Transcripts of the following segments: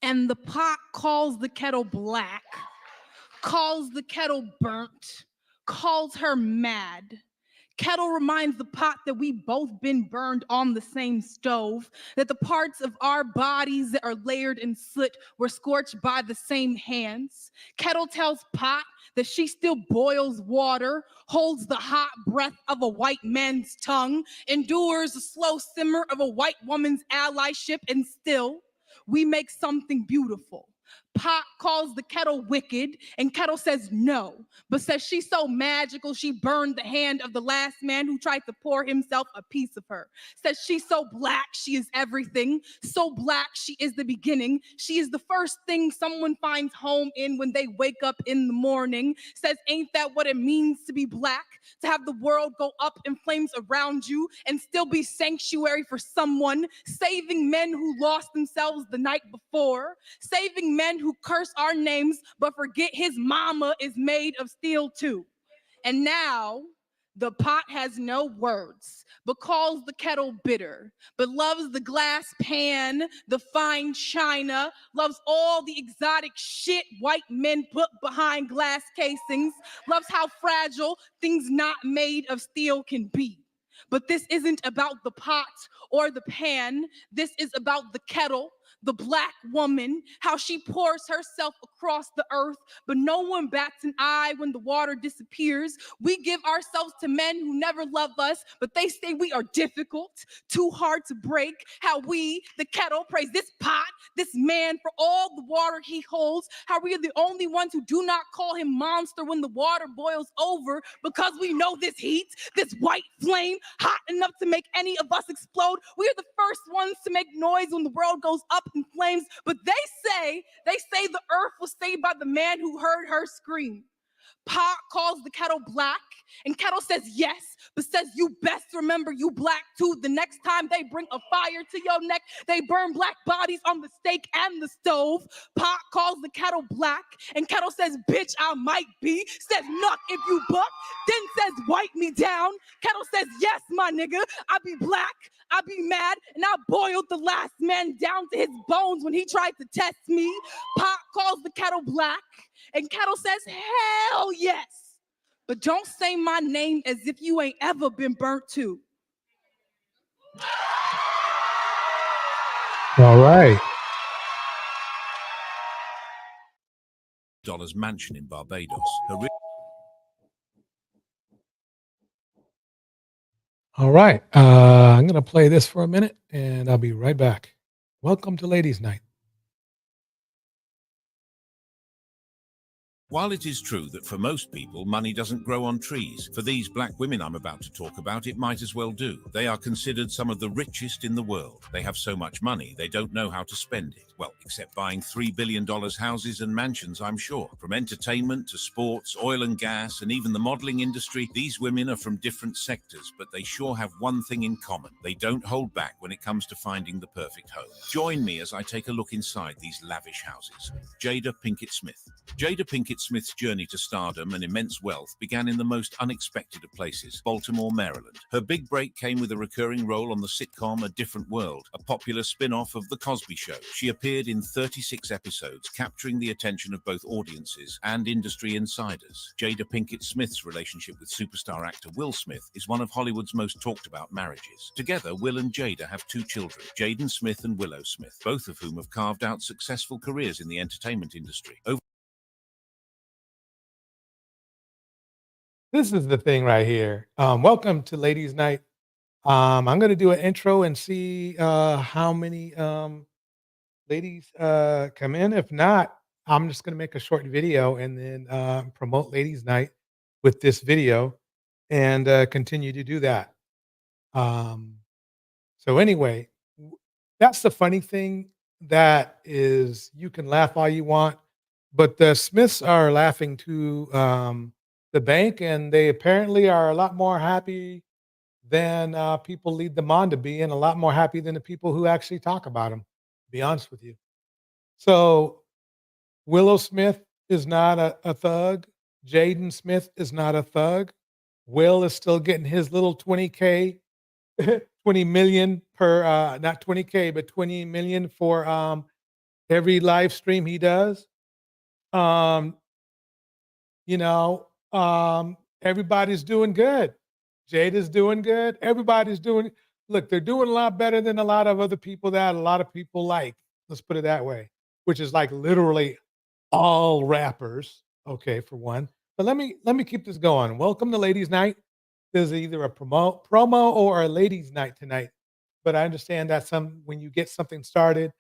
And the pot calls the kettle black, calls the kettle burnt, calls her mad. Kettle reminds the pot that we both been burned on the same stove, that the parts of our bodies that are layered in soot were scorched by the same hands. Kettle tells pot that she still boils water, holds the hot breath of a white man's tongue, endures the slow simmer of a white woman's allyship, and still we make something beautiful. Pot calls the kettle wicked, and kettle says no, but says she's so magical she burned the hand of the last man who tried to pour himself a piece of her. Says she's so black she is everything, so black she is the beginning. She is the first thing someone finds home in when they wake up in the morning. Says ain't that what it means to be black? To have the world go up in flames around you and still be sanctuary for someone, saving men who lost themselves the night before, saving men who curse our names but forget his mama is made of steel too. And now the pot has no words, but calls the kettle bitter, but loves the glass pan, the fine china, loves all the exotic shit white men put behind glass casings, loves how fragile things not made of steel can be. But this isn't about the pot or the pan. This is about the kettle, the black woman, how she pours herself across the earth, but no one bats an eye when the water disappears. We give ourselves to men who never love us, but they say we are difficult, too hard to break. How we, the kettle, praise this pot, this man for all the water he holds. How we are the only ones who do not call him monster when the water boils over, because we know this heat, this white flame, hot enough to make any of us explode. We are the first ones to make noise when the world goes up in flames, but they say the earth was saved by the man who heard her scream. Pot calls the kettle black, and kettle says yes, but says you best remember you black too. The next time they bring a fire to your neck, they burn black bodies on the stake and the stove. Pot calls the kettle black, and kettle says bitch I might be, says nuck if you buck, then says wipe me down. Kettle says yes my nigga, I be black, I be mad, and I boiled the last man down to his bones when he tried to test me. Pot calls the kettle black, and kettle says hell yes, but don't say my name as if you ain't ever been burnt too. All right. Dollars mansion in Barbados. All right. I'm going to play this for a minute and I'll be right back. Welcome to Ladies' Night. While it is true that for most people, money doesn't grow on trees, for these black women I'm about to talk about, it might as well do. They are considered some of the richest in the world. They have so much money, they don't know how to spend it. Well, except buying $3 billion houses and mansions, I'm sure. From entertainment to sports, oil and gas, and even the modeling industry, these women are from different sectors, but they sure have one thing in common. They don't hold back when it comes to finding the perfect home. Join me as I take a look inside these lavish houses. Jada Pinkett Smith. Jada Pinkett Smith's journey to stardom and immense wealth began in the most unexpected of places, Baltimore, Maryland. Her big break came with a recurring role on the sitcom A Different World, a popular spin-off of The Cosby Show. She appeared in 36 episodes, capturing the attention of both audiences and industry insiders. Jada Pinkett Smith's relationship with superstar actor Will Smith is one of Hollywood's most talked-about marriages. Together, Will and Jada have 2 children, Jaden Smith and Willow Smith, both of whom have carved out successful careers in the entertainment industry. This is the thing right here. Welcome to Ladies' Night. I'm going to do an intro and see how many ladies come in. If not, I'm just going to make a short video and then promote Ladies' Night with this video and continue to do that. So anyway, that's the funny thing, that is you can laugh all you want, but the Smiths are laughing to the bank, and they apparently are a lot more happy than people lead them on to be, and a lot more happy than the people who actually talk about them, to be honest with you. So Willow Smith is not a thug. Jaden Smith is not a thug. Will is still getting his little 20K, 20 million per, not 20K, but 20 million for every live stream he does. Um, you know, everybody's doing good. Jada's doing good. Everybody's doing. Look, they're doing a lot better than a lot of other people that a lot of people like. Let's put it that way, which is like literally all rappers. Okay, for one. But let me keep this going. Welcome to Ladies Night. There's either a promo or a ladies' night tonight. But I understand that when you get something started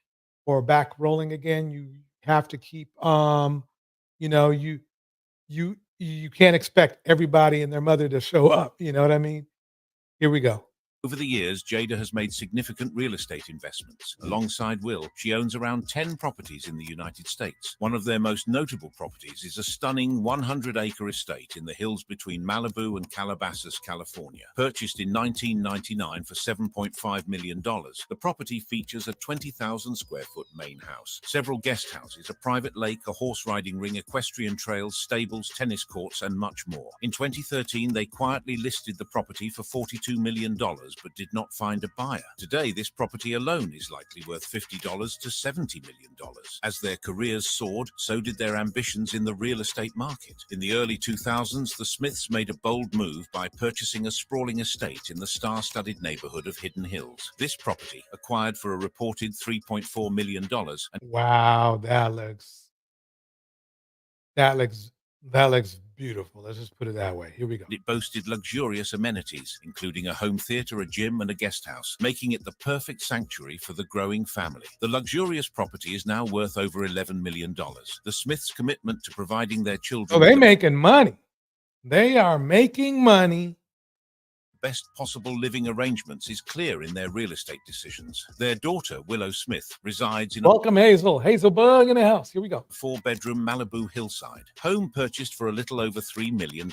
or back rolling again, you have to keep you know, you can't expect everybody and their mother to show up. You know what I mean? Here we go. Over the years, Jada has made significant real estate investments. Alongside Will, she owns around 10 properties in the United States. One of their most notable properties is a stunning 100-acre estate in the hills between Malibu and Calabasas, California. Purchased in 1999 for $7.5 million, the property features a 20,000-square-foot main house, several guest houses, a private lake, a horse riding ring, equestrian trails, stables, tennis courts, and much more. In 2013, they quietly listed the property for $42 million, but did not find a buyer. Today, this property alone is likely worth $50 to $70 million. As their careers soared, so did their ambitions in the real estate market. In the early 2000s, the Smiths made a bold move by purchasing a sprawling estate in the star-studded neighborhood of Hidden Hills. This property, acquired for a reported $3.4 million, and Wow, that looks beautiful. Let's just put it that way. Here we go. it boasted luxurious amenities, including a home theater, a gym, and a guest house, making it the perfect sanctuary for the growing family. The luxurious property is now worth over $11 million. The Smiths' commitment to providing their children So they're making money. They are making money. best possible living arrangements is clear in their real estate decisions. Their daughter, Willow Smith, resides in a Welcome, Hazel. Hazel Bug in the house. Here we go. 4-bedroom Malibu hillside. Home purchased for a little over $3 million.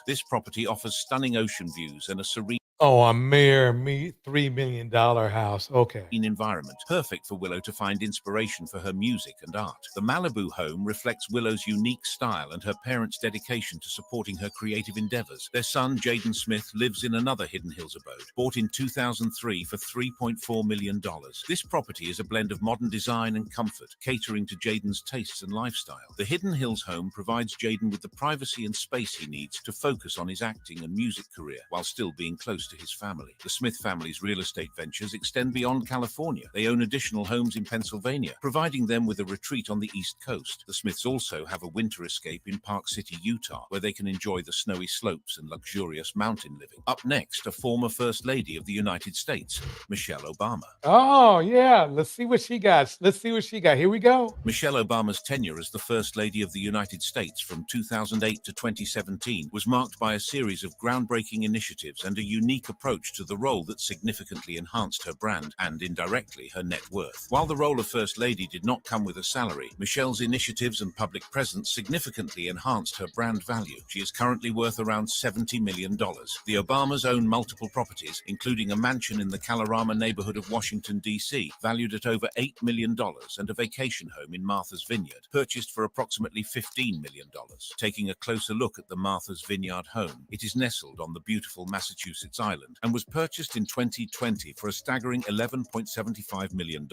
This property offers stunning ocean views and a serene Oh, a mere $3 million house. Okay. environment, perfect for Willow to find inspiration for her music and art. The Malibu home reflects Willow's unique style and her parents' dedication to supporting her creative endeavors. Their son, Jaden Smith, lives in another Hidden Hills abode, bought in 2003 for $3.4 million. This property is a blend of modern design and comfort, catering to Jaden's tastes and lifestyle. The Hidden Hills home provides Jaden with the privacy and space he needs to focus on his acting and music career, while still being close to his family. The Smith family's real estate ventures extend beyond California. They own additional homes in Pennsylvania, providing them with a retreat on the East Coast. The Smiths also have a winter escape in Park City, Utah, where they can enjoy the snowy slopes and luxurious mountain living. Up next, a former First Lady of the United States, Michelle Obama. Oh, yeah. Let's see what she got. Here we go. Michelle Obama's tenure as the First Lady of the United States from 2008 to 2017 was marked by a series of groundbreaking initiatives and a unique approach to the role that significantly enhanced her brand and, indirectly, her net worth. While the role of First Lady did not come with a salary, Michelle's initiatives and public presence significantly enhanced her brand value. She is currently worth around $70 million. The Obamas own multiple properties, including a mansion in the Kalorama neighborhood of Washington, D.C., valued at over $8 million, and a vacation home in Martha's Vineyard, purchased for approximately $15 million. Taking a closer look at the Martha's Vineyard home, it is nestled on the beautiful Massachusetts island and was purchased in 2020 for a staggering $11.75 million.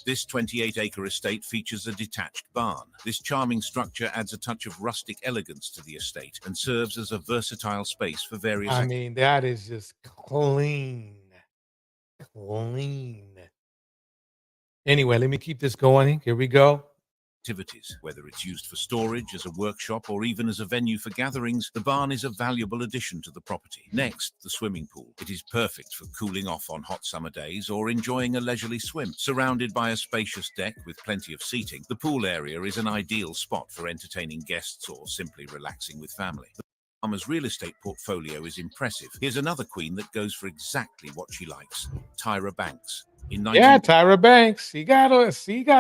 This 28-acre estate features a detached barn. This charming structure adds a touch of rustic elegance to the estate and serves as a versatile space for various I mean, that is just clean. Clean. Anyway, let me keep this going. Here we go. activities. Whether it's used for storage, as a workshop, or even as a venue for gatherings, the barn is a valuable addition to the property. Next, the swimming pool. It is perfect for cooling off on hot summer days or enjoying a leisurely swim. Surrounded by a spacious deck with plenty of seating, the pool area is an ideal spot for entertaining guests or simply relaxing with family. Obama's real estate portfolio is impressive. Here's another queen that goes for exactly what she likes, Tyra Banks. In Yeah, Tyra Banks. He got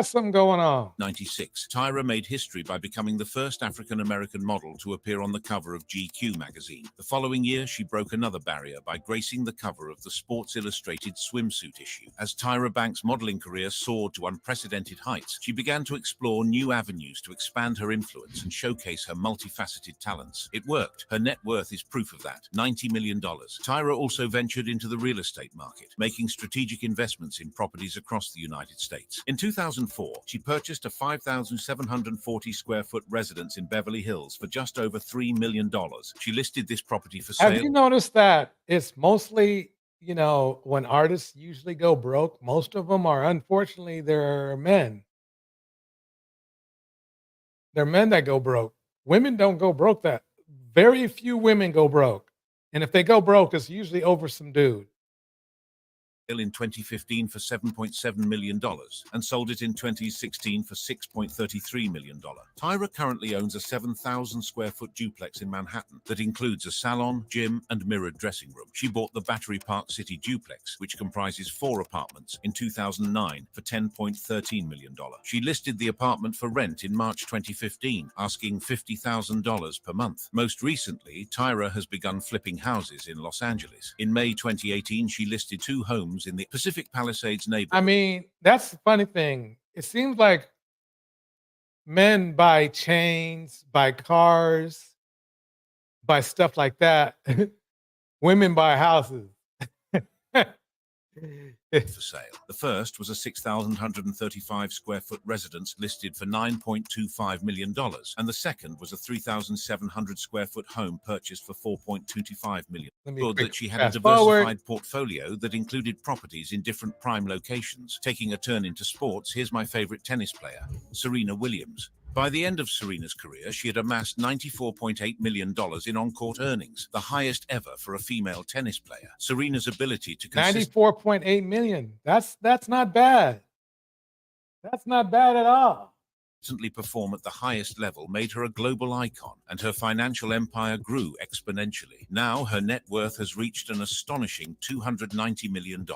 something going on. 1996, Tyra made history by becoming the first African-American model to appear on the cover of GQ magazine. The following year, she broke another barrier by gracing the cover of the Sports Illustrated swimsuit issue. As Tyra Banks' modeling career soared to unprecedented heights, she began to explore new avenues to expand her influence and showcase her multifaceted talents. It worked. Her net worth is proof of that, $90 million. Tyra also ventured into the real estate market, making strategic investments investments in properties across the United States. In 2004, she purchased a 5,740 square foot residence in Beverly Hills for just over $3 million. She listed this property for Have sale. you noticed that it's mostly, when artists usually go broke, most of them are, unfortunately, they're men. They're men that go broke. Women don't go broke that. Very few women go broke. And if they go broke, it's usually over some dude. In 2015 for $7.7 million and sold it in 2016 for $6.33 million. Tyra currently owns a 7,000 square foot duplex in Manhattan that includes a salon, gym, and mirrored dressing room. She bought the Battery Park City duplex, which comprises 4 apartments, in 2009 for $10.13 million. She listed the apartment for rent in March 2015, asking $50,000 per month. Most recently, Tyra has begun flipping houses in Los Angeles. In May 2018, she listed 2 homes in the Pacific Palisades neighborhood. I mean, that's the funny thing. It seems like men buy chains, buy cars, buy stuff like that. Women buy houses. For sale. The first was a 6,135 square foot residence listed for $9.25 million, and the second was a 3,700 square foot home purchased for $4.25 million. Good that she had a diversified portfolio that included properties in different prime locations. Taking a turn into sports, here's my favorite tennis player, Serena Williams. By the end of Serena's career, she had amassed $94.8 million in on-court earnings, the highest ever for a female tennis player. Serena's ability to $94.8 million. That's not bad. That's not bad at all. consistently perform at the highest level made her a global icon, and her financial empire grew exponentially. Now her net worth has reached an astonishing $290 million.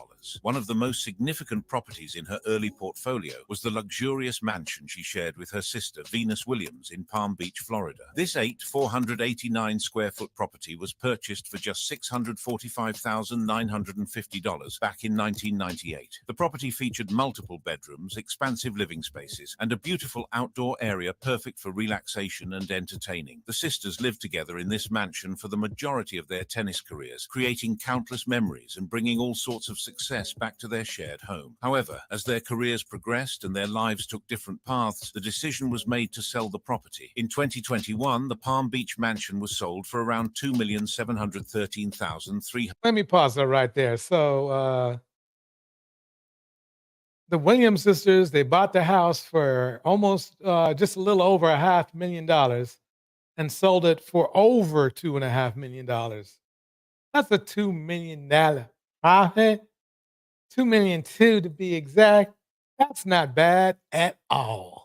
One of the most significant properties in her early portfolio was the luxurious mansion she shared with her sister Venus Williams in Palm Beach, Florida. This 489 square foot property was purchased for just $645,950 back in 1998. The property featured multiple bedrooms, expansive living spaces, and a beautiful outdoor area perfect for relaxation and entertaining. The sisters lived together in this mansion for the majority of their tennis careers, creating countless memories and bringing all sorts of success back to their shared home. However, as their careers progressed and their lives took different paths, the decision was made to sell the property. In 2021, the Palm Beach mansion was sold for around $2,713,300. Let me pause that right there. So, the Williams sisters, they bought the house for almost just a little over $500,000 and sold it for over $2.5 million. That's a $2 million profit. $2.2 million to be exact. That's not bad at all.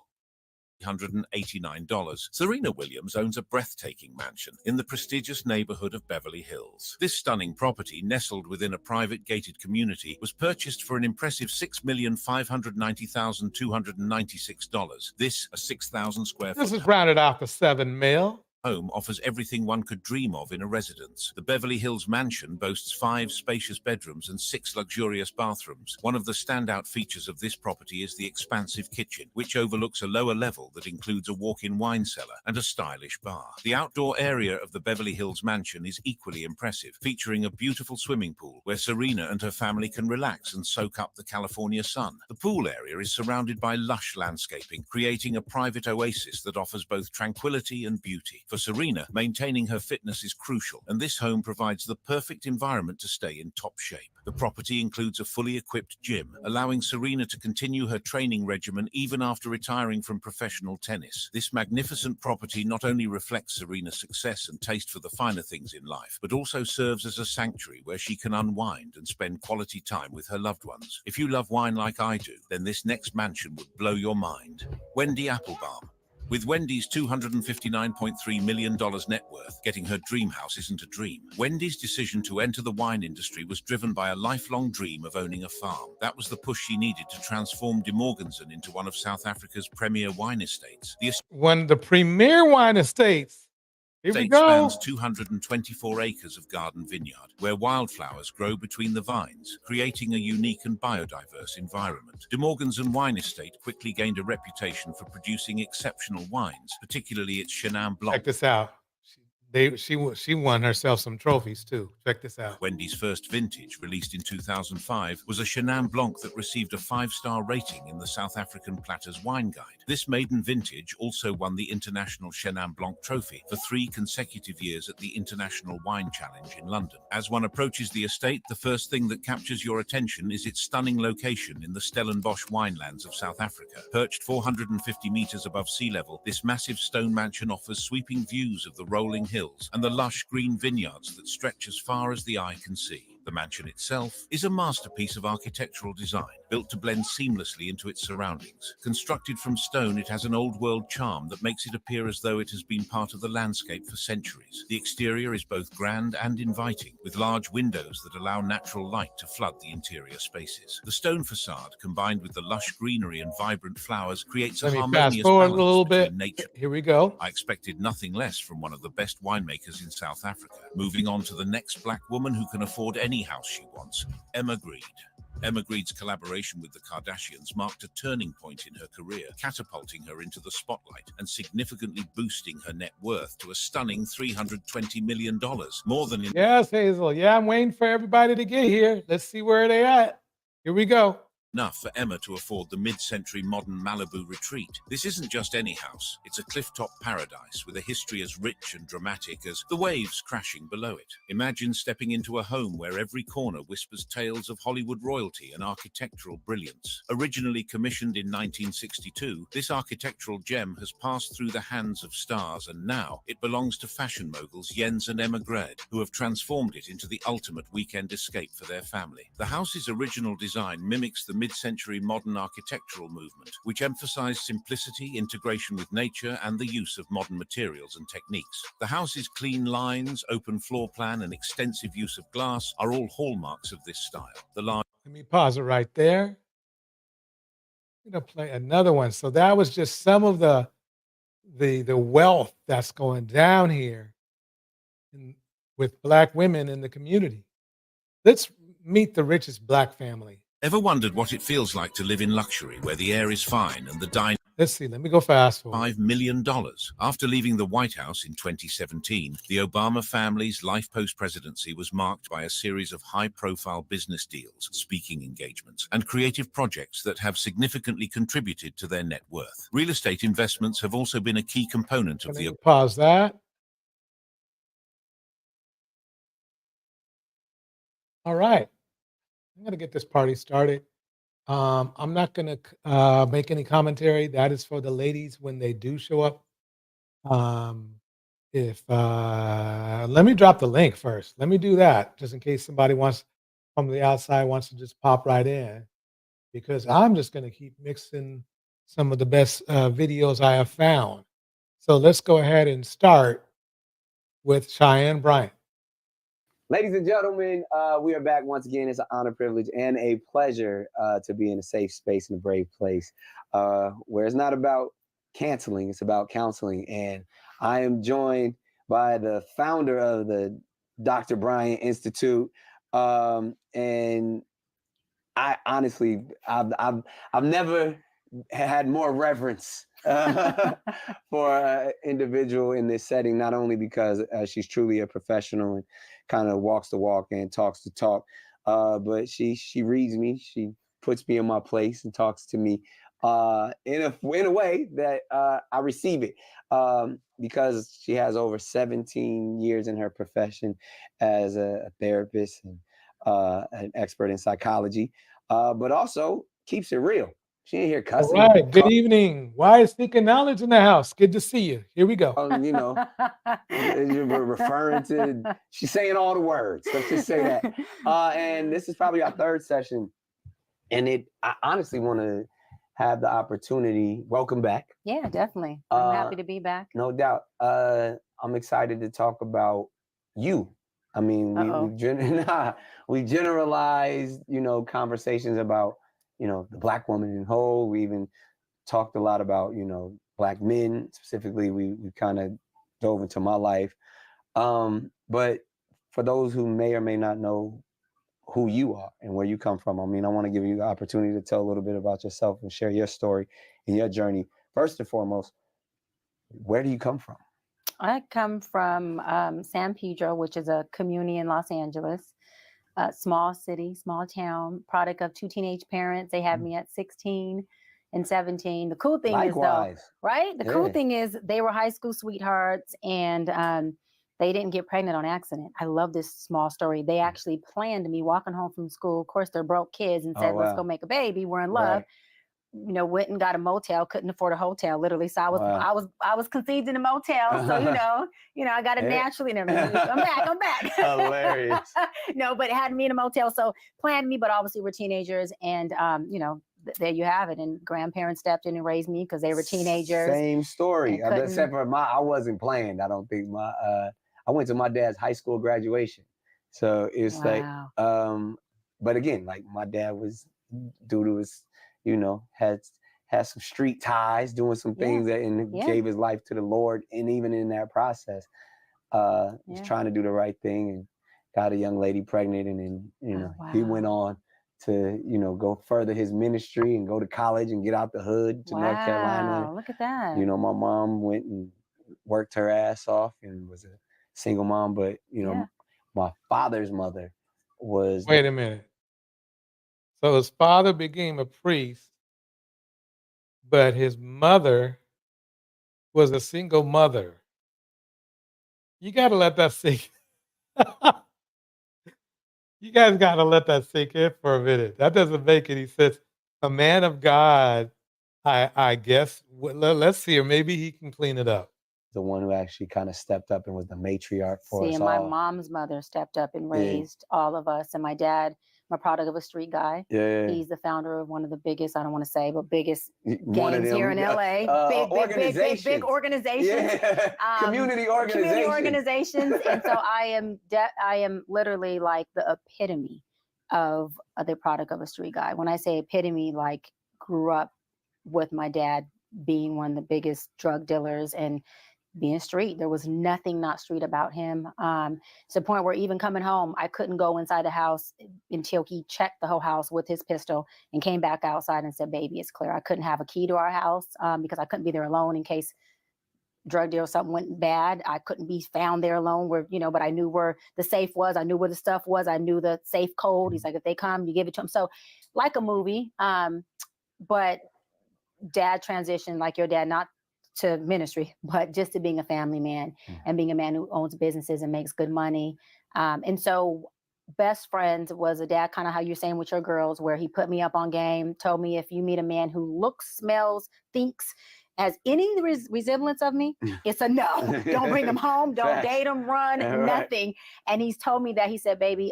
$189. Serena Williams owns a breathtaking mansion in the prestigious neighborhood of Beverly Hills. This stunning property, nestled within a private gated community, was purchased for an impressive $6,590,296. This, a 6,000 square foot. This is rounded off to $7 million. Home offers everything one could dream of in a residence. The Beverly Hills mansion boasts 5 spacious bedrooms and 6 luxurious bathrooms. One of the standout features of this property is the expansive kitchen, which overlooks a lower level that includes a walk-in wine cellar and a stylish bar. The outdoor area of the Beverly Hills mansion is equally impressive, featuring a beautiful swimming pool where Serena and her family can relax and soak up the California sun. The pool area is surrounded by lush landscaping, creating a private oasis that offers both tranquility and beauty. For Serena, maintaining her fitness is crucial, and this home provides the perfect environment to stay in top shape. The property includes a fully equipped gym, allowing Serena to continue her training regimen even after retiring from professional tennis. This magnificent property not only reflects Serena's success and taste for the finer things in life, but also serves as a sanctuary where she can unwind and spend quality time with her loved ones. If you love wine like I do, then this next mansion would blow your mind. Wendy Applebaum. With Wendy's $259.3 million net worth, getting her dream house isn't a dream. Wendy's decision to enter the wine industry was driven by a lifelong dream of owning a farm. That was the push she needed to transform De Morganson into one of South Africa's premier wine estates. One of the premier wine estates. Here we estate go. spans 224 acres of garden vineyard, where wildflowers grow between the vines, creating a unique and biodiverse environment. De Morganson Wine Estate quickly gained a reputation for producing exceptional wines, particularly its Chenin Blanc. Check this out. she won herself some trophies too. Check this out. Wendy's first vintage, released in 2005, was a Chenin Blanc that received a 5-star rating in the South African Platters Wine Guide. This maiden vintage also won the International Chenin Blanc Trophy for 3 consecutive years at the International Wine Challenge in London. As one approaches the estate, the first thing that captures your attention is its stunning location in the Stellenbosch winelands of South Africa. Perched 450 meters above sea level, this massive stone mansion offers sweeping views of the rolling hills and the lush green vineyards that stretch as far as the eye can see. The mansion itself is a masterpiece of architectural design, built to blend seamlessly into its surroundings. Constructed from stone, it has an old-world charm that makes it appear as though it has been part of the landscape for centuries. The exterior is both grand and inviting, with large windows that allow natural light to flood the interior spaces. The stone facade, combined with the lush greenery and vibrant flowers, creates a Let me fast harmonious forward a balance little between bit. nature. Here we go. I expected nothing less from one of the best winemakers in South Africa. Moving on to the next black woman who can afford any house she wants, Emma Grede. Emma Grede's collaboration with the Kardashians marked a turning point in her career, catapulting her into the spotlight and significantly boosting her net worth to a stunning $320 million, more than in Yes, Hazel. Yeah, I'm waiting for everybody to get here. Let's see where they at. Here we go. enough for Emma to afford the mid-century modern Malibu retreat. This isn't just any house, it's a cliff-top paradise with a history as rich and dramatic as the waves crashing below it. Imagine stepping into a home where every corner whispers tales of Hollywood royalty and architectural brilliance. Originally commissioned in 1962, this architectural gem has passed through the hands of stars, and now it belongs to fashion moguls Jens and Emma Grede, who have transformed it into the ultimate weekend escape for their family. The house's original design mimics the mid-century modern architectural movement, which emphasized simplicity, integration with nature, and the use of modern materials and techniques. The house's clean lines, open floor plan, and extensive use of glass are all hallmarks of this style. The large Let me pause it right there. I'm gonna play another one. So that was just some of the wealth that's going down here with Black women in the community. Let's meet the richest Black family. Ever wondered what it feels like to live in luxury, where the air is fine and the dining Let's see. Let me go fast forward. $5 million. After leaving the White House in 2017, the Obama family's life post-presidency was marked by a series of high-profile business deals, speaking engagements, and creative projects that have significantly contributed to their net worth. Real estate investments have also been a key component of Let the me pause that. All right. I'm going to get this party started. I'm not going to make any commentary. That is for the ladies when they do show up. If let me drop the link first. Let me do that just in case somebody wants from the outside wants to just pop right in, because I'm just going to keep mixing some of the best videos I have found. So let's go ahead and start with Cheyenne Bryant. Ladies and gentlemen, we are back once again. It's an honor, privilege, and a pleasure to be in a safe space and a brave place where it's not about canceling, it's about counseling. And I am joined by the founder of the Dr. Bryant Institute. And I honestly, I've never had more reverence for an individual in this setting, not only because she's truly a professional and kind of walks the walk and talks the talk, but she reads me, she puts me in my place and talks to me in a way that I receive it, because she has over 17 years in her profession as a therapist and an expert in psychology, but also keeps it real. She ain't here All cussing. right. Good evening. Why is Seeking Knowledge in the house? Good to see you. Here we go. You know, you're referring to, she's saying all the words. Let's just say that. And this is probably our third session. And I honestly want to have the opportunity. Welcome back. Yeah, definitely. I'm happy to be back. No doubt. I'm excited to talk about you. I mean, we generalized, conversations about, the Black woman in whole. We even talked a lot about, Black men. Specifically, we kind of dove into my life. But for those who may or may not know who you are and where you come from, I mean, I want to give you the opportunity to tell a little bit about yourself and share your story and your journey. First and foremost, where do you come from? I come from San Pedro, which is a community in Los Angeles, a small city, small town, product of two teenage parents. They had me at 16 and 17. The cool thing is, though, Likewise. right? The cool Yeah. thing is they were high school sweethearts and they didn't get pregnant on accident. I love this small story. They actually planned me walking home from school. Of course, they're broke kids and said, Oh, let's wow. go make a baby. We're in love. Right. You know, went and got a motel, couldn't afford a hotel, literally. So Wow. I was conceived in a motel. So, I got it Yeah. naturally and everything. I'm back. Hilarious. No, but it had me in a motel. So planned me, but obviously we're teenagers. And, there you have it. And grandparents stepped in and raised me because they were teenagers. Same story. and Except for I wasn't planned. I don't think I went to my dad's high school graduation. So it's Wow. but again, like my dad was, dude who was, had some street ties, doing some things and gave his life to the Lord. And even in that process, was trying to do the right thing and got a young lady pregnant. And then, he went on to, go further his ministry and go to college and get out the hood to North Carolina. Look at that. My mom went and worked her ass off and was a single mom. But, my father's mother was. Wait a minute. So his father became a priest, but his mother was a single mother. You got to let that sink. You guys got to let that sink in for a minute. That doesn't make any sense. A man of God, I guess. Let's see, or maybe he can clean it up. The one who actually kind of stepped up and was the matriarch for us and all. my mom's mother stepped up and raised all of us. And my dad, my product of a street guy. Yeah. He's the founder of one of the biggest, I don't want to say, but biggest One of gangs them, here in LA. Big organizations. Yeah. Community organizations. And so I am literally like the epitome of the product of a street guy. When I say epitome, like grew up with my dad being one of the biggest drug dealers and being street. There was nothing not street about him. To the point where even coming home, I couldn't go inside the house until he checked the whole house with his pistol and came back outside and said, baby, it's clear. I couldn't have a key to our house because I couldn't be there alone in case drug deal or something went bad. I couldn't be found there alone but I knew where the safe was. I knew where the stuff was. I knew the safe code. He's like, if they come, you give it to them. So like a movie, but dad transitioned like your dad, not to ministry, but just to being a family man and being a man who owns businesses and makes good money. And so best friends was a dad, kind of how you're saying with your girls, where he put me up on game, told me if you meet a man who looks, smells, thinks, has any resemblance of me, it's a no. Don't bring him home. Don't date him, run, nothing. And he's told me that, he said, baby,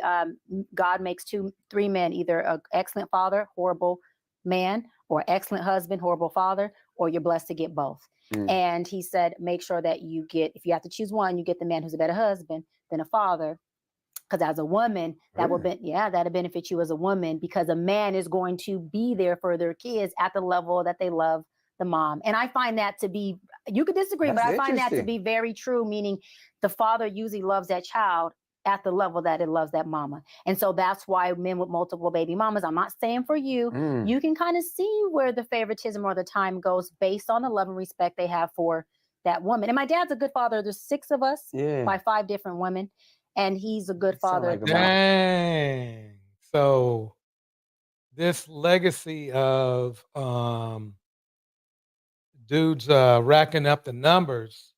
God makes 2-3 men, either an excellent father, horrible man, or excellent husband, horrible father, or you're blessed to get both. And he said, make sure that you get, if you have to choose one, you get the man who's a better husband than a father. Because as a woman, that'll benefit you as a woman, because a man is going to be there for their kids at the level that they love the mom. And I find that to be, you could disagree, but I find that to be very true, meaning the father usually loves that child at the level that it loves that mama. And so that's why men with multiple baby mamas, I'm not saying for you, you can kind of see where the favoritism or the time goes based on the love and respect they have for that woman. And my dad's a good father. There's 6 of us by 5 different women. And he's a good father. Dang. So this legacy of dudes racking up the numbers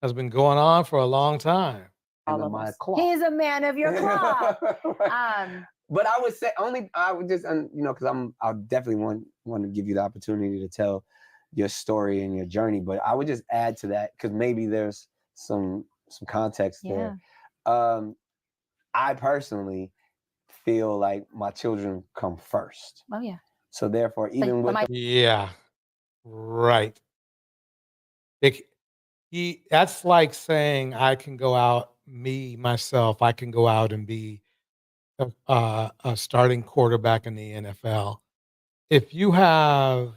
has been going on for a long time. All of us. He's a man of your cloth. But I would say I would just, because I definitely want to give you the opportunity to tell your story and your journey. But I would just add to that, because maybe there's some context there. I personally feel like my children come first. Oh yeah. So therefore, even with yeah, right. That's like saying I can go out, myself, I can go out and be a starting quarterback in the NFL. If you have,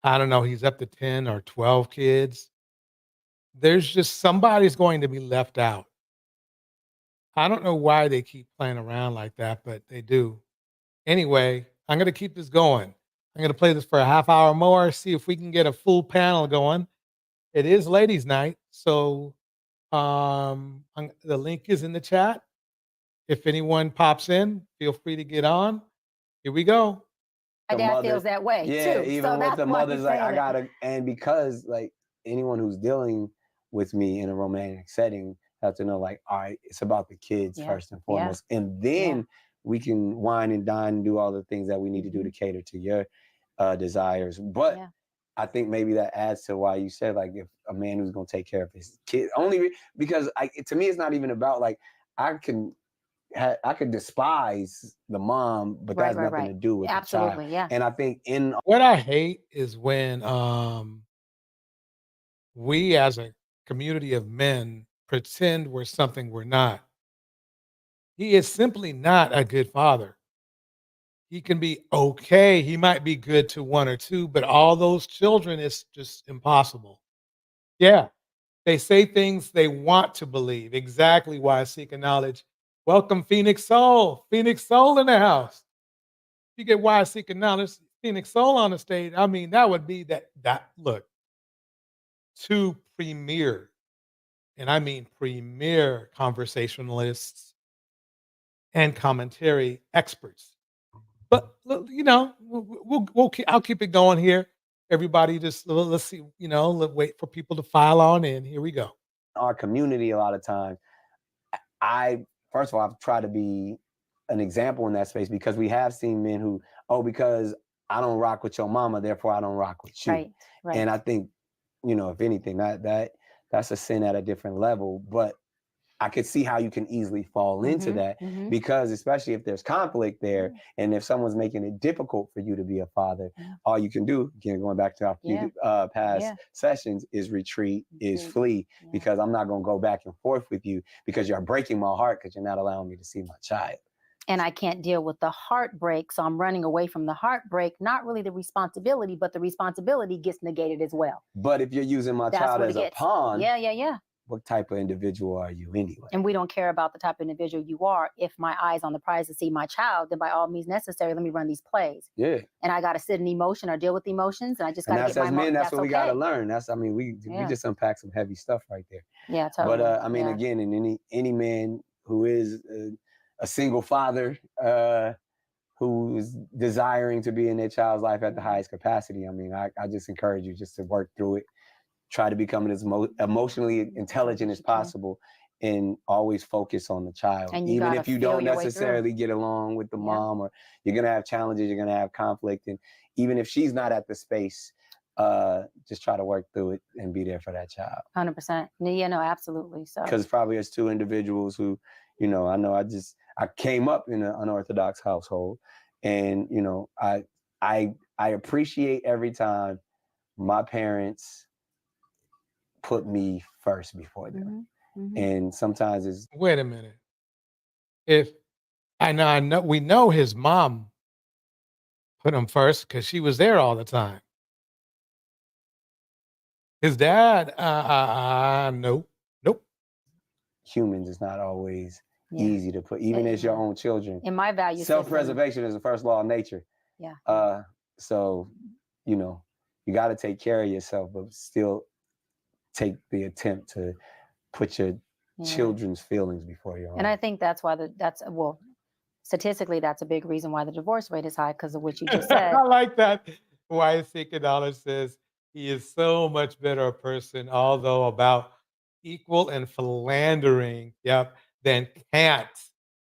I don't know, he's up to 10 or 12 kids, there's just somebody's going to be left out. I don't know why they keep playing around like that, but they do. Anyway, I'm going to keep this going. I'm going to play this for a half hour more, see if we can get a full panel going. It is ladies' night, So the link is in the chat. If anyone pops in, feel free to get on. Here we go. My The dad mother- feels that way Yeah, too. even So with that's the why mothers, he's like I saying it. gotta, and because like anyone who's dealing with me in a romantic setting have to know, like, all right, it's about the kids Yeah, first and yeah, foremost, and then yeah. we can wine and dine and do all the things that we need to do to cater to your desires. But Yeah. I think maybe that adds to why you said, like, if a man who's gonna take care of his kid, because to me it's not even about like I could despise the mom, but that Right, has right, nothing to right. do with the child. Absolutely, yeah. And I think in What I hate is when we as a community of men pretend we're something we're not. He is simply not a good father. He can be okay. He might be good to one or two, but all those children is just impossible. Yeah. They say things they want to believe. Exactly why I seek knowledge. Welcome, Pho3nix Sol. Pho3nix Sol in the house. You get why I seek knowledge. Pho3nix Sol on the stage. I mean, that would be that look. Two premier, and I mean premier conversationalists and commentary experts. But you know, I'll keep it going here. Everybody, just let's see. You know, wait for people to file on in. Here we go. our community, a lot of times, I first of all, I've tried to be an example in that space because we have seen men who, because I don't rock with your mama, therefore I don't rock with you. Right, right. And I think, if anything, that's a sin at a different level. But I could see how you can easily fall into that because, especially if there's conflict there, and if someone's making it difficult for you to be a father, all you can do, again, going back to our past sessions, is retreat, is flee, because I'm not going to go back and forth with you because you're breaking my heart because you're not allowing me to see my child. And I can't deal with the heartbreak, so I'm running away from the heartbreak, not really the responsibility, but the responsibility gets negated as well. But if you're using my child as a pawn, yeah. What type of individual are you anyway? And we don't care about the type of individual you are. If my eye's on the prize to see my child, then by all means necessary, let me run these plays. Yeah. And I got to sit in emotion or deal with emotions, and I just got to get my men. That's what we got to okay. learn. We just unpacked some heavy stuff right there. Yeah, totally. But again, in any man who is a single father who is desiring to be in their child's life at the highest capacity, I just encourage you just to work through it. Try to become as emotionally intelligent as possible, and always focus on the child. And even if you don't necessarily get along with the mom, or you're going to have challenges, you're going to have conflict. And even if she's not at the space, just try to work through it and be there for that child. 100%. Yeah, no, absolutely. So, because probably as two individuals who, I know I came up in an unorthodox household, and, I appreciate every time my parents put me first before them. And sometimes it's wait a minute. If I know we know his mom put him first because she was there all the time. His dad, nope. humans, it's not always easy to put, even as your own children. In my value self-preservation is the first law of nature. Yeah. So, you got to take care of yourself, but still take the attempt to put your children's feelings before your own. And I think that's why statistically, that's a big reason why the divorce rate is high, because of what you just said. I like that. Why Seeking Knowledge says he is so much better a person, although about equal and philandering, than Kant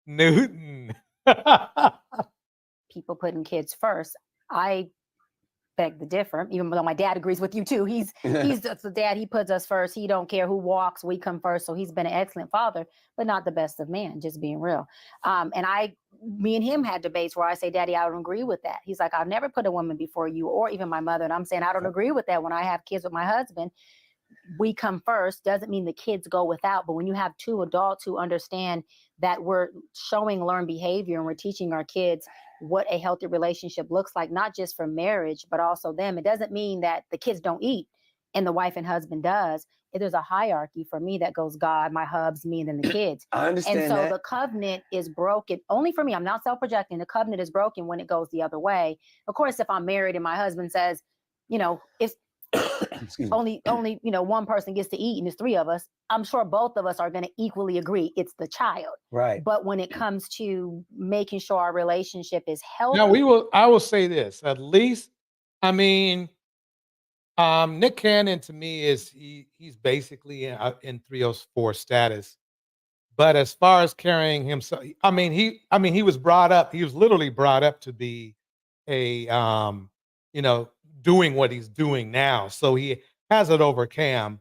Newton. People putting kids first. I beg to differ, even though my dad agrees with you too. He's the dad. He puts us first. He don't care who walks. We come first. So he's been an excellent father, but not the best of men, just being real. And me and him had debates where I say, Daddy, I don't agree with that. He's like, I've never put a woman before you or even my mother. And I'm saying, I don't agree with that. When I have kids with my husband, we come first. Doesn't mean the kids go without, but when you have two adults who understand that we're showing learned behavior and we're teaching our kids what a healthy relationship looks like, not just for marriage, but also them. It doesn't mean that the kids don't eat and the wife and husband does. There's a hierarchy for me that goes God, my hubs, me, and then the kids. I understand and so that. The covenant is broken only for me. I'm not self-projecting. The covenant is broken when it goes the other way. Of course, if I'm married and my husband says, if Excuse me. only one person gets to eat and it's 3 of us, I'm sure both of us are going to equally agree it's the child. Right. But when it comes to making sure our relationship is healthy, Now I will say this, at least, I mean, Nick Cannon to me is he's basically in 304 status. But as far as carrying himself, he was brought up, he was literally brought up to be a you know, doing what he's doing now. So he has it over Cam.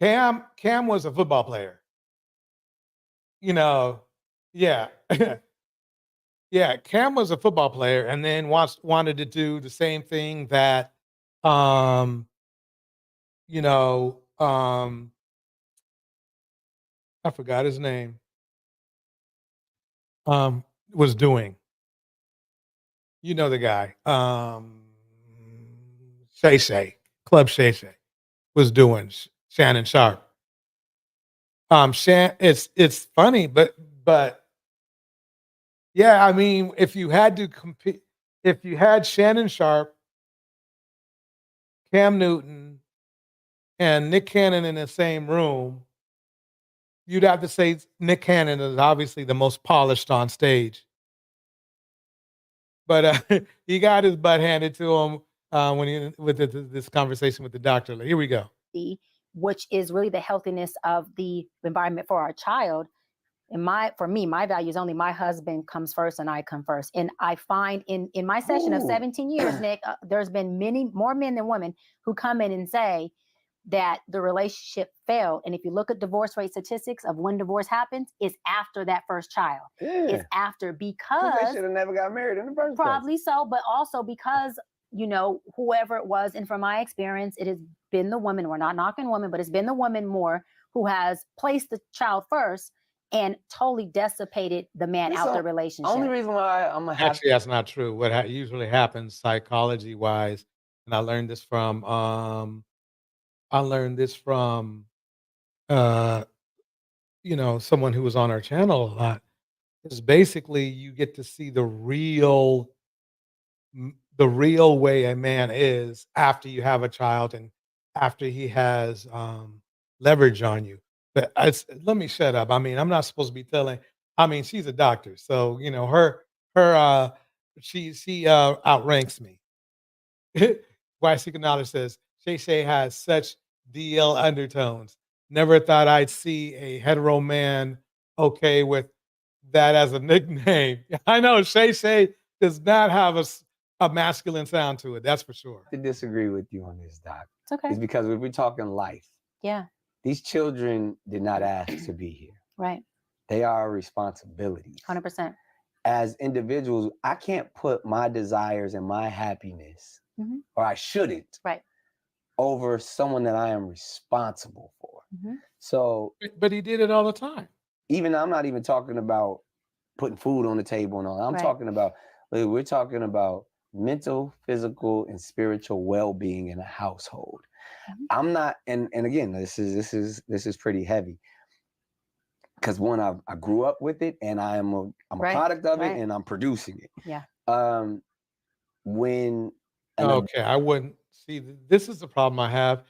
Cam was a football player. You know, yeah. Yeah, Cam was a football player and then wanted to do the same thing that um, you know, I forgot his name, was doing. You know the guy, Shay Shay, Club Shay Shay was doing Shannon Sharp. It's funny, but yeah, I mean, if you had to compete, if you had Shannon Sharp, Cam Newton, and Nick Cannon in the same room, you'd have to say Nick Cannon is obviously the most polished on stage. But he got his butt handed to him when he with this conversation with the doctor. Here we go. which is really the healthiness of the environment for our child. And for me, my value is only my husband comes first and I come first. And I find in my session of 17 years, Nick, there's been many more men than women who come in and say that the relationship failed. And if you look at divorce rate statistics of when divorce happens, it's after that first child. Yeah. It's after because they should have never got married in the first place. Probably so, but also because, whoever it was, and from my experience, it has been the woman, we're not knocking women, but it's been the woman more who has placed the child first and totally dissipated the man out the relationship. Only reason why I'm gonna Actually, that's not true. What usually happens psychology wise, and I learned this from someone who was on our channel a lot, is basically you get to see the real way a man is after you have a child and after he has leverage on you. But let me shut up. I mean, I'm not supposed to be telling. I mean, she's a doctor, so she outranks me. Bicycle Knowledge says Shay Shay has such DL undertones. Never thought I'd see a hetero man okay with that as a nickname. I know Shay Shay does not have a masculine sound to it. That's for sure. to disagree with you on this, Doc. It's okay. It's because we're talking life. Yeah. These children did not ask to be here. Right. They are responsibilities. 100%. As individuals, I can't put my desires and my happiness, or I shouldn't, right, over someone that I am responsible for. So, but he did it all the time. I'm not even talking about putting food on the table and all. I'm talking about, we're talking about mental, physical, and spiritual well-being in a household. I'm not, and again, this is pretty heavy. Because one, I grew up with it, and I'm a product of it, and I'm producing it. Yeah. Okay, I wouldn't see. This is the problem I have.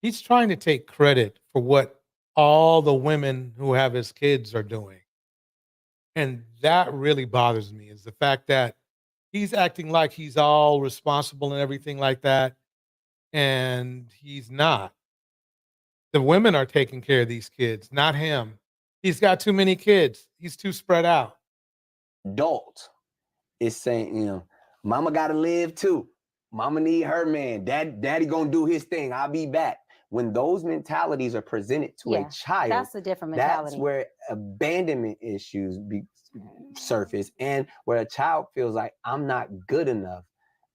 He's trying to take credit for what all the women who have his kids are doing, and that really bothers me. Is the fact that he's acting like he's all responsible and everything like that, and he's not. The women are taking care of these kids, not him. He's got too many kids. He's too spread out. Adult is saying, mama got to live too. Mama need her man. Daddy gonna do his thing. I'll be back. When those mentalities are presented to a child, that's a different mentality. That's where abandonment issues surface, and where a child feels like I'm not good enough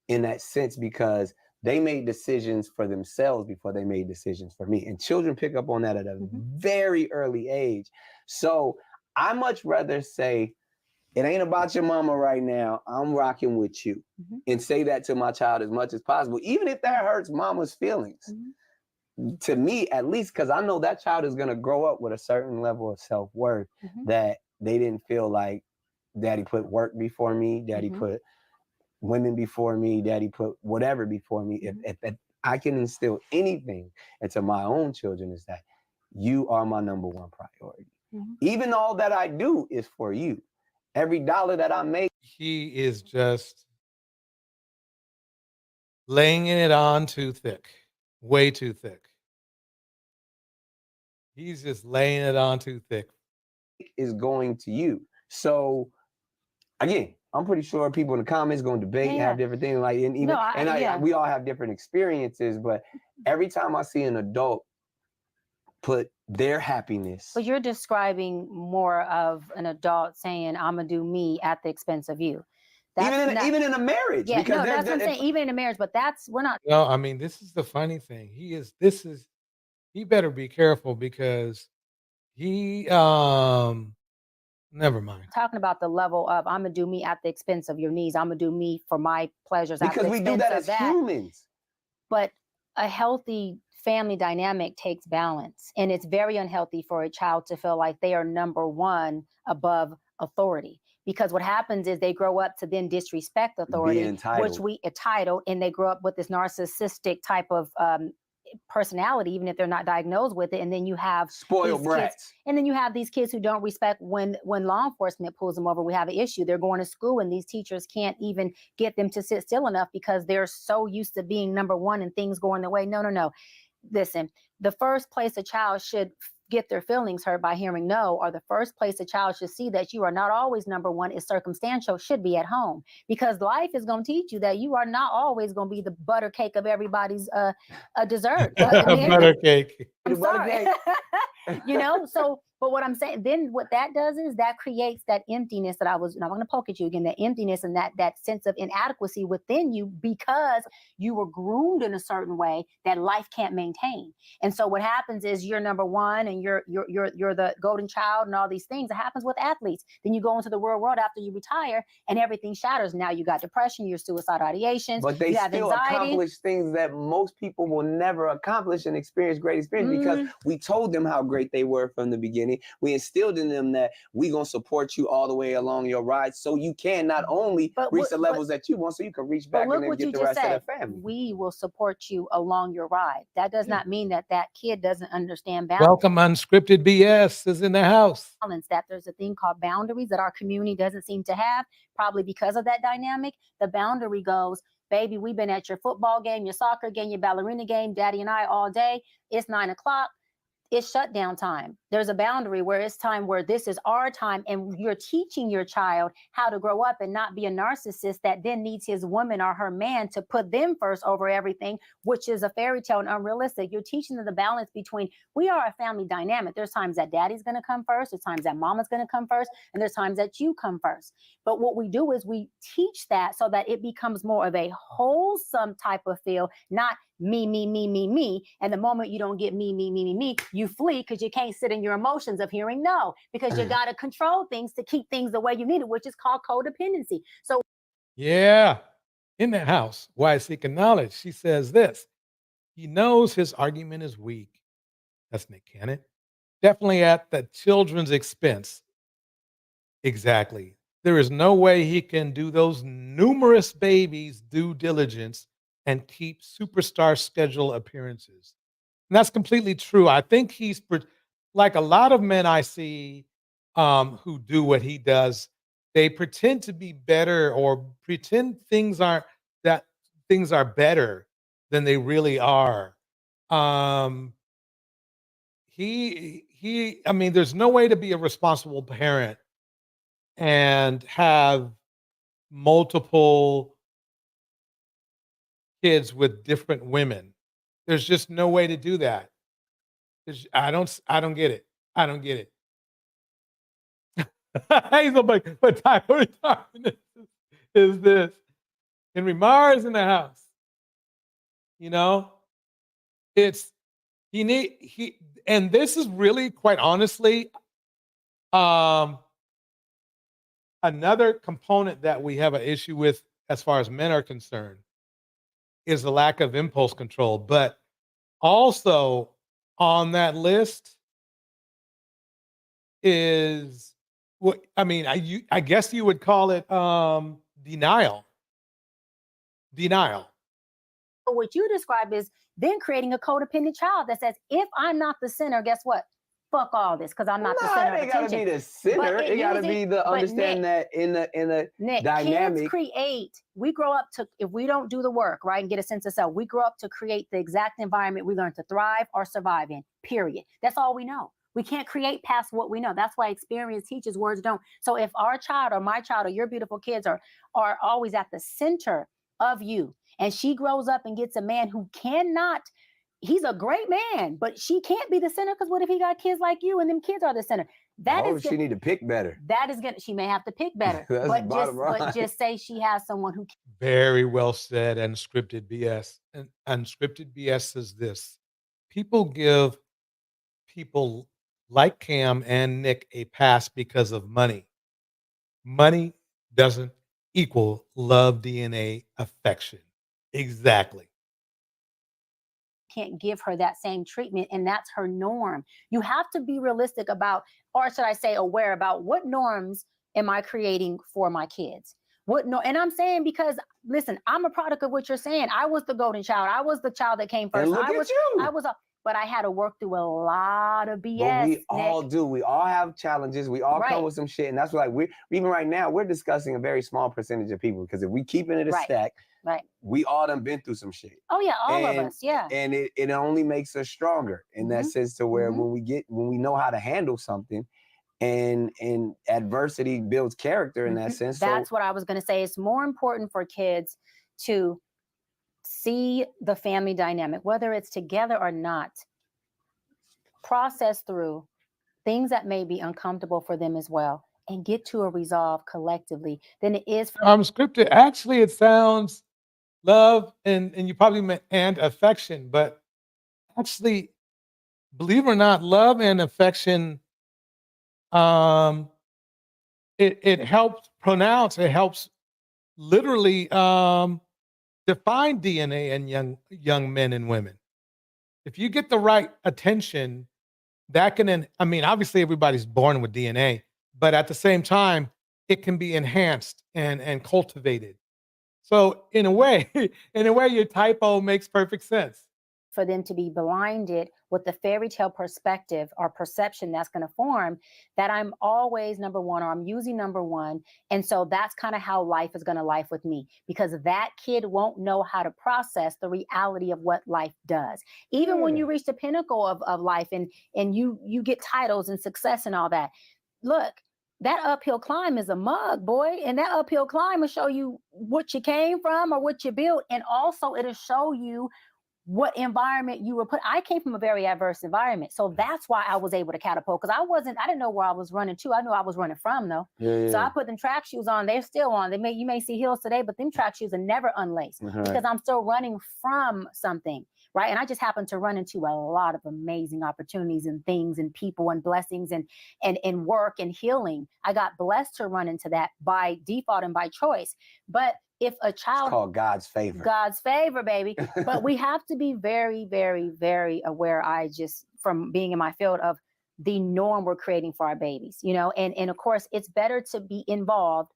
in that sense because they made decisions for themselves before they made decisions for me. And children pick up on that at a very early age. So I much rather say, it ain't about your mama right now. I'm rocking with you. And say that to my child as much as possible, even if that hurts mama's feelings. To me, at least, because I know that child is going to grow up with a certain level of self-worth that they didn't feel like daddy put work before me, daddy put women before me, daddy put whatever before me. If I can instill anything into my own children is that you are my number one priority. Even all that I do is for you. Every dollar that I make. He is just laying it on too thick, way too thick. He's just laying it on too thick. Is going to you. So again, I'm pretty sure people in the comments going to debate, have different things like, and even, we all have different experiences, but every time I see an adult put their happiness. But you're describing more of an adult saying, I'm gonna do me at the expense of you. Even in a marriage. Yeah, no, that's what I'm saying. Even in a marriage, but we're not. No, I mean, this is the funny thing. He better be careful because he, never mind. Talking about the level of I'm gonna do me at the expense of your needs. I'm gonna do me for my pleasures. Because we do that as humans. But a healthy family dynamic takes balance, and it's very unhealthy for a child to feel like they are number one above authority. Because what happens is they grow up to then disrespect authority, which we entitled, and they grow up with this narcissistic type of personality, even if they're not diagnosed with it. And then you have spoiled brats. And then you have these kids who don't respect when law enforcement pulls them over. We have an issue. They're going to school and these teachers can't even get them to sit still enough because they're so used to being number one and things going their way. No. Listen, the first place a child should get their feelings hurt by hearing no, or the first place a child should see that you are not always number one is circumstantial, should be at home. Because life is going to teach you that you are not always going to be the butter cake of everybody's dessert. Butter cake. I'm sorry. But what I'm saying, then what that does is that creates that emptiness that I'm going to poke at you again, that emptiness and that sense of inadequacy within you because you were groomed in a certain way that life can't maintain. And so what happens is you're number one and you're the golden child and all these things. It happens with athletes. Then you go into the real world after you retire and everything shatters. Now you got depression, you're suicidal ideations, but they still accomplish things that most people will never accomplish and experience great experience because we told them how great they were from the beginning. We instilled in them that we're going to support you all the way along your ride so you can not only reach the levels that you want, so you can reach back and then get the rest of the family. We will support you along your ride. That does not mean that kid doesn't understand balance. Welcome, unscripted BS is in the house. That there's a thing called boundaries that our community doesn't seem to have, probably because of that dynamic. The boundary goes, baby, we've been at your football game, your soccer game, your ballerina game, daddy and I all day. It's 9 o'clock. It's shutdown time. There's a boundary where it's time where this is our time and you're teaching your child how to grow up and not be a narcissist that then needs his woman or her man to put them first over everything, which is a fairy tale and unrealistic. You're teaching them the balance between we are a family dynamic. There's times that daddy's going to come first. There's times that mama's going to come first. And there's times that you come first. But what we do is we teach that so that it becomes more of a wholesome type of feel, not me. And the moment you don't get me, you flee because you can't sit in your emotions of hearing no, because you got to control things to keep things the way you need it, which is called codependency. So, yeah, in the house, why seeking knowledge? She says this. He knows his argument is weak. That's Nick Cannon. Definitely at the children's expense. Exactly. There is no way he can do those numerous babies due diligence and keep superstar schedule appearances. And that's completely true. I think he's like a lot of men I see who do what he does. They pretend to be better or pretend things are better than they really are. I mean, there's no way to be a responsible parent and have multiple kids with different women. There's just no way to do that. I don't get it. I don't get it. He's like, what type of retirement is this? Henry Mars in the house. You know, and this is really, quite honestly, another component that we have an issue with as far as men are concerned is the lack of impulse control. But also on that list is what I mean, I guess you would call it denial. But what you describe is then creating a codependent child that says, if I'm not the center, guess what? Fuck all this, because I'm not the center of It gotta attention. be the center. But It gotta be the but understand that in the Nick, dynamic. kids create. We grow up to, if we don't do the work, right, and get a sense of self, we grow up to create the exact environment we learn to thrive or survive in, period. That's all we know. We can't create past what we know. That's why experience teaches, words don't. So if our child or my child or your beautiful kids are always at the center of you, and she grows up and gets a man who cannot, he's a great man, but she can't be the center, because what if he got kids like you and them kids are the center? She need to pick better. That is gonna, she may have to pick better. but just say she has someone who. Very well said. Unscripted BS. And unscripted BS is this: people give people like Cam and Nick a pass because of money. Money doesn't equal love, DNA, affection. Exactly. Can't give her that same treatment, and that's her norm. You have to be realistic about, or should I say aware about, what norms am I creating for my kids? And I'm saying, because listen, I'm a product of what you're saying. I was the golden child. I was the child that came first. And look at you. But I had to work through a lot of BS. But we all do. We all have challenges. We all come with some shit, and that's why we're even right now we're discussing a very small percentage of people, because if we keep it in a stack, we all done been through some shit. Oh yeah, all of us, yeah. And it only makes us stronger in that sense, to where when we know how to handle something, and adversity builds character in that sense. That's what I was going to say. It's more important for kids to see the family dynamic, whether it's together or not, process through things that may be uncomfortable for them as well, and get to a resolve collectively than it is for Scripted. Actually, it sounds love and you probably meant and affection, but actually, believe it or not, love and affection, it helps pronounce, it helps literally define DNA in young men and women. If you get the right attention, that can, I mean, obviously everybody's born with DNA, but at the same time, it can be enhanced and cultivated. So in a way, your typo makes perfect sense. For them to be blinded with the fairy tale perspective or perception that's going to form, that I'm always number one, or I'm using number one. And so that's kind of how life is going to life with me, because that kid won't know how to process the reality of what life does. Even when you reach the pinnacle of life and you get titles and success and all that. Look, that uphill climb is a mug, boy. And that uphill climb will show you what you came from or what you built. And also it'll show you what environment you were put. I came from a very adverse environment. So that's why I was able to catapult, because I didn't know where I was running to. I knew I was running from, though. So I put them track shoes on. They're still on. You may see heels today, but them track shoes are never unlaced because I'm still running from something, right? And I just happened to run into a lot of amazing opportunities and things and people and blessings and work and healing. I got blessed to run into that by default and by choice. But if a child, it's called God's favor, baby. But we have to be very, very, very aware. From being in my field, of the norm we're creating for our babies, and of course it's better to be involved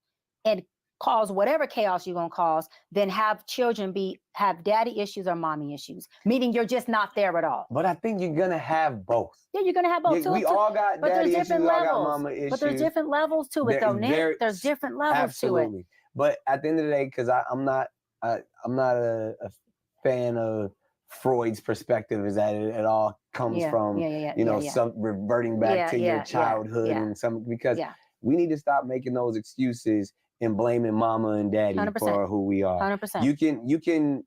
and cause whatever chaos you're going to cause than have children have daddy issues or mommy issues, meaning you're just not there at all. But I think you're going to have both. Yeah, you're going to have both. We all got daddy issues, we all got mama issues. But there's different levels to it, though, Nick. There's different levels to it. But at the end of the day, because I'm not a fan of Freud's perspective, is that it all comes from some reverting back to your childhood and some, because we need to stop making those excuses and blaming mama and daddy 100%. For who we are. 100%. You can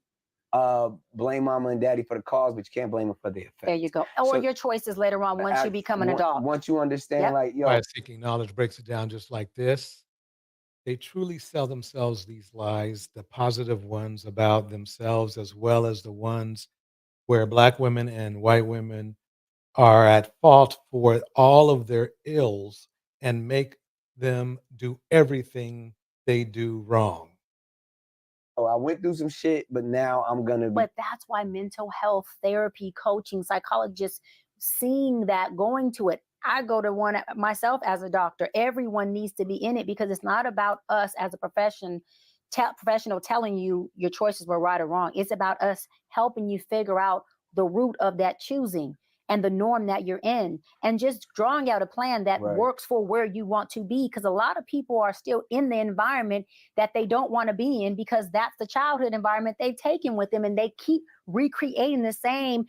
blame mama and daddy for the cause, but you can't blame them for the effect. There you go. Or your choices later on once you become an adult. Once you understand, Seeking knowledge breaks it down just like this. They truly sell themselves these lies, the positive ones about themselves, as well as the ones where Black women and white women are at fault for all of their ills, and make them do everything they do wrong. Oh, I went through some shit, but now I'm going to But that's why mental health, therapy, coaching, psychologists, seeing that, going to it. I go to one myself as a doctor. Everyone needs to be in it, because it's not about us as a profession professional telling you your choices were right or wrong. It's about us helping you figure out the root of that choosing and the norm that you're in, and just drawing out a plan that works for where you want to be. Because a lot of people are still in the environment that they don't want to be in, because that's the childhood environment they've taken with them, and they keep recreating the same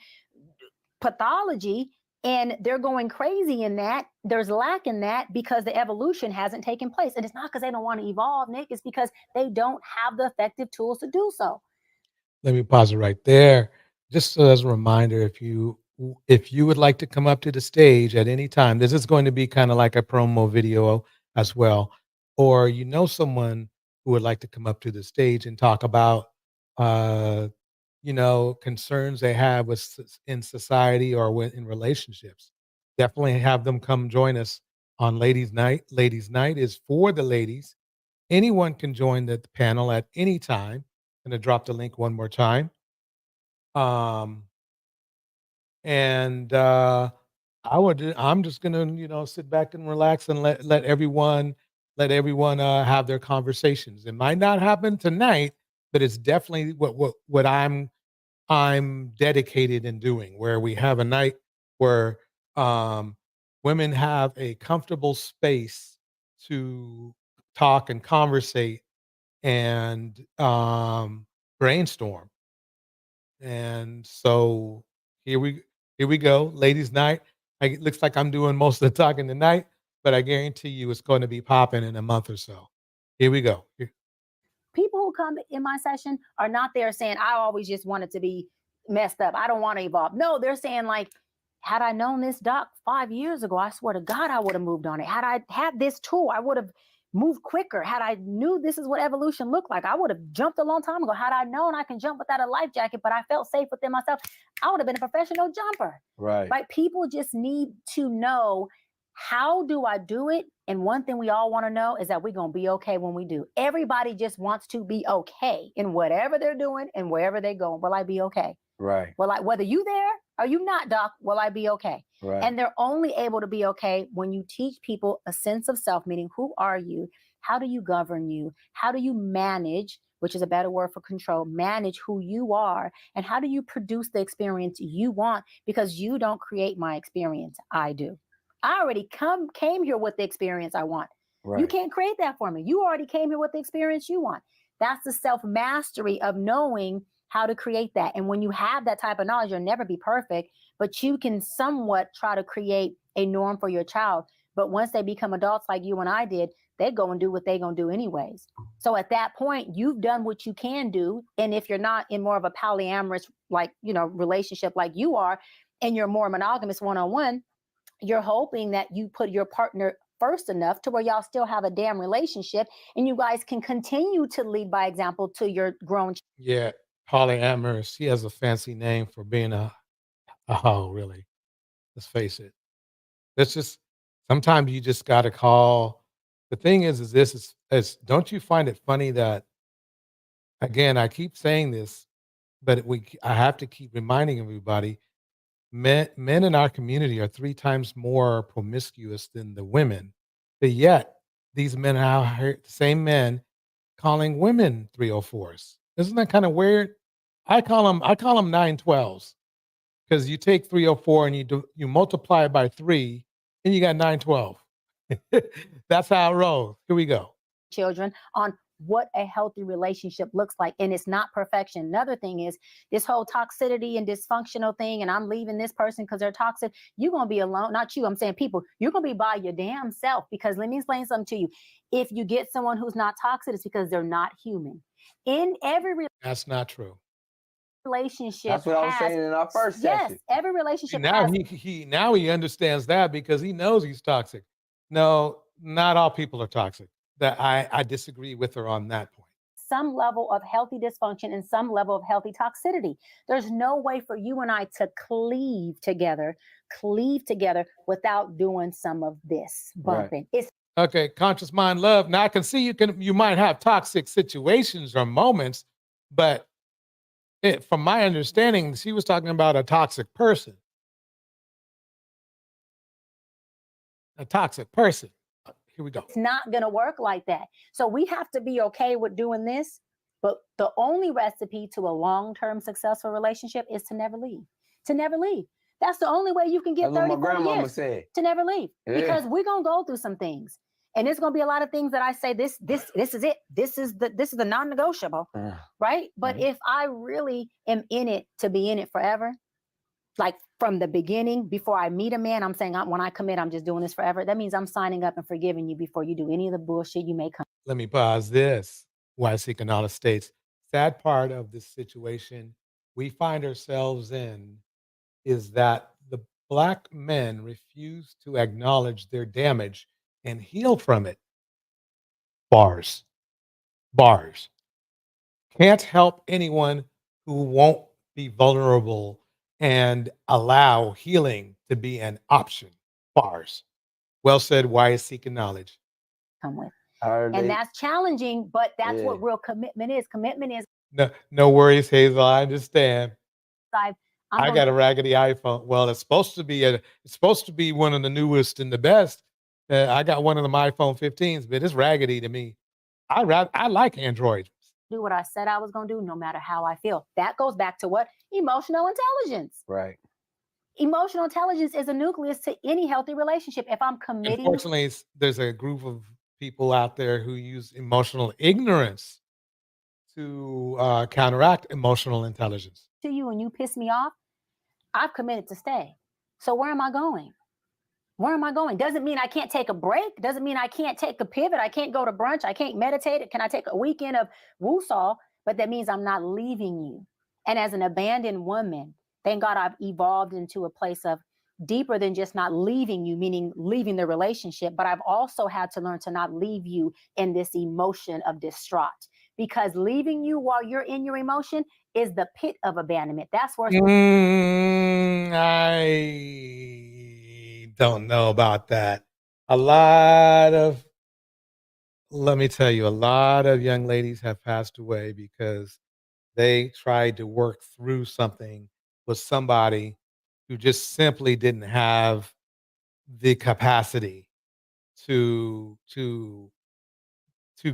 pathology, and they're going crazy in that. There's lack in that because the evolution hasn't taken place. And it's not because they don't want to evolve, Nick. It's because they don't have the effective tools to do so. Let me pause it right there. Just so as a reminder, if you would like to come up to the stage at any time, this is going to be kind of like a promo video as well, or you know someone who would like to come up to the stage and talk about concerns they have in society or in relationships, definitely have them come join us on Ladies Night. Ladies Night is for the ladies. Anyone can join the panel at any time. I'm going to drop the link one more time. And I'm just gonna, sit back and relax and let everyone have their conversations. It might not happen tonight, but it's definitely what I'm dedicated in doing, where we have a night where women have a comfortable space to talk and conversate and brainstorm. And so here we go, ladies' night. It looks like I'm doing most of the talking tonight, but I guarantee you it's going to be popping in a month or so. Here we go. People who come in my session are not there saying, I always just wanted to be messed up, I don't want to evolve. No, they're saying, like, had I known this, doc, 5 years ago, I swear to God, I would have moved on it. Had I had this tool, I would have moved quicker. Had I knew this is what evolution looked like, I would have jumped a long time ago. Had I known I can jump without a life jacket, but I felt safe within myself, I would have been a professional jumper. Right. Right? People just need to know, how do I do it? And one thing we all want to know is that we're going to be okay when we do. Everybody just wants to be okay in whatever they're doing and wherever they're going. Will I be okay? Right. Well, whether you there or you not, doc, will I be okay? Right. And they're only able to be okay when you teach people a sense of self, meaning who are you? How do you govern you? How do you manage, which is a better word for control, manage who you are? And how do you produce the experience you want? Because you don't create my experience, I do. I already came here with the experience I want. Right. You can't create that for me. You already came here with the experience you want. That's the self-mastery of knowing how to create that. And when you have that type of knowledge, you'll never be perfect, but you can somewhat try to create a norm for your child. But once they become adults like you and I did, they go and do what they're going to do anyways. So at that point, you've done what you can do. And if you're not in more of a polyamorous, relationship like you are, and you're more monogamous one-on-one, you're hoping that you put your partner first enough to where y'all still have a damn relationship, and you guys can continue to lead by example to your grown. Yeah, polyamorous. He has a fancy name for being really. Let's face it. It's just, sometimes you just got to call. The thing is this is, don't you find it funny that, again, I keep saying this, but I have to keep reminding everybody, men in our community are 3 times more promiscuous than the women, but yet these men are out here, the same men, calling women 304s. Isn't that kind of weird? I call them 912s, because you take 304 and you multiply it by 3, and you got 912. That's how it rolls. Here we go. Children on what a healthy relationship looks like. And it's not perfection. Another thing is this whole toxicity and dysfunctional thing, and I'm leaving this person because they're toxic. You're going to be alone. Not you, I'm saying people. You're going to be by your damn self, because let me explain something to you. If you get someone who's not toxic, it's because they're not human. In every That's not true. relationship, that's what I was saying in our first session. Yes, every relationship Now has. he understands that, because he knows he's toxic. No, not all people are toxic. That I disagree with her on that point. Some level of healthy dysfunction and some level of healthy toxicity. There's no way for you and I to cleave together without doing some of this bumping. Right. It's okay. Conscious mind, love. Now I can see you might have toxic situations or moments, but from my understanding, she was talking about a toxic person. A toxic person. Here we go. It's not going to work like that. So we have to be okay with doing this. But the only recipe to a long-term successful relationship is to never leave. To never leave. That's the only way you can get That's what 30, my 40 grandmama years said. to never leave. Yeah. Because we're going to go through some things. And there's going to be a lot of things that I say, this is it. This is the non-negotiable, right? But if I really am in it to be in it forever, like from the beginning, before I meet a man, I'm saying when I commit, I'm just doing this forever. That means I'm signing up and forgiving you before you do any of the bullshit you may come. Let me pause this. YC Canala states, sad part of this situation we find ourselves in is that the Black men refuse to acknowledge their damage and heal from it. Bars. Bars. Can't help anyone who won't be vulnerable and allow healing to be an option. Bars. Well said, YC Knowledge. Come with. Are And they- that's challenging, but that's Yeah. what real commitment is. Commitment is No worries, Hazel. I understand. I'm I gonna got a raggedy iPhone. Well, it's supposed to be one of the newest and the best. I got one of them iPhone 15s, but it's raggedy to me. I like Android. do what I said I was gonna do, no matter how I feel. That goes back to what? Emotional intelligence. Right. Emotional intelligence is a nucleus to any healthy relationship. If I'm committing Unfortunately, there's a group of people out there who use emotional ignorance to counteract emotional intelligence. to you and you piss me off, I've committed to stay. So where am I going? Where am I going? Doesn't mean I can't take a break. Doesn't mean I can't take a pivot. I can't go to brunch. I can't meditate. Can I take a weekend of woosah? But that means I'm not leaving you. And as an abandoned woman, thank God I've evolved into a place of deeper than just not leaving you, meaning leaving the relationship. But I've also had to learn to not leave you in this emotion of distraught. Because leaving you while you're in your emotion is the pit of abandonment. That's where I don't know about that. Let me tell you, a lot of young ladies have passed away because they tried to work through something with somebody who just simply didn't have the capacity to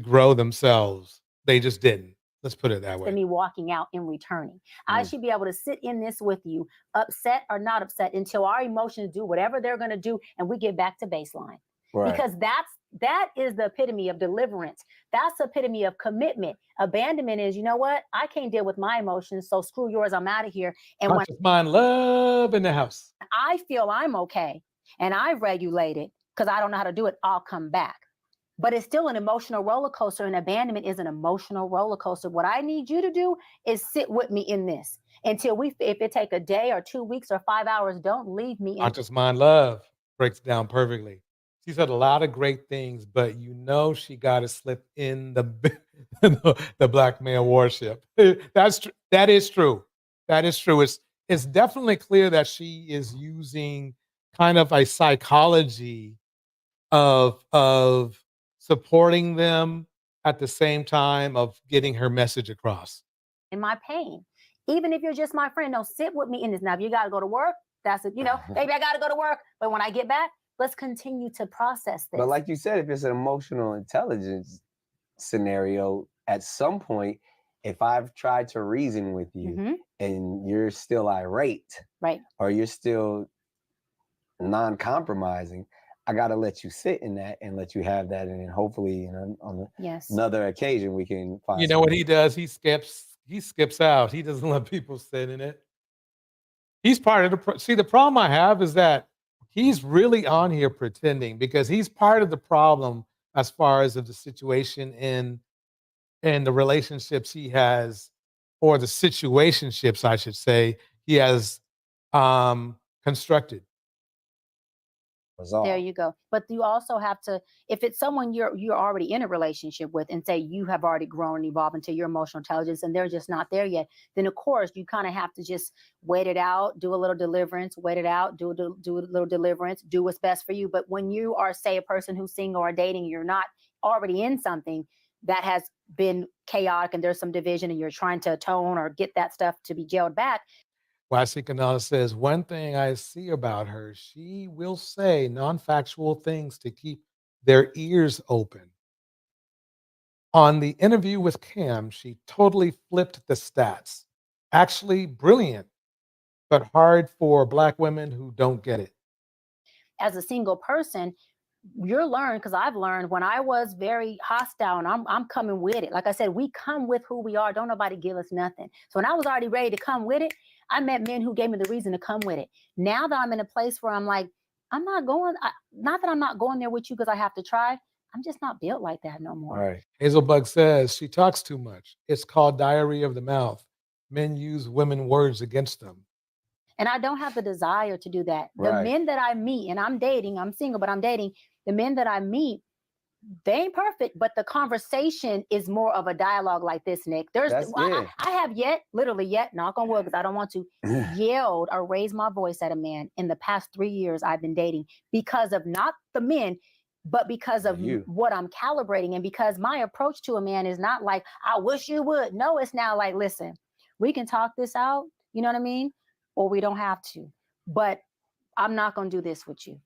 grow themselves. They just didn't. Let's put it that way. me walking out and returning. I should be able to sit in this with you, upset or not upset, until our emotions do whatever they're going to do and we get back to baseline. Right. Because that is the epitome of deliverance. That's the epitome of commitment. Abandonment is, you know what? I can't deal with my emotions, so screw yours. I'm out of here. And when Conscious mind, love in the house. I feel I'm okay and I've regulated because I don't know how to do it, I'll come back. But it's still an emotional roller coaster, and abandonment is an emotional roller coaster. What I need you to do is sit with me in this until if it take a day or 2 weeks or 5 hours, don't leave me in. Conscious mind, love breaks it down perfectly. She said a lot of great things, but she got to slip in the black male warship. That is true. That is true. It's definitely clear that she is using kind of a psychology of supporting them at the same time of getting her message across. In my pain. Even if you're just my friend, no, sit with me in this. Now, if you got to go to work, that's it. Baby, I got to go to work. But when I get back, let's continue to process this. But like you said, if it's an emotional intelligence scenario, at some point, if I've tried to reason with you and you're still irate, right, or you're still non-compromising, I got to let you sit in that and let you have that. And then hopefully on another occasion, we can find. You know what he does? He skips out. He doesn't let people sit in it. He's part of the problem I have is that he's really on here pretending because he's part of the problem as far as of the situation in the relationships he has, or the situationships, I should say, he has constructed. There you go. But you also have to, if it's someone you're already in a relationship with and say you have already grown and evolved into your emotional intelligence and they're just not there yet, then of course you kind of have to just wait it out, do a little deliverance, wait it out, do a little deliverance, do what's best for you. But when you are, say, a person who's single or dating, you're not already in something that has been chaotic and there's some division and you're trying to atone or get that stuff to be jailed back. YC Canala says, one thing I see about her, she will say non-factual things to keep their ears open. On the interview with Cam, she totally flipped the stats. Actually brilliant, but hard for Black women who don't get it. As a single person, you're learned, because I've learned when I was very hostile, and I'm coming with it. Like I said, we come with who we are. Don't nobody give us nothing. So when I was already ready to come with it, I met men who gave me the reason to come with it. Now that I'm in a place where I'm like, I'm not going, not that I'm not going there with you because I have to try. I'm just not built like that no more. Right. Hazelbug says she talks too much. It's called diarrhea of the mouth. Men use women words against them. And I don't have the desire to do that. The Right. men that I meet, and I'm dating, I'm single, but I'm dating, the men that I meet, they ain't perfect, but the conversation is more of a dialogue like this, Nick. I have literally yet, knock on wood, because I don't want to, yelled or raised my voice at a man in the past 3 years I've been dating, because of not the men, but because of what I'm calibrating, and because my approach to a man is not like, I wish you would. No, it's now like, listen, we can talk this out, you know what I mean? Or we don't have to, but I'm not going to do this with you.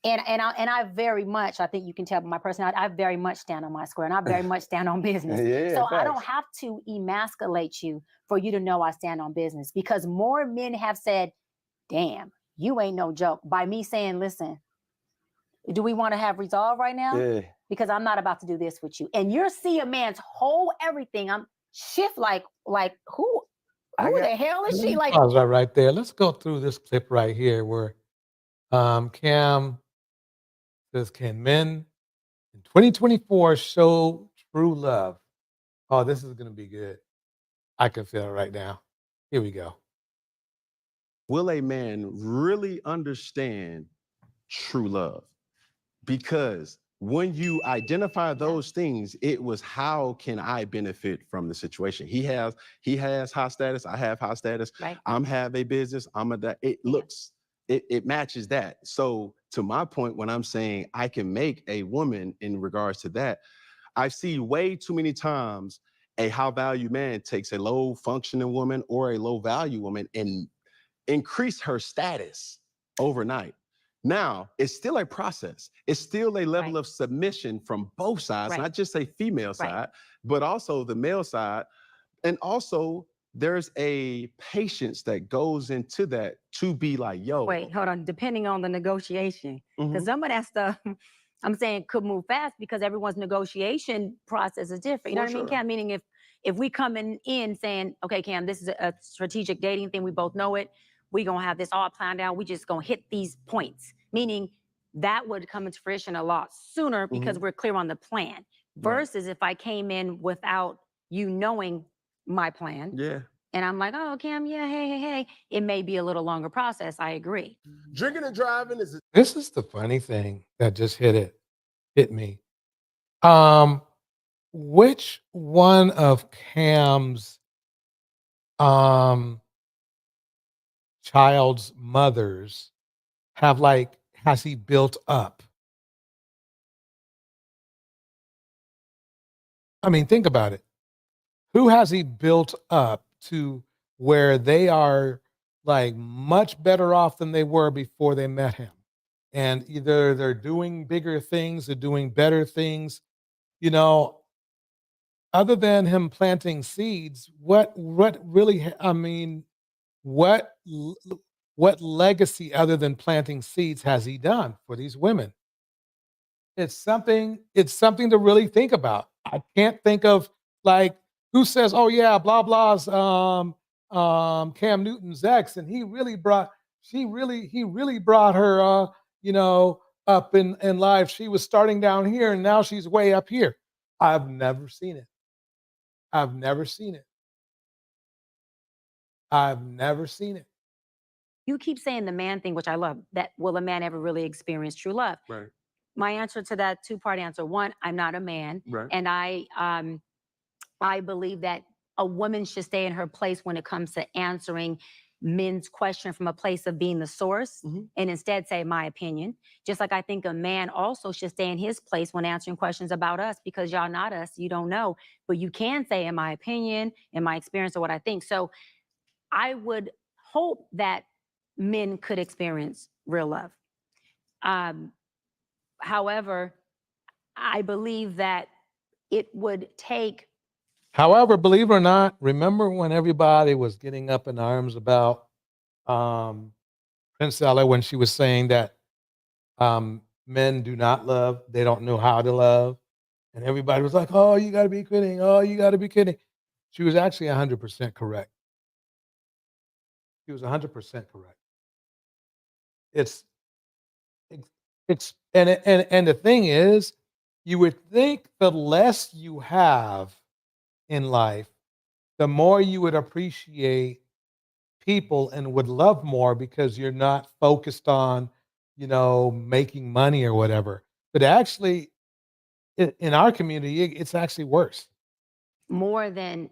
And I very much, I think you can tell by my personality, I very much stand on my square, and I very much stand on business. So I don't have to emasculate you for you to know I stand on business, because more men have said, damn, you ain't no joke, by me saying, listen, do we want to have resolve right now? Yeah. Because I'm not about to do this with you. And you'll see a man's whole everything. I'm shift like who the hell is she? Like, pause right there. Let's go through this clip right here where Cam says, can men in 2024 show true love? Oh, this is going to be good. I can feel it right now. Here we go. Will a man really understand true love? Because when you identify those things, it was, how can I benefit from the situation? He has high status, I have high status. Right. I'm have a business, it matches that. So to my point, when I'm saying I can make a woman in regards to that, I see way too many times a high value man takes a low functioning woman or a low value woman and increase her status overnight. Now, it's still a process. It's still a level of submission from both sides, not just a female side, but also the male side. And also, there's a patience that goes into that to be like, yo. wait, hold on. Depending on the negotiation, because some of that stuff, I'm saying, could move fast, because everyone's negotiation process is different. You know what I mean, Cam? Meaning, if we come in saying, okay, Cam, this is a strategic dating thing, we both know it, we gonna have this all planned out, we just gonna hit these points. Meaning that would come into fruition a lot sooner, because we're clear on the plan. Versus if I came in without you knowing my plan. Yeah. And I'm like, oh, Cam, yeah, hey, it may be a little longer process. I agree. Drinking and driving is. This is the funny thing that just hit me. Which one of Cam's child's mothers has he built up? I mean, think about it. Who has he built up to where they are like much better off than they were before they met him? And either they're doing bigger things, they're doing better things, you know, other than him planting seeds, what really, I mean, what legacy other than planting seeds has he done for these women? It's something to really think about. I can't think of, like, who says, "Oh yeah, blah blah's Cam Newton's ex, and he really brought her up in life. She was starting down here and now she's way up here." I've never seen it. I've never seen it. I've never seen it. You keep saying the man thing, which I love. That, will a man ever really experience true love? Right. My answer to that, two-part answer. One, I'm not a man. Right. And I believe that a woman should stay in her place when it comes to answering men's question from a place of being the source, and instead say my opinion. Just like I think a man also should stay in his place when answering questions about us, because y'all not us, you don't know, but you can say in my opinion, in my experience, or what I think. So I would hope that men could experience real love. However, I believe that it would take. However, believe it or not, remember when everybody was getting up in arms about Prince Ella when she was saying that men do not love, they don't know how to love. And everybody was like, oh, you got to be kidding. Oh, you got to be kidding. She was actually 100% correct. She was 100% correct. It's, and the thing is, you would think the less you have in life, the more you would appreciate people and would love more because you're not focused on, making money or whatever. But actually, in our community, it's actually worse. More than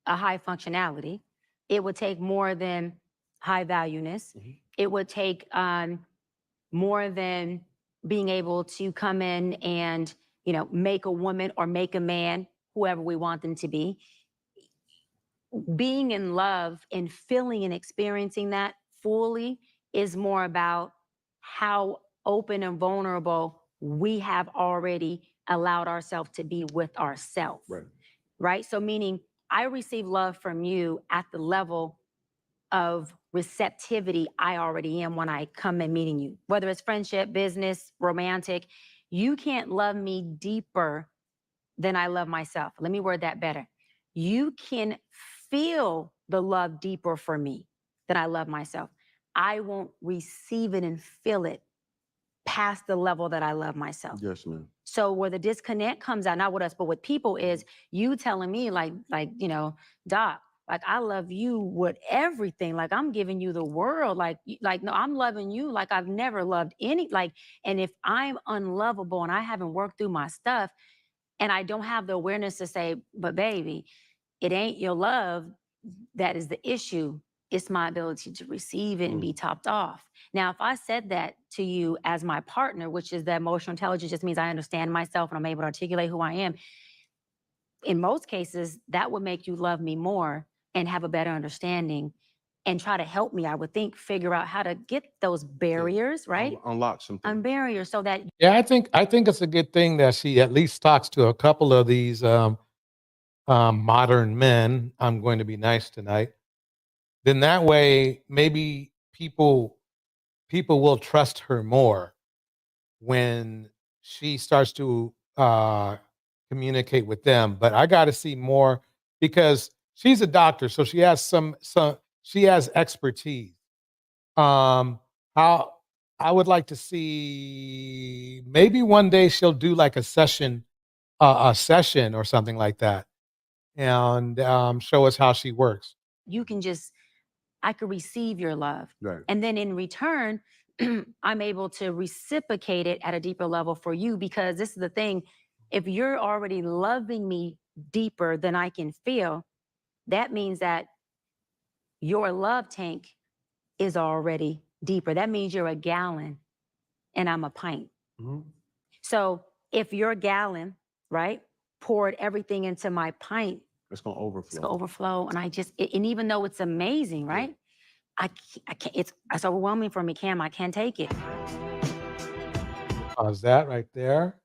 a high functionality. It would take more than high valueness. It would take more than being able to come in and, make a woman or make a man, whoever we want them to be. Being in love and feeling and experiencing that fully is more about how open and vulnerable we have already allowed ourselves to be with ourselves. Right? So meaning I receive love from you at the level of receptivity I already am when I come and meeting you, whether it's friendship, business, romantic. You can't love me deeper than I love myself. Let me word that better. You can feel the love deeper for me than I love myself. I won't receive it and feel it past the level that I love myself. Yes, ma'am. So where the disconnect comes out, not with us, but with people, is you telling me like, Doc, like I love you with everything. Like I'm giving you the world. Like no, I'm loving you like I've never loved any. And if I'm unlovable and I haven't worked through my stuff, and I don't have the awareness to say, but baby, it ain't your love that is the issue. It's my ability to receive it and be topped off. Now, if I said that to you as my partner, which is that emotional intelligence just means I understand myself and I'm able to articulate who I am. In most cases, that would make you love me more and have a better understanding and try to help me, I would think, figure out how to get those barriers, right? Unlock some things. Barriers so that. Yeah, I think it's a good thing that she at least talks to a couple of these modern men. I'm going to be nice tonight. Then that way, maybe people will trust her more when she starts to communicate with them. But I got to see more because she's a doctor, so she has she has expertise. How I would like to see maybe one day she'll do like a session or something like that, and show us how she works. You can just, I could receive your love. Right. And then in return, I'm able to reciprocate it at a deeper level for you, because this is the thing. If you're already loving me deeper than I can feel, that means that your love tank is already deeper. That means you're a gallon and I'm a pint. So if your gallon, right, poured everything into my pint, it's going to overflow. It's going to overflow. And and even though it's amazing, right? I can't, it's overwhelming for me, Cam. I can't take it. Pause that right there.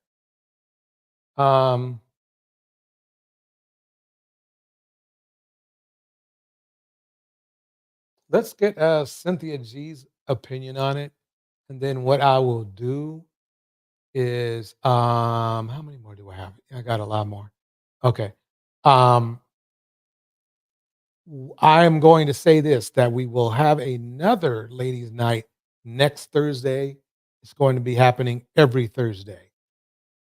Let's get Cynthia G's opinion on it. And then what I will do is, how many more do I have? I got a lot more. Okay. I am going to say this, that we will have another ladies' night next Thursday. It's going to be happening every Thursday.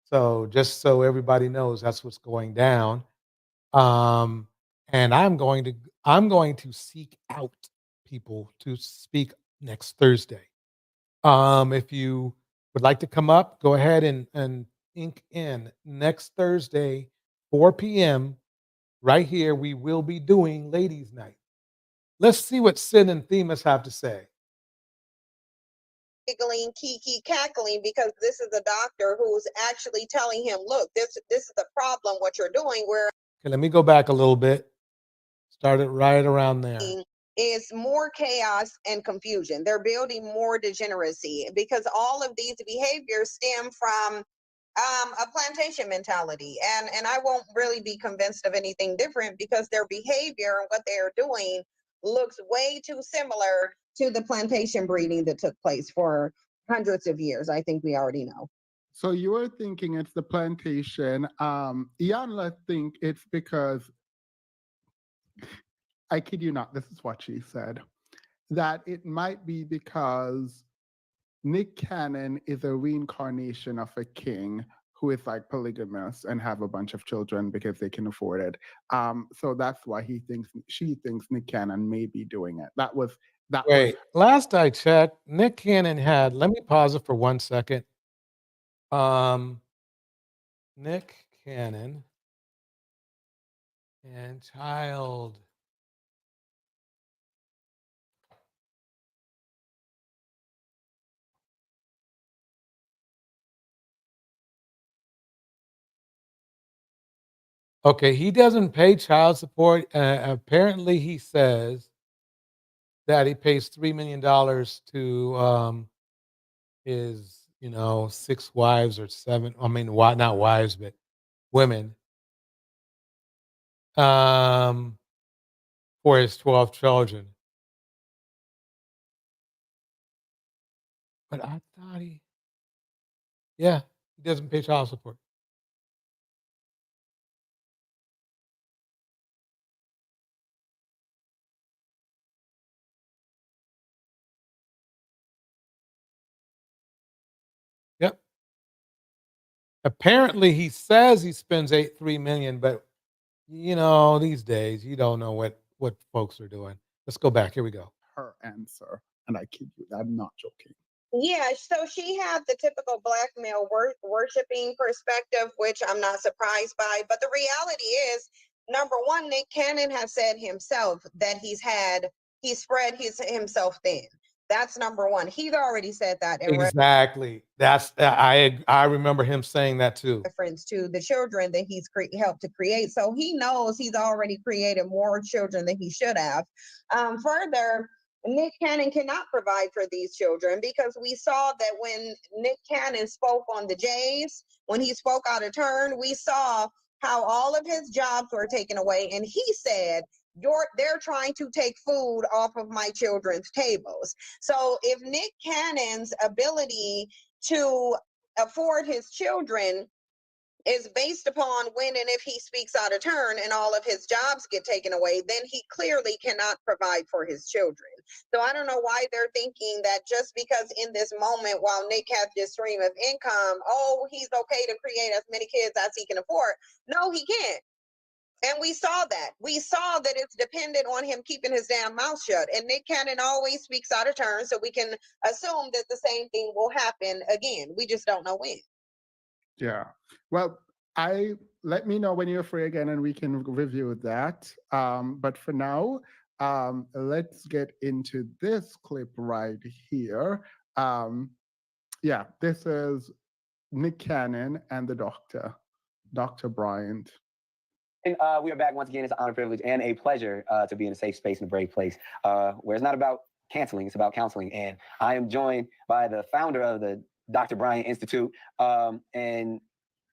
So just so everybody knows, that's what's going down. And I'm going to seek out people to speak next Thursday. If you would like to come up, go ahead and ink in next Thursday, 4 p.m. right here. We will be doing ladies' night. Let's see what Sid and Themis have to say. Giggling, kiki, cackling, because this is a doctor who's actually telling him, look, this is the problem, what you're doing, where Okay, let me go back a little bit. Start it right around there. Is more chaos and confusion. They're building more degeneracy because all of these behaviors stem from a plantation mentality, and I won't really be convinced of anything different because their behavior and what they are doing looks way too similar to the plantation breeding that took place for hundreds of years. I think we already know. So you were thinking it's the plantation. Iyanla think it's because, I kid you not, this is what she said, that it might be because Nick Cannon is a reincarnation of a king who is like polygamous and have a bunch of children because they can afford it. So that's why she thinks Nick Cannon may be doing it. That was Wait, last I checked, Nick Cannon had, let me pause it for 1 second. Nick Cannon and child. Okay, he doesn't pay child support. Apparently, he says that he pays $3 million to his, 6 wives or 7. I mean, not wives, but women. For his 12 children. But I thought he doesn't pay child support. Yep. Apparently, he says he spends $3 million, but these days you don't know what folks are doing. Let's go back. Here we go. her answer. And I kid you, I'm not joking. Yeah, so she had the typical black male worshiping perspective, which I'm not surprised by. But the reality is, number one, Nick Cannon has said himself that he spread himself thin. That's number one. He's already said that in Exactly. That's I remember him saying that too. reference to the children that he's helped to create. So he knows he's already created more children than he should have. Further, Nick Cannon cannot provide for these children because we saw that when Nick Cannon spoke on the Jays, when he spoke out of turn, we saw how all of his jobs were taken away. And he said, they're trying to take food off of my children's tables. So if Nick Cannon's ability to afford his children is based upon when and if he speaks out of turn and all of his jobs get taken away, then he clearly cannot provide for his children. So I don't know why they're thinking that just because in this moment while Nick has this stream of income, oh, he's okay to create as many kids as he can afford. No, he can't. And we saw that. We saw that it's dependent on him keeping his damn mouth shut. And Nick Cannon always speaks out of turn, so we can assume that the same thing will happen again. We just don't know when. Yeah. Well, let me know when you're free again and we can review that. But for now, let's get into this clip right here. Yeah, this is Nick Cannon and the doctor, Dr. Bryant. And we are back once again. It's an honor, privilege, and a pleasure to be in a safe space and a brave place where it's not about canceling, it's about counseling. And I am joined by the founder of the Dr. Bryant Institute. And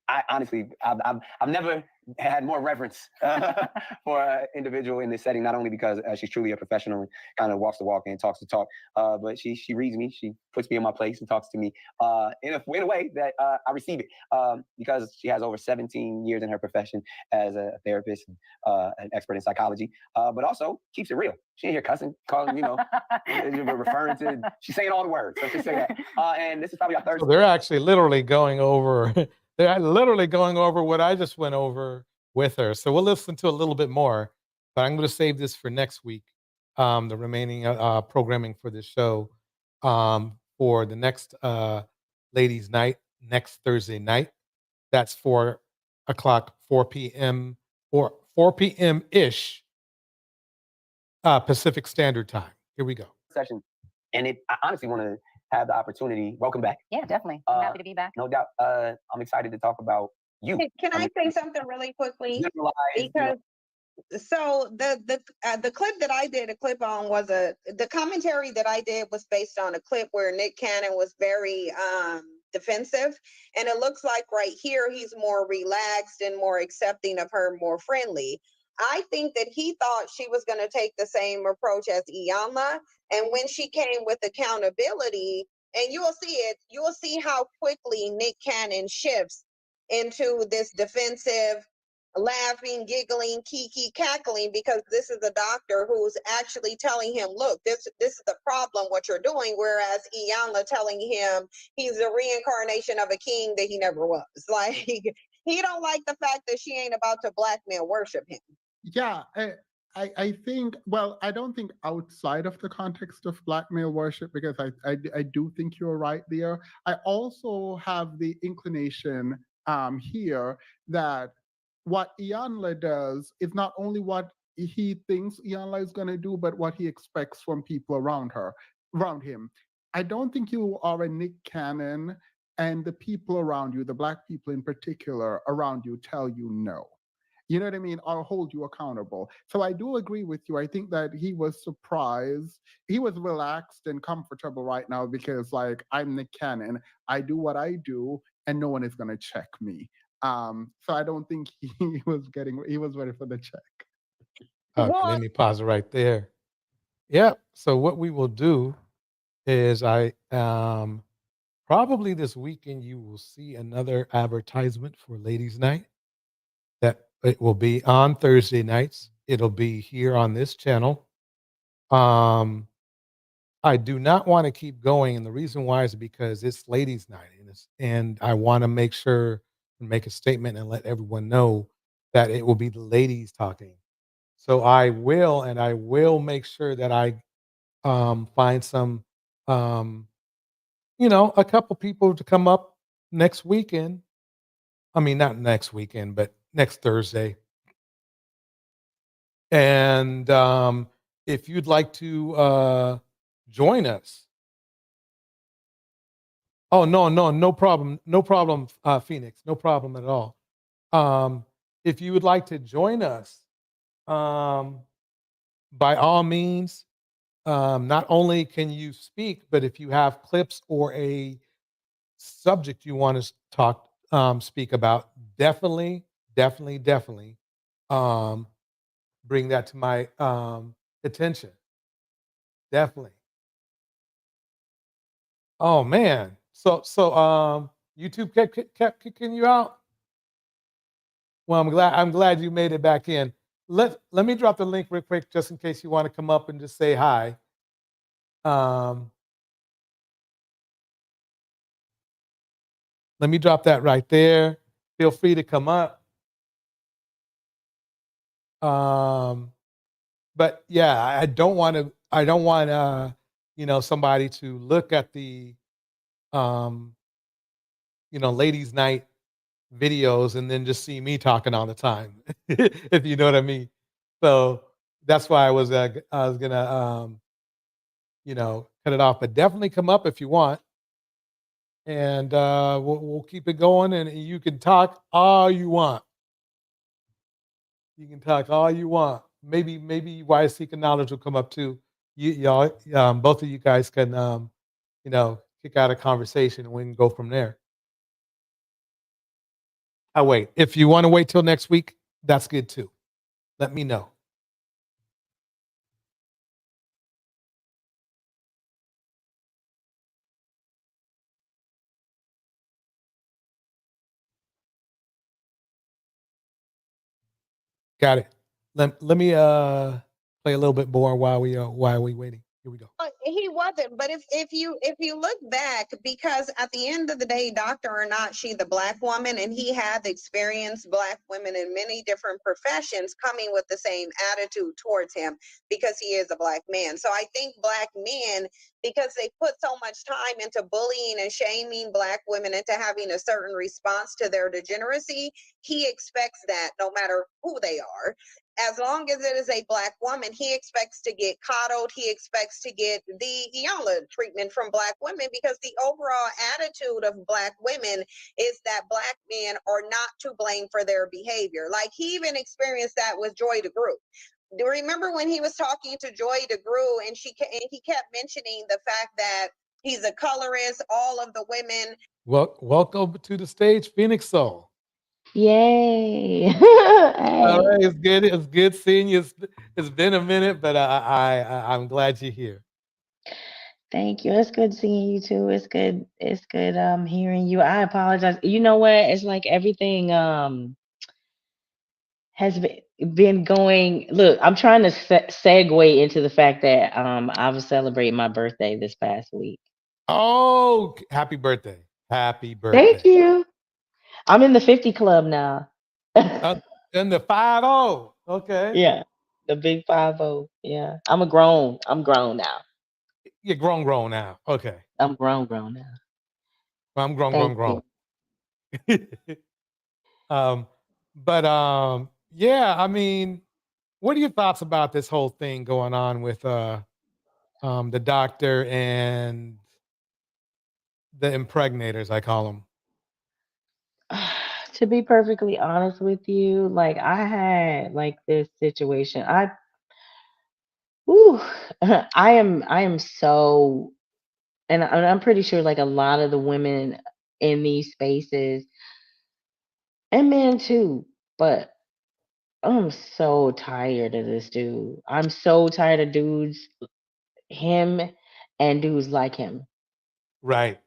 I honestly, I've never had more reverence for an individual in this setting, not only because she's truly a professional and kind of walks the walk and talks the talk, but she reads me, she puts me in my place and talks to me in a way that I receive it because she has over 17 years in her profession as a therapist and an expert in psychology, but also keeps it real. She ain't here cussing, calling, referring to, she's saying all the words. Let's just say that. And this is probably our third. So they're actually literally going over. They're literally going over what I just went over with her. So we'll listen to a little bit more, but I'm going to save this for next week. The remaining programming for this show for the next ladies' night, next Thursday night. That's 4 o'clock, 4 p.m. or 4 p.m. ish Pacific Standard Time. Here we go. Session. And I honestly want to have the opportunity. Welcome back. Yeah, definitely. I'm happy to be back. No doubt. I'm excited to talk about you. Can I say something really quickly? Because so the clip that I did a clip on was the commentary that I did was based on a clip where Nick Cannon was very defensive. And it looks like right here, he's more relaxed and more accepting of her, more friendly. I think that he thought she was going to take the same approach as Iyanla. And when she came with accountability, and you will see how quickly Nick Cannon shifts into this defensive, laughing, giggling, kiki, cackling, because this is a doctor who's actually telling him, look, this is the problem, what you're doing. Whereas Iyanla telling him he's a reincarnation of a king that he never was. Like, he don't like the fact that she ain't about to blackmail worship him. Yeah, I think, well, I don't think outside of the context of blackmail worship, because I do think you're right there. I also have the inclination here that what Iyanla does is not only what he thinks Iyanla is going to do, but what he expects from people around him. I don't think you are a Nick Cannon and the people around you, the Black people in particular around you, tell you no. You know what I mean? Or hold you accountable. So I do agree with you. I think that he was surprised. He was relaxed and comfortable right now because, like, I'm Nick Cannon. I do what I do, and no one is going to check me. So I don't think he was ready for the check. Okay, let me pause it right there. Yeah. So what we will do is probably this weekend you will see another advertisement for Ladies Night. That it will be on Thursday nights. It'll be here on this channel. I do not want to keep going, and the reason why is because it's Ladies Night, and I want to make sure and make a statement and let everyone know that it will be the ladies talking. So I will make sure that I find some, um, a couple people to come up next weekend. I mean, not next weekend, but next Thursday. And if you'd like to join us, oh no problem, Pho3nix, no problem at all. If you would like to join us, by all means, not only can you speak, but if you have clips or a subject you want to speak about, definitely, bring that to my attention. Definitely. Oh man. So YouTube kept kicking you out. Well, I'm glad you made it back in. Let me drop the link real quick just in case you want to come up and just say hi. Let me drop that right there. Feel free to come up. But yeah, I don't want somebody to look at the ladies' night videos and then just see me talking all the time, if you know what I mean. So that's why I was gonna cut it off. But definitely come up if you want, and we'll keep it going. And you can talk all you want. You can talk all you want. Maybe Why Seeking Knowledge will come up too. Y'all, both of you guys can kick out a conversation and we can go from there. I wait. If you want to wait till next week, that's good too. Let me know. Got it. Let me play a little bit more while we waiting. Here we go. He wasn't, but if you look back, because at the end of the day, doctor or not, she the Black woman, and he had experienced Black women in many different professions coming with the same attitude towards him because he is a Black man. So I think Black men, because they put so much time into bullying and shaming Black women into having a certain response to their degeneracy, he expects that no matter who they are. As long as it is a Black woman, he expects to get coddled. He expects to get the Iyanla treatment from Black women, because the overall attitude of Black women is that Black men are not to blame for their behavior. Like, he even experienced that with Joy DeGruy. Do you remember when he was talking to Joy DeGruy and he kept mentioning the fact that He's a colorist. All of the women. Well, welcome to the stage, Phoenix Soul. Yay. All Hey, right, it's good. It's good seeing you. It's been a minute, but I'm glad you're here. thank you. It's good seeing you too. It's good hearing you. I apologize. You know what? It's like everything has been going. Look, I'm trying to segue into the fact that I was celebrating my birthday this past week. Oh, happy birthday! Happy Thank birthday! you. I'm in the 50 club now. Uh, and the 5-0. Okay, Yeah. The big 50. Yeah. I'm grown now. you're grown now. Okay, I'm grown now. I'm grown Thank grown. you. um, but yeah. I mean, what are your thoughts about this whole thing going on with the doctor and the impregnators? I call them. To be perfectly honest with you, like I had like this situation. Whew, I am so, and I'm pretty sure like a lot of the women in these spaces and men too, but I'm so tired of this dude. I'm so tired of dudes, him and dudes like him, Right.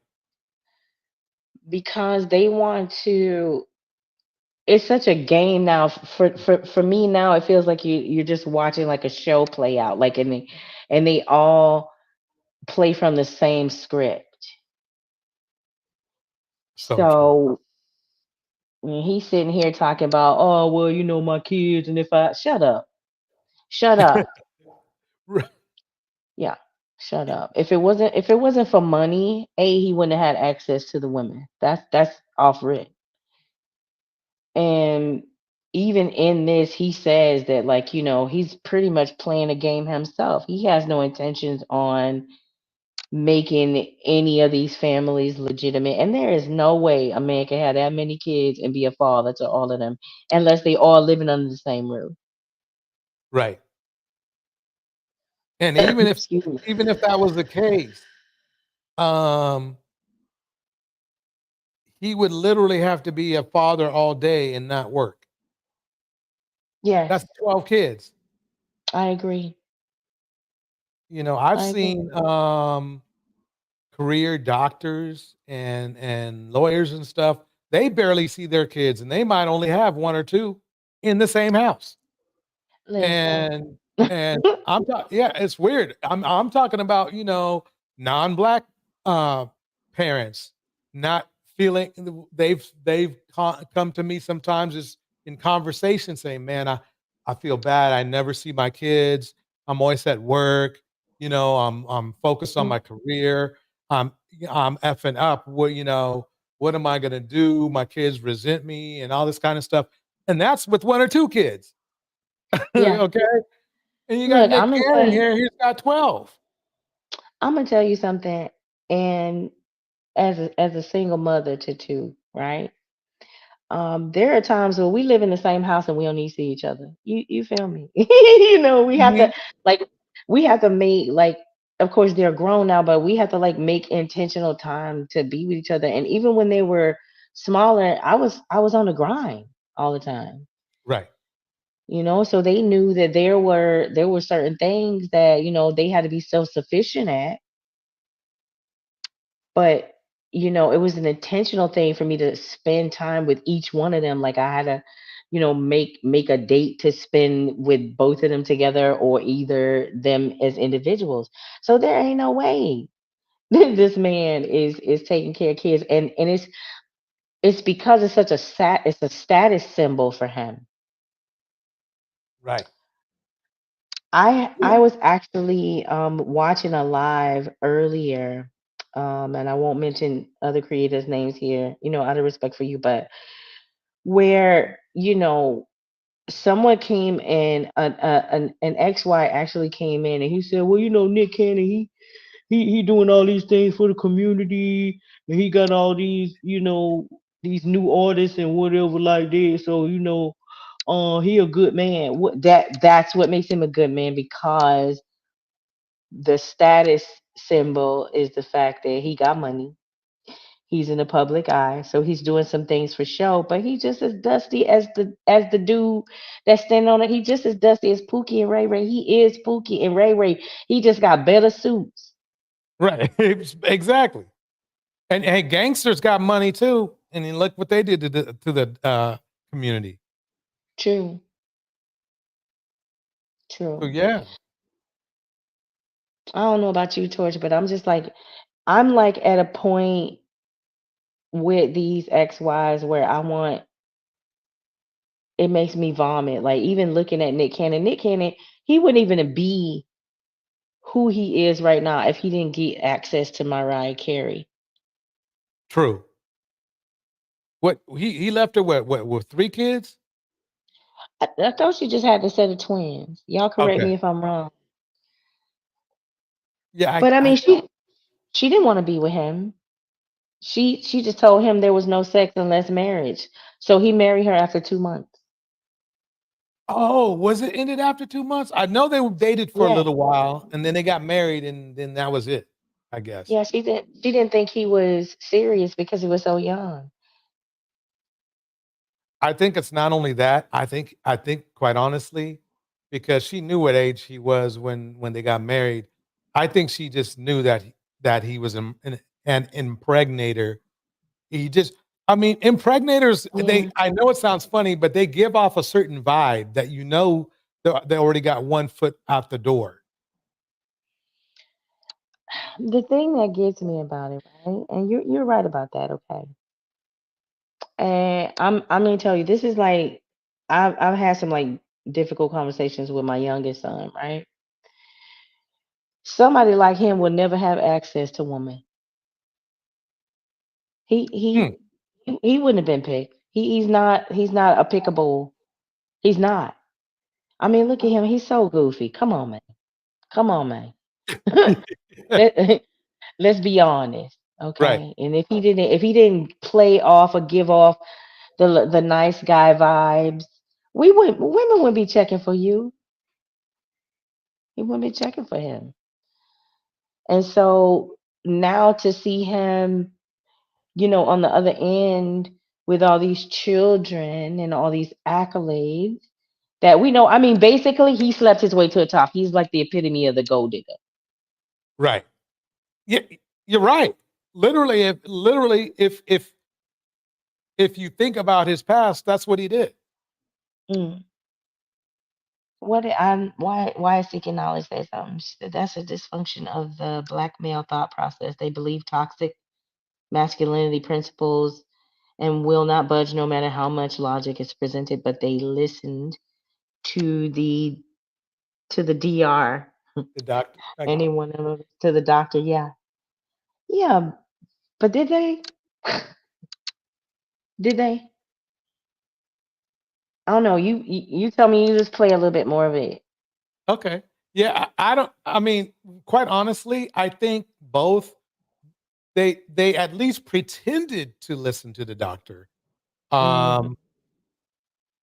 because they want to. It's such a game now for me now. It feels like you're just watching like a show play out, like, and they all play from the same script. So true. So when he's sitting here talking about, oh well, my kids, and if I shut up, Right. yeah, shut up. If it wasn't for money, he wouldn't have had access to the women. That's off rip. And even in this, he says that, like, he's pretty much playing a game himself. He has no intentions on making any of these families legitimate. And there is no way a man can have that many kids and be a father to all of them unless they all living under the same roof. Right. And even if Excuse me. even if that was the case, um, he would literally have to be a father all day and not work. Yes, That's 12 kids. I agree. I've I agree. seen career doctors and lawyers and stuff. They barely see their kids, and they might only have one or two in the same house. Listen. And and I'm talking, yeah, it's weird. I'm talking about, non-black uh parents not feeling. They've come to me sometimes as in conversation saying, "Man, I feel bad. I never see my kids. I'm always at work. I'm focused on Mm, my career. I'm I'm effing up. What am I gonna do? My kids resent me and all this kind of stuff." And that's with one or two kids. yeah. Okay. And you got Look, Nick Cannon here. He's got 12. I'm gonna tell you something. And as a single mother to two, right? There are times where we live in the same house and we don't need to see each other. You feel me? We have to, Mhm. like, we have to make, like, of course they're grown now, but we have to like make intentional time to be with each other. And even when they were smaller, I was on the grind all the time. Right. So they knew that there were certain things that they had to be self-sufficient at. But it was an intentional thing for me to spend time with each one of them. Like I had to make a date to spend with both of them together, or either them as individuals. So there ain't no way this man is taking care of kids. And it's because it's a status symbol for him. Right. I was actually watching a live earlier, and I won't mention other creators' names here, out of respect for you, but where someone came in, an XY actually came in, and he said, well, Nick Cannon, he doing all these things for the community, and he got all these new artists and whatever like this, so he a good man. That's what makes him a good man, because The status symbol is the fact that he got money. He's in the public eye, so he's doing some things for show. But he just as dusty as the dude that's standing on it. He just as dusty as Pookie and Ray Ray. He is Pookie and Ray Ray. He just got better suits. Right. Exactly. And hey, gangsters got money too. And then look what they did to the community. True. So True. yeah. I don't know about you, Torch, but I'm just like I'm like at a point with these XYs where I want it makes me vomit. Like even looking at Nick Cannon, he wouldn't even be who he is right now if he didn't get access to Mariah Carey. True. What he left her what with 3 kids? I thought she just had a set of twins. Y'all correct Okay. me if I'm wrong. Yeah, But I I mean, she didn't want to be with him. She just told him there was no sex unless marriage. So he married her after 2 months. oh, was it ended after 2 months? I know they were dated for a Yeah, little while and then they got married and then that was it, I guess. yeah. She didn't think he was serious because he was so young. I think it's not only that. I think quite honestly, because she knew what age he was when they got married. I think she just knew that he was an impregnator. He just I mean, impregnators, Yeah. I know it sounds funny, but they give off a certain vibe that they already got one foot out the door. The thing that gets me about it, right? And you're right about that, okay? And I'm gonna tell you, this is like I've had some like difficult conversations with my youngest son, right? Somebody like him would never have access to women. He Hmm. he he wouldn't have been picked. He's not a pickable. He's not. I mean, look at him. He's so goofy. Come on, man. Come on, man. Let, let's be honest, Right. okay? And if he didn't play off or give off the nice guy vibes, women wouldn't be checking for you. He wouldn't be checking for him. And so now to see him, on the other end with all these children and all these accolades that we know. I mean, basically, he slept his way to the top. He's like the epitome of the gold digger. Right. Yeah, you're right. Literally, if you think about his past, that's what he did. Mm. Why is seeking knowledge say something? She said that's a dysfunction of the black male thought process. They believe toxic masculinity principles and will not budge no matter how much logic is presented, but they listened to the DR. The doctor. Anyone ever to the doctor? Yeah. Yeah, but did they? Did they? I don't know. You tell me. You just play a little bit more of it. Okay. Yeah, I don't. I mean, quite honestly, I think both they at least pretended to listen to the doctor, Hmm. um,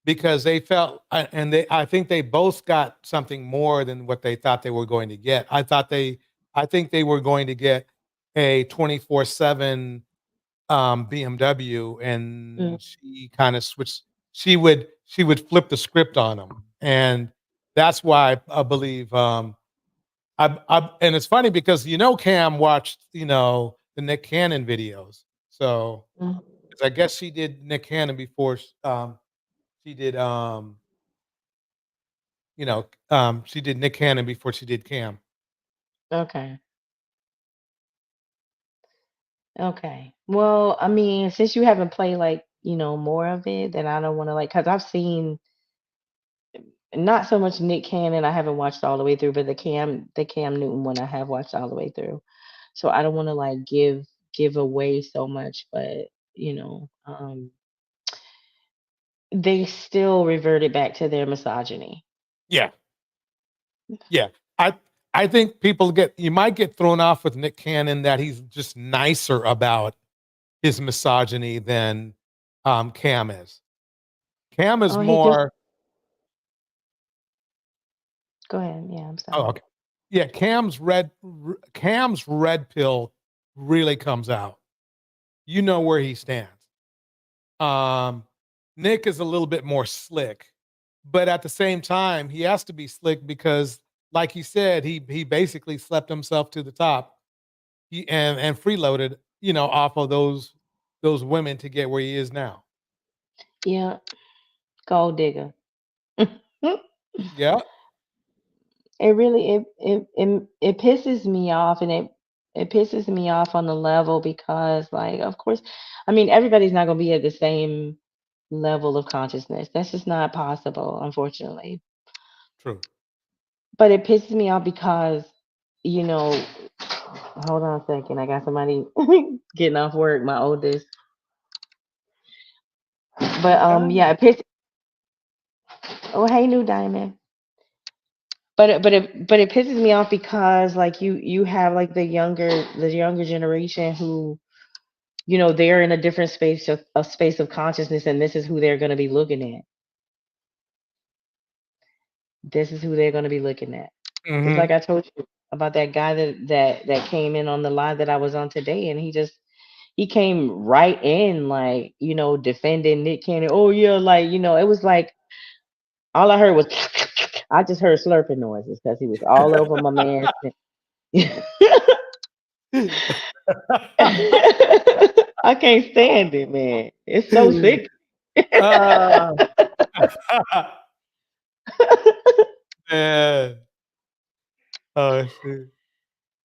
because they felt, and I think they both got something more than what they thought they were going to get. I think they were going to get a 24/7 BMW, Mm, and she kind of switched. She would flip the script on them, and that's why I believe. And it's funny because Cam watched the Nick Cannon videos, so mm. 'cause I guess she did Nick Cannon before she did she did Nick Cannon before she did Cam. Okay. Okay. Well, I mean, since you haven't played like, more of it, then I don't want to because I've seen not so much Nick Cannon, I haven't watched all the way through, but the Cam Newton one I have watched all the way through. So I don't want to like give away so much, but they still reverted back to their misogyny. Yeah, yeah. I I think you might get thrown off with Nick Cannon that he's just nicer about his misogyny than Cam is. Cam is Oh, he just more. go ahead. Yeah, I'm Oh, sorry. okay. Yeah, Cam's red pill really comes out. You know where he stands. Um, Nick is a little bit more slick, but at the same time, he has to be slick because, like he said, he basically slept himself to the top. He and freeloaded, off of those women to get where he is now. Yeah, gold digger. It Yeah. really it pisses me off, and it pisses me off on the level because, like, of course, I mean, everybody's not going to be at the same level of consciousness. That's just not possible, unfortunately. True. But it pisses me off because, you know, hold on a second. I got somebody getting off work, my oldest. New But diamond. yeah, it pisses. Oh, hey, new diamond. But it pisses me off because, like, you have like the younger generation who, they're in a different space of a space of consciousness, and this is who they're going to be looking at. This is who they're going to be looking at. Just Hmm. like I told you about that guy that came in on the live that I was on today, and he came right in, like, defending Nick Cannon. Oh yeah, like, it was like all I heard was I just heard slurping noises because he was all over my man. I can't stand it, man. It's so sick. uh, man. Oh shit.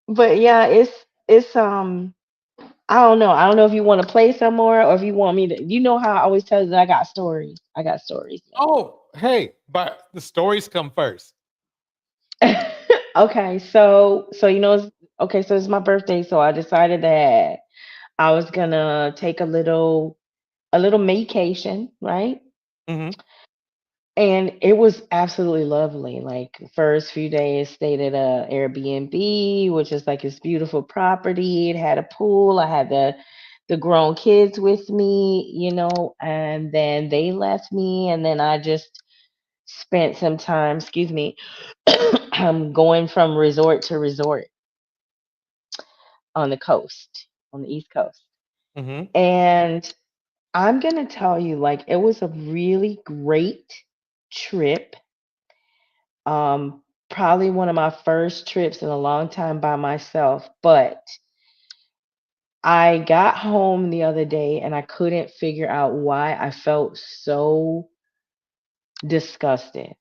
But yeah, it's I don't know. I don't know if you want to play some more or if you want me to. You know how I always tell you that I got stories. I got stories, Oh, hey, but the stories come first. man. Okay, so okay, so it's my birthday, so I decided that I was gonna take a little vacation, right? Hmm. And it was absolutely lovely. Like, first few days stayed at a Airbnb, which is like this beautiful property. It had a pool. I had the grown kids with me, and then they left me, and then I just spent some time, excuse me, going from resort to resort on the coast, on the East Coast. Hmm. And I'm gonna tell you, like, it was a really great trip. Probably one of my first trips in a long time by myself, but I got home the other day and I couldn't figure out why I felt so disgusted.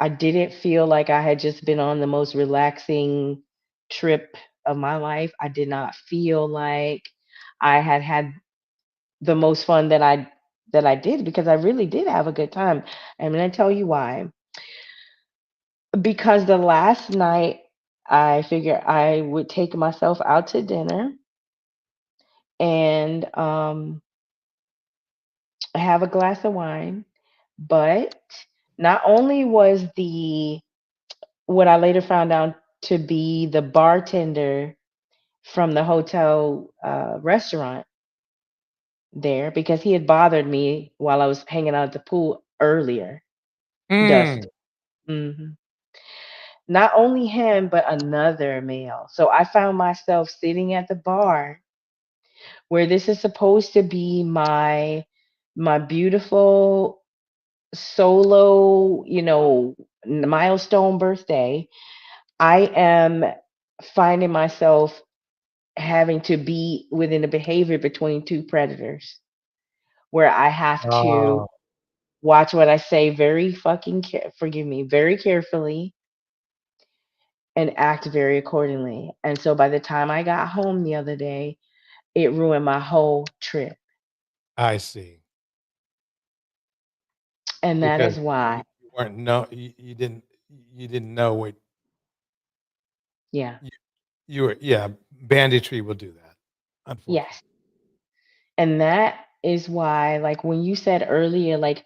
I didn't feel like I had just been on the most relaxing trip of my life. I did not feel like I had had the most fun that I did, because I really did have a good time. I'm going to tell you why. Because the last night I figured I would take myself out to dinner and have a glass of wine. But not only was the what I later found out to be the bartender from the hotel restaurant there, because he had bothered me while I was hanging out at the pool earlier, Mm. Dustin. hmm Not only him, but another male. So I found myself sitting at the bar where this is supposed to be my beautiful solo, milestone birthday. I am finding myself having to be within a behavior between two predators where I have to Oh, watch what I say very forgive me, very carefully, and act very accordingly. And so by the time I got home the other day, it ruined my whole trip. I see. And that Because is why, you weren't no, you didn't know what yeah, you, you were. Yeah, banditry will do that. Unfortunately, yes. And that is why, like, when you said earlier, like,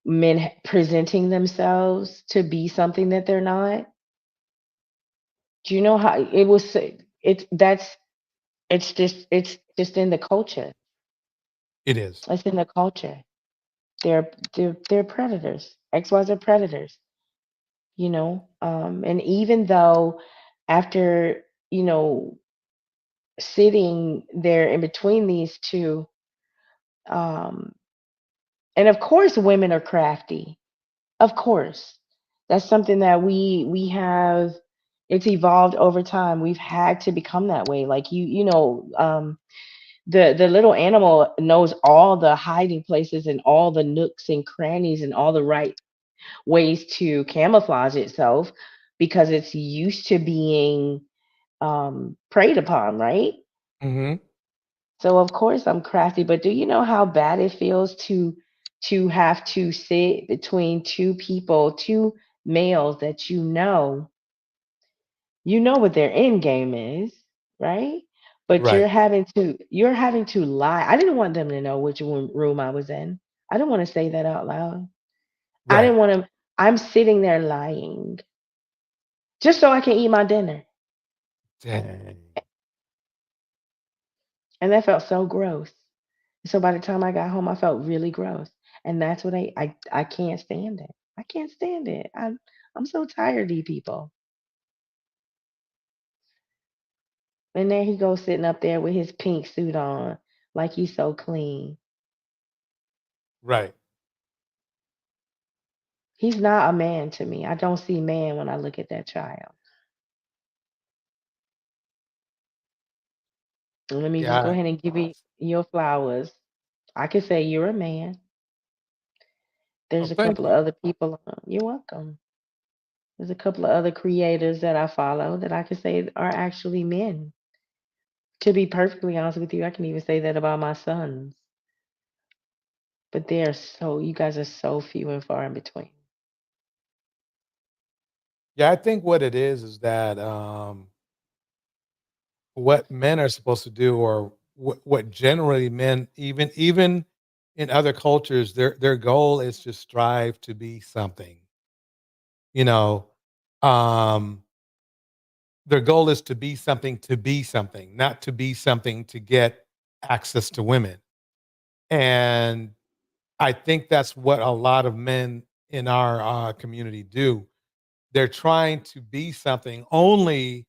men presenting themselves to be something that they're not, do you know how it was? It's just in the culture. it is. It's in the culture. They're predators. XYs are predators. And even though after, you know, sitting there in between these two, um, and of course women are crafty. Of course. That's something that we have, it's evolved over time. We've had to become that way. Like the little animal knows all the hiding places and all the nooks and crannies and all the right ways to camouflage itself because it's used to being preyed upon, right? Hmm. So of course I'm crafty, but do you know how bad it feels to have to sit between two people, two males that you know what their end game is, right? But Right. you're having to lie. I didn't want them to know which room I was in. I didn't want to say that out loud. I Right. didn't want to. I'm sitting there lying just so I can eat my dinner, Dang. and that felt so gross. So by the time I got home, I felt really gross, and that's what I can't stand it. I can't stand it. I'm so tired of these people. And there he goes sitting up there with his pink suit on, like he's so clean. Right. He's not a man to me. I don't see man when I look at that child. And let me just go Yeah. ahead and give you your flowers. I could say you're a man. Oh, There's a thank couple of you. other people. You're welcome. There's a couple of other creators that I follow that I could say are actually men. To be perfectly honest with you, I can even say that about my sons. But you guys are so few and far in between. Yeah, I think what it is that what men are supposed to do, or what generally men, even in other cultures, their goal is to strive to be something. You know, um, their goal is to be something, not to be something to get access to women. And I think that's what a lot of men in our community do. They're trying to be something only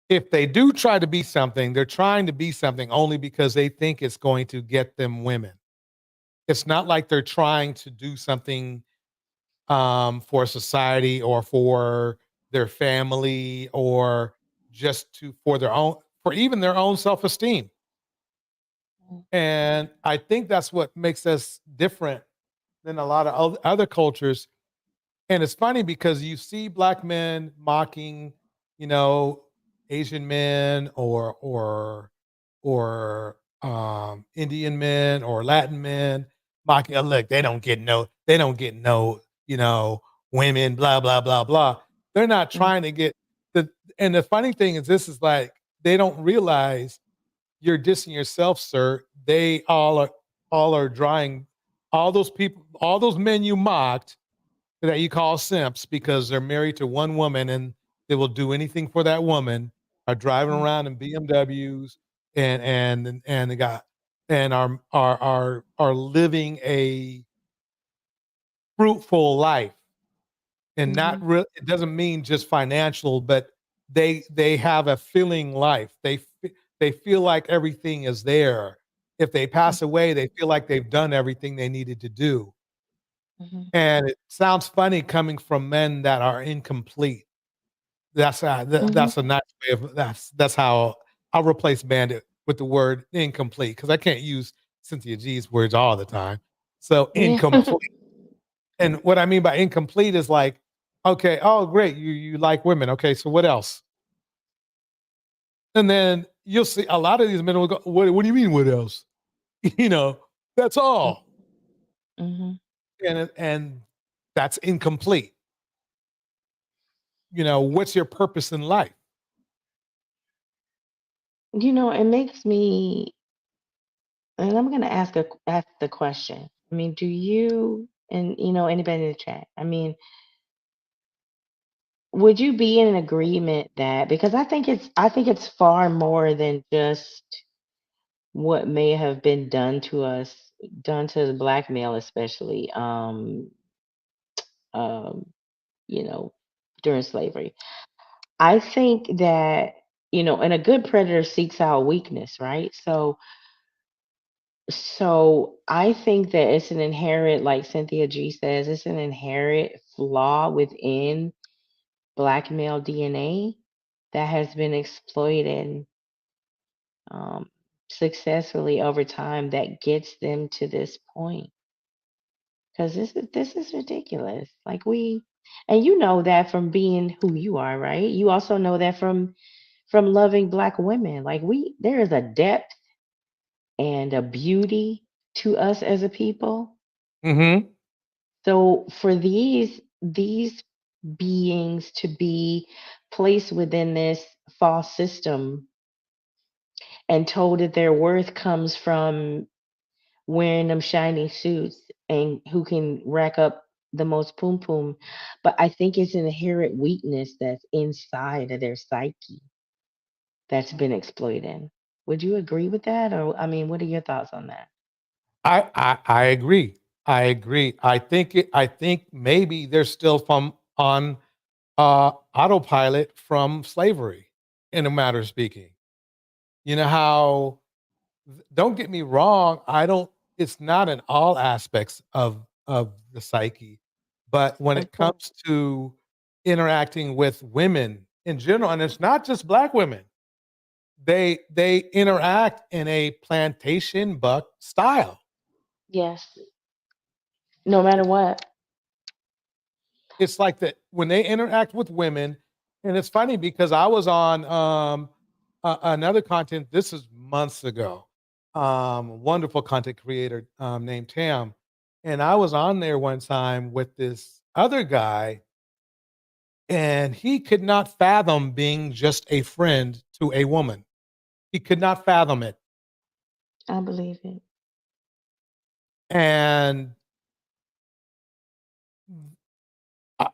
if they do try to be something, they're trying to be something only because they think it's going to get them women. It's not like they're trying to do something for society or for their family or just to for their own for even their own self-esteem. And I think that's what makes us different than a lot of other cultures. And it's funny because you see black men mocking, you know, Asian men or Indian men or Latin men mocking. Oh, look, they don't get no, you know, women, blah blah blah blah. They're not Mm, trying to get the. And the funny thing is, this is like they don't realize you're dissing yourself, sir. They all are drying. All those people, all those men you mocked that you call simps because they're married to one woman and they will do anything for that woman, are driving mm, around in BMWs and they got and are living a fruitful life and not mhm, real. It doesn't mean just financial, but they have a feeling life. They feel like everything is there. If they mm, pass away, they feel like they've done everything they needed to do. mhm, And it sounds funny coming from men that are incomplete. mhm. That's a nice way of that's how I'll replace bandit with the word incomplete because I can't use Cynthia G's words all the time. So Yeah. incomplete. And what I mean by incomplete is like, okay, oh great, you like women. Okay, so what else? And then you'll see a lot of these men will go, what do you mean what else? You know, that's Mm, all. mhm. And that's incomplete. What's your purpose in life? It makes me, and I'm gonna ask the question. I mean, do you and anybody in the chat? I mean, would you be in an agreement that because I think it's far more than just what may have been done to us, done to the black male especially. you know, during slavery. I think that, and a good predator seeks out weakness, right? So I think that it's an inherent, like Cynthia G says, it's an inherent flaw within black male DNA that has been exploited um, successfully over time that gets them to this point. Because this is ridiculous. Like and you know that from being who you are, right? You also know that from loving black women. Like there is a depth and a beauty to us as a people. Mm-hmm. So for these beings to be placed within this false system and told that their worth comes from wearing them shiny suits and who can rack up the most poom poom. But I think it's an inherent weakness that's inside of their psyche that's been exploited. Would you agree with that? Or, I mean, what are your thoughts on that? I agree. I agree. I think maybe they're still from on autopilot from slavery, in a matter of speaking. You know how, don't get me wrong, I don't, it's not in all aspects of the psyche, but when Of it course. comes to interacting with women in general, and it's not just black women, they interact in a plantation buck style. Yes. No matter what. It's like that when they interact with women, and it's funny because I was on another content. This is months ago. Wonderful content creator named Tam, and I was on there one time with this other guy, and he could not fathom being just a friend to a woman. He could not fathom it, I believe it. and I,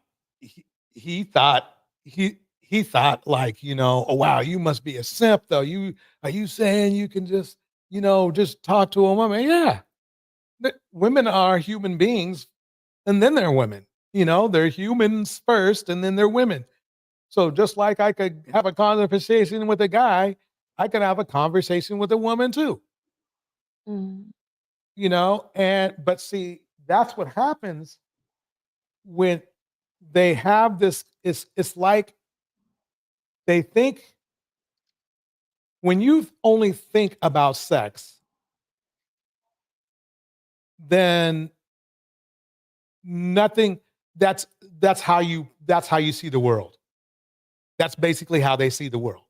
he thought he thought like, oh wow, you must be a simp though. Are you saying you can just, just talk to a woman? Yeah. Women are human beings and then they're women. They're humans first and then they're women. So just like I could have a conversation with a guy, I can have a conversation with a woman too. Mm. And but see, that's what happens when they have this. It's like they think, when you only think about sex, then nothing, that's that's how you see the world. That's basically how they see the world.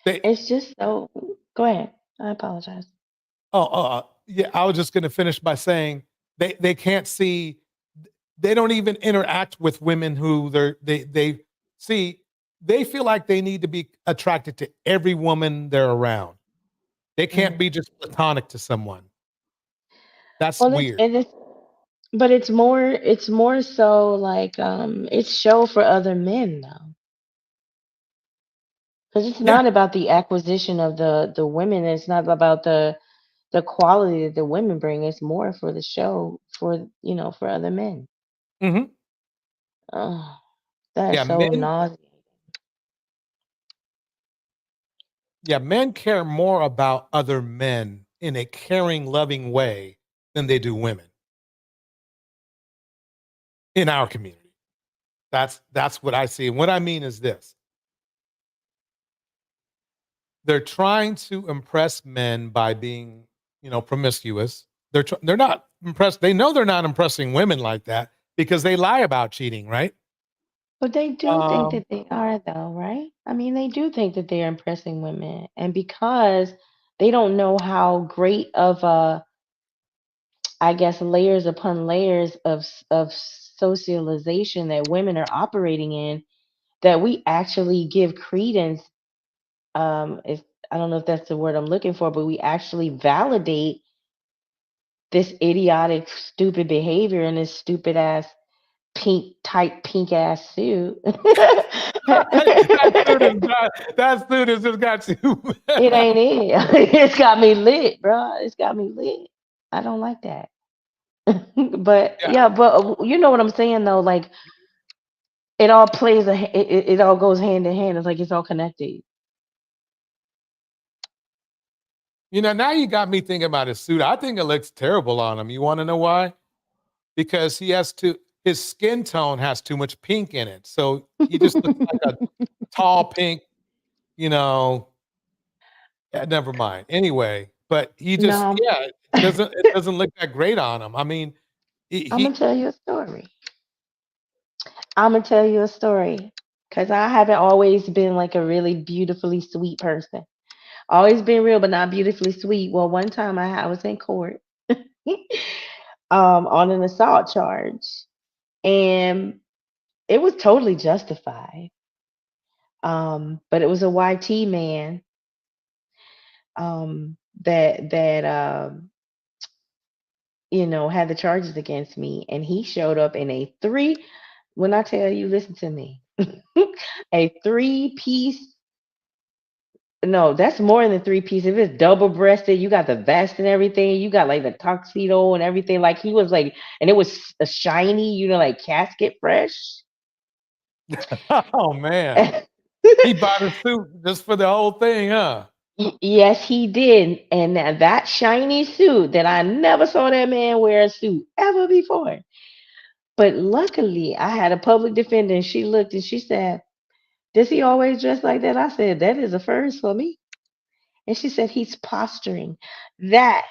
They It's just so. Go ahead. I apologize. yeah, I was just going to finish by saying they can't see, they don't even interact with women who they see, they feel like they need to be attracted to every woman they're around. They can't Mm. be just platonic to someone. That's Well, it's weird. and it's but it's more so like it's show for other men though, because it's Yeah. not about the acquisition of the women. It's not about the quality that the women bring. It's more for the show for for other men. Hmm. Oh, that is Yeah, so men. nauseating. Yeah, men care more about other men in a caring, loving way than they do women in our community. That's what I see. And what I mean is this: they're trying to impress men by being, promiscuous. They're not impressed. They know they're not impressing women like that because they lie about cheating, right? But they do think Um, that they are, though, right? I mean, they do think that they are impressing women, and because they don't know how great of I guess, layers upon layers of socialization that women are operating in, that we actually give credence. If I don't know if that's the word I'm looking for, but we actually validate this idiotic, stupid behavior in this stupid ass pink, tight pink ass suit. that suit has just got you. It ain't it. It's got me lit, bro. It's got me lit. I don't like that. But Yeah. yeah, but you know what I'm saying though. Like it all plays it all goes hand in hand. It's like it's all connected. Now you got me thinking about his suit. I think it looks terrible on him. You want to know why? Because his skin tone has too much pink in it. So he just looks like a tall pink, you know, never mind. Anyway, but he just, No, yeah, it doesn't look that great on him. I mean, I'm gonna he tell you a story. I'm gonna tell you a story because I haven't always been like a really beautifully sweet person. Always been real, but not beautifully sweet. Well, one time I was in court on an assault charge, and it was totally justified. But it was a YT man that had the charges against me, and he showed up in a three. When I tell you, listen to me, a three-piece. No, that's more than three-piece. If it's double breasted, you got the vest and everything. You got like the tuxedo and everything. Like he was like, and it was a shiny, like casket fresh. oh man, he bought a suit just for the whole thing, huh? Yes, he did. And that shiny suit that I never saw that man wear a suit ever before. But luckily, I had a public defender and she looked and she said, "Does he always dress like that?" I said, "That is a first for me." And she said, "He's posturing." That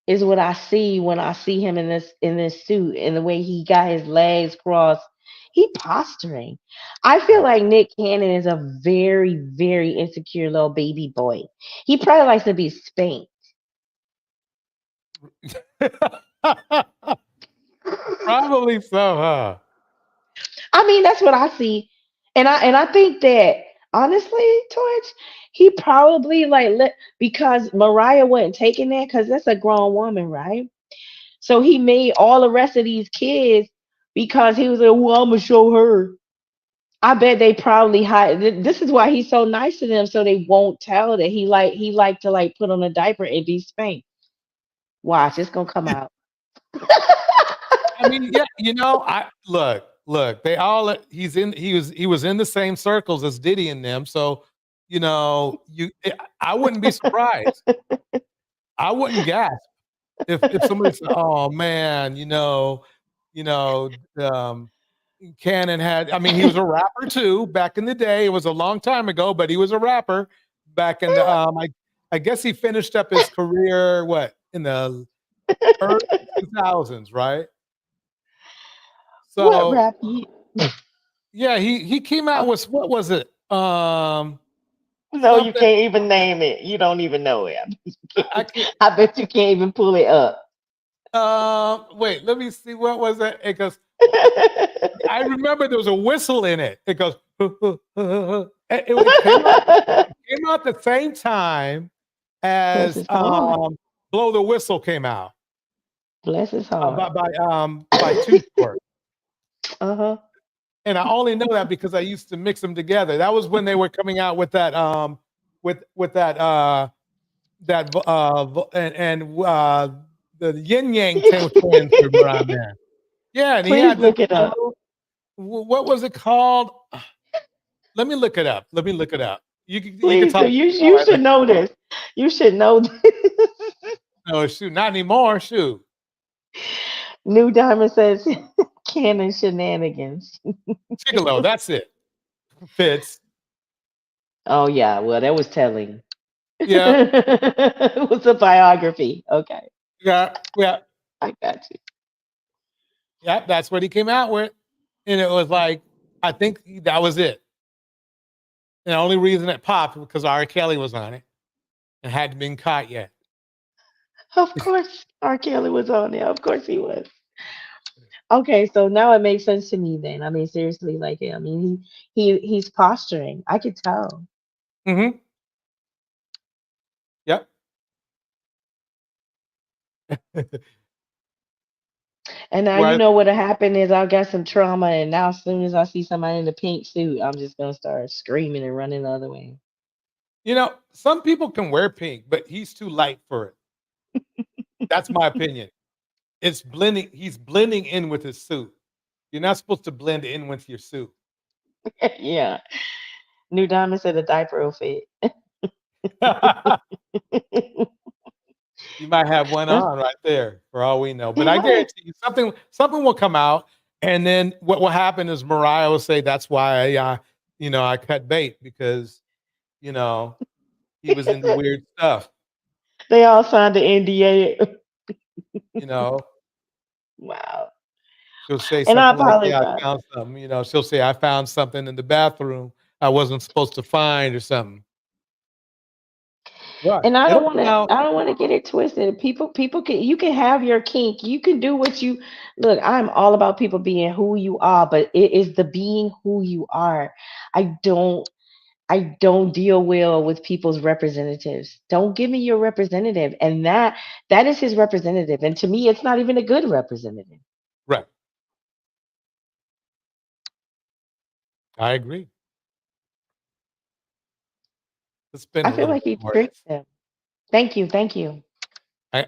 is what I see when I see him in this suit and the way he got his legs crossed. He posturing. I feel like Nick Cannon is a very, very insecure little baby boy. He probably likes to be spanked. Probably so, huh? I mean, that's what I see, and I think that honestly, Torch, he probably like because Mariah wasn't taking that because that's a grown woman, right? So he made all the rest of these kids because he was like, "Well, I'm gonna show her." I bet they probably hide. This is why he's so nice to them, so they won't tell that he like to like put on a diaper and be spanked. Watch, it's gonna come out. I mean, yeah, I look, they all he was in the same circles as Diddy and them, so I wouldn't be surprised. I wouldn't gasp if somebody said, "Oh man, you know, Cannon had." I mean, he was a rapper too back in the day. It was a long time ago, but he was a rapper back in the. I guess he finished up his career in the early 2000s, right? What So rap? yeah, he came out with what was it? No, you Something can't even name it. You don't even know it. I can't. I bet you can't even pull it up. Wait, let me see. What was it? It goes. I remember there was a whistle in it. It goes. It came out the same time Bless as his heart. "Blow the Whistle" came out Bless his by heart. Two Short. Uh-huh. And I only know that because I used to mix them together. That was when they were coming out with that with and the Yin Yang twins were around there. Yeah, and he Please had look it the up. little, what was it called? Let me look it up. You can Please do. talk. You should know this. You should know this. No, shoot, not anymore. Shoot. New Diamond says canon shenanigans. Gigolo, that's it. Fits. Oh yeah, well that was telling. Yeah, It was a biography. Okay, yeah, yeah, I got you. yeah. That's what he came out with, and it was like, I think that was it. And the only reason it popped was because R. Kelly was on it and hadn't been caught yet. Of course, R. Kelly was on there. Of course he was. Okay, so now it makes sense to me then. I mean, seriously, like I mean, he's posturing. I could tell. Mm-hmm. Yep. And now you Well, know what'll happen is I got some trauma, and now as soon as I see somebody in a pink suit, I'm just gonna start screaming and running the other way. some people can wear pink, but he's too light for it. That's my opinion. it's blending. He's blending in with his suit. You're not supposed to blend in with your suit. Yeah. New Diamond said the diaper will fit. You might have one on right there for all we know. But He I might. guarantee you something will come out. And then what will happen is Mariah will say, that's why I cut bait because, you know, he was into weird stuff, They all signed the NDA. you know. Wow. She'll say And I something like, yeah, I apologize. found something, she'll say, I found something in the bathroom I wasn't supposed to find or something. Right. And It'll come out. I don't want to get it twisted. People can, you can have your kink. You can do what you look. I'm all about people being who you are, but it is the being who you are. I don't I don't deal well with people's representatives. Don't give me your representative. And that is his representative. And to me, it's not even a good representative. Right. I agree. Let's spin I a feel little like bit he more of tricked this. them. Thank you, thank you. I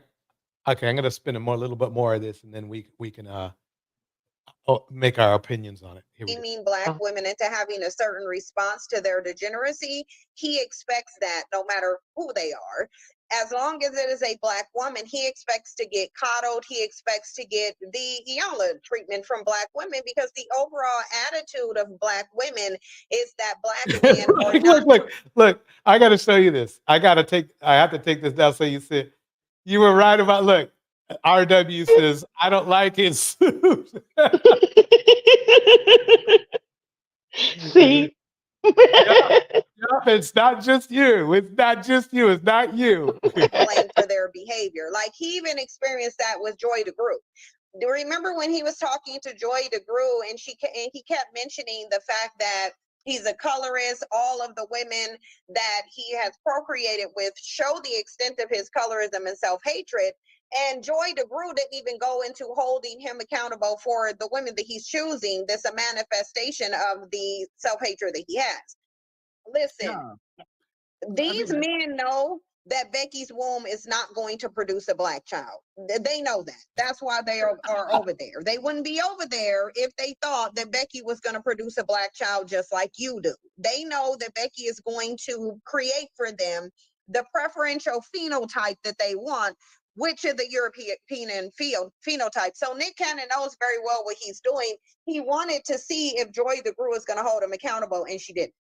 Okay, I'm gonna spin a little bit more of this, and then we can make our opinions on it. Here we go. Mean black Oh. women into having a certain response to their degeneracy. He expects that no matter who they are. As long as it is a black woman, he expects to get coddled. He expects to get the Iyanla treatment from black women because the overall attitude of black women is that black men are not. Look, I gotta show you this. I have to take this down so you see it. You were right about look. RW says, I don't like his suit. See? Yeah, it's not just you. It's not just you. It's not you. Blamed for their behavior. Like he even experienced that with Joy DeGruy. Do you remember when he was talking to Joy DeGruy and he kept mentioning the fact that he's a colorist, all of the women that he has procreated with show the extent of his colorism and self-hatred. And Joy DeGruy didn't even go into holding him accountable for the women that he's choosing. This a manifestation of the self-hatred that he has. Listen, Yeah. these men know that Becky's womb is not going to produce a black child. They know that. That's why they are over there. They wouldn't be over there if they thought that Becky was going to produce a black child just like you do. They know that Becky is going to create for them the preferential phenotype that they want, which is the European phenotype. So Nick Cannon knows very well what he's doing. He wanted to see if Joy DeGruy is going to hold him accountable, and she didn't.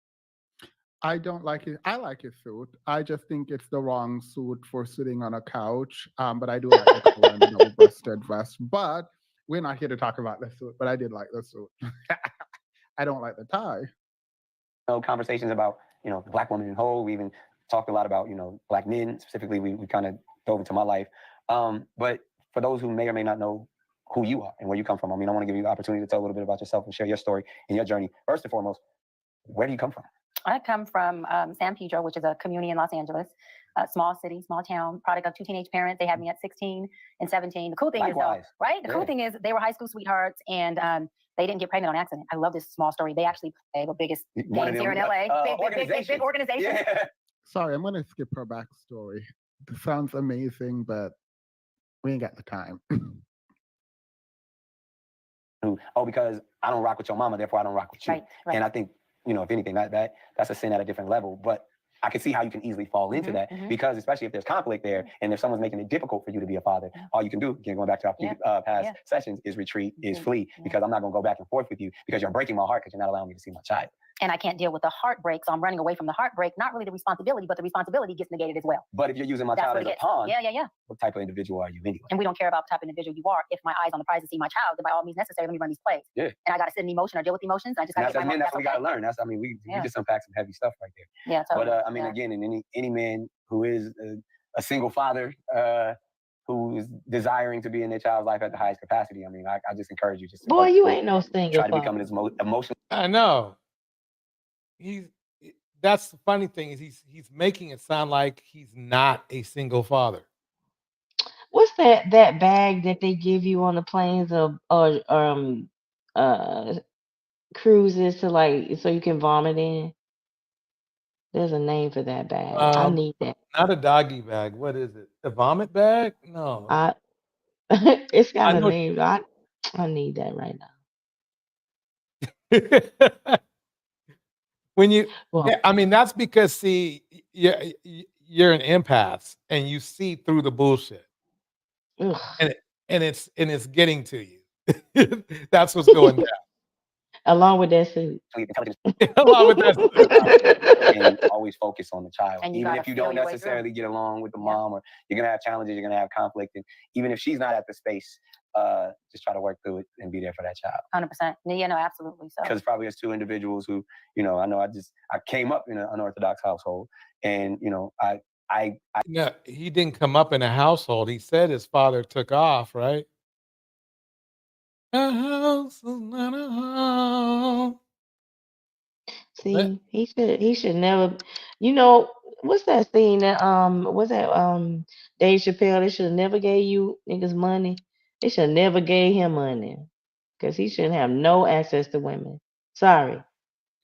I don't like it. I like his suit. I just think it's the wrong suit for sitting on a couch. But I do like the color and the double-breasted vest. But we're not here to talk about the suit. But I did like the suit. I don't like the tie. Conversations about the black woman in whole. We even talked a lot about black men specifically. We kind of dove into my life. But for those who may or may not know who you are and where you come from, I want to give you the opportunity to tell a little bit about yourself and share your story and your journey. First and foremost, where do you come from? I come from San Pedro, which is a community in Los Angeles, a small city, small town, product of two teenage parents. They had me at 16 and 17. The cool thing is, though, right? The cool thing is they were high school sweethearts and they didn't get pregnant on accident. I love this small story. They actually play the biggest games here in LA. Big organization. Yeah. Sorry, I'm going to skip her backstory. It sounds amazing, but we ain't got the time. Because I don't rock with your mama, therefore I don't rock with you. Right. And I think, if anything, that's a sin at a different level. But I can see how you can easily fall into that because especially if there's conflict there and if someone's making it difficult for you to be a father, all you can do, again, going back to our past sessions, is retreat, is flee, because I'm not going to go back and forth with you because you're breaking my heart because you're not allowing me to see my child. And I can't deal with the heartbreak, so I'm running away from the heartbreak. Not really the responsibility, but the responsibility gets negated as well. But if you're using my child as a pawn, what type of individual are you anyway? And we don't care about the type of individual you are. If my eyes on the prize to see my child, then by all means necessary, let me run these plays. Yeah. And I got to sit in emotion or deal with emotions. I just got to get my that's what we got to learn. We just unpack some heavy stuff right there. Yeah, totally. But again, in any man who is a single father who is desiring to be in their child's life at the highest capacity, I just encourage you just Boy, you ain't no single try to become as emotional. I know. That's the funny thing is he's making it sound like he's not a single father. What's that bag that they give you on the planes of cruises to so you can vomit in? There's a name for that bag. I need that. Not a doggy bag. What is it? A vomit bag? No. It's I got a know. name. I need that right When you, now. yeah, I mean, that's because see, you're an empath and you see through the bullshit, Well, and it's getting to you. That's what's going down. along with that suit. Intelligence Along with that, and always focus on the child. And you Even gotta if you feel don't your way through. necessarily get along with the Yep. mom, or you're gonna have challenges, you're gonna have conflict, and even if she's not at the space, just try to work through it and be there for that child. 100%. Yeah, no, absolutely. So Because probably as two individuals who, I know I came up in an unorthodox household, and I no, he didn't come up in a household. He said his father took off, right? A house is not a home. What? See, he should never. You know what's that scene that what's that Dave Chappelle? They should have never gave you niggas money. They should have never gave him money because he shouldn't have no access to women. Sorry.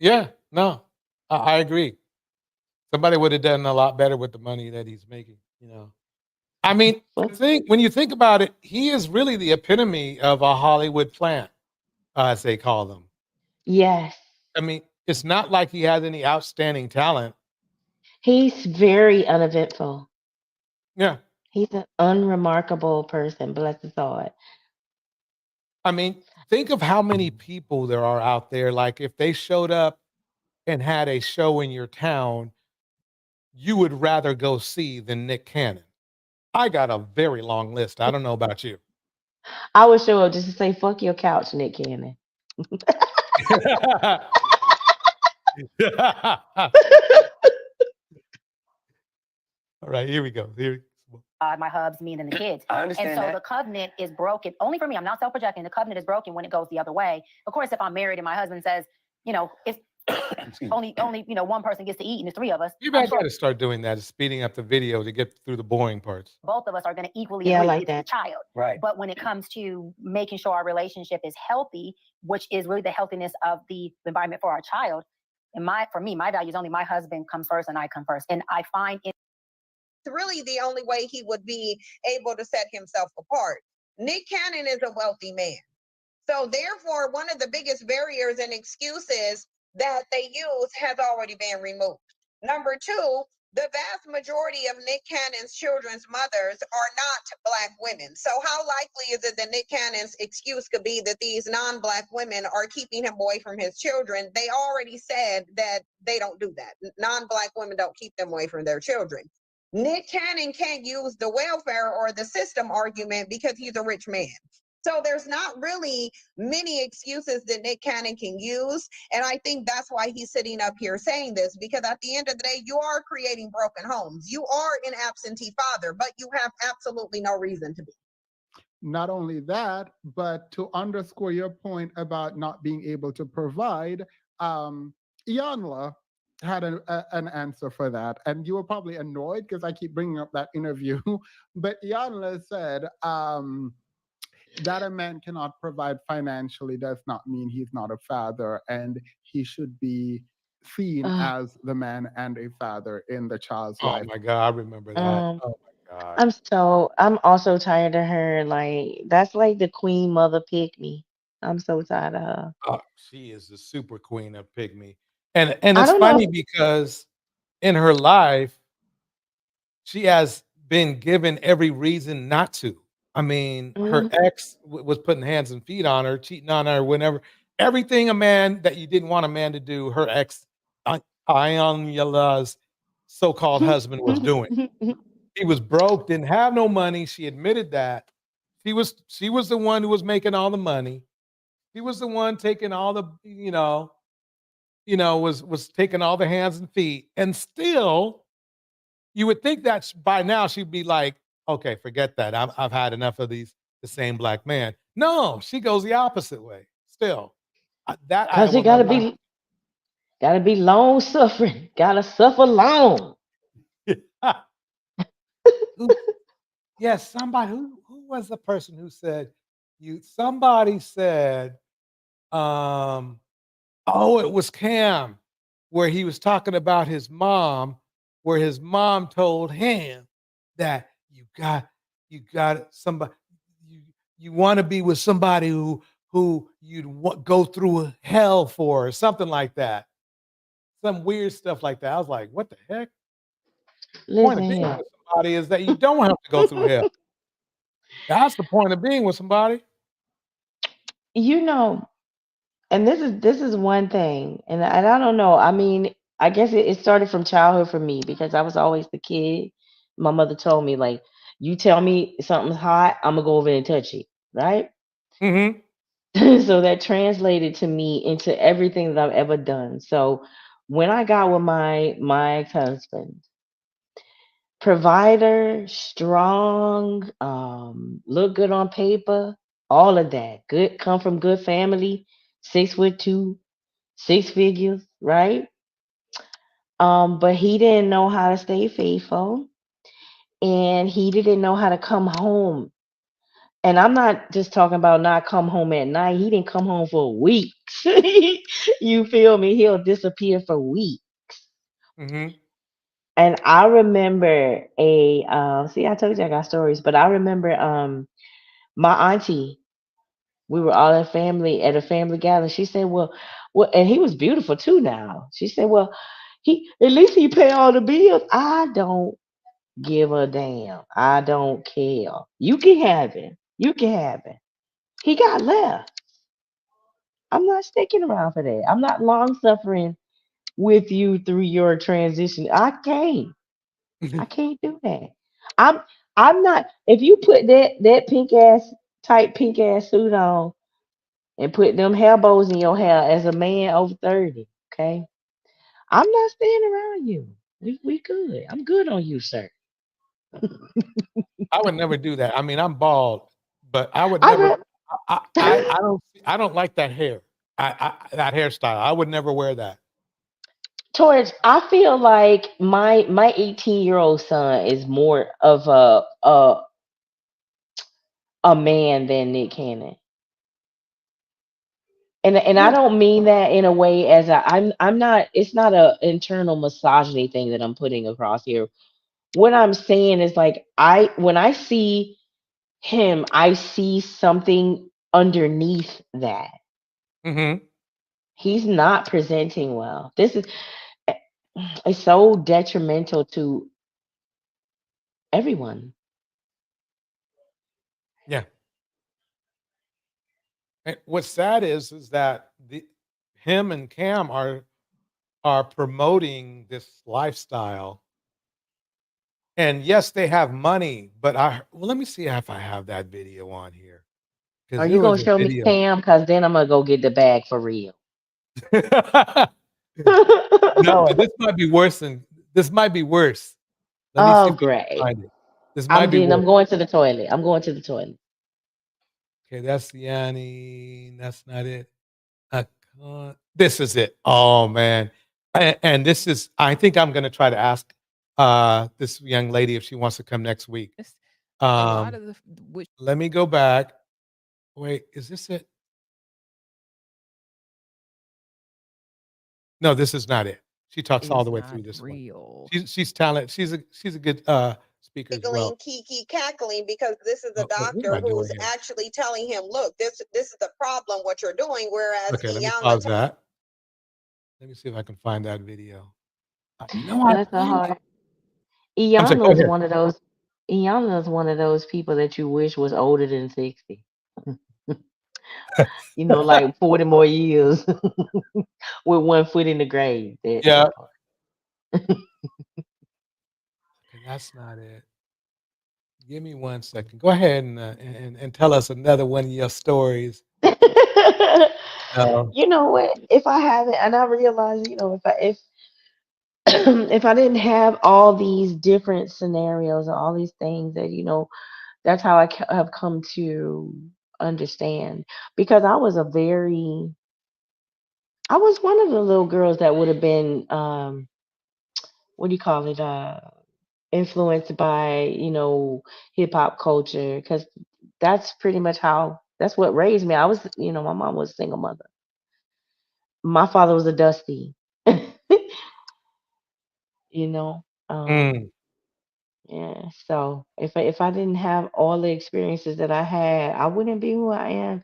Yeah, no, I agree. Somebody would have done a lot better with the money that he's making. I mean, Well, when you think about it, he is really the epitome of a Hollywood plant, as they call them. yes, I mean, it's not like he has any outstanding talent. he's very uneventful. Yeah, He's an unremarkable person. Bless his heart. I mean, think of how many people there are out there. Like, if they showed up and had a show in your town, you would rather go see than Nick Cannon. I got a very long list. I don't know about you. I would show up just to say "fuck your couch," Nick Cannon. All right, here we go. my hubs, me, and then the kids. I And understand so that. the covenant is broken. Only for me. I'm not self-projecting. The covenant is broken when it goes the other way. Of course, if I'm married and my husband says, if Excuse me. only one person gets to eat and there's three of us, Maybe I got to start doing that, speeding up the video to get through the boring parts. both of us are going to equally Yeah, I agree like it's the that. child. Right. But when it comes to making sure our relationship is healthy, which is really the healthiness of the environment for our child, and for me, my value is only my husband comes first and I come first. And I find it really the only way he would be able to set himself apart. Nick Cannon is a wealthy man. So therefore, one of the biggest barriers and excuses that they use has already been removed. Number two, the vast majority of Nick Cannon's children's mothers are not Black women. So how likely is it that Nick Cannon's excuse could be that these non-Black women are keeping him away from his children? They already said that they don't do that. Non-Black women don't keep them away from their children. Nick Cannon can't use the welfare or the system argument because he's a rich man. So there's not really many excuses that Nick Cannon can use. And I think that's why he's sitting up here saying this, because at the end of the day, you are creating broken homes. You are an absentee father, but you have absolutely no reason to be. Not only that, but to underscore your point about not being able to provide, Iyanla had an answer for that. And you were probably annoyed because I keep bringing up that interview. But Iyanla said, that a man cannot provide financially does not mean he's not a father, and he should be seen Uh, as the man and a father in the child's Oh life. my God, I remember that. um, Oh my God. I'm also tired of her. Like that's like the queen mother pick me. I'm so tired of her. She is the super queen of pygmy. And I it's don't know. funny because in her life, she has been given every reason not to. I mean, her Mhm. ex was putting hands and feet on her, cheating on her, whenever everything a man that you didn't want a man to do, her ex, Ayala's so-called husband was doing. He was broke, didn't have no money. She admitted that. She was the one who was making all the money. He was the one taking all the, was taking all the hands and feet. And still, you would think that by now she'd be like, okay, forget that. I've had enough of the same Black man. No, she goes the opposite way. Still, that I Cause you will never. gotta be long suffering. Gotta suffer long. Who- yes, somebody who was the person who said somebody said, oh, it was Cam, where he was talking about his mom, where his mom told him that you got somebody, you want to be with somebody who you'd go through hell for, or something like that. Some weird stuff like that. I was like, what the heck? The point Listen of being here. with somebody is that you don't have to go through hell. That's the point of being with somebody. You know, and this is one thing, and I don't know. I mean, I guess it started from childhood for me because I was always the kid. My mother told me like, you tell me something's hot, I'm gonna go over and touch it, right? Hmm. So that translated to me into everything that I've ever done. So when I got with my ex-husband, provider, strong, look good on paper, all of that. Good, come from good family, 6'2", 6 figures, right? But he didn't know how to stay faithful, and he didn't know how to come home. And I'm not just talking about not come home at night. He didn't come home for weeks. You feel me? He'll disappear for weeks. Hmm. And I remember see, I told you I got stories, but I remember my auntie, we were all in family at a family gathering. She said, well, and he was beautiful too now. She said, well, he at least he pay all the bills. I don't give a damn. I don't care. You can have it. You can have it. He got left. I'm not sticking around for that. I'm not long suffering with you through your transition. I can't. I can't do that. I'm I'm not if you put that pink ass suit on and put them hair bows in your hair as a man over 30, okay? I'm not staying around you. We good. I'm good on you, sir. I would never do that. I mean, I'm bald, but I would I never. I don't like that hair. That hairstyle. I would never wear that. Torch, I feel like my 18-year-old son is more of a man than Nick Cannon. And I Yeah. don't mean that in a way as I'm not, it's not a internal misogyny thing that I'm putting across here. What I'm saying is like when I see him, I see something underneath that. Hmm. He's not presenting well. This is it's so detrimental to everyone. Yeah. And what's sad is that him and Cam are promoting this lifestyle. And yes, they have money, but well, let me see if I have that video on here because Are there you was gonna a show me video. Cam? Cause then I'm gonna go get the bag for real. No, this might be worse. Let me see Oh if I can great. find it. This might be I'm worse. going to the toilet. I'm going to the toilet. Okay, that's Yanni. That's not it. This is it. Oh man. And this is I think I'm gonna try to ask this young lady if she wants to come next week. It's a lot Um of the which let me go back. Wait, is this it? No, this is not it. She talks all is the way not through this one. real. She's talented. She's a good speaker as Giggling, well. kiki, cackling because this is a Oh, wait, what am doctor I doing who's here? actually telling him, "Look, this is the problem. What you're doing." Whereas Okay, let me Iyanla pause that. Let me see if I can find that video. I know I Bless her found it. heart. I'm sorry, go Iyanla's ahead. one of those. Iyanla's one of those people that you wish was older than 60. Like 40 more years with one foot in the grave. Yeah. That part. Okay, that's not it. Give me 1 second. Go ahead and tell us another one of your stories. Uh, You know what? If I haven't, and I realize, if if I didn't have all these different scenarios and all these things that that's how I have come to understand. Because I was one of the little girls that would have been what do you call it, influenced by hip hop culture, because that's what raised me. I was, my mom was a single mother. My father was a dusty. you know mm, um Yeah. So if I didn't have all the experiences that I had, I wouldn't be who I am,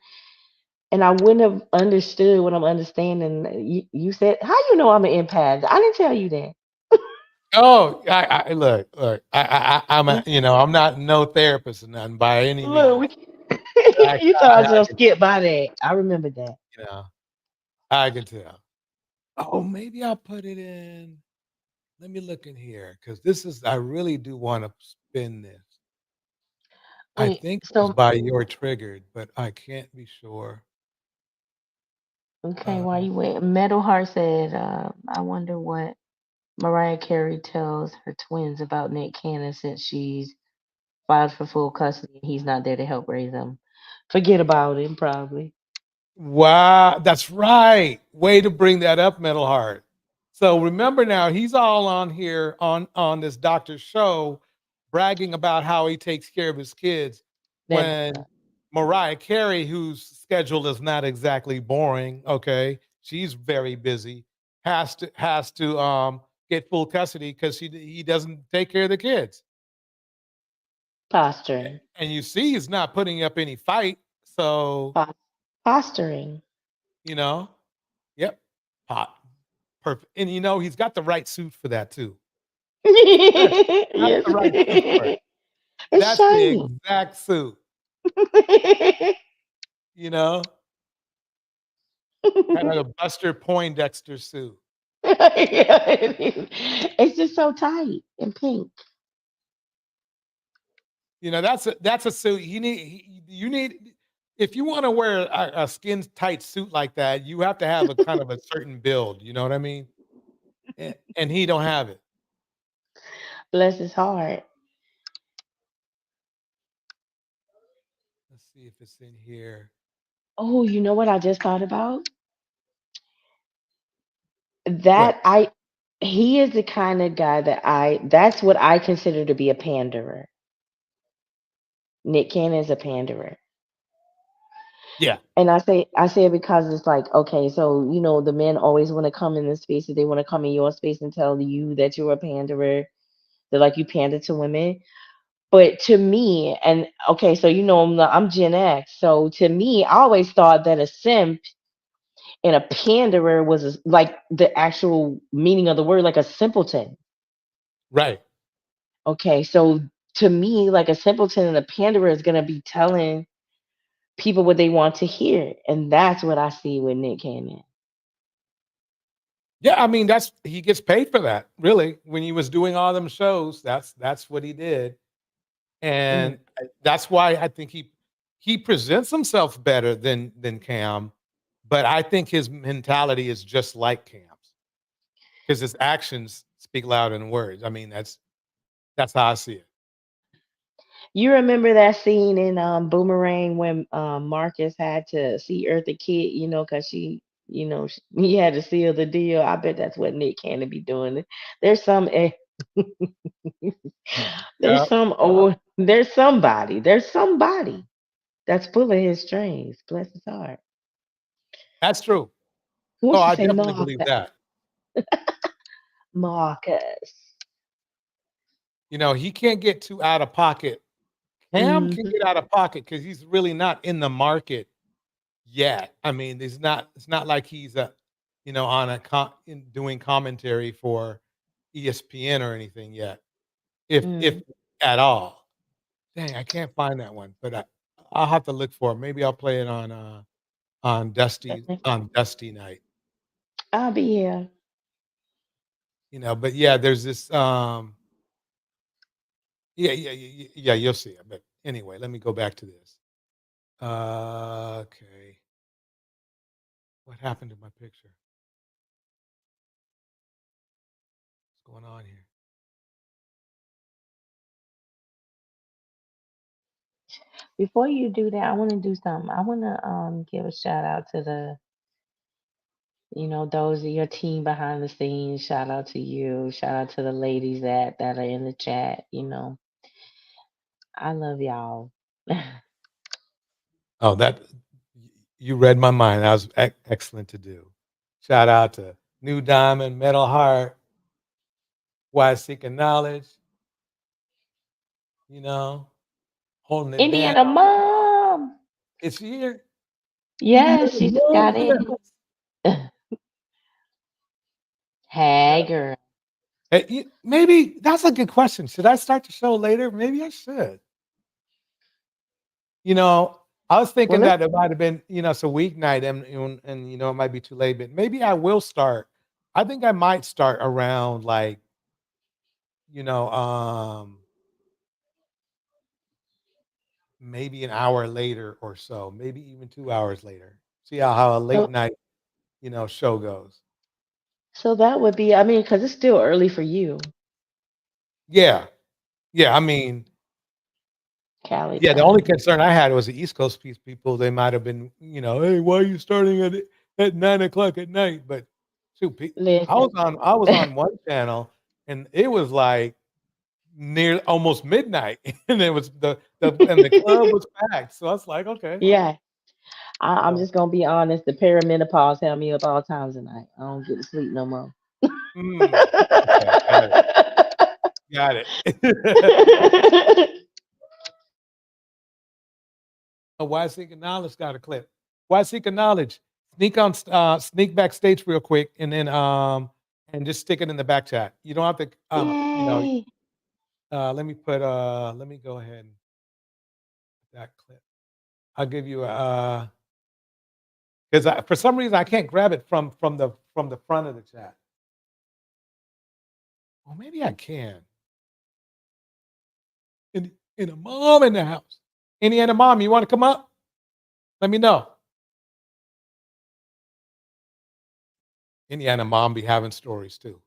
and I wouldn't have understood what I'm understanding. You said, how you know I'm an empath? I didn't tell you that. Oh, I look. I'm a, I'm not no therapist or nothing by any Look, means. I, you thought I was I gonna can, skip by that. I remember that. you know, I can tell. Oh, maybe I'll put it in. Let me look in here because this is. I really do want to spin this. I Wait, think it was so by your triggered, but I can't be sure. okay, Uh, while you wait, Metal Heart said, I wonder what Mariah Carey tells her twins about Nick Cannon since she's filed for full custody and he's not there to help raise them. Forget about him, probably. Wow, that's right. Way to bring that up, Metal Heart. So remember now, he's all on here on this doctor's show, bragging about how he takes care of his kids. That When Mariah Carey, whose schedule is not exactly boring, okay, she's very busy, has to get full custody because he doesn't take care of the kids. posturing. And you see, he's not putting up any fight. So Pos- Posturing. you know, yep, pot. Perfect. And he's got the right suit for that too. That's Yes. the right suit for it. It's That's the shiny. exact suit, you know? Kind of a Buster Poindexter suit. Yeah, it is. It's just so tight and pink. That's a suit you need if you want to wear a skin tight suit like that, you have to have a kind of a certain build, you know what I mean? And he don't have it. Bless his heart. Let's see if it's in here. Oh, you know what I just thought about? What? That I He is the kind of guy that's what I consider to be a panderer. Nick Cannon is a panderer. Yeah. And I say it because it's like, okay, so the men always want to come in this space, they want to come in your space and tell you that you're a panderer. They're like you pander to women. But to me, and okay, so I'm Gen X. So to me, I always thought that a simp and a panderer was like the actual meaning of the word, like a simpleton. Right. Okay, so to me, like a simpleton and a panderer is gonna be telling people what they want to hear, and that's what I see with Nick Cannon. Yeah, I mean that's he gets paid for that. Really, when he was doing all them shows, that's what he did. Mm. And that's why I think he presents himself better than Cam, but I think his mentality is just like Cam's because his actions speak louder than words. I mean, that's how I see it. You remember that scene in Boomerang when Marcus had to see Eartha Kitt, because he had to seal the deal. I bet that's what Nick Cannon be doing. There's some, Yeah, there's somebody that's pulling his strings. Bless his heart. that's true. What Oh, she I say, definitely believe that. Marcus? He can't get too out of pocket. Cam can Hmm. get out of pocket because he's really not in the market yet. I mean, it's not like he's on doing commentary for ESPN or anything yet. If Mm. at all. Dang, I can't find that one, but I'll have to look for it. Maybe I'll play it on Dusty night. I'll be here. But yeah, there's this yeah, you'll see it. But anyway, let me go back to this. Okay. What happened to my picture? What's going on here? Before you do that, I want to do something. I want to give a shout out to those of your team behind the scenes. Shout out to you. Shout out to the ladies that are in the chat. I love y'all. Oh, you read my mind. That was excellent to do. Shout out to New Diamond, Metal Heart, Why Seeking Knowledge, you know, holding it Indiana down. mom. It's here. Yes, Indiana she just got mom. in. Hey, girl. Maybe that's a good question. Should I start the show later? Maybe I should. You know, I was thinking Well, let's. that it might have been, it's a weeknight and it might be too late, but maybe I will start. I think I might start around like, you know, maybe an hour later or so, maybe even 2 hours later. See how a late So, night, show goes. so that would be. I mean, because it's still early for you, Yeah. Yeah. I mean, Cali yeah, the only time. concern I had was the East Coast people. They might have been, hey, why are you starting at 9 o'clock at night? But shoot, Listen. I was on one channel and it was like near almost midnight, and it was the club was packed. So I was like, okay. Yeah, I'm So, just gonna be honest. The perimenopause had me up all times of night. I don't get to sleep no more. okay, got it, got it. Why Seeking Knowledge got a clip? Why Seeking Knowledge? Sneak backstage real quick, and then and just stick it in the back chat. You don't have to Yay! let me go ahead and put that clip. I'll give you a because for some reason I can't grab it from the front of the chat. Well, maybe I can. In a mom in the house. Indiana mom, you want to come up? Let me know. Indiana mom be having stories too.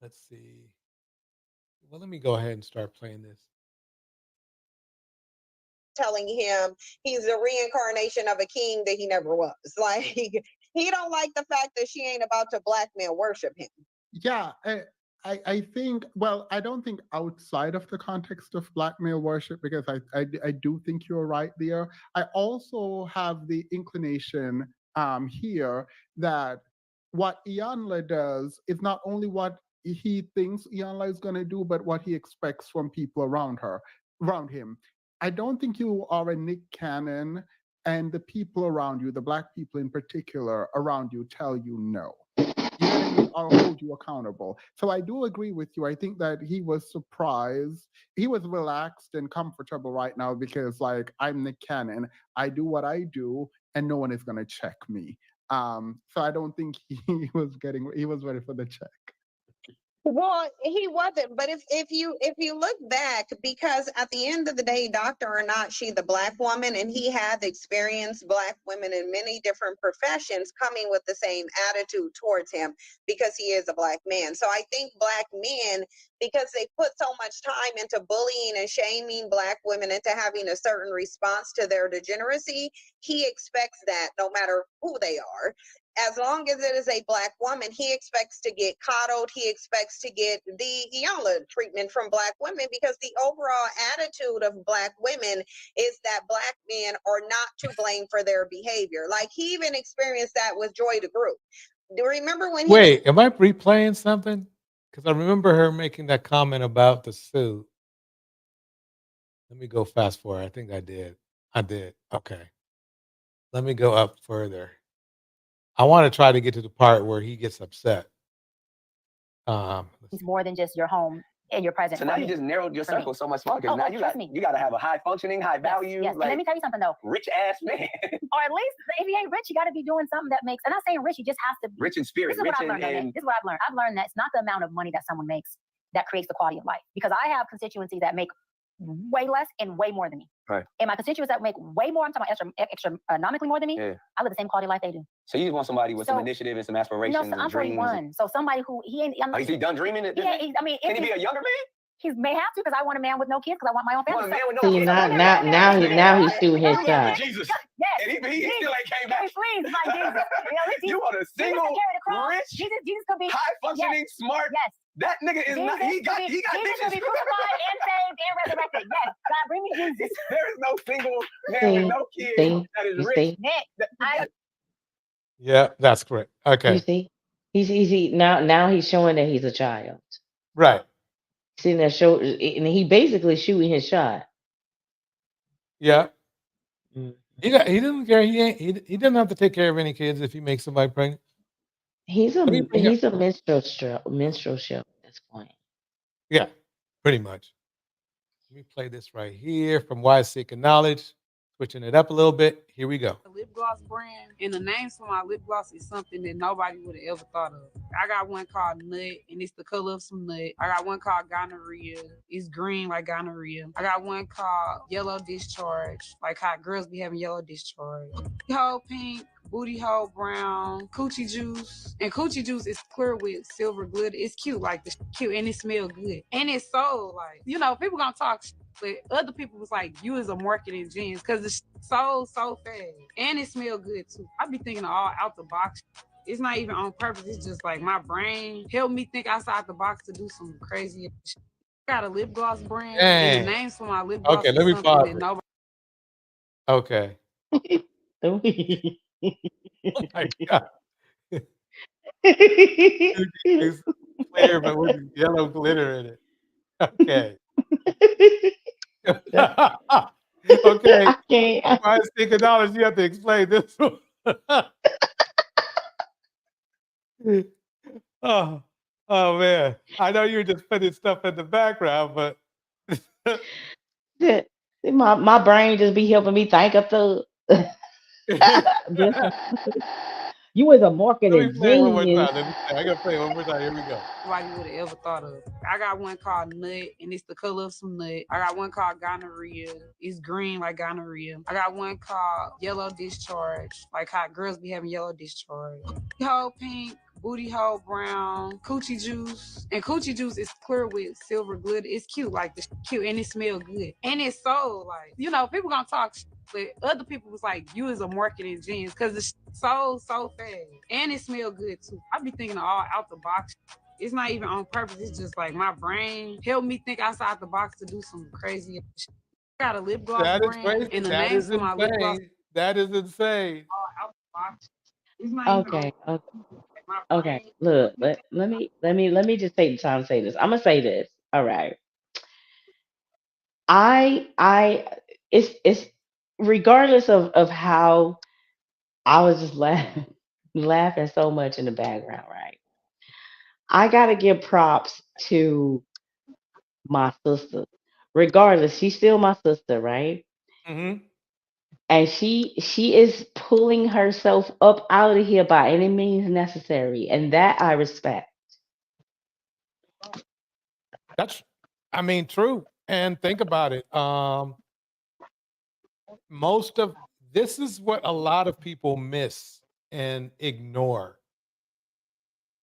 Let's see. Well, let me go ahead and start playing this. Telling him he's a reincarnation of a king that he never was. Like he don't like the fact that she ain't about to blackmail worship him. Yeah, I think, well, I don't think outside of the context of blackmail worship, because I do think you're right there. I also have the inclination here that what Iyanla does is not only what he thinks Iyanla is going to do, but what he expects from people around him. I don't think you are a Nick Cannon and the people around you, the Black people in particular around you, tell you no. You know what I mean? Or hold you accountable. So I do agree with you. I think that he was surprised. He was relaxed and comfortable right now because, like, I'm Nick Cannon. I do what I do, and no one is gonna check me. So I don't think he was ready for the check. Well, he wasn't, but if you look back, because at the end of the day, doctor or not, she the Black woman, and he had experienced Black women in many different professions coming with the same attitude towards him because he is a Black man. So I think Black men, because they put so much time into bullying and shaming Black women into having a certain response to their degeneracy, he expects that no matter who they are. As long as it is a Black woman, he expects to get coddled. He expects to get the Iyanla treatment from Black women because the overall attitude of Black women is that Black men are not to blame for their behavior. Like he even experienced that with Joy the Group. Do you remember when he was Wait, am I replaying something? Because I remember her making that comment about the suit. Let me go fast forward. I think I did. I did. Okay. Let me go up further. I want to try to get to the part where he gets upset. It's more than just your home and your present. So now you just narrowed your circle so much more because now you got to have a high functioning, high value. Yes. Like, and let me tell you something though. Rich ass man. Or at least if he ain't rich, you got to be doing something that makes. I'm not saying rich, he just has to be rich in spirit. This is what I've learned. This is what I've learned. I've learned that it's not the amount of money that someone makes that creates the quality of life. Because I have constituencies that make way less and way more than me. Right. And my constituents that make way more, I'm talking about extra more than me, I live the same quality of life they do. So you just want somebody with some initiative and some aspirations. You know, so I'm 41. So somebody who he ain't. Is he done dreaming? Yeah, I mean, can he be a younger man? He may have to because I want a man with no kids because I want my own family. You want a man with no See, kids? now he's suing his side. Jesus. Yes. And he still ain't came back. Please, like Jesus. You want a single, rich, Jesus could be high functioning, smart. Yes. That nigga is not. He got Jesus Jesus. could be crucified and saved and resurrected. Yes. God, bring me Jesus. There is no single man with no kids that is rich. Nick, Yeah, that's correct. Okay. You see, he's now he's showing that he's a child. Right. Sitting there show, and he basically shooting his shot. Yeah. Mm. He doesn't care. He doesn't have to take care of any kids if he makes somebody pregnant. Let me bring up. He's a minstrel show at this point. Yeah, pretty much. Let me play this right here from Wise Seeking Knowledge. Switching it up a little bit. Here we go. A lip gloss brand, and the names for my lip gloss is something that nobody would have ever thought of. I got one called Nut, and it's the color of some nut. I got one called Gonorrhea. It's green like gonorrhea. I got one called Yellow Discharge, like how girls be having yellow discharge. Whole pink, booty hole brown, coochie juice, and coochie juice is clear with silver glitter. It's cute, like the cute, and it smells good, and it's so like people gonna talk. But other people was like, you is a marketing genius because it's so fast and it smell good too. I be thinking all out the box. It's not even on purpose. It's just like my brain helped me think outside the box to do some crazy shit. I got a lip gloss brand, and the Dang. names for my lip gloss Okay, let is me something pause that it. nobody. Okay. Oh my God. It's clear, but with yellow glitter in it. Okay. Okay. I can't. Why is Seeking Knowledge? You have to explain this one. Oh, oh man. I know you were just putting stuff in the background, but Shit. My brain just be helping me think of the. You was a let me marketing play it one more genius. time. I gotta play it one more time. Here we go. Nobody would have ever thought of. I got one called Nut, and it's the color of some nut. I got one called Gonorrhea. It's green like gonorrhea. I got one called Yellow Discharge, like how girls be having yellow discharge. Whole pink, booty hole brown, coochie juice, and coochie juice is clear with silver glitter. It's cute, like the cute, and it smells good, and it's so like people gonna talk. But other people was like, you is a marketing genius because it's so fast and it smell good too. I be thinking all out the box. It's not even on purpose. It's just like my brain helped me think outside the box to do some crazy shit. I got a lip gloss That is brand, crazy. and the That names is for my lip gloss insane. That is insane. all out the box. It's not even on Okay, purpose. okay, Like my okay. brain Look, helped me think. let me just take the time to say this. I'm gonna say this. All right. I it's regardless of how I was just laughing laughing so much in the background, right? I gotta give props to my sister. Regardless, she's still my sister, right? Hmm. And she is pulling herself up out of here by any means necessary, and that I respect. That's, I mean, true. And think about it. Most of this is what a lot of people miss and ignore.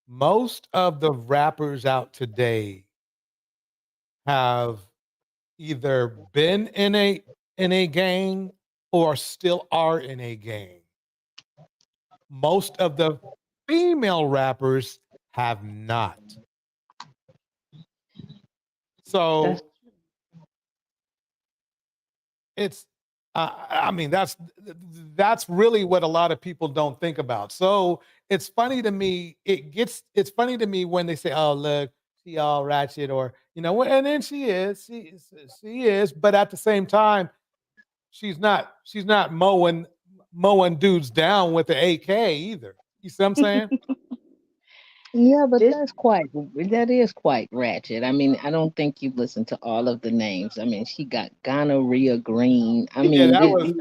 Most of the rappers out today have either been in a gang or still are in a gang. Most of the female rappers have not. That's So it's I mean that's really what a lot of people don't think about. So it's funny to me. It's funny to me when they say, "Oh, look, she all ratchet," or and then she is, but at the same time, she's not mowing dudes down with the AK either. You see what I'm saying? Yeah, but this that is quite ratchet. I mean, I don't think you listened to all of the names. I mean, she got gonorrhea green. I Yeah, mean, that was.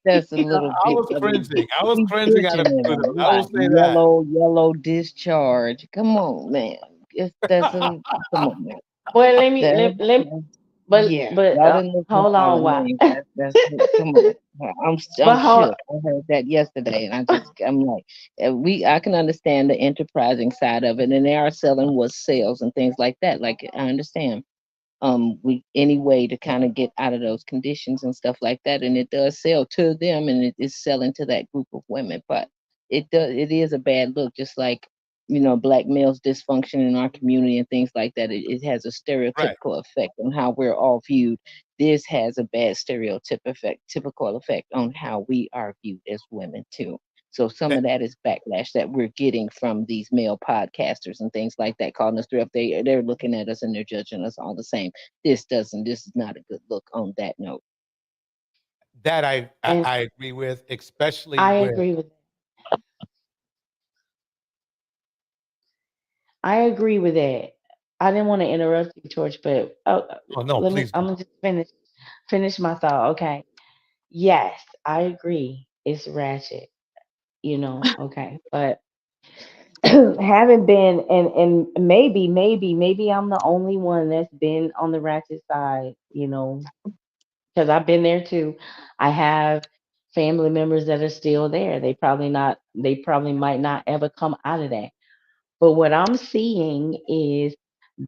that's a little I bit. was I mean, cringing. I was he's cringing at a bitching few in of a them. I will lot. say that. Yellow discharge. Come on, man. Come on, man. well, let me That, let that- but yeah, but y'all didn't listen to hold all on, the why? names. Come on. I'm But hold shook. I heard that yesterday, and I'm like, I can understand the enterprising side of it, and they are selling what sells and things like that. Like I understand, we any way to kind of get out of those conditions and stuff like that, and it does sell to them, and it is selling to that group of women, but it is a bad look, just like black males dysfunction in our community and things like that. It has a Right. stereotypical effect on how we're all viewed. This has a bad typical effect on how we are viewed as women too. So some That of that is backlash that we're getting from these male podcasters and things like that, calling us through. If they're looking at us and they're judging us all the same. This is not a good look on that note. that And I agree with, especially I with agree with I agree with that. I didn't want to interrupt you, Torch, but oh no, let me. please I'm do. gonna just finish my thought. Okay. Yes, I agree. It's ratchet. Okay, but haven't been, and maybe I'm the only one that's been on the ratchet side. Because I've been there too. I have family members that are still there. They probably not. They probably might not ever come out of that. But what I'm seeing is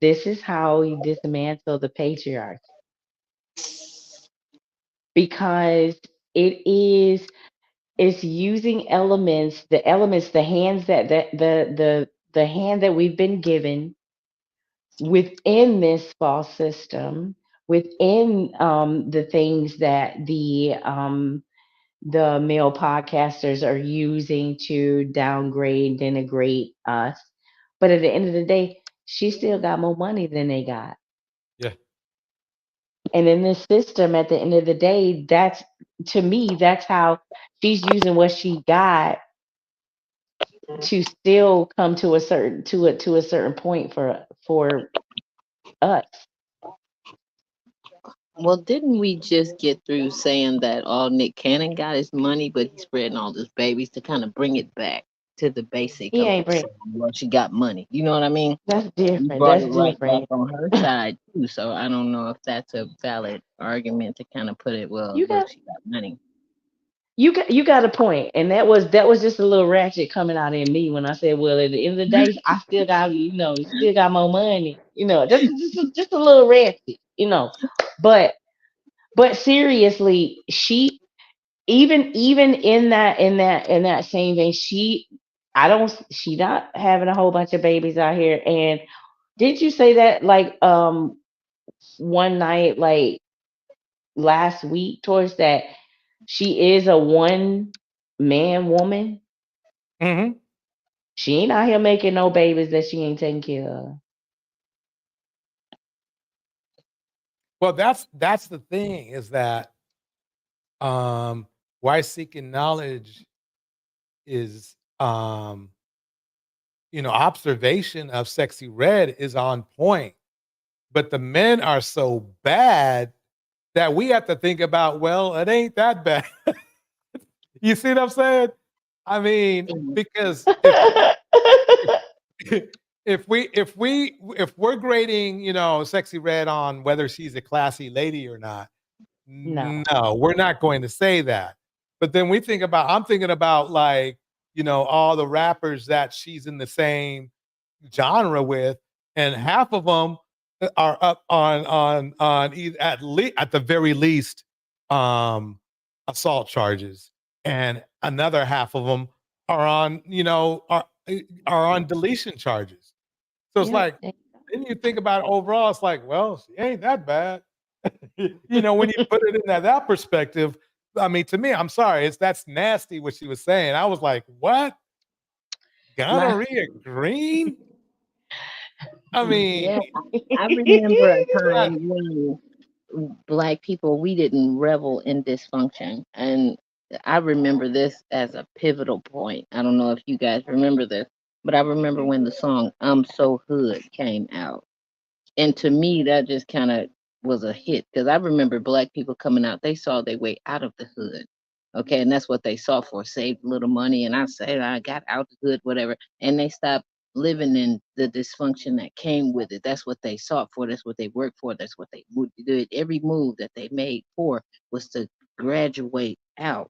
this is how you dismantle the patriarchy, because it is it's using elements, the hands the hand that we've been given within this false system, within the things that the male podcasters are using to downgrade, denigrate us. But at the end of the day, she still got more money than they got. Yeah. And in this system, at the end of the day, that's, to me, that's how she's using what she got to still come to a certain point for us. Well, didn't we just get through saying that all Nick Cannon got is money, but he's spreading all these babies to kind of bring it back to the basic He of ain't bring. saying, well, she got money. You know what I mean? That's You different. brought it That's right back different. on her side too. So I don't know if that's a valid argument to kind of put it, well, You look, got she got money. you got a point, and that was just a little ratchet coming out in me when I said, well, at the end of the day, I still got still got more money. Just a little ratchet. But seriously, even in that same vein, she not having a whole bunch of babies out here. And did you say that like one night, like last week, towards that she is a one man woman? Hmm. She ain't out here making no babies that she ain't taking care of. Well, that's the thing, is that um why seeking knowledge is observation of Sexy Red is on point, but the men are so bad that we have to think about, well, it ain't that bad. You see what I'm saying? I mean, Mhm. because if if we're grading, Sexy Red on whether she's a classy lady or not, No. no, we're not going to say that. But then I'm thinking about, like, all the rappers that she's in the same genre with, and half of them are up at the very least um assault charges, and another half of them are on are on deletion charges. So it's Yep. like, then you think about it overall, it's like, well, she ain't that bad. When you put it in that perspective, I mean, to me, I'm sorry, that's nasty what she was saying. I was like, what? My Gonorrhea green? I mean, Yeah, I remember a not time when Black people, we didn't revel in dysfunction. And I remember this as a pivotal point. I don't know if you guys remember this, but I remember when the song I'm So Hood came out. And to me, that just kind of was a hit because I remember Black people coming out, they saw their way out of the hood. Okay, and that's what they saw for, saved a little money. And I said, I got out the hood, whatever. And they stopped living in the dysfunction that came with it. That's what they sought for. That's what they worked for. That's what they would do. Every move that they made for was to graduate out.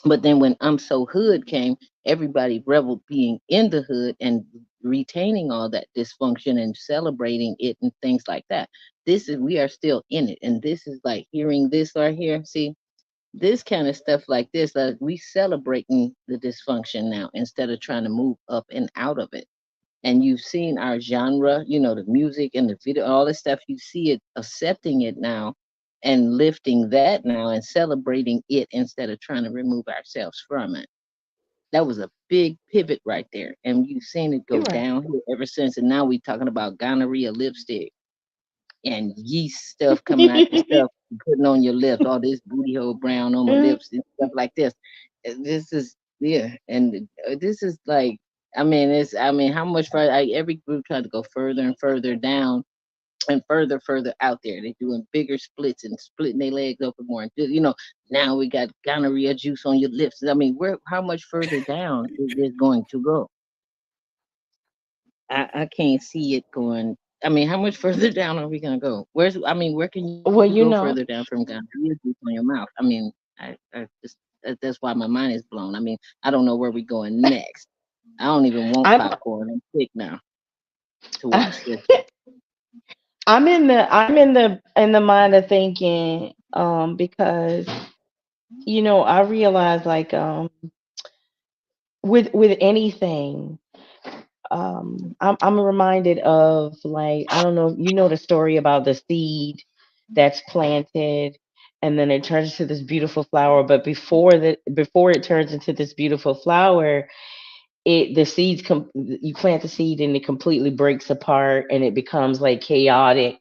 But then when I'm So Hood came, everybody reveled being in the hood and retaining all that dysfunction and celebrating it and things like that. We are still in it. And this is like hearing this right here. See, this kind of stuff like this, we celebrating the dysfunction now instead of trying to move up and out of it. And you've seen our genre, the music and the video, all this stuff, you see it accepting it now and lifting that now and celebrating it instead of trying to remove ourselves from it. That was a big pivot right there, and you've seen it go You're right. downhill ever since. And now we talking about gonorrhea lipstick and yeast stuff coming out your stuff, putting on your lips, all this booty hole brown on my lips and stuff like this. This is yeah, and this is like, I mean, it's I mean, how much further? Every group tried to go further and further down and further out there. They're doing bigger splits and splitting their legs open more. And now we got gonorrhea juice on your lips. I mean, where how much further down is this going to go? I can't see it going. I mean, how much further down are we gonna go? I mean, where can you go Well, you further know, down from gonorrhea juice on your mouth? I mean, I just that's why my mind is blown. I mean, I don't know where we're going next. I don't even want I'm popcorn. I'm sick now to watch this. I'm in the mind of thinking, because I realize, like, with anything, I'm reminded of, like, I don't know if you know the story about the seed that's planted, and then it turns into this beautiful flower, but before it turns into this beautiful flower, you plant the seed and it completely breaks apart and it becomes like chaotic,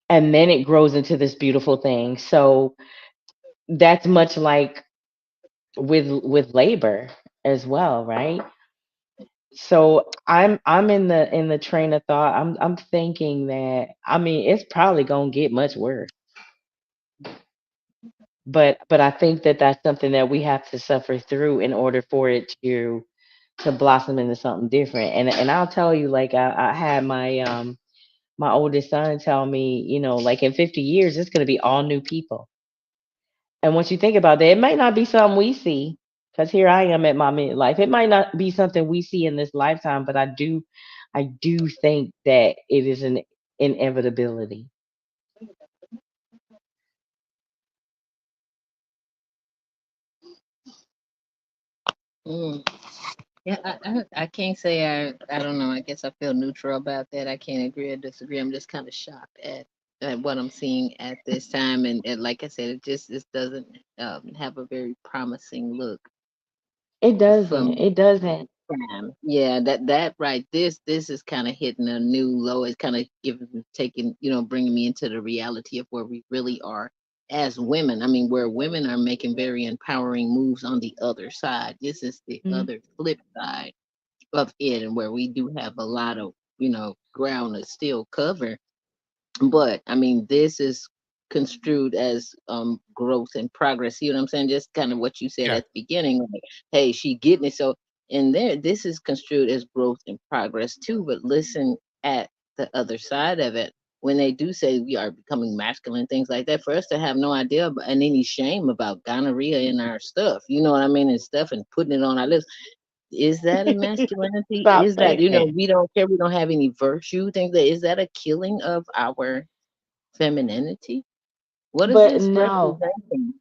and then it grows into this beautiful thing. So that's much like with labor as well, right? So I'm in the train of thought. I'm thinking that, I mean, it's probably gonna get much worse, but I think that that's something that we have to suffer through in order for it to blossom into something different. And I'll tell you, like, I had my oldest son tell me, like, in 50 years it's gonna be all new people. And once you think about that, it might not be something we see, because here I am at my midlife. It might not be something we see in this lifetime, but I do think that it is an inevitability. Mm. Yeah, I can't say I don't know. I guess I feel neutral about that. I can't agree or disagree. I'm just kind of shocked at what I'm seeing at this time, and like I said, it doesn't have a very promising look It doesn't. from It doesn't. time. Yeah, that right. This is kind of hitting a new low. It's kind of bringing me into the reality of where we really are as women. I mean, where women are making very empowering moves on the other side. This is the Mhm. other flip side of it, and where we do have a lot of ground to still cover. But I mean, this is construed as growth and progress. See what I'm saying? Just kind of what you said Yeah. at the beginning, like, hey, she getting it. So in there, this is construed as growth and progress too. But listen at the other side of it. When they do say we are becoming masculine, things like that, for us to have no idea and any shame about gonorrhea in our stuff, you know what I mean, and stuff, and putting it on our lips, is that a masculinity? Stop Is that, saying that. we don't care, we don't have any virtue? Things that, is that a killing of our femininity? What is But this no, representing?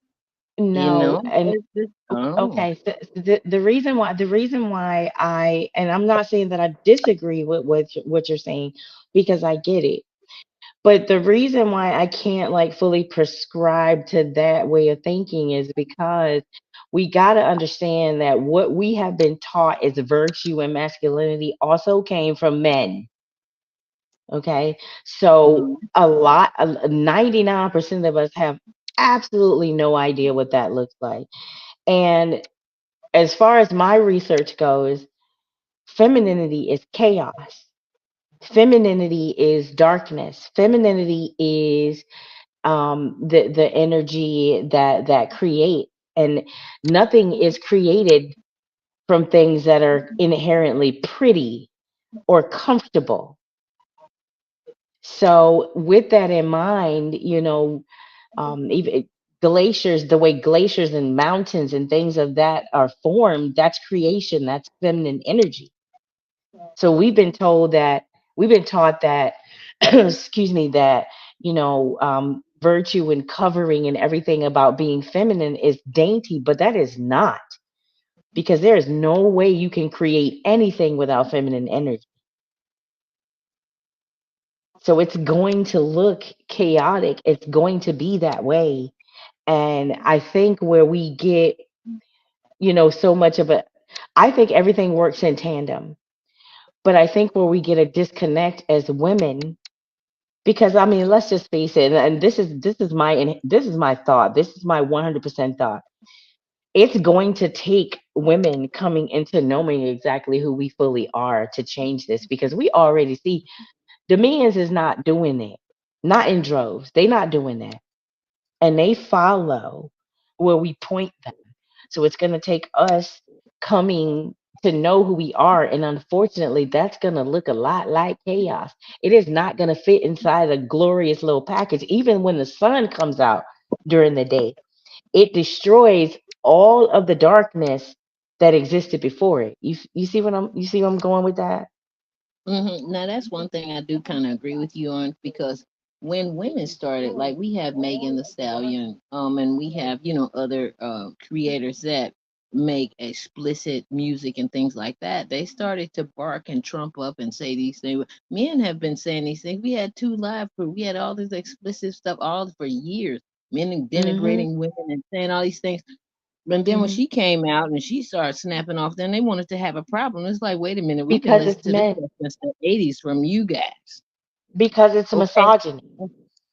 no, What and is this? Oh, okay. So the reason why and I'm not saying that I disagree with what you're saying, because I get it. But the reason why I can't, like, fully prescribe to that way of thinking is because we got to understand that what we have been taught as virtue and masculinity also came from men. Okay. So mhm. 99% of us have absolutely no idea what that looks like. And as far as my research goes, femininity is chaos. Femininity is darkness. Femininity is the energy that create, and nothing is created from things that are inherently pretty or comfortable. So with that in mind, even glaciers, the way glaciers and mountains and things of that are formed, that's creation, that's feminine energy. So we've been taught that, excuse me, that, virtue and covering and everything about being feminine is dainty, but that is not, because there is no way you can create anything without feminine energy. So it's going to look chaotic. It's going to be that way. And I think where we get so much of it. I think everything works in tandem, but I think where we get a disconnect as women, because I mean, let's just face it, and this is my thought. This is my 100% thought. It's going to take women coming into knowing exactly who we fully are to change this, because we already see the men's is not doing it, not in droves. They not doing that, and they follow where we point them. So it's going to take us coming to know who we are. And unfortunately, that's going to look a lot like chaos. It is not going to fit inside a glorious little package. Even when the sun comes out during the day, it destroys all of the darkness that existed before it. You see where I'm going with that? Now that's one thing I do kind of agree with you on, because when women started, like we have Megan the Stallion, and we have other creators that make explicit music and things like that. They started to bark and trump up and say these things. Men have been saying these things. We had two live crew. We had all this explicit stuff all for years. Men Hmm. denigrating women and saying all these things. And then when Hmm. she came out and she started snapping off, then they wanted to have a problem. It's like, wait a minute, we've been Because listening it's to this men. stuff since the '80s from you guys. Because it's Okay. misogyny.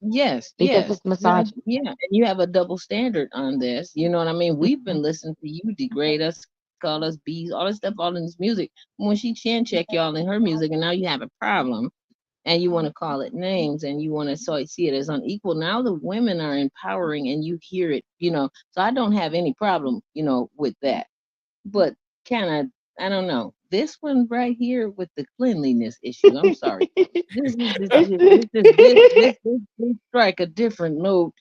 Yes, Because yes. it's misogyny. Yeah. And you have a double standard on this. You know what I mean? We've Mhm. been listening to you degrade us, call us bees, all this stuff, all in this music. When she chin check y'all in her music, and now you have a problem and you want to call it names and you want to see it as unequal. Now the women are empowering and you hear it, So I don't have any problem, with that. But kind of, I don't know. This one right here with the cleanliness issue. I'm sorry. This is this strike a different note.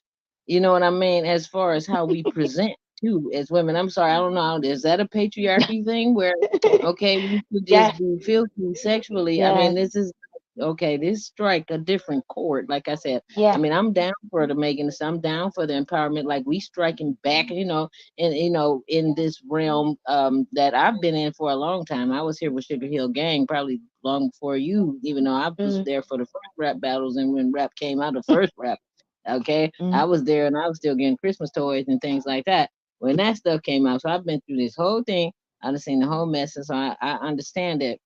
You know what I mean? As far as how we present too as women. I'm sorry. I don't know. Is that a patriarchy thing where okay, we should just Yes, be filthy sexually? I mean, yes, this is okay. This strike a different chord. Like I said, I yes. mean, I'm down for the making this. I'm down for the empowerment. Like we striking back. And in this realm that I've been in for a long time. I was here with Sugar Hill Gang probably long before you, even though I was Mm, there for the first rap battles and when rap came out, the first rap. Okay, I mm. was there and I was still getting Christmas toys and things like that when that stuff came out. So I've been through this whole thing. I've seen the whole mess, and so I understand it.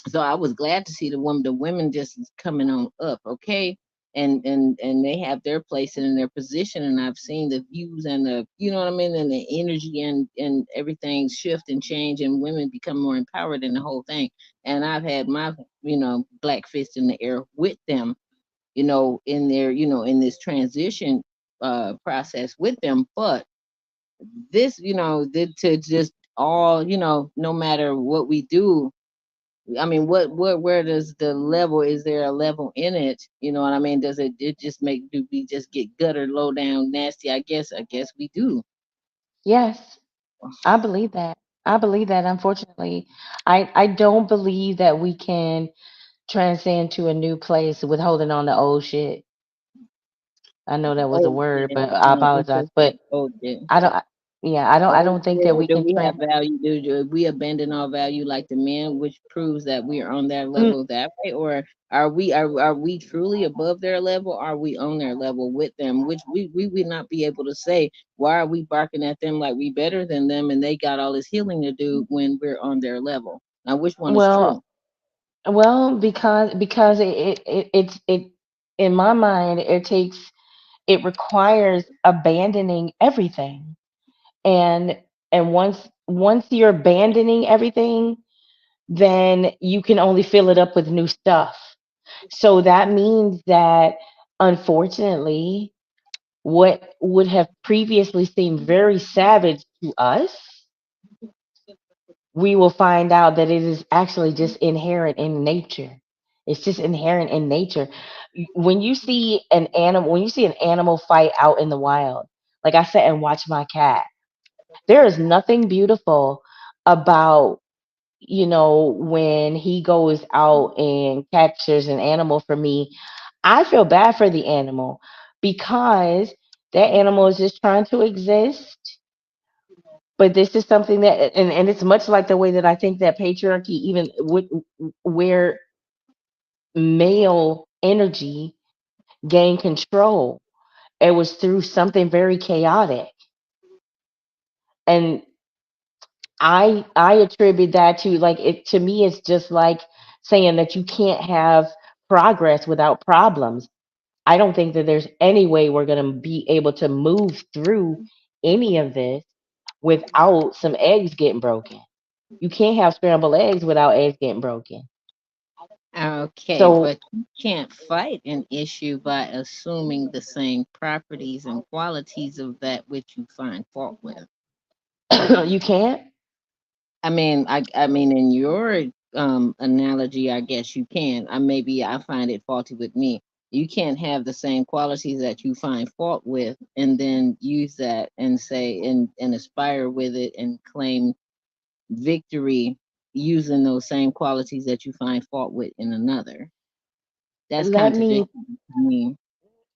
So I was glad to see the women just coming on up, okay, and they have their place and in their position, and I've seen the views and the what I mean, and the energy and everything shift and change, and women become more empowered in the whole thing. And I've had my black fist in the air with them, in their in this transition process with them, but this to just all no matter what we do. I mean, where does the level? Is there a level in it? You know what I mean? Does it just do we just get gutter, low down, nasty? I guess we do. Yes, I believe that. I believe that. Unfortunately, I don't believe that we can transcend to a new place with holding on to old shit. I know that was a Oh, word, yeah, but I apologize. But oh, yeah. I don't. Yeah, I Oh, don't think that yeah. we Do can we have value? Do we abandon our value like the men, which proves that we are on their Mm, level that way, or are we truly above their level? Are we on their level with them? Which we would not be able to say. Why are we barking at them like we better than them, and they got all this healing to do when we're on their level? Now, which one is well, true? because it in my mind it requires abandoning everything, and once you're abandoning everything, then you can only fill it up with new stuff. So that means that, unfortunately, what would have previously seemed very savage to us, we will find out that it is actually just inherent in nature. It's just inherent in nature. When you see an animal fight out in the wild, like I sat and watched my cat, there is nothing beautiful about when he goes out and captures an animal for me. I feel bad for the animal because that animal is just trying to exist. But this is something that, and it's much like the way that I think that patriarchy, even where male energy gained control, it was through something very chaotic. And I attribute that to like it to me it's just like saying that you can't have progress without problems. I don't think that there's any way we're going to be able to move through any of this without some eggs getting broken. You can't have scrambled eggs without eggs getting broken. Okay, So but you can't fight an issue by assuming the same properties and qualities of that which you find fault with. you can't. I mean, in your analogy, I guess you can. Maybe I find it faulty with me. You can't have the same qualities that you find fault with, and then use that and say and aspire with it and claim victory using those same qualities that you find fault with in another. That's Let me contradictory to me.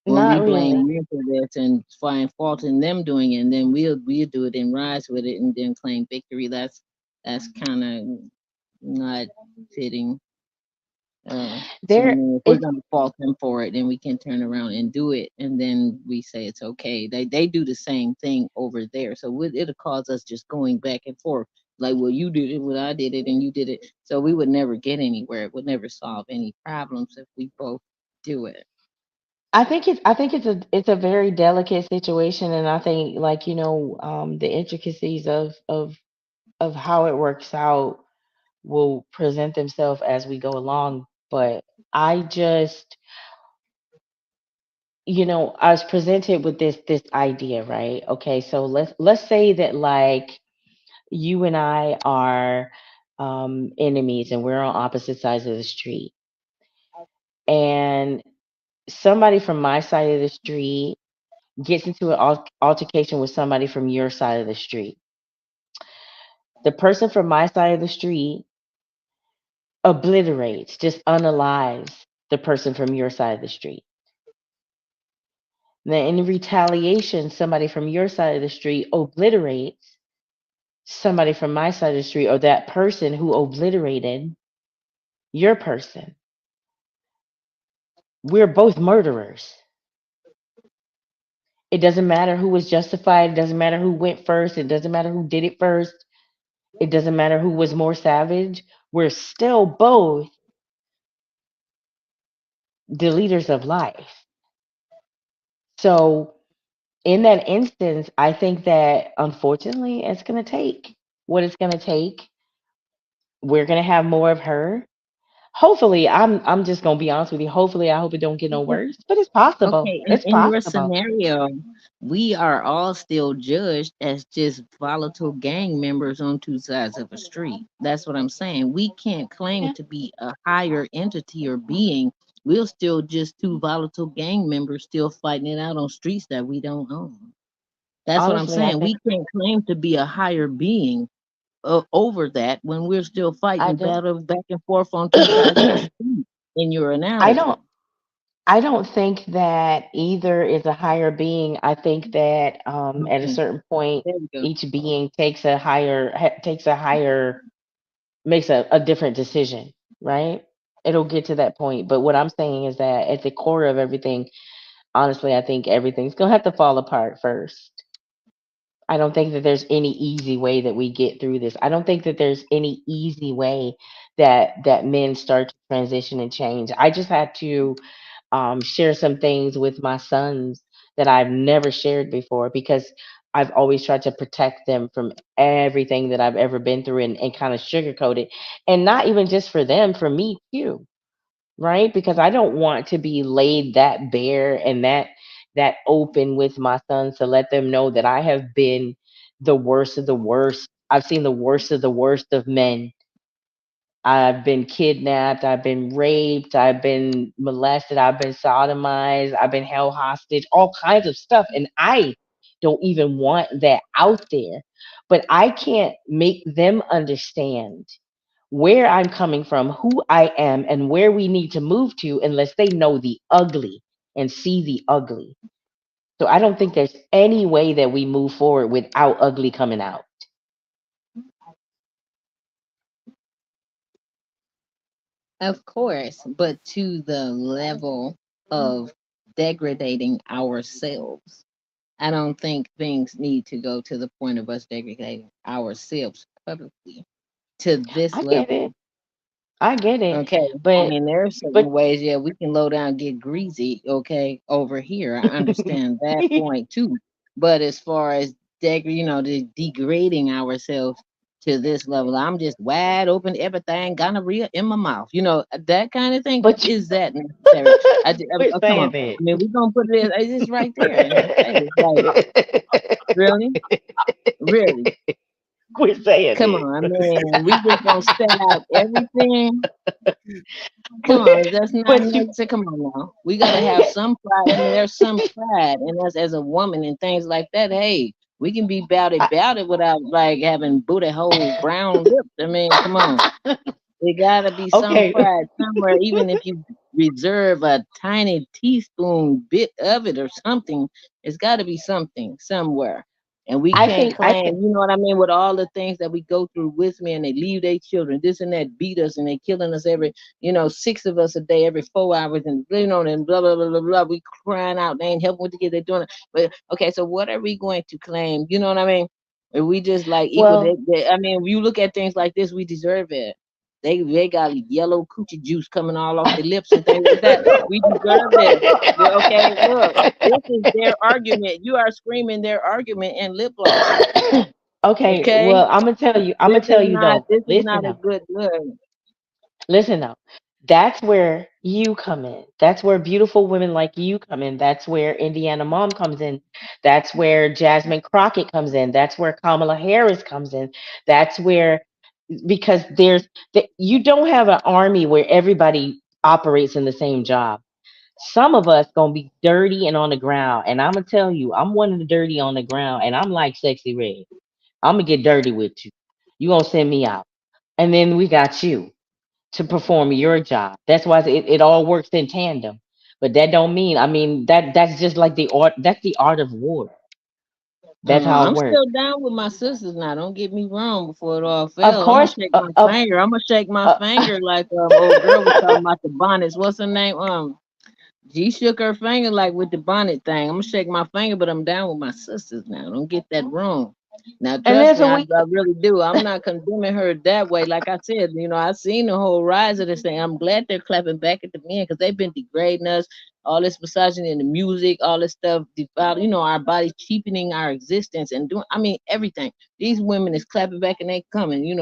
When we not blame really. men for this and find fault in them doing it, and then we'll do it and rise with it and then claim victory. That's kind of not fitting to There me. If we're it's gonna fault them for it, then we can turn around and do it, and then we say it's okay. They do the same thing over there, so it'll cause us just going back and forth. Like, well, you did it, well, I did it, and you did it. So we would never get anywhere. It would never solve any problems if we both do it. I think it's a very delicate situation, and I think like the intricacies of how it works out will present themselves as we go along. But I just I was presented with this idea, right? Okay, so let's say that like you and I are enemies and we're on opposite sides of the street, and somebody from my side of the street gets into an altercation with somebody from your side of the street. The person from my side of the street obliterates, just unalives the person from your side of the street. Then in retaliation, somebody from your side of the street obliterates somebody from my side of the street, or that person who obliterated your person. We're both murderers. It doesn't matter who was justified. It doesn't matter who went first. It doesn't matter who did it first. It doesn't matter who was more savage. We're still both the leaders of life. So, in that instance, I think that unfortunately, it's going to take what it's going to take. We're going to have more of her. Hopefully, I'm just going to be honest with you. Hopefully, I hope it don't get no worse, but it's possible. Okay, It's in your possible. scenario, we are all still judged as just volatile gang members on two sides of a street. That's what I'm saying. We can't claim Yeah, to be a higher entity or being. We're still just two volatile gang members still fighting it out on streets that we don't own. That's what I'm honestly, I saying. think We can't claim to be a higher being over that when we're still I fighting do. battle back and forth on two sides of a street in your I analogy. don't. I don't think that either is a higher being. I think that at a Okay, certain point, there we go. each being takes a higher, makes a different decision, right? It'll get to that point. But what I'm saying is that at the core of everything, honestly, I think everything's gonna have to fall apart first. I don't think that there's any easy way that we get through this. I don't think that there's any easy way that men start to transition and change. I just had to share some things with my sons that I've never shared before because I've always tried to protect them from everything that I've ever been through and kind of sugarcoat it. And not even just for them, for me too, right? Because I don't want to be laid that bare and that open with my sons to let them know that I have been the worst of the worst. I've seen the worst of the worst of men. I've been kidnapped, I've been raped, I've been molested, I've been sodomized, I've been held hostage, all kinds of stuff. And I don't even want that out there. But I can't make them understand where I'm coming from, who I am, and where we need to move to unless they know the ugly and see the ugly. So I don't think there's any way that we move forward without ugly coming out. Of course, but to the level of degrading ourselves. I don't think things need to go to the point of us degrading ourselves publicly to this I get level. it. I get it. Okay. I But mean, there are certain but ways, yeah, we can low down, get greasy, okay, over here. I understand that point too. But as far as the degrading ourselves to this level, I'm just wide open, everything, gonorrhea in my mouth. That kind of thing. but Is that necessary? quit Come saying on. I mean, we're gonna put it. It's just right there in his face. Like, really, really. that. Quit saying Come on. I mean, we just gonna spell out everything. Come on, that's not But you necessary. Come on now. We gotta have some pride. I mean, there's some pride in us as a woman and things like that. Hey, we can be about it without like having booty hole brown lips. I mean, come on. There gotta be some okay. pride somewhere, even if you reserve a tiny teaspoon bit of it or something. It's gotta be something somewhere. And we I can't think I claim, think you know what I mean, with all the things that we go through with men, they leave their children, this and that, beat us, and they killing us every, 6 of us a day, every 4 hours, and and blah blah blah blah blah. We crying out, they ain't helping with the kids, they're doing it. But okay, so what are we going to claim? You know what I mean? Are we just like equal? well I mean, when you look at things like this, we deserve it. They got yellow coochie juice coming all off their lips and things like that. We deserve this. Okay, look, this is their argument. You are screaming their argument in lip gloss. okay, Okay, well I'm gonna tell you though. this is Listen not a though. good look. Listen though. That's where you come in. That's where beautiful women like you come in. That's where Indiana Mom comes in. That's where Jasmine Crockett comes in. That's where Kamala Harris comes in. That's where because you don't have an army where everybody operates in the same job. Some of us gonna be dirty and on the ground, and I'm gonna tell you, I'm one of the dirty on the ground, and I'm like sexy red. I'm gonna get dirty with you. You gonna send me out, and then we got you to perform your job. That's why it all works in tandem. But that don't mean, I mean, that's just like the art. That's the art of war. That's how it I'm works. still down with my sisters now. Don't get me wrong. Before it all Of fell, I'm gonna course, shake my finger. I'm gonna shake my uh, finger like old girl was talking about the bonnets. What's her name? G shook her finger like with the bonnet thing. I'm gonna shake my finger, but I'm down with my sisters now. Don't get that wrong. Now, and trust there's me, a I we. really do. I'm not condemning her that way. Like I said, I've seen the whole rise of this thing. I'm glad they're clapping back at the men because they've been degrading us. All this misogyny in the music, all this stuff, our body cheapening our existence and doing, I mean, everything. These women is clapping back and they coming. You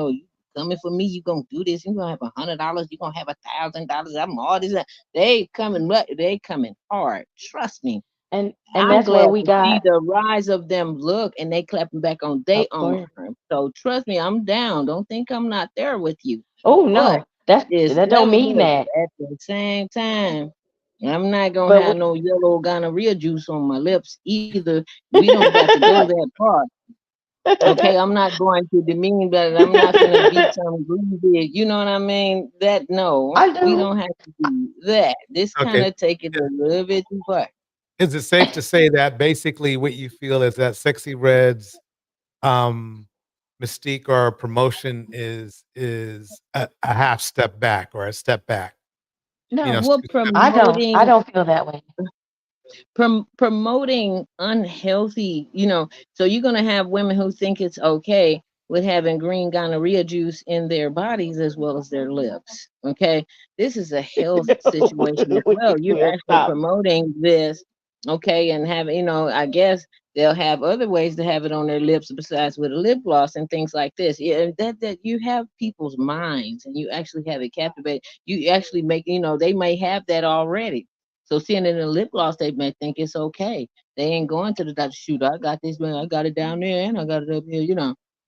coming for me, you gonna do this. You gonna have $100. You gonna have $1,000. I'm all this. They coming, they coming hard. Trust me. And I'm that's where glad we to see got. the rise of them look and they clapping back on their Of own course. terms. So trust me, I'm down. Don't think I'm not there with you. Oh But no, that don't mean nevertheless, that. at the same time, I'm not gonna But have no yellow gonorrhea juice on my lips either. We don't got to go that far. Okay, I'm not going to demean that. I'm not gonna be some greedy. You know what I mean? That no, I we do. don't have to do that. This kind Okay. of take it a little bit too far. Is it safe to say that basically what you feel is that Sexy Red's um, mystique or promotion is a half step back or a step back? You know, No, We're two steps I back. don't. I promoting don't feel that way. promoting unhealthy, so you're going to have women who think it's okay with having green gonorrhea juice in their bodies as well as their lips. Okay, this is a health situation as well. You're Will actually stop. promoting this. Okay, and having, I guess they'll have other ways to have it on their lips besides with a lip gloss and things like this. Yeah, that you have people's minds and you actually have it captivated. You actually make, they may have that already, so seeing it in a lip gloss, they may think it's okay. They ain't going to the doctor. Shoot, I got this one. I got it down there, and I got it up here.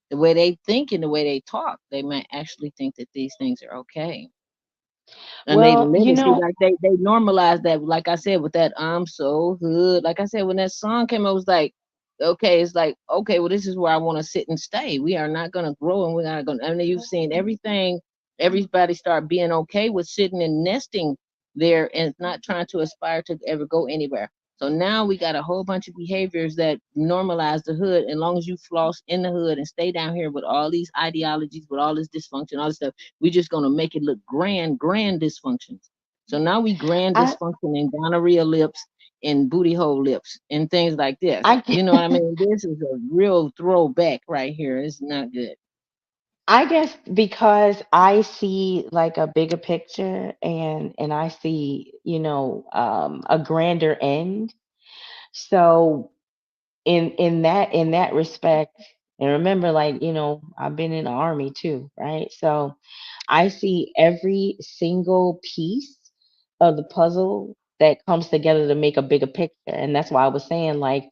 The way they think and the way they talk, they might actually think that these things are okay. And they Well, live it. See, like they normalize that. Like I said, with that I'm so hood. Like I said, when that song came, I was like, okay, it's like, okay, well, this is where I want to sit and stay. We are not gonna grow and we're not gonna. I mean, you've seen everything, everybody start being okay with sitting and nesting there and not trying to aspire to ever go anywhere. So now we got a whole bunch of behaviors that normalize the hood. And long as you floss in the hood and stay down here with all these ideologies, with all this dysfunction, all this stuff, we're just gonna make it look grand dysfunctions. So now we grand I dysfunction in gonorrhea lips and booty hole lips and things like this. I You know what I mean? This is a real throwback right here. It's not good. I guess because I see like a bigger picture, and I see, a grander end. So in that respect, and remember, like, I've been in the army too, right? So I see every single piece of the puzzle that comes together to make a bigger picture. And that's why I was saying, like,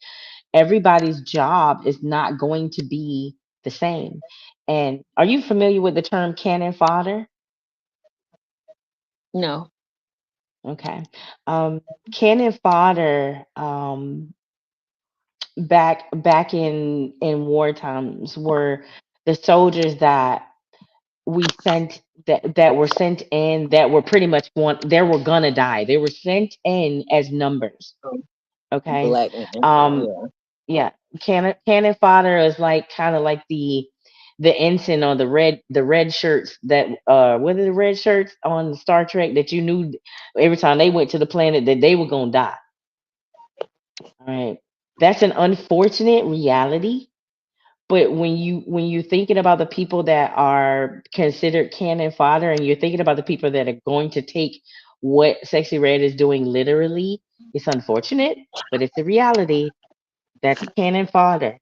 everybody's job is not going to be the same. And are you familiar with the term cannon fodder? No. Okay. Um, Cannon fodder, back in war times, were the soldiers that we sent, that were sent in, that were pretty much going, they were gonna die. They were sent in as numbers. Um, Okay. Black man. Um, Yeah. yeah, cannon fodder is like kind of like the ensign, or the red shirts, that what are the red shirts on Star Trek, that you knew every time they went to the planet that they were gonna die. All right. That's an unfortunate reality. But when you're thinking about the people that are considered cannon fodder, and you're thinking about the people that are going to take what Sexy Red is doing literally, it's unfortunate, but it's a reality. That's cannon fodder.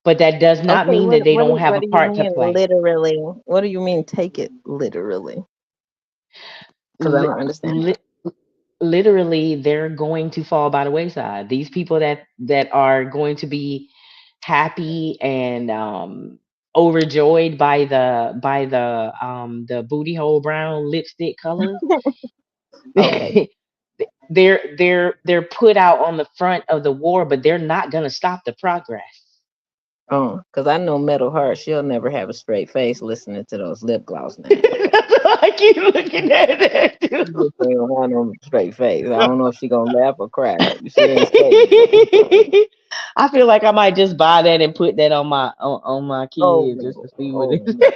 But that does not Okay, mean that they don't have what a do you part to mean play. literally? What do you mean take it literally? Because I Li- don't understand. li- Literally, they're going to fall by the wayside. These people that are going to be happy and overjoyed by the booty hole brown lipstick colors. Okay. They're put out on the front of the war, but they're not going to stop the progress. Oh, because I know Metal Heart, she'll never have a straight face listening to those lip gloss names. I keep looking at that too. She just ain't gonna have no straight face. I don't know if she gonna laugh or cry. She ain't saying nothing. I feel like I might just buy that and put that on my Oh kid, just no. to see what Oh it is. no.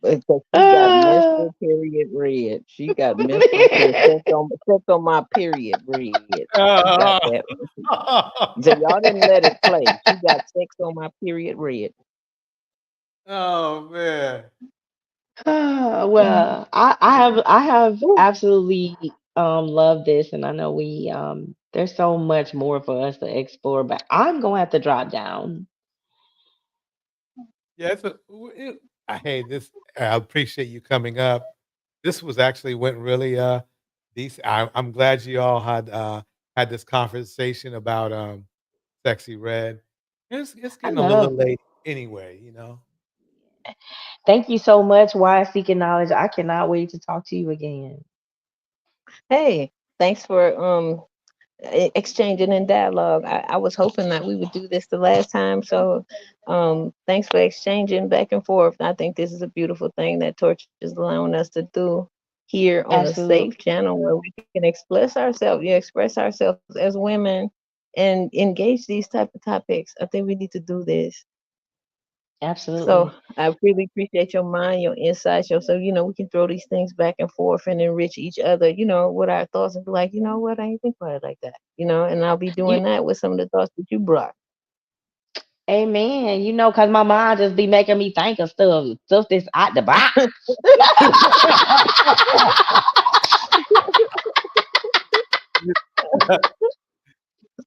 Because she got Mr. Period Red. She got Mr. Check on my period red. She got Oh, that. So y'all didn't let it play. She got sex on my period red. oh man. Well, I have absolutely loved this, and I know there's so much more for us to explore, but I'm gonna have to drop down. Yeah, I hate this. I appreciate you coming up. This was actually went really decent. I'm glad you all had this conversation about Sexy Red. It's I getting a little love it. late anyway. Thank you so much, Why Seeking Knowledge. I cannot wait to talk to you again. Hey, thanks for exchanging in dialogue. I was hoping that we would do this the last time. So thanks for exchanging back and forth. I think this is a beautiful thing that Torch is allowing us to do here on a Absolutely. safe channel where we can express ourselves as women and engage these type of topics. I think we need to do this. So Absolutely. I really appreciate your mind, your insights, so we can throw these things back and forth and enrich each other, with our thoughts and be like, you know what, I didn't think about it like that, and I'll be You doing that with some of the thoughts that you brought. Amen. Cause my mom just be making me think of stuff that's out the box.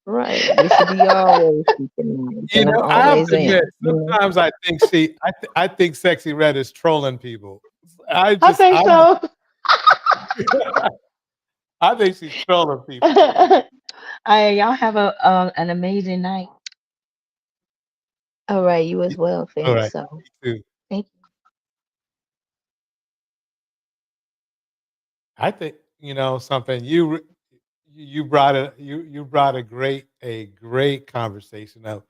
Right. We should be always keeping minds and not I have always to admit, in. sometimes I think Sexy Red is trolling people. I I just, think so. I think she's trolling people. Y'all have an amazing night. All right, you as well, All Phoenix. right, So you too. Thank I think something you brought you brought a great conversation up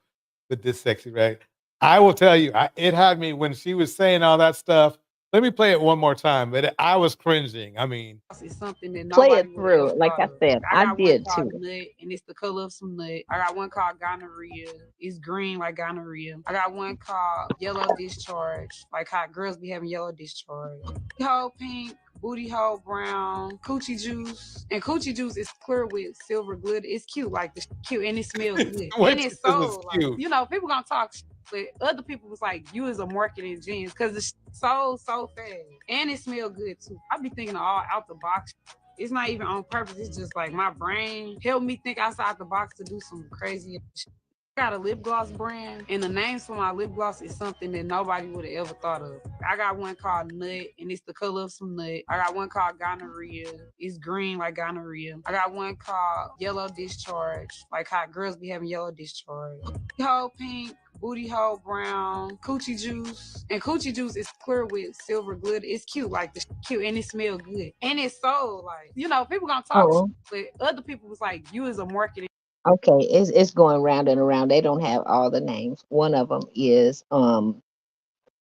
with this Sexy Red. I will tell you, it had me when she was saying all that stuff. Let me play it one more time. But I was cringing. I mean, It's something that Play nobody it would have ever through. Like thought I of. said, I I got one did called too. nut, and it's the color of some nut. I got one called gonorrhea. It's green like gonorrhea. I got one called yellow discharge, like how girls be having yellow discharge. Hole pink, booty hole brown, coochie juice, and coochie juice is clear with silver glitter. It's cute, like the cute, and it smells good, and what you it's said was so like cute. people gonna talk. But other people was like, you is a marketing genius because it's so fast and it smell good too. I be thinking of all out the box. It's not even on purpose. It's just like my brain helped me think outside the box to do some crazy shit. I got a lip gloss brand, and the names for my lip gloss is something that nobody would have ever thought of. I got one called Nut, and it's the color of some nut. I got one called Gonorrhea. It's green like gonorrhea. I got one called Yellow Discharge, like how girls be having yellow discharge. Whole pink, booty hole brown, coochie juice, and coochie juice is clear with silver glitter. It's cute, like the cute, and it smells good, and it's so like people gonna talk, Oh, but other people was like, you is a marketing. okay. It's going round and around. They don't have all the names. One of them is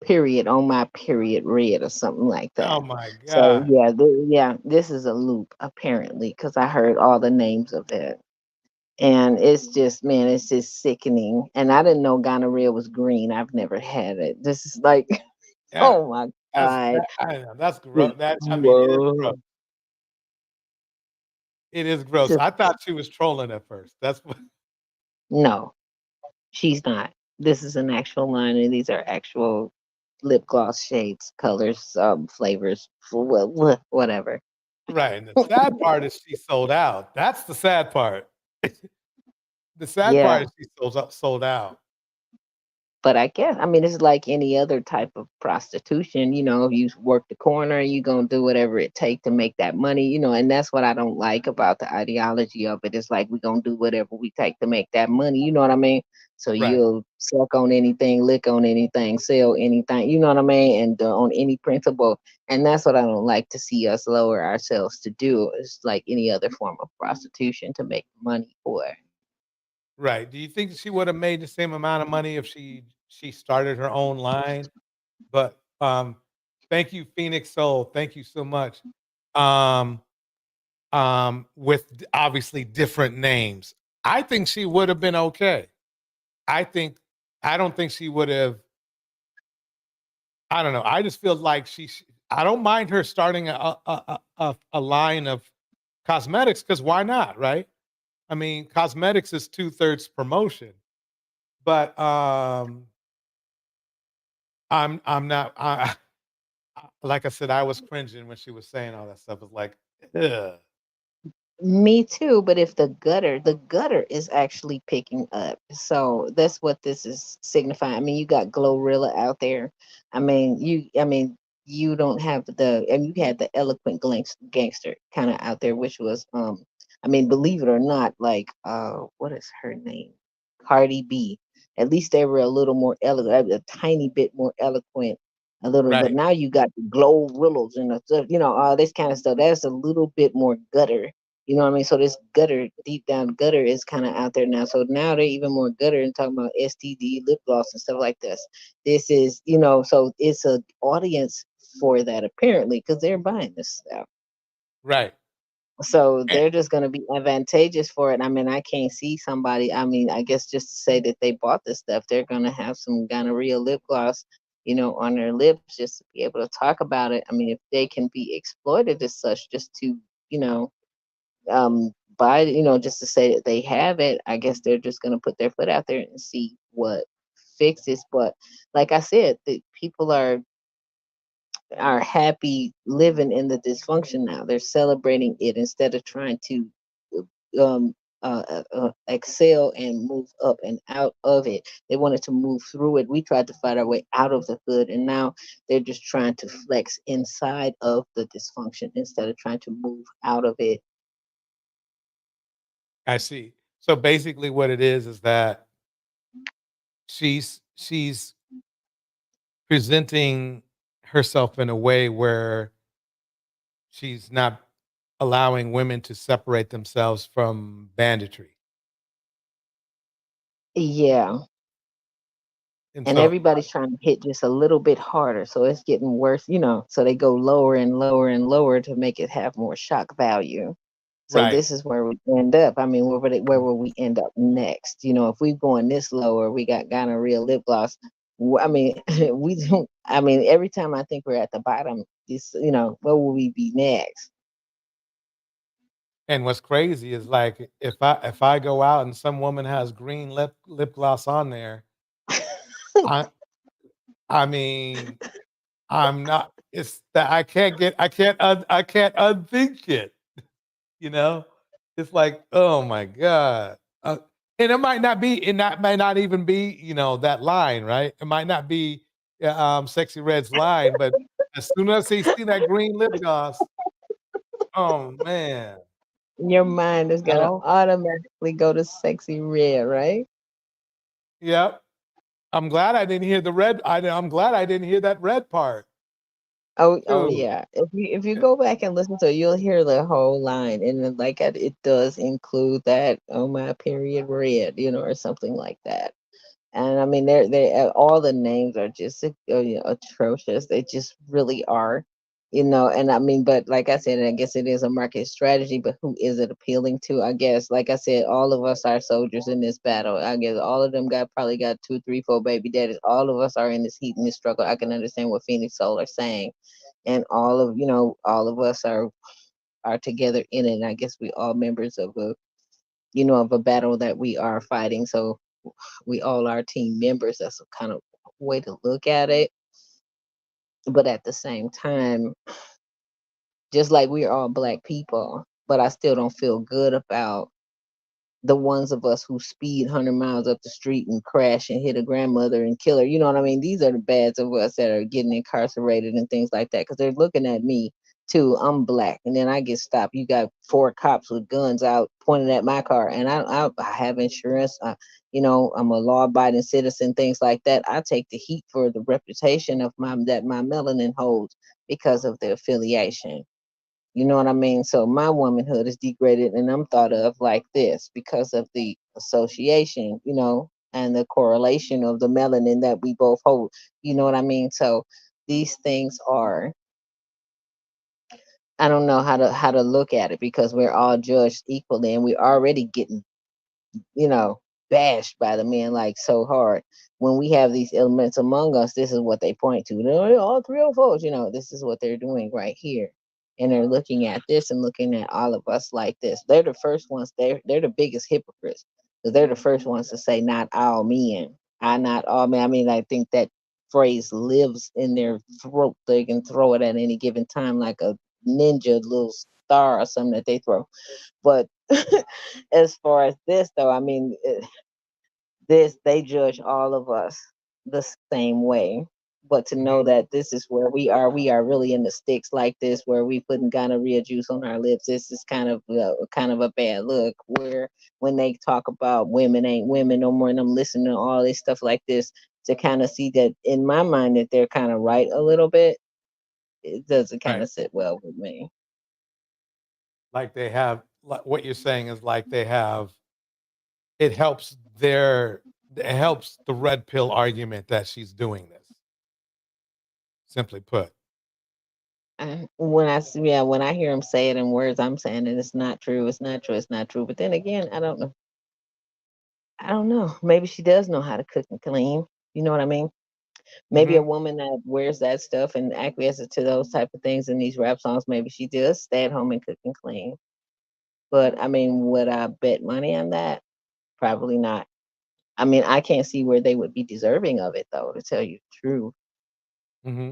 period on my period red or something like Oh that. my So God. yeah, this is a loop apparently because I heard all the names of it. And it's just, man, it's just sickening. And I didn't know gonorrhea was green. I've never had it. This is like, Yeah. oh my God. I know, that's Like, gross. That I mean, it is gross. whoa. It is gross. Just I thought she was trolling at first. That's what. no, she's not. This is an actual line, and these are actual lip gloss shades, colors, flavors, whatever. Right. And the sad part is she sold out. That's the sad part. The sad part Yeah. is she sold out. But I guess, I mean, it's like any other type of prostitution. You work the corner, you gonna do whatever it take to make that money. And that's what I don't like about the ideology of it. It's like we gonna do whatever we take to make that money. You know what I mean? So Right. you'll suck on anything, lick on anything, sell anything. You know what I mean? And on any principle. And that's what I don't like to see us lower ourselves to do. It's like any other form of prostitution to make money for. Right. Do you think she would have made the same amount of money if she started her own line? But thank you, Pho3nix Sol. Thank you so much. Um, with obviously different names. I think she would have been okay. I think I don't think she would have. I don't know. I just feel like I don't mind her starting a line of cosmetics because why not, right? I mean, cosmetics is 2/3 promotion, but I'm not. Like I said, I was cringing when she was saying all that stuff. It's like, ugh. Me too, but if the gutter is actually picking up. So that's what this is signifying. I mean, you got Glorilla out there. I mean, you don't have and you had the eloquent gangster kind of out there, which was, I mean, believe it or not, like, what is her name? Cardi B. At least they were a little more eloquent, a tiny bit more eloquent, a little. But Right, now you got the Glorrillas and the stuff, all this kind of stuff. That's a little bit more gutter, you know what I mean? So this gutter, deep down gutter, is kind of out there now. So now they're even more gutter and talking about STD, lip gloss, and stuff like this. This is, so it's a audience for that apparently because they're buying this stuff. right. So And, they're just going to be advantageous for it. I mean, I can't see somebody. I mean, I guess just to say that they bought this stuff, they're going to have some gonorrhea lip gloss, on their lips just to be able to talk about it. I mean, if they can be exploited as such, just to, you know, buy, just to say that they have it, I guess they're just going to put their foot out there and see what fixes. But like I said, the people are happy living in the dysfunction now. They're celebrating it instead of trying to um excel and move up and out of it. They wanted to move through it. We tried to fight our way out of the hood, and now they're just trying to flex inside of the dysfunction instead of trying to move out of it. I see. So basically, what it is that she's presenting herself in a way where she's not allowing women to separate themselves from banditry. Yeah. And and so, everybody's trying to hit just a little bit harder, so it's getting worse, so they go lower and lower and lower to make it have more shock value. So right. this is where we end up. I mean, where will we end up next? If we going this lower, we got gonorrhea lip gloss. I mean, we don't. I mean, every time I think we're at the bottom, where will we be next? And what's crazy is like if I go out and some woman has green lip gloss on there, I I mean, I'm not. It's that I can't unthink it. You know, it's like, oh my god. And it might not be, and that might not even be, that line, right? It might not be, Sexy Red's line, but as soon as he see that green lip gloss, oh man, Your mind is you gonna know, automatically go to sexy red, right? yep. I'm glad I didn't hear the red. I'm glad I didn't hear that red part. Oh Dude, yeah. If you go back and listen to it, you'll hear the whole line, and then it does include that "oh my period red," or something like that. And I mean, they all the names are just atrocious. They just really are, And I mean, but like I said, I guess it is a market strategy. But who is it appealing to? I guess, like I said, all of us are soldiers in this battle. I guess all of them probably got 2, 3, 4 baby daddies. All of us are in this heat and this struggle. I can understand what Pho3nix Sol are saying, and all of us are together in it. And I guess we all members of a battle that we are fighting. So we all are team members. That's a kind of way to look at it. But at the same time, just like we're all black people, but I still don't feel good about the ones of us who speed 100 miles up the street and crash and hit a grandmother and kill her. You know what I mean? These are the bads of us that are getting incarcerated and things like that because they're looking at me too. I'm black, and then I get stopped. You got 4 cops with guns out pointing at my car, and I have insurance. I'm a law-abiding citizen, things like that. I take the heat for the reputation of my melanin holds because of the affiliation. You know what I mean? So my womanhood is degraded and I'm thought of like this because of the association, and the correlation of the melanin that we both hold. You know what I mean? So these things are, I don't know how to look at it because we're all judged equally and we're already getting, you know, bashed by the men like so hard. When we have these elements among us, this is what they point to. They're all 304s, this is what they're doing right here. And they're looking at this and looking at all of us like this. They're the first ones, they're the biggest hypocrites. Because they're the first ones to say not all men. I not all men. I mean, I think that phrase lives in their throat. They can throw it at any given time like a ninja little star or something that they throw. But as far as this, though, I mean, they judge all of us the same way. But to know mhm, that this is where we are really in the sticks like this, where we putting gonorrhea juice on our lips. This is kind of a bad look. Where when they talk about women ain't women no more, and I'm listening to all this stuff like this to kind of see that in my mind that they're kind of right a little bit. It doesn't kind right. of sit well with me. Like they have, like what you're saying is like they have. It helps it helps the red pill argument that she's doing this. Simply put, When I hear him say it in words, I'm saying that it's not true. It's not true. It's not true. But then again, I don't know. I don't know. Maybe she does know how to cook and clean. You know what I mean? Maybe a hmm woman that wears that stuff and acquiesces to those type of things in these rap songs, maybe she does stay at home and cook and clean. But I mean, would I bet money on that? Probably not. I mean, I can't see where they would be deserving of it, though, to tell you the truth. hmm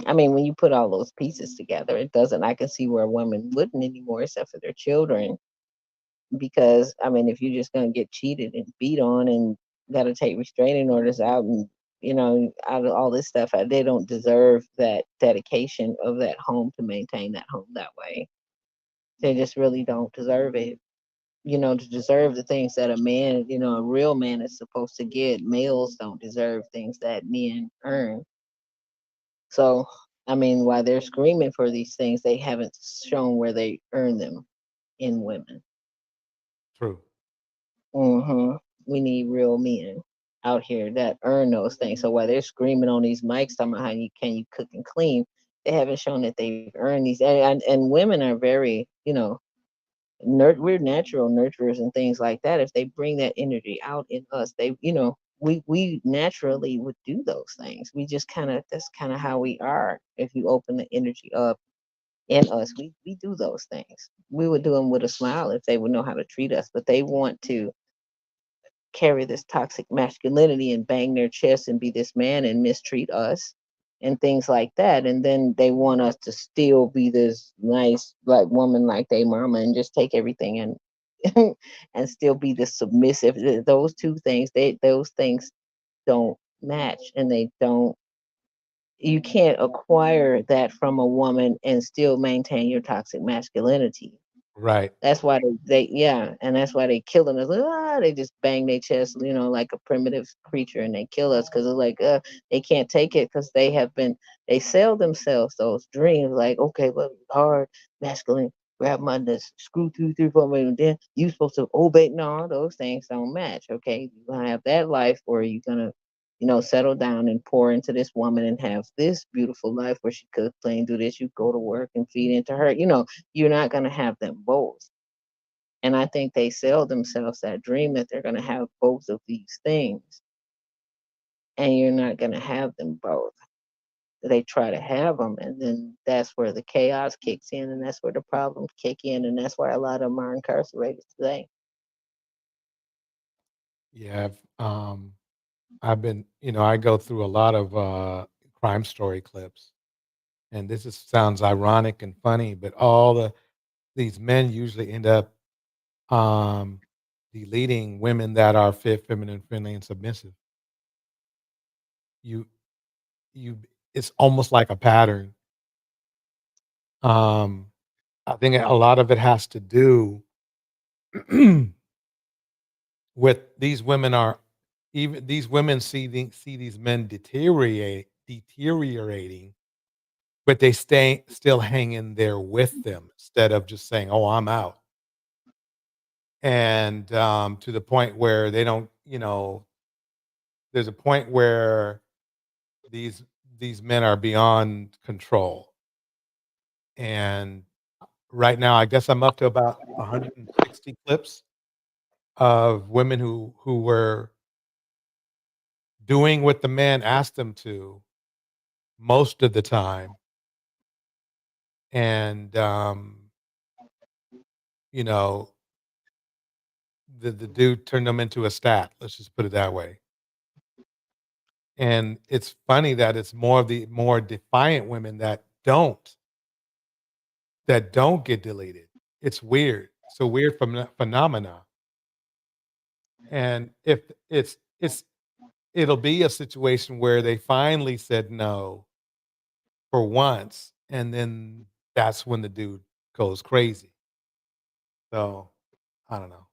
I mean, when you put all those pieces together, it doesn't. I can see where a woman wouldn't anymore, except for their children. Because I mean, if you're just gonna get cheated and beat on and gotta take restraining orders out and out of all this stuff, they don't deserve that dedication of that home to maintain that home that way. They just really don't deserve it. To deserve the things that a man, a real man is supposed to get. Males don't deserve things that men earn. So, I mean, while they're screaming for these things, they haven't shown where they earn them in women. true. hmm We need real men. out here that earn those things. So while they're screaming on these mics talking about how you can you cook and clean, they haven't shown that they've earned these. And women are very, we're natural nurturers and things like that. If they bring that energy out in us, we naturally would do those things. We just kind of that's kind of how we are. If you open the energy up in us, we do those things. We would do them with a smile if they would know how to treat us, but they want to carry this toxic masculinity and bang their chest and be this man and mistreat us and things like that. And then they want us to still be this nice black woman like they mama and just take everything and and still be the submissive. Those two things, those things don't match, and they don't you can't acquire that from a woman and still maintain your toxic masculinity. Right. That's why yeah, and that's why they killing us. They just bang their chest, like a primitive creature, and they kill us because it's like they can't take it because they sell themselves those dreams like, okay, well, hard, masculine, grab my nuts, screw two, three, four, and then you supposed to obey. No, those things don't match. Okay, you're gonna have that life, or you're gonna settle down and pour into this woman and have this beautiful life where she could play and do this. You go to work and feed into her. You're not going to have them both. And I think they sell themselves that dream that they're going to have both of these things. And you're not going to have them both. They try to have them, and then that's where the chaos kicks in, and that's where the problems kick in, and that's why a lot of them are incarcerated today. Yeah. I've been, I go through a lot of crime story clips, and this sounds ironic and funny, but these men usually end up um, deleting women that are fit, feminine, friendly, and submissive. You, you, it's almost like a pattern. Um, I think a lot of it has to do with these women are even these women see these men deteriorating, but they stay still hang in there with them instead of just saying, "Oh, I'm out." And to the point where they don't, there's a point where these these men are beyond control. And right now, I guess I'm up to about 160 clips of women who were doing what the man asked them to most of the time, and you know, the dude turned them into a stat. Let's just put it that way. And it's funny that it's more of the more defiant women that don't get deleted. It's weird. It's a weird phenomena. And if it'll be a situation where they finally said no for once, and then that's when the dude goes crazy. So I don't know.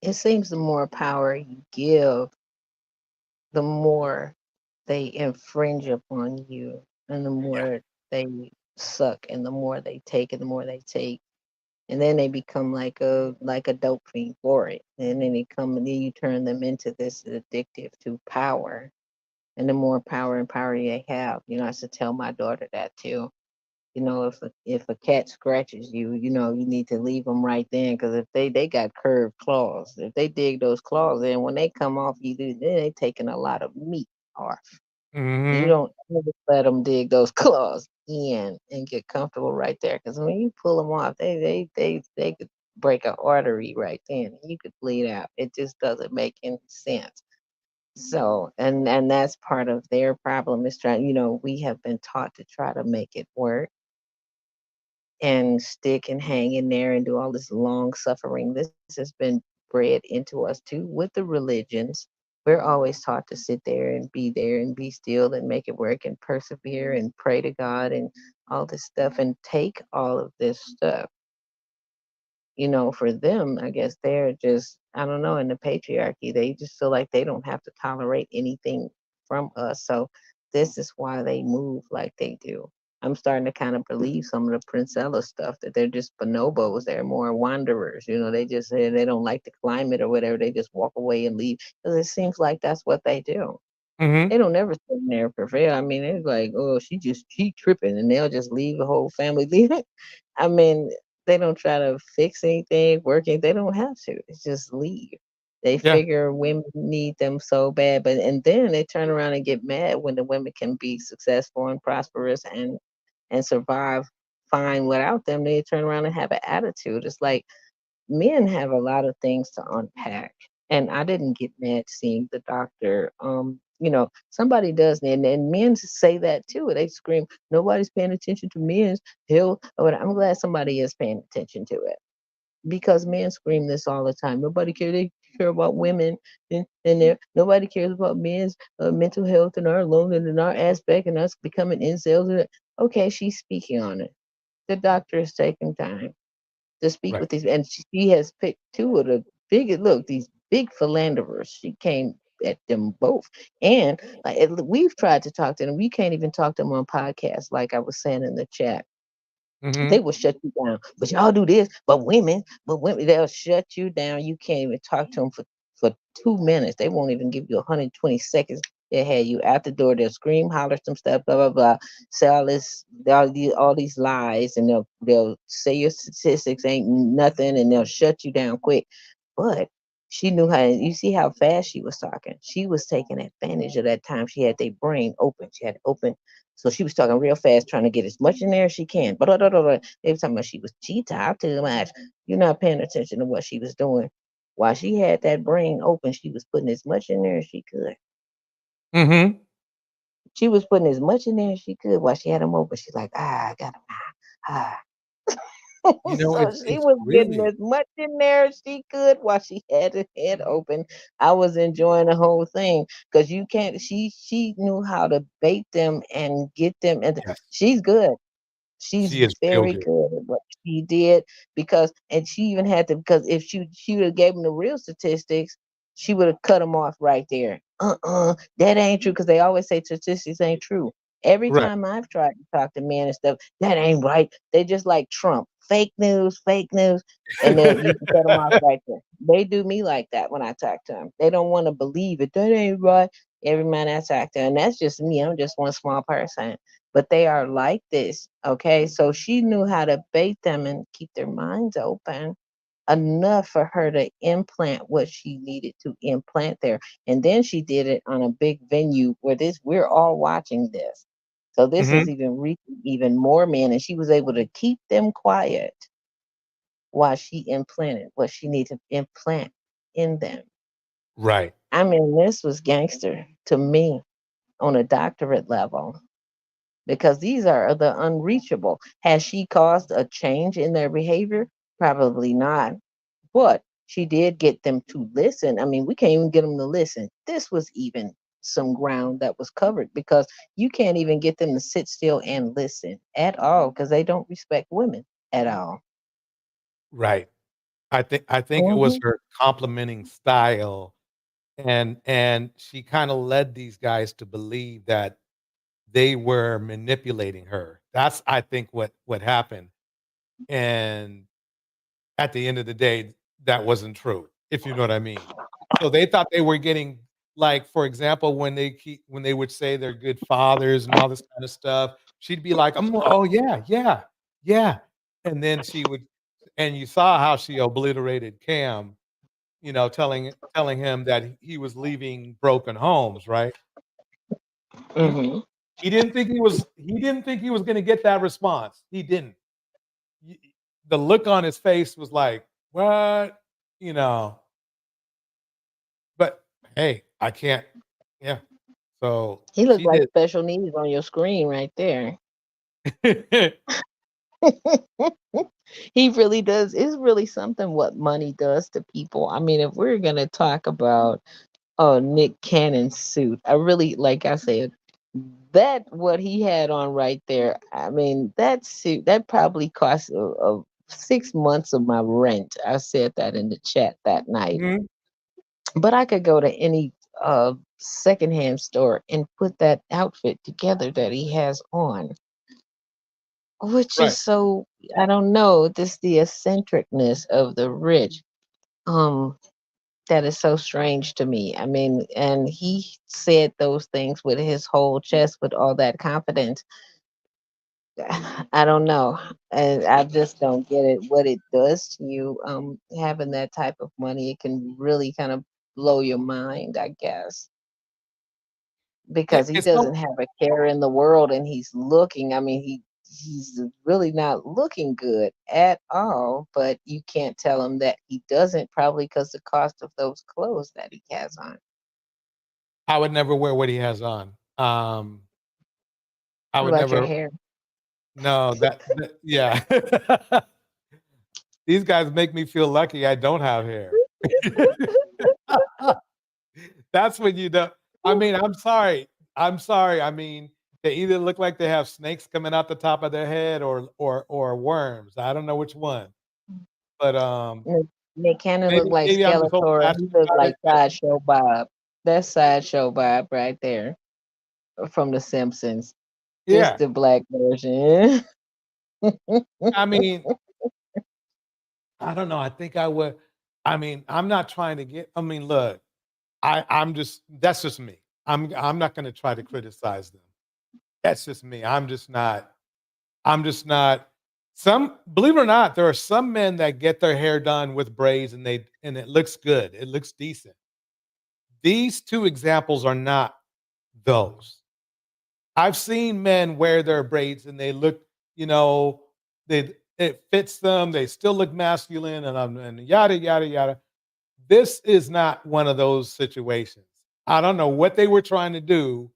It seems the more power you give, the more they infringe upon you, and the Yeah. more they suck, and the more they take, and the more they take, and then they become like a dope fiend for it, and then they come, and then you turn them into this addictive to power, and the more power and power they have, I used to tell my daughter that too. If a cat scratches you, you need to leave them right then, because if they got curved claws, if they dig those claws in, when they come off you, then they taking a lot of meat off. You Mhm. don't ever let them dig those claws in and get comfortable right there, because when you pull them off, they could break an artery right then. You could bleed out. It just doesn't make any sense. So, and that's part of their problem is trying. We have been taught to try to make it work and stick and hang in there and do all this long suffering. This has been bred into us too with the religions. We're always taught to sit there and be still and make it work and persevere and pray to God and all this stuff and take all of this stuff. For them, I guess they're just, I don't know, in the patriarchy, they just feel like they don't have to tolerate anything from us. So this is why they move like they do. I'm starting to kind of believe some of the Princella stuff that they're just bonobos. They're more wanderers. You know, they just say they don't like the climate or whatever. They just walk away and leave because it seems like that's what they do. Hmm. They don't ever sit in there prevail. I mean, it's like, oh, she tripping, and they'll just leave the whole family. Leave it. I mean, they don't try to fix anything, working. They don't have to. It's just leave. They Yeah. figure women need them so bad, but and then they turn around and get mad when the women can be successful and prosperous and survive fine without them. They turn around and have an attitude. It's like men have a lot of things to unpack. And I didn't get mad seeing the doctor. Somebody does, and men say that too. They scream, nobody's paying attention to men's health. But I'm glad somebody is paying attention to it because men scream this all the time. Nobody care. They care about women, and nobody cares about men's mental health and our loneliness and our aspect and us becoming incels. Okay, she's speaking on it. The doctor is taking time to speak Right. with these, and she has picked two of the biggest. Look, these big philanderers. She came at them both, and like we've tried to talk to them. We can't even talk to them on podcasts, like I was saying in the chat. Hmm. They will shut you down. But y'all do this, but women, they'll shut you down. You can't even talk to them for 2 minutes. They won't even give you 120 seconds. They have you out the door. They'll scream, holler some stuff, blah blah blah. Say all these lies, and they'll say your statistics ain't nothing, and they'll shut you down quick. But she knew how. You see how fast she was talking. She was taking advantage of that time. She had their brain open. She had open, so she was talking real fast, trying to get as much in there as she can. But they were talking about she talked too much. You're not paying attention to what she was doing. While she had that brain open, she was putting as much in there as she could. Hmm. She was putting as much in there as she could while she had them open. She's like, I got them. Ah. So she It's was getting really as much in there as she could while she had her head open. I was enjoying the whole thing because you can't. She knew how to bait them and get them, and yes. she's good. She's She is real very good. good at what she did and she even had to, because if she would have gave them the real statistics, she would have cut them off right there. That ain't true, because they always say statistics ain't true. Every Right. time I've tried to talk to men and stuff, that ain't right. They just like Trump, fake news, and then you can cut them off right there. They do me like that when I talk to them. They don't want to believe it. That ain't right. Every man I talk to, and that's just me. I'm just one small person, but they are like this. Okay. So she knew how to bait them and keep their minds open enough for her to implant what she needed to implant there. And then she did it on a big venue where we're all watching this. So this is Hmm. even reaching even more men, and she was able to keep them quiet while she implanted what she needed to implant in them. Right. I mean, this was gangster to me on a doctorate level, because these are the unreachable. Has she caused a change in their behavior? Probably not. But she did get them to listen. I mean, we can't even get them to listen. This was even some ground that was covered, because you can't even get them to sit still and listen at all because they don't respect women at all. Right. I think it was Hmm. her complimenting style, and she kind of led these guys to believe that they were manipulating her. That's I think what happened. And at the end of the day, that wasn't true, if you know what I mean. So they thought they were getting, like, for example, when they would say they're good fathers and all this kind of stuff, she'd be like, oh yeah, yeah, yeah. And then she would, and you saw how she obliterated Cam, telling him that he was leaving broken homes, right? He Hmm. he didn't think he was gonna get that response. He didn't. Y The look on his face was like, "What?" You know? But, hey, I can't, yeah. So, He looked she like did. special needs on your screen right there. He really does. It's really something what money does to people. I mean, if we're gonna talk about Nick Cannon's suit, I really, like I said, that what he had on right there. I mean, that suit that probably cost 6 months of my rent. I said that in the chat that night. Mhm. But I could go to any secondhand store and put that outfit together that he has on. which Right. is so, I don't know, this the eccentricness of the rich. Um, that is so strange to me. I mean, and he said those things with his whole chest, with all that confidence. I don't know. And I just don't get it. What it does to you, having that type of money, it can really kind of blow your mind, I guess, because he It's doesn't so have a care in the world, and he's looking. I mean, he's really not looking good at all. But you can't tell him that he doesn't, probably because the cost of those clothes that he has on. I would never wear what he has on. I What would about your never. hair? No, yeah. These guys make me feel lucky I don't have hair. That's when you don't. I mean, I'm sorry. I'm sorry. I mean, they either look like they have snakes coming out the top of their head or worms. I don't know which one. But They kind of look maybe like maybe I'm just old Skeletor. He fashioned looked about it. like But Sideshow Bob. That's Sideshow Bob right there from The Simpsons. Just yeah, the black version. I mean, I don't know. I think I would. I mean, I'm not trying to get. I mean, look, I'm just. That's just me. I'm not going to try to criticize them. That's just me. I'm just not. I'm just not. Some believe it or not, there are some men that get their hair done with braids and it looks good. It looks decent. These two examples are not those. I've seen men wear their braids and they look, you know, it fits them. They still look masculine and yada yada yada. This is not one of those situations. I don't know what they were trying to do,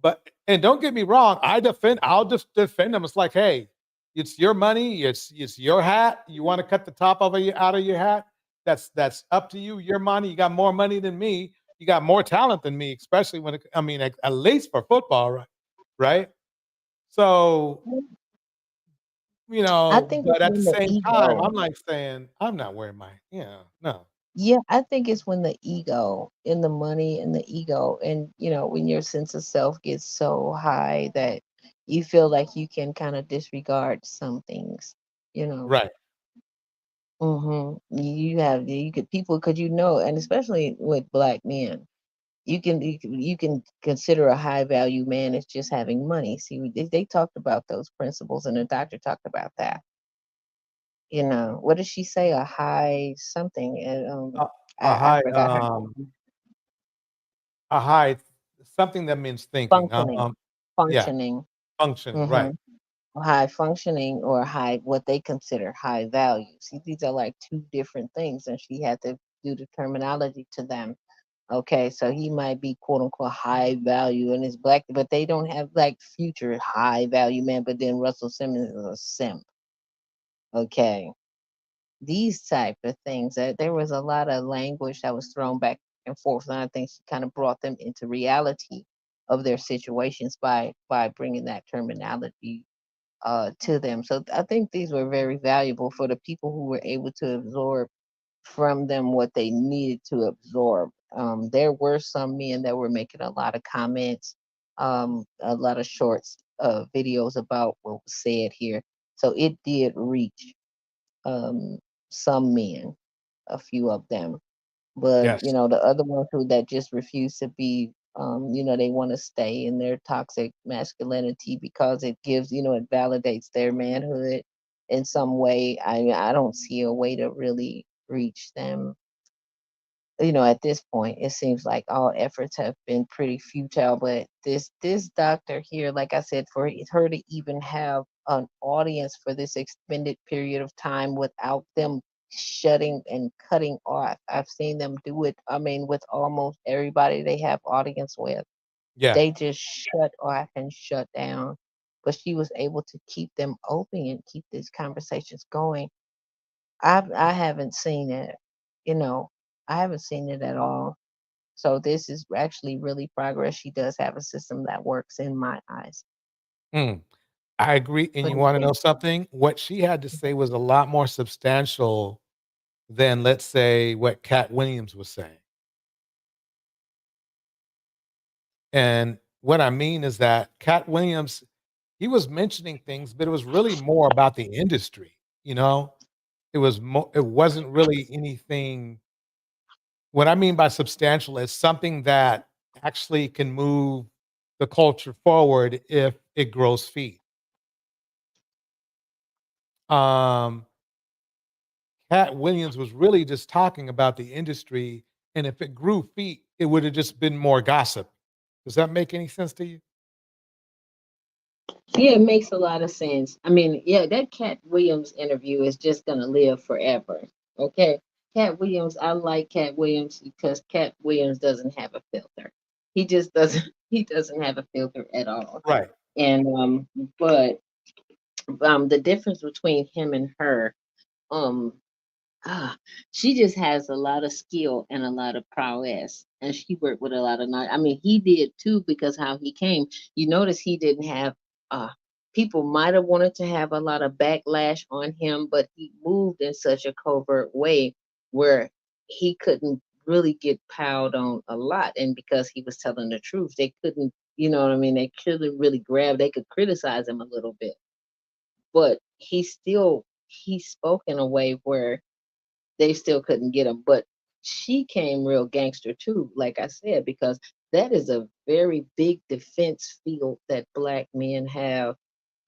but and don't get me wrong, I'll just defend them. It's like, hey, it's your money, it's your hat. You want to cut the top of it out of your hat? That's up to you. Your money. You got more money than me. You got more talent than me, especially when I mean, at least for football, right? Right. So, I think it's but at the when the same time, ego. I'm like saying, I'm not wearing no. Yeah, I think it's when the ego and the money and the ego, and when your sense of self gets so high that you feel like you can kind of disregard some things, you know. Right. You could people could and especially with black men, you can consider a high value man as just having money. See, they talked about those principles, and the doctor talked about that. What did she say? A high something, and A, a I high, forgot her a high, something that means thinking. functioning, Yeah, functioning, functioning. hmm Right. high functioning, or high what they consider high value. See, these are like two different things, and she had to do the terminology to them. Okay, so he might be quote unquote high value and is black, but they don't have like future high value man. But then Russell Simmons is a simp. Okay, these type of things. There was a lot of language that was thrown back and forth, and I think she kind of brought them into reality of their situations by bringing that terminology to them. So I think these were very valuable for the people who were able to absorb from them what they needed to absorb. There were some men that were making a lot of comments, a lot of shorts, videos about what was said here. So it did reach um, some men, a few of them. But Yes. the other ones who that just refuse to be, they want to stay in their toxic masculinity because it gives, it validates their manhood in some way. I don't see a way to really reach them. At this point, it seems like all efforts have been pretty futile. But this doctor here, like I said, for her to even have an audience for this extended period of time without them shutting and cutting off. I've seen them do it. I mean, with almost everybody they have audience with, Yeah. they just shut off and shut down. But she was able to keep them open and keep these conversations going. I haven't seen it, you know, I haven't seen it at all. So this is actually really progress. She does have a system that works in my eyes. Mm, I agree. And What you do you want to know think? something? What she had to say was a lot more substantial than, let's say, what Cat Williams was saying. And what I mean is that Cat Williams he was mentioning things, but it was really more about the industry, you know? It wasn't really anything. What I mean by substantial is something that actually can move the culture forward if it grows feet. Um, Cat Williams was really just talking about the industry, and if it grew feet, it would have just been more gossip. Does that make any sense to you? Yeah, it makes a lot of sense. I mean, yeah, that Cat Williams interview is just gonna live forever. Okay. Cat Williams, I like Cat Williams because Cat Williams doesn't have a filter. He just doesn't he doesn't have a filter at all. Right. And but the difference between him and her, um Ah, she just has a lot of skill and a lot of prowess, and she worked with a lot of. I mean, he did too because how he came. You notice he didn't have. Uh, People might have wanted to have a lot of backlash on him, but he moved in such a covert way where he couldn't really get piled on a lot, and because he was telling the truth, they couldn't. You know what I mean? They couldn't really grab. They could criticize him a little bit, but he spoke in a way where they still couldn't get him. But she came real gangster too, like I said, because that is a very big defense field that black men have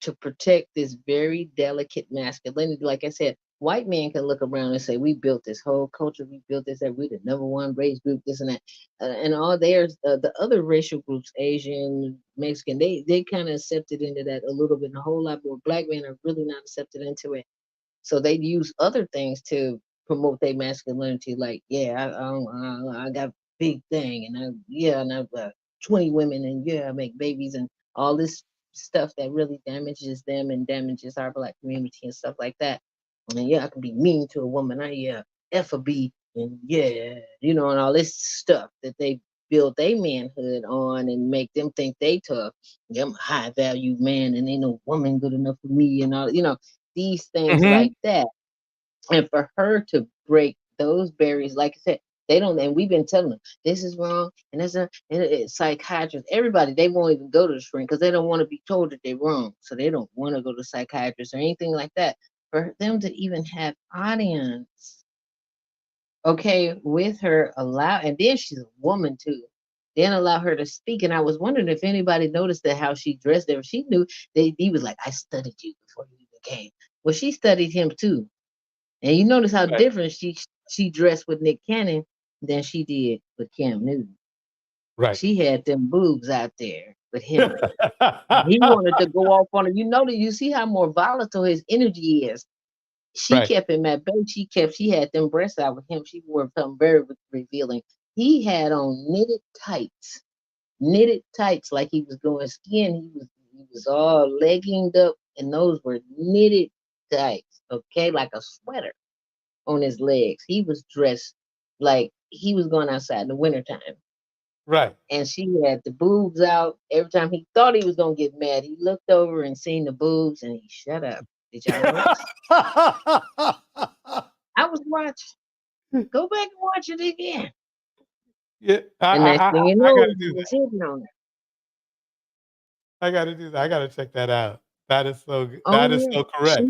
to protect this very delicate masculinity. Like I said, white men can look around and say, "We built this whole culture. We built this. That we the number one race group. This and that." And all theirs, the other racial groups, Asian, Mexican, they kind of accepted into that a little bit. And a whole lot more black men are really not accepted into it. So they use other things to promote their masculinity. Like, yeah, I got big thing, and and I've 20 women, and yeah, I make babies, and all this stuff that really damages them and damages our black community and stuff like that. And yeah, I can be mean to a woman. I F a B, and yeah, and all this stuff that they build their manhood on and make them think they tough. Yeah, I'm a high value man, and ain't no woman good enough for me, and all these things Mhm. like that. And for her to break those barriers, like I said, they don't, and we've been telling them this is wrong, and psychiatrists, everybody, they won't even go to the shrink because they don't want to be told that they're wrong. So they don't want to go to psychiatrists or anything like that. For them to even have audience, okay, with her, and then she's a woman too. Then allow her to speak. And I was wondering if anybody noticed that how she dressed there. She knew he was like, I studied you before you even came. Well, she studied him too. And you notice how Right. different she dressed with Nick Cannon than she did with Cam Newton. Right. She had them boobs out there with him. And he wanted to go off on her. You know that you see how more volatile his energy is. She Right. kept him at bay. She had them breasts out with him. She wore something very revealing. He had on knitted tights like he was going skiing. He was all legginged up, and those were knitted tights, okay, like a sweater on his legs. He was dressed like he was going outside in the wintertime. Right. And she had the boobs out. Every time he thought he was gonna get mad, he looked over and seen the boobs and he shut up. Did y'all notice? I was watching. Go back and watch it again. Yeah, And next thing you I know, gotta he do was that. hitting on her. I gotta do that. I gotta check that out. That is so Oh that is yeah. so correct.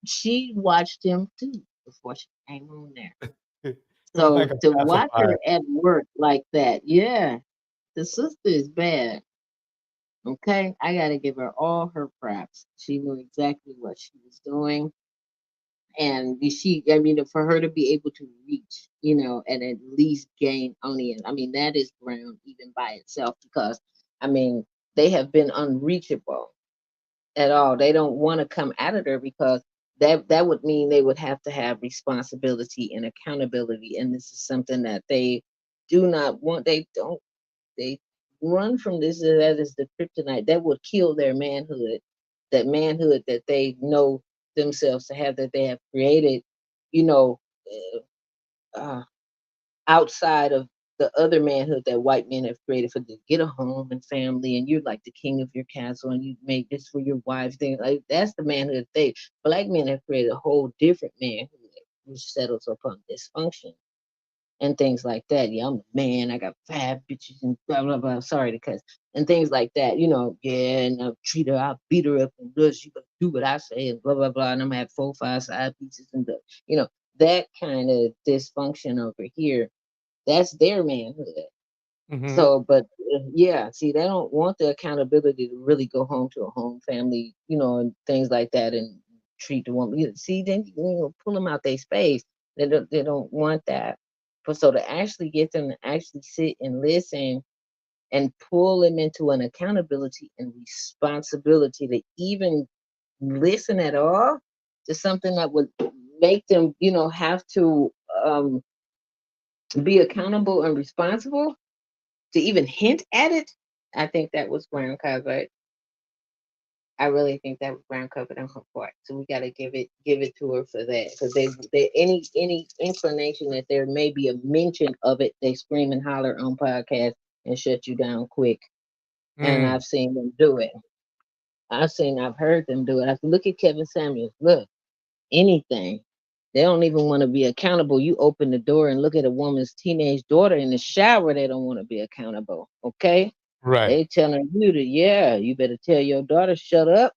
She watched him too before she came on there. It was like So a to watch pacifier. her at work like that, yeah, the sister is bad. Okay, I gotta give her all her props. She knew exactly what she was doing, and I mean, for her to be able to reach, and at least gain audience. I mean, that is ground even by itself because, I mean, they have been unreachable at all. They don't want to come out of there because that would mean they would have to have responsibility and accountability, and this is something that they do not want. They don't. They run from this. That is the kryptonite that would kill their manhood. That manhood that they know themselves to have, that they have created, you know, uh, uh, outside of the other manhood that white men have created for to get a home and family, and you're like the king of your castle, and you make this for your wife. Thing like that's the manhood they. Black men have created a whole different manhood which settles upon dysfunction. and things like that. Yeah, I'm a man. I got 5 bitches and blah blah blah. Sorry to cuss and things like that. Yeah, and I'll treat her, I'll beat her up, and she gonna do what I say, and blah blah blah. And I'm gonna have 4, 5 side pieces and that kind of dysfunction over here. That's their manhood. Mhm. So, but yeah, see, they don't want the accountability to really go home to a home family, and things like that, and treat the woman. See, then pull them out their space. They don't want that. But so to actually get them to actually sit and listen and pull them into an accountability and responsibility to even listen at all to something that would make them, have to be accountable and responsible to even hint at it. I think that was ground covered. I really think that was ground covered on her part. So we got to give it to her for that, because they any inclination that there may be a mention of it, they scream and holler on podcast and shut you down quick. And Mm. I've seen them do it. I've heard them do it. I said, look at Kevin Samuels. Look, anything. They don't even want to be accountable. You open the door and look at a woman's teenage daughter in the shower. They don't want to be accountable. Okay. Right. They telling you yeah, you better tell your daughter, shut up.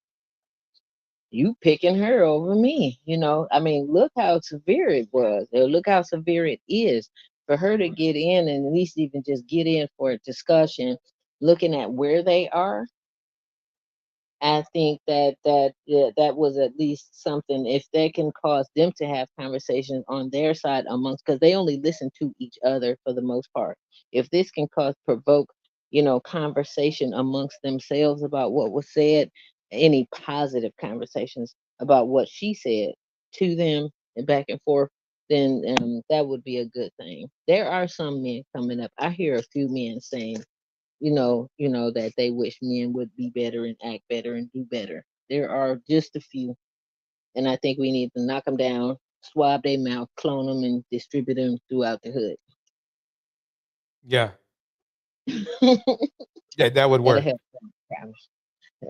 You picking her over me. I mean, look how severe it was. Or look how severe it is for her to get in and at least even just get in for a discussion, looking at where they are. I think that was at least something. If they can cause them to have conversations on their side amongst, because they only listen to each other for the most part. If this can provoke, conversation amongst themselves about what was said, any positive conversations about what she said to them and back and forth, then that would be a good thing. There are some men coming up. I hear a few men saying, that they wish men would be better and act better and do better. There are just a few, and I think we need to knock them down, swab their mouth, clone them, and distribute them throughout the Yeah. hood. Yeah, that would That'll work. help. Travis.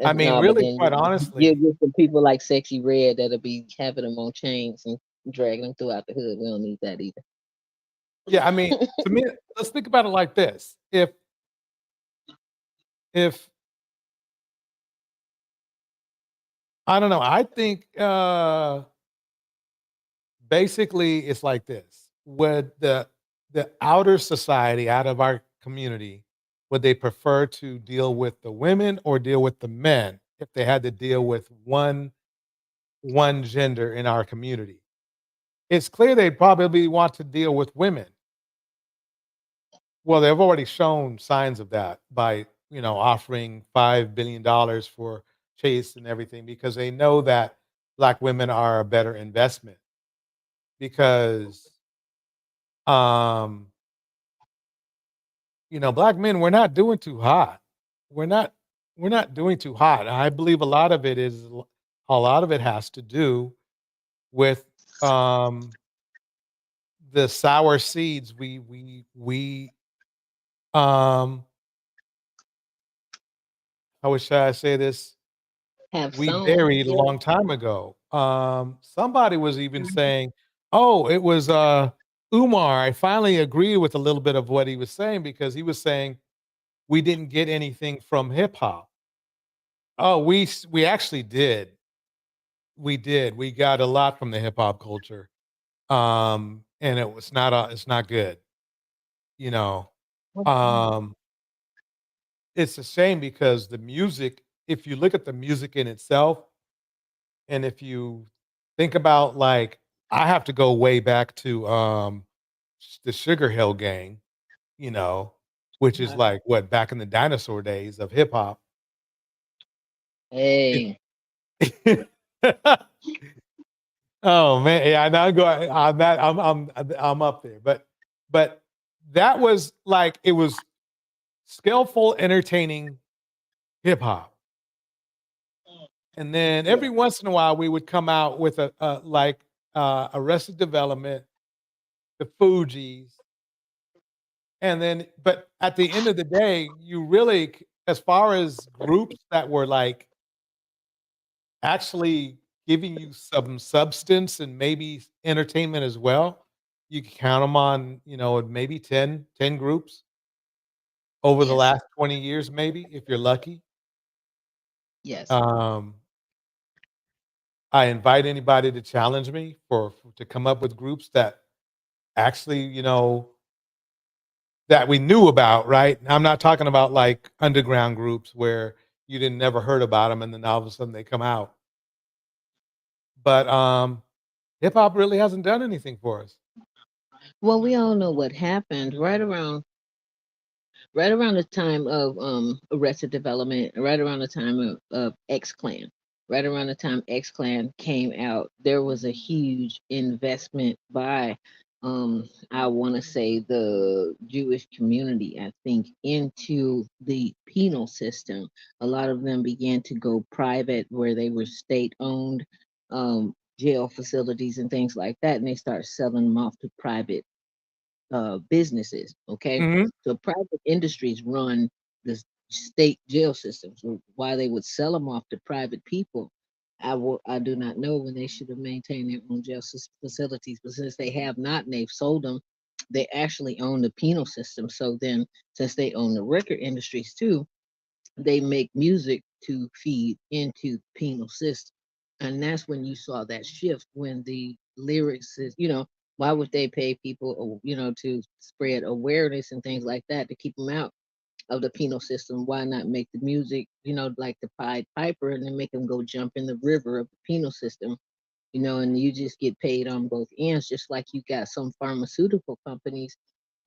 I mean, No, but really, then quite you'll honestly, get some people like Sexy Red that'll be having them on chains and dragging them throughout the hood. We don't need that either. yeah, I mean, to me, let's think about it like this. If I don't know, I think basically it's like this. Would the outer society out of our community, would they prefer to deal with the women or deal with the men if they had to deal with one gender in our community? It's clear they'd probably want to deal with women. Well, they've already shown signs of that by, offering $5 billion for Chase and everything because they know that black women are a better investment because, um, black men, we're not doing too hot. We're not, we're not doing too hot. I believe a lot of it has to do with, um, the sour seeds um, how would should I say this? Have We some. buried a Yeah. long time ago. Somebody was even saying, "Oh, it was Umar." I finally agree with a little bit of what he was saying because he was saying we didn't get anything from hip hop. Oh, we actually did. We did. We got a lot from the hip hop culture. And it's not good. You know. Um, it's a shame because the music, if you look at the music in itself, and if you think about, like, I have to go way back to, the Sugar Hill Gang, you know, which is like, what, back in the dinosaur days of hip hop. Hey, It Oh, man, yeah, now I'm that I'm up there, but that was like it was skillful, entertaining hip hop, and then yeah. every once in a while, we would come out with Arrested Development, the Fugees. And then but at the end of the day, you really as far as groups that were, like, actually giving you some substance and maybe entertainment as well, you can count them on, maybe 10 groups over the Yes, last 20 years, maybe if you're lucky. yes. Um, I invite anybody to challenge me to come up with groups that actually, that we knew about, right? I'm not talking about like underground groups where you didn't never heard about them and then all of a sudden they come out. But hip hop really hasn't done anything for us. Well, we all know what happened right around the time of Arrested Development, right around the time of X Clan, right around the time X Clan came out, there was a huge investment by I want to say the Jewish community, I think, into the penal system. A lot of them began to go private where they were state owned jail facilities and things like that, and they start selling them off to private businesses. Okay, Mhm. so private industries run the state jail systems. So why they would sell them off to private people, I do not know, when they should have maintained their own jail facilities. But since they have not and they've sold them, they actually own the penal system. So then, since they own the record industries too, they make music to feed into the penal system. And that's when you saw that shift when the lyrics is, why would they pay people, to spread awareness and things like that to keep them out of the penal system? Why not make the music, like the Pied Piper, and then make them go jump in the river of the penal system, and you just get paid on both ends, just like you got some pharmaceutical companies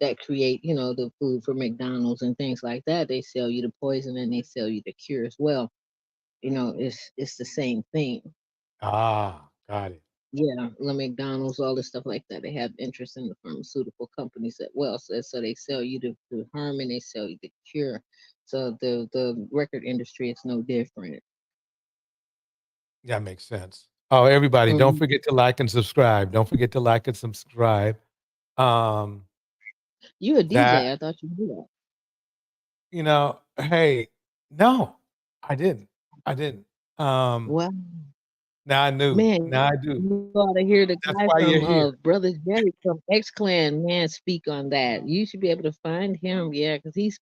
that create, the food for McDonald's and things like that. They sell you the poison and they sell you the cure as well. It's the same thing. Ah, got it. Yeah, the McDonald's, all this stuff like that. They have interest in the pharmaceutical companies as well. So they sell you the harm and they sell you the cure. So the record industry is no different. That makes sense. Oh, everybody, don't Mhm. forget to like and subscribe. Don't forget to like and subscribe. Um, You a that, DJ? I thought you knew that. hey, no, I didn't. I didn't. Um, Well, now I knew. man, Now I do. you ought to hear the That's guy why you're from here. Brother Jerry from X Clan, man, speak on that. You should be able to find him, yeah, because he's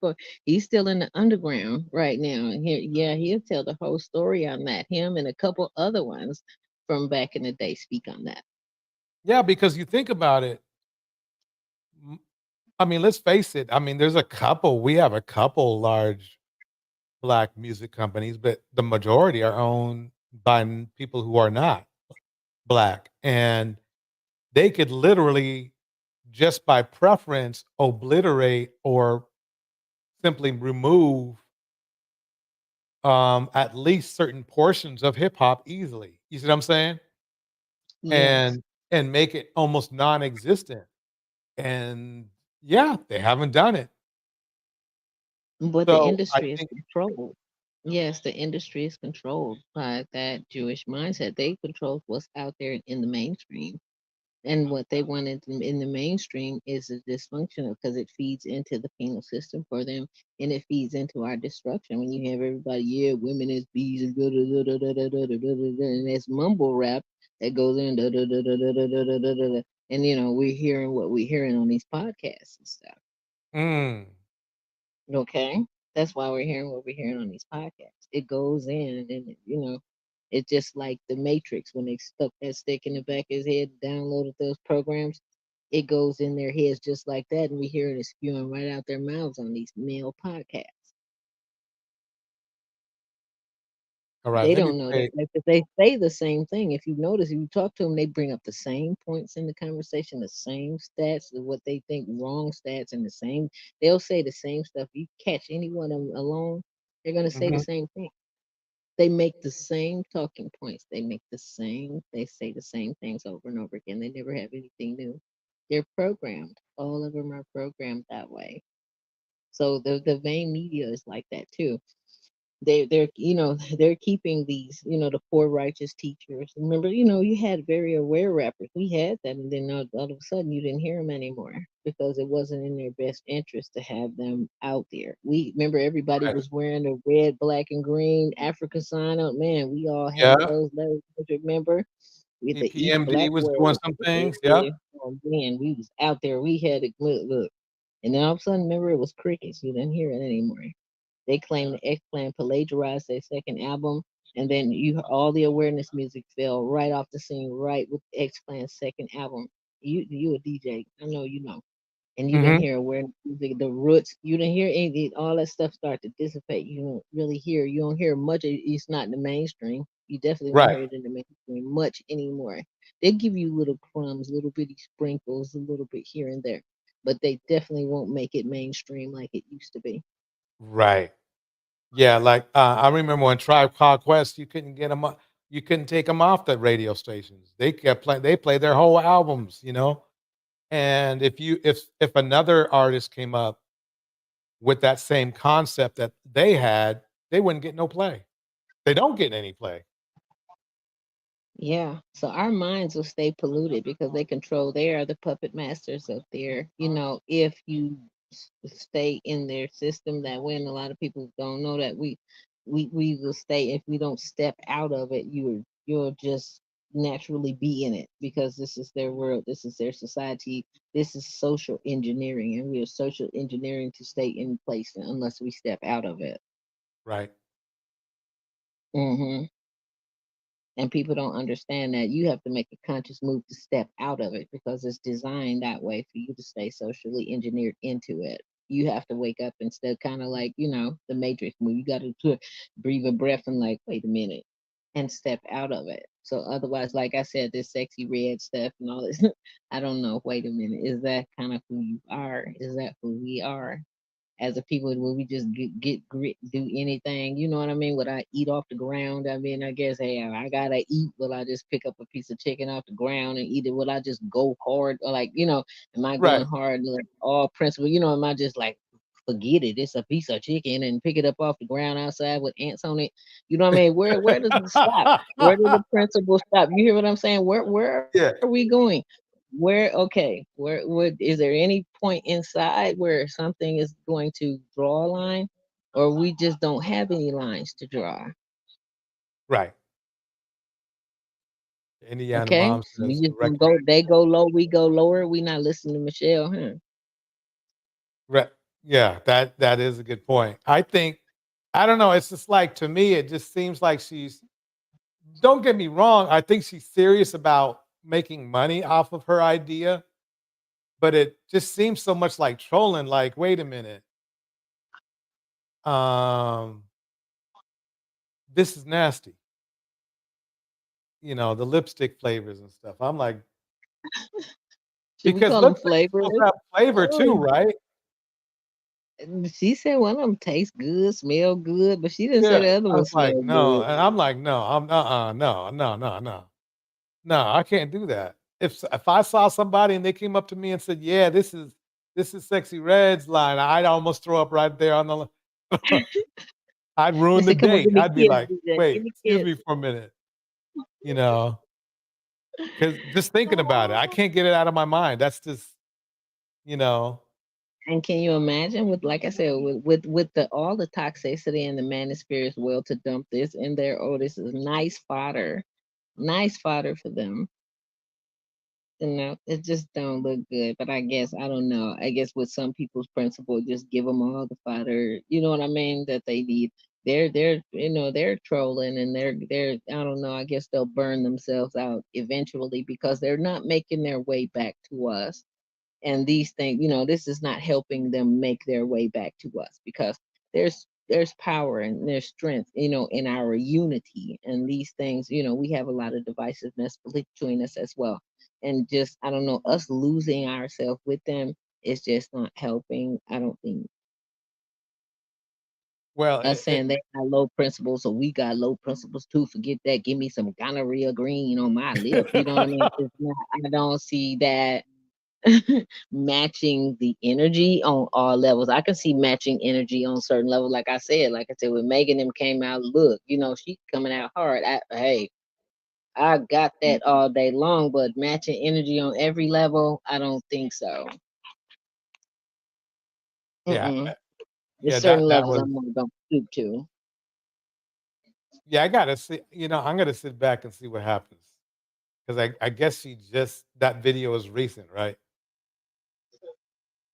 still in the underground right now. And here, yeah, he'll tell the whole story on that. Him and a couple other ones from back in the day speak on that. Yeah, because you think about it. m- I mean, let's face it. I mean, we have a couple large black music companies, but the majority are owned by people who are not black. And they could literally, just by preference, obliterate or simply remove at least certain portions of hip hop easily. You see what I'm saying? Yes, And make it almost non-existent. And yeah, they haven't done it. but the So I industry is think controlled. Yes, the industry is controlled by that Jewish mindset. They control what's out there in the mainstream. And what they wanted in the mainstream is a dysfunctional because it feeds into the penal system for them and it feeds into our destruction. When you have everybody, yeah, women as bees and da, da, da, da, da, da, da, da, da, da, da, and there's mumble rap that goes in da, da, da, da, da, da, da, da, da, da, da. And we're hearing what we're hearing on these podcasts and stuff. mm, Okay. That's why we're hearing what we're hearing on these podcasts. It goes in and it's just like the Matrix when they stuck that stick in the back of his head, downloaded those programs. It goes in their heads just like that, and we hear it spewing right out their mouths on these male podcasts. all right, They let me don't know that play. because they say the same thing. If you notice, if you talk to them, they bring up the same points in the conversation, the same stats, of what they think wrong stats, and the same. They'll say the same stuff. You catch any one of them alone, they're gonna say the Mhm. same thing. They make the same talking points. They make the same. They say the same things over and over again. They never have anything new. They're programmed. All of them are programmed that way. So the main media is like that too. They're they're keeping these the poor righteous teachers. Remember, you had very aware rappers. We had that, and then all of a sudden you didn't hear them anymore because it wasn't in their best interest to have them out there. We remember everybody Right. was wearing the red, black, and green Africa sign up. Man, we all had Yeah. those letters. Remember? with the East EPMD was doing Blackwell. some things. Yep. Oh man, we was out there. We had it. Look. And then all of a sudden, remember, it was crickets. You didn't hear it anymore. They claimed the X-Plan plagiarized their second album, and then all the awareness music fell right off the scene, right with X-Plan's second album. You a DJ, I know you know, and you didn't Hmm. hear awareness music, the roots. You didn't hear anything. All that stuff start to dissipate. You don't really hear. You don't hear much. It's not in the mainstream. You definitely won't Right. hear it in the mainstream much anymore. They give you little crumbs, little bitty sprinkles, a little bit here and there, but they definitely won't make it mainstream like it used to be. Right. Yeah. Like I remember when Tribe Called Quest, you couldn't get them. You couldn't take them off the radio stations. They kept playing. They played their whole albums. And if another artist came up with that same concept that they had, they wouldn't get no play. They don't get any play. Yeah, so our minds will stay polluted because they are the puppet masters of their, if you stay in their system that way, and a lot of people don't know that we will stay if we don't step out of it, you'll just naturally be in it because this is their world, this is their society, this is social engineering, and we are social engineering to stay in place unless we step out of it. Right. Hmm. And people don't understand that you have to make a conscious move to step out of it because it's designed that way for you to stay socially engineered into it. You have to wake up instead, kind of like, the Matrix move. You got to breathe a breath and, like, wait a minute, and step out of it. So otherwise, like I said, this sexy red stuff and all this, I don't know. Wait a minute. Is that kind of who you are? Is that who we are? As a people, will we just get grit, do anything? You know what I mean? Would I eat off the ground? I mean, I guess, hey, I gotta eat. Will I just pick up a piece of chicken off the ground and eat it? Will I just go hard? Or, like, am I going Right. hard, like all principle? Am I just like, forget it, it's a piece of chicken, and pick it up off the ground outside with ants on it? You know what I mean? Where does it stop? Where does the principle stop? You hear what I'm saying? Where Yeah. are we going? Where is there any point inside where something is going to draw a line, or we just don't have any lines to draw? Right. Indiana Okay, mom we says just gonna correct. go, they go low, we go lower. We not listening to Michelle, huh? Right. Yeah, that is a good point. I don't know, it's just like, to me, it just seems like she's, don't get me wrong, I think she's serious about making money off of her idea, but it just seems so much like trolling, like, wait a minute. Um, this is nasty. The lipstick flavors and stuff. I'm like, Should we because call them lipstick is supposed flavors? to have flavor too, Oh, right? she said one of them taste good, smell good, but she didn't say Yeah. the other I one was like, smell no, good. and I'm like, no, no, no, no, no. No, I can't do that. If I saw somebody and they came up to me and said, "Yeah, this is Sexy Red's line," I'd almost throw up right there on the. I'd They ruin the said, "Come on, date. give me I'd be kids, like, DJ. "Wait, Give me excuse kids." me for a minute," you know, because just thinking about it, I can't get it out of my mind. That's just, you know, And can you imagine, with, like I said, with the all the toxicity in the manosphere as well, to dump this in there? Oh, this is nice fodder for them. It just don't look good. But I guess, I don't know. I guess with some people's principle, just give them all the fodder. You know what I mean? That they need. They're trolling, and they're I don't know. I guess they'll burn themselves out eventually because they're not making their way back to us. And these things, this is not helping them make their way back to us, because there's power and there's strength, in our unity. And these things, we have a lot of divisiveness between us as well. And just, I don't know, us losing ourselves with them is just not helping. I don't think well, us saying they got low principles, so we got low principles too. Forget that. Give me some gonorrhea green on my lip. You know what I mean? It's not, I don't see that matching the energy on all levels. I can see matching energy on certain levels. Like I said, when Megan them came out, look, she coming out hard. Hey, I got that all day long, but matching energy on every level, I don't think so. yeah, Mm-mm. There's yeah, certain that levels was, I'm not gonna stoop to. yeah. I gotta see. I'm gonna sit back and see what happens. Because I guess that video is recent, right?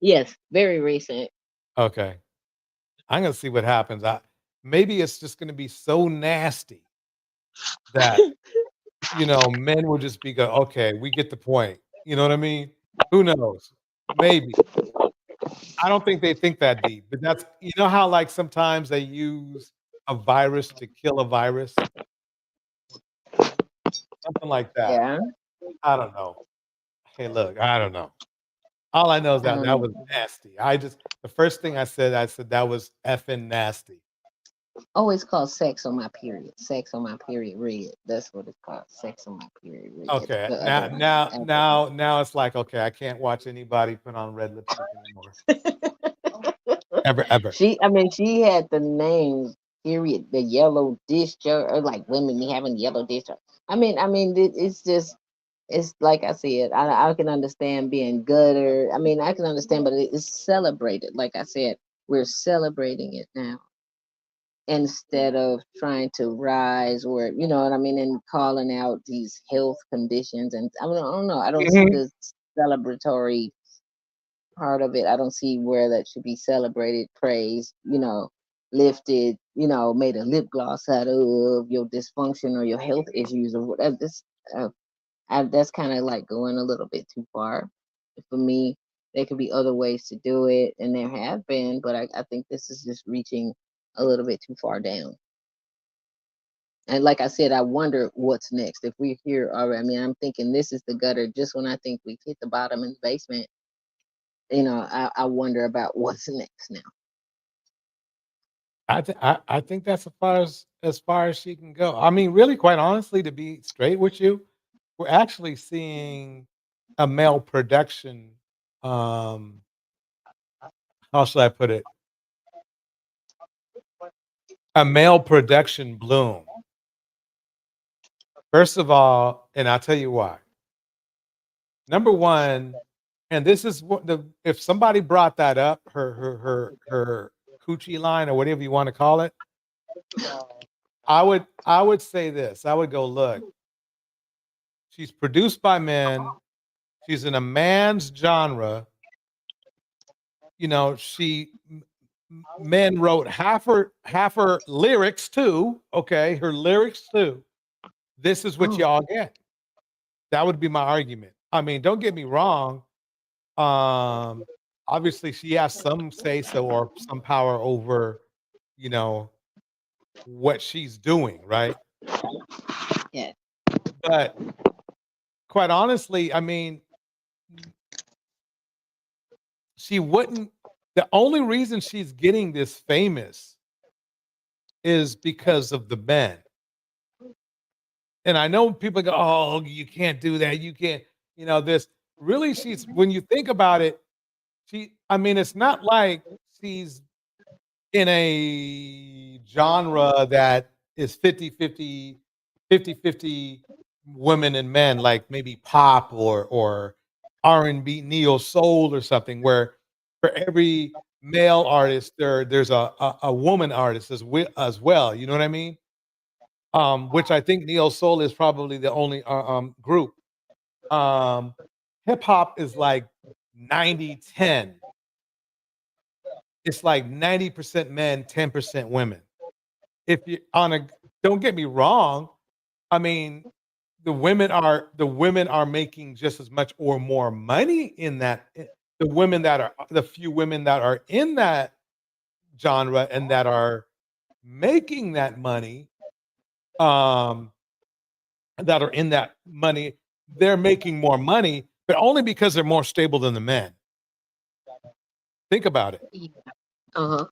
Yes, very recent. Okay. I'm gonna see what happens. Maybe it's just gonna be so nasty that men will just be okay, we get the point. You know what I mean? Who knows? Maybe. I don't think they think that deep, but that's how like sometimes they use a virus to kill a virus, something like that. Yeah. I don't know. Hey, look, I don't know. All I know is that that was nasty. The first thing I said that was effing nasty. Oh, it's called Sex on My Period. Sex on My Period Red. That's what it's called. Sex on My Period Red. Okay, The now other one. now After now now it's like, okay, I can't watch anybody put on red lipstick anymore. Ever. she had the names, period, the yellow discharge, or like women be having yellow discharge. It's just, it's like I said, I can understand being gutter. I can understand, but it's celebrated. Like I said, we're celebrating it now instead of trying to rise, or you know what I mean, and calling out these health conditions. And I don't know. I don't see Mhm. the celebratory part of it. I don't see where that should be celebrated, praised, lifted, made a lip gloss out of your dysfunction or your health issues or whatever. Uh, that's kind of like going a little bit too far for me. There could be other ways to do it, and there have been, but I think this is just reaching a little bit too far down. And like I said, I wonder what's next. If we're here already, I'm thinking this is the gutter. Just when I think we've hit the bottom in the basement, I wonder about what's next now. I think that's as far as she can go. I mean, really, quite honestly, to be straight with you, we're actually seeing a male production. Um, how should I put it? A male production bloom. First of all, and I'll tell you why. Number one, and this is what if somebody brought that up, her coochie line or whatever you want to call it, I would say this. I would go, look, she's produced by men. She's in a man's genre. Men wrote half her lyrics too. Okay, her lyrics too. This is what y'all get. That would be my argument. I mean, don't get me wrong. Obviously, she has some say so or some power over, you know, what she's doing, right? Yeah. But quite honestly, I mean, she wouldn't. The only reason she's getting this famous is because of the men. And I know people go, "Oh, you can't do that. You can't." This really. She's when you think about it, it's not like she's in a genre that is 50-50 women and men, like maybe pop or R&B, neo soul or something, where for every male artist there's a woman artist as well. You know what I mean? Which I think neo soul is probably the only group. Hip hop is like 90-10. It's like 90% men, 10% women. If you don't get me wrong, I mean, the women are making just as much or more money in that. The few women that are in that genre and that are making that money, um, that are in that money, they're making more money, but only because they're more stable than the men. Think about it. Uh-huh.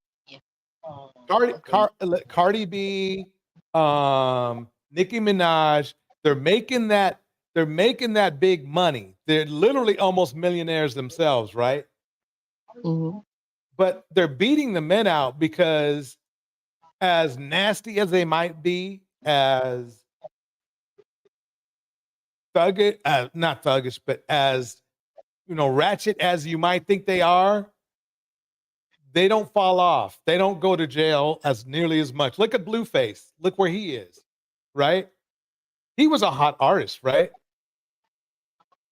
Cardi B, Nicki Minaj, they're making that big money. They're literally almost millionaires themselves, right? Mm-hmm. But they're beating the men out because as nasty as they might be, as thuggish, not thuggish, but as ratchet as you might think they are, they don't fall off. They don't go to jail as nearly as much. Look at Blueface. Look where he is, right? He was a hot artist, right?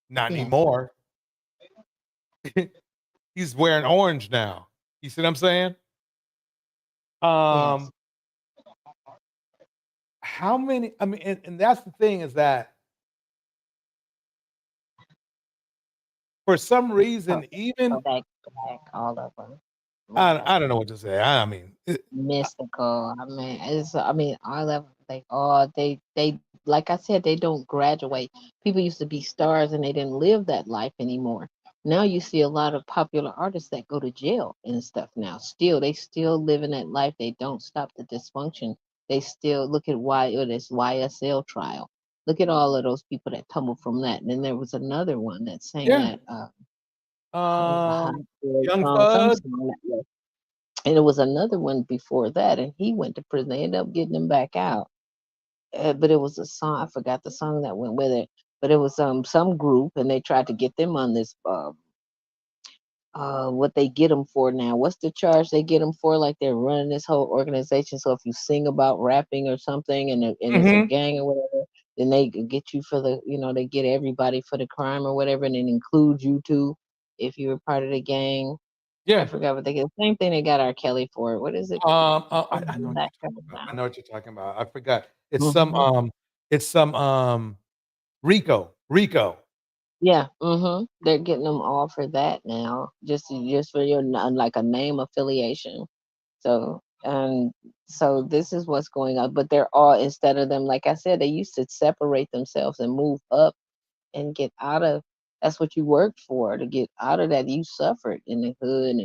Not Yes, anymore. He's wearing orange now. You see what I'm saying? yes. Um, how many? I mean, and that's the thing is that for some reason, even Kodak Black, all of them. I don't know what to say. I mean, Mystical. I mean, I mean, all of them. They all like I said, they don't graduate. People used to be stars and they didn't live that life anymore. Now you see a lot of popular artists that go to jail and stuff now. Still, they still living that life. They don't stop the dysfunction. They still look at this YSL trial. Look at all of those people that tumbled from that. And then there was another one that sang yeah. that what was the hot boy Young song, some Thug. song that was, and it was another one before that, and he went to prison. They ended up getting him back out. But it was a song, I forgot the song that went with it. But it was some group, and they tried to get them on this what they get them for now. What's the charge they get them for? Like they're running this whole organization. So if you sing about rapping or something, and it's a Hmm. gang or whatever, then they get you for the they get everybody for the crime or whatever, and it includes you too if you were part of the gang. I Yeah. forgot what they get. Same thing they got R. Kelly for. What is it? I know what That you're comes talking about. I now. know what you're talking about. I forgot. It's some Hmm. Rico. Yeah, they're getting them all for that now, just for your like a name affiliation. So so this is what's going on. But they're all instead of them, like I said, they used to separate themselves and move up and get out of. That's what you worked for, to get out of that. You suffered in the hood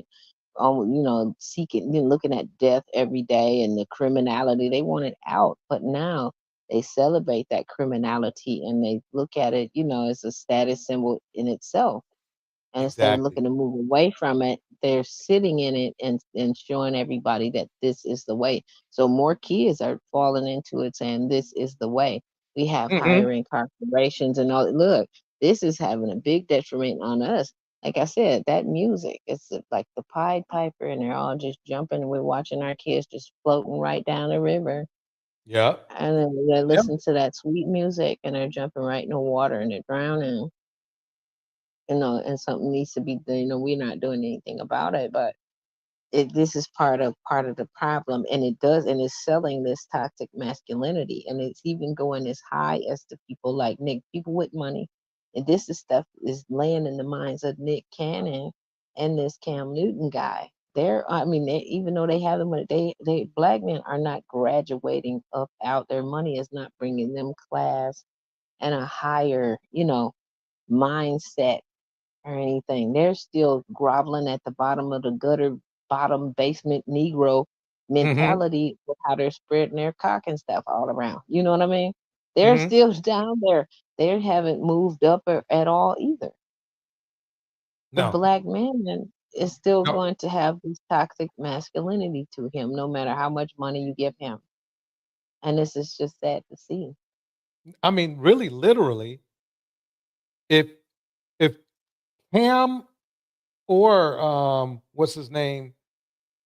and seeking, looking at death every day and the criminality. They wanted out, but now they celebrate that criminality and they look at it, as a status symbol in itself. And instead of Exactly. looking to move away from it, they're sitting in it and showing everybody that this is the way. So more kids are falling into it saying this is the way. We have Hmm. higher incarcerations and all. Look, this is having a big detriment on us. Like I said, that music, it's like the Pied Piper, and they're all just jumping. We're watching our kids just floating right down the river. Yep. And then they Yep. listen to that sweet music and they're jumping right in the water and they're drowning. And something needs to be done. We're not doing anything about it, but this is part of the problem, and it's selling this toxic masculinity, and it's even going as high as to people like Nick, people with money, and this is stuff is laying in the minds of Nick Cannon and this Cam Newton guy. I mean, even though they have the money, they black men are not graduating up out. Their money is not bringing them class and a higher, mindset or anything. They're still groveling at the bottom of the gutter, bottom basement Negro Hmm. mentality with how they're spreading their cock and stuff all around. You know what I mean? They're Hmm. still down there. They haven't moved up at all either. The No. black man is still No. going to have this toxic masculinity to him, no matter how much money you give him. And this is just sad to see. I mean, really, literally, if if Cam or what's his name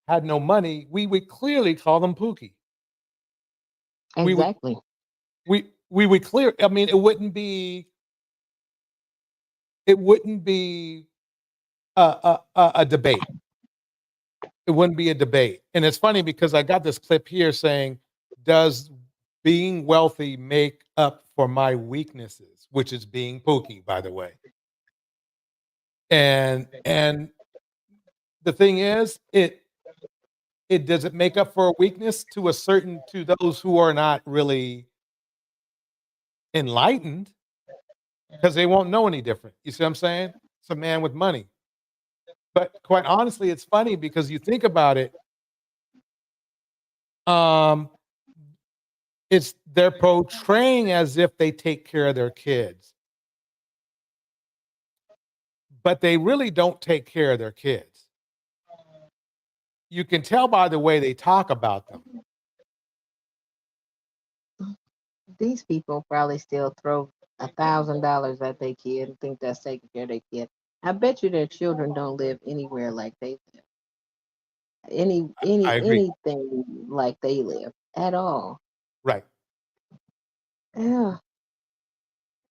had no money, we would clearly call them Pookie. We would Exactly. we would clear. I mean, it wouldn't be a debate. It wouldn't be a debate. And it's funny because I got this clip here saying, "Does being wealthy make up for my weaknesses?" Which is being Pookie, by the way. And the thing is, it does it make up for a weakness to those who are not really enlightened because they won't know any different. You see what I'm saying? It's a man with money. But quite honestly, it's funny because you think about it, um, it's they're portraying as if they take care of their kids, but they really don't take care of their kids. You can tell by the way they talk about them. These people probably still throw $1,000 at their kid and think that's taking care of their kid. I bet you their children don't live anywhere like they live. I agree. Anything like they live at all. Right. Yeah.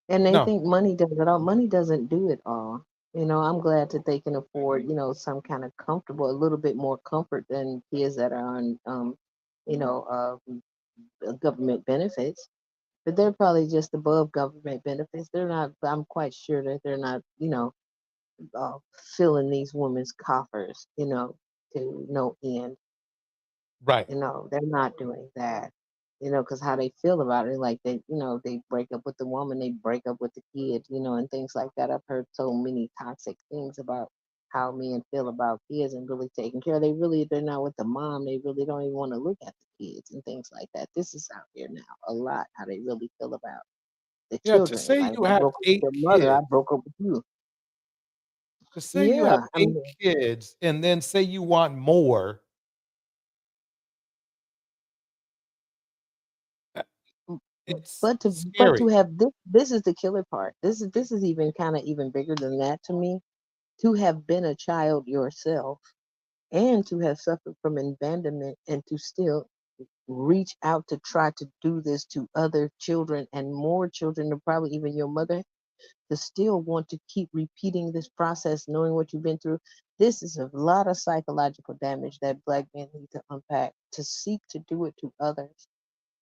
And they No. think money does it all. Money doesn't do it all. I'm glad that they can afford, some kind of comfortable, a little bit more comfort than kids that are on, you know, government benefits. But they're probably just above government benefits. They're not. I'm quite sure that they're not, uh, filling these women's coffers, to no end. Right. They're not doing that. Because how they feel about it, like they break up with the woman, they break up with the kid, and things like that. I've heard so many toxic things about how men feel about kids and really taking care. They're not with the mom. They really don't even want to look at the kids and things like that. This is out there now a lot, how they really feel about the Yeah. To children. say Like, you I have broke up with eight your mother, I kids, broke up with you. to say you have Yeah, I eight mean, kids, and then say you want more, uh, it's but to scary. have this is the killer part. This is even kind of even bigger than that to me. To have been a child yourself and to have suffered from abandonment and to still reach out to try to do this to other children and more children and probably even your mother, to still want to keep repeating this process knowing what you've been through. This is a lot of psychological damage that black men need to unpack. To seek to do it to others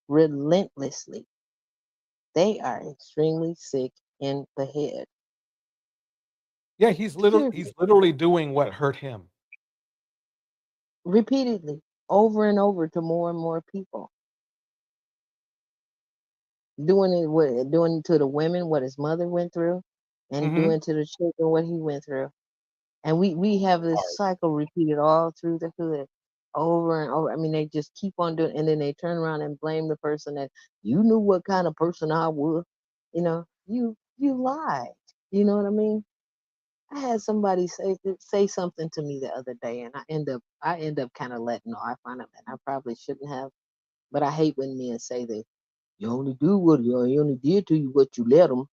relentlessly, they are extremely sick in the head. Yeah, he's Period. literally doing what hurt him. Repeatedly, over and over, to more and more people. Doing to the women what his mother went through, and Mhm. doing to the children what he went through. And we have this Hard. cycle repeated all through the hood, over and over. I mean, they just keep on doing, and then they turn around and blame the person that you knew what kind of person I was. You lied. You know what I mean? I had somebody say something to me the other day, and I end up kind of letting off on it, and I probably shouldn't have. But I hate when men say that you only do what you only did to you what you let them.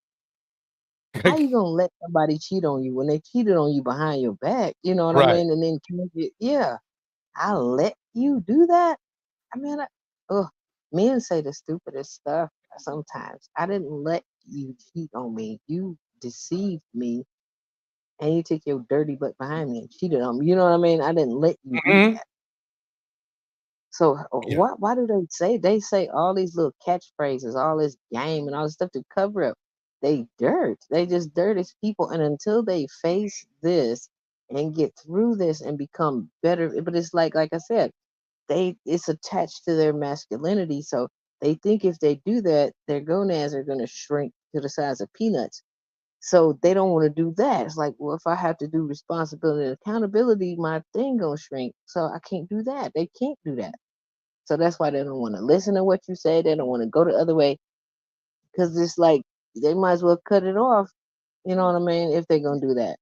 How you gonna let somebody cheat on you when they cheated on you behind your back? You know what I Right. mean? And then yeah, I let you do that. I mean, men say the stupidest stuff sometimes. I didn't let you cheat on me. You deceived me, and you took your dirty butt behind me and cheated on me. You know what I mean? I didn't let you do Mhm. that. So Yeah. why do they say all these little catchphrases, all this game and all this stuff to cover up? They just dirt as people, and until they face this and get through this and become better, but it's like I said, it's attached to their masculinity, so they think if they do that, their gonads are going to shrink to the size of peanuts. So they don't want to do that. It's like, well, if I have to do responsibility and accountability, my thing gonna shrink. So I can't do that. They can't do that. So that's why they don't want to listen to what you say. They don't want to go the other way because it's like they might as well cut it off. You know what I mean? If they're gonna do that,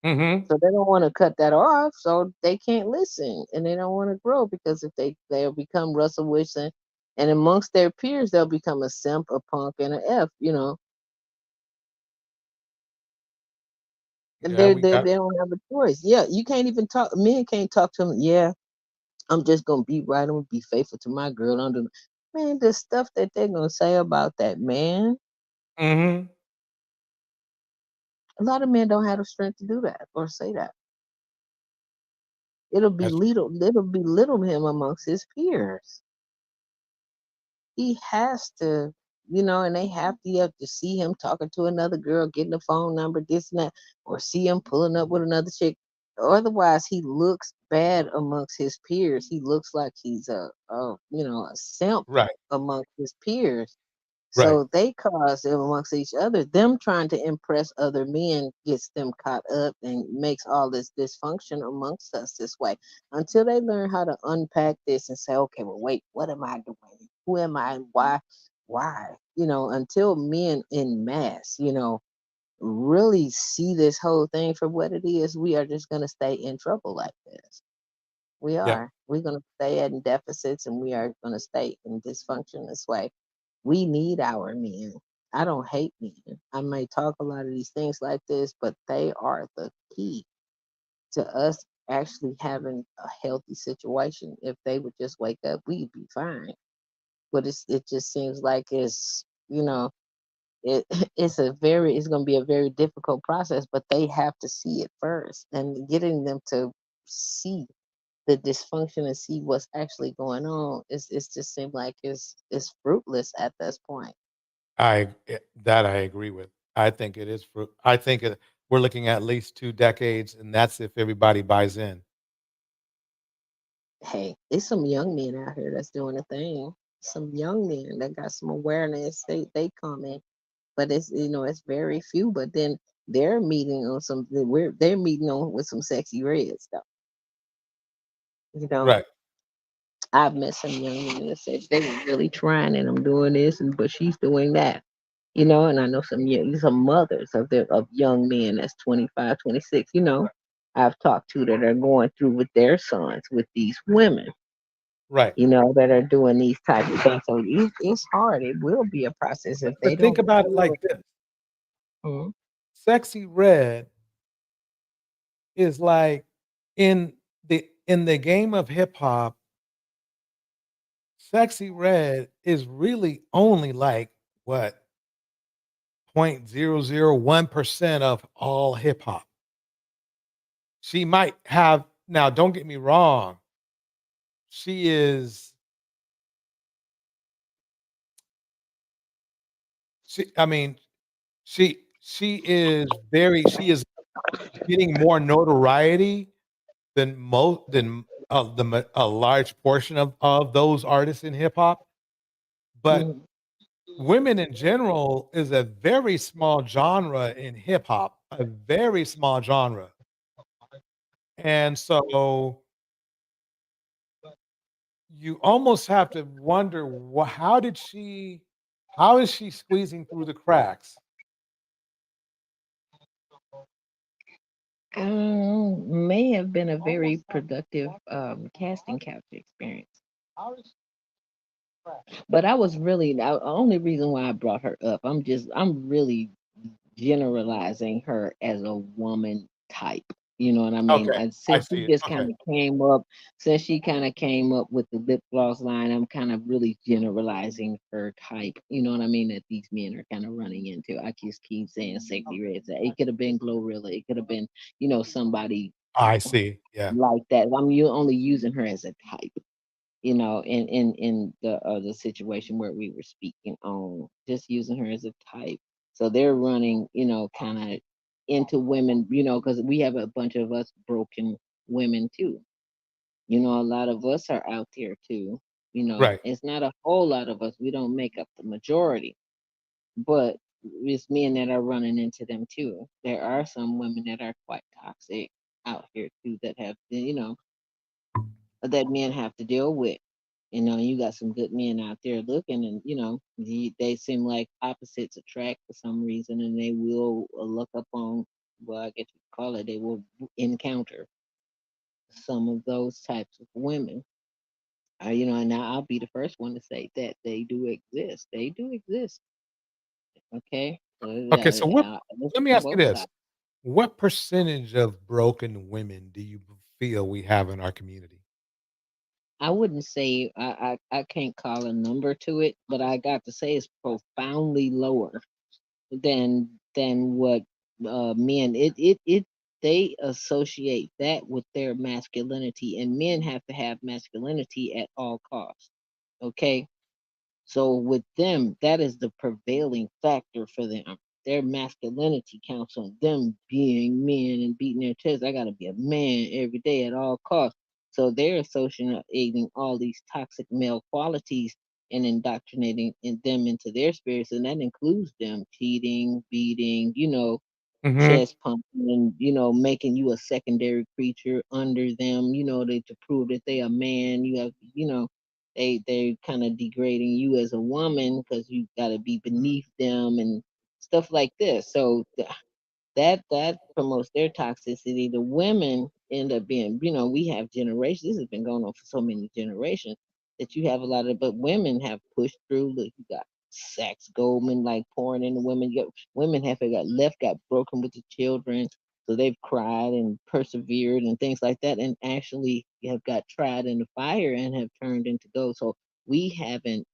Mhm. so they don't want to cut that off, so they can't listen and they don't want to grow because if they'll become Russell Wilson, and amongst their peers they'll become a simp, a punk, and a f. And Yeah, we got they don't have a choice. Yeah, you can't even talk. Men can't talk to them. Yeah, I'm just gonna be right. I'm gonna be faithful to my girl. Man, the stuff that they're gonna say about that man. Mhm. A lot of men don't have the strength to do that or say that. That's true. It'll belittle him amongst his peers. He has to, and they have to see him talking to another girl, getting a phone number, this and that, or see him pulling up with another chick. Otherwise, he looks bad amongst his peers. He looks like he's a simp Right. amongst his peers. Right. So they cause them amongst each other. Them trying to impress other men gets them caught up and makes all this dysfunction amongst us this way. Until they learn how to unpack this and say, okay, well, wait, what am I doing? Who am I? And why? Why? Until men in mass, really see this whole thing for what it is, we are just going to stay in trouble like this. We Yeah. are. We're going to stay in deficits and we are going to stay in dysfunction this way. We need our men. I don't hate men. I may talk a lot of these things like this, but they are the key to us actually having a healthy situation. If they would just wake up, we'd be fine. But it just seems like it's it it's going to be a very difficult process, but they have to see it first, and getting them to see the dysfunction and see what's actually going on, it's just seems like it's fruitless at this point. That I agree with. I think it is fruit. I think we're looking at least 2 decades, and that's if everybody buys in. Hey, there's some young men out here that's doing a thing. Some young men that got some awareness. They come in, but it's it's very few. But then they're meeting on some. They're meeting on with some sexy red stuff. You know, Right. I've met some young men that said they were really trying, and I'm doing this, and but she's doing that. And I know some mothers of young men that's 25, 26. I've talked to that are going through with their sons with these women. Right. That are doing these type of things. So it's hard. It will be a process if they But think don't about it feel like this. Mhm. Sexy Red is like in the game of hip hop, Sexy Red is really only like what 0.001% of all hip hop. She might have now, don't get me wrong, she is she I mean, she is getting more notoriety than a large portion of those artists in hip hop, but Mhm. women in general is a very small genre in hip hop, a very small genre. And so you almost have to wonder how is she squeezing through the cracks? May have been a very productive casting couch experience. But I was really the only reason why I brought her up. I'm really generalizing her as a woman type. You know what I mean? Okay, And I since she see it. just Okay. kind of came up, since she kind of came up with the lip gloss line, I'm kind of really generalizing her type. You know what I mean? That these men are kind of running into. I just keep saying sexy red. It could have been Glorilla. It could have been, somebody I see. Yeah. like that. I'm only using her as a type, in the situation where we were speaking on, just using her as a type. So they're running, kind of into women, because we have a bunch of us broken women too. A lot of us are out there too. Right. It's not a whole lot of us. We don't make up the majority, but it's men that are running into them too. There are some women that are quite toxic out here too that have, that men have to deal with. You got some good men out there looking, and they seem like opposites attract for some reason, and they will look up on, well, I guess you call it, they will encounter some of those types of women. And now I'll be the first one to say that they do exist. They do exist. Okay, so Okay, so it's let me on ask you both this. sides. What percentage of broken women do you feel we have in our community? I wouldn't say I can't call a number to it, but I got to say it's profoundly lower than what men it they associate that with their masculinity, and men have to have masculinity at all costs. Okay, so with them, that is the prevailing factor for them. Their masculinity counts on them being men and beating their chest. I gotta be a man every day at all costs. So they're associating all these toxic male qualities and indoctrinating them into their spirits, and that includes them cheating, beating, Mhm. chest pumping, and making you a secondary creature under them, to prove that they a man. You have, they kind of degrading you as a woman because you got to be beneath them and stuff like this. So that promotes their toxicity. The women end up being, we have generations. This has been going on for so many generations that you have a lot of, but women have pushed through. Look, you got Sax Goldman like pouring into women. You got women have got left, got broken with the children. So they've cried and persevered and things like that, and actually have got tried in the fire and have turned into gold. So we haven't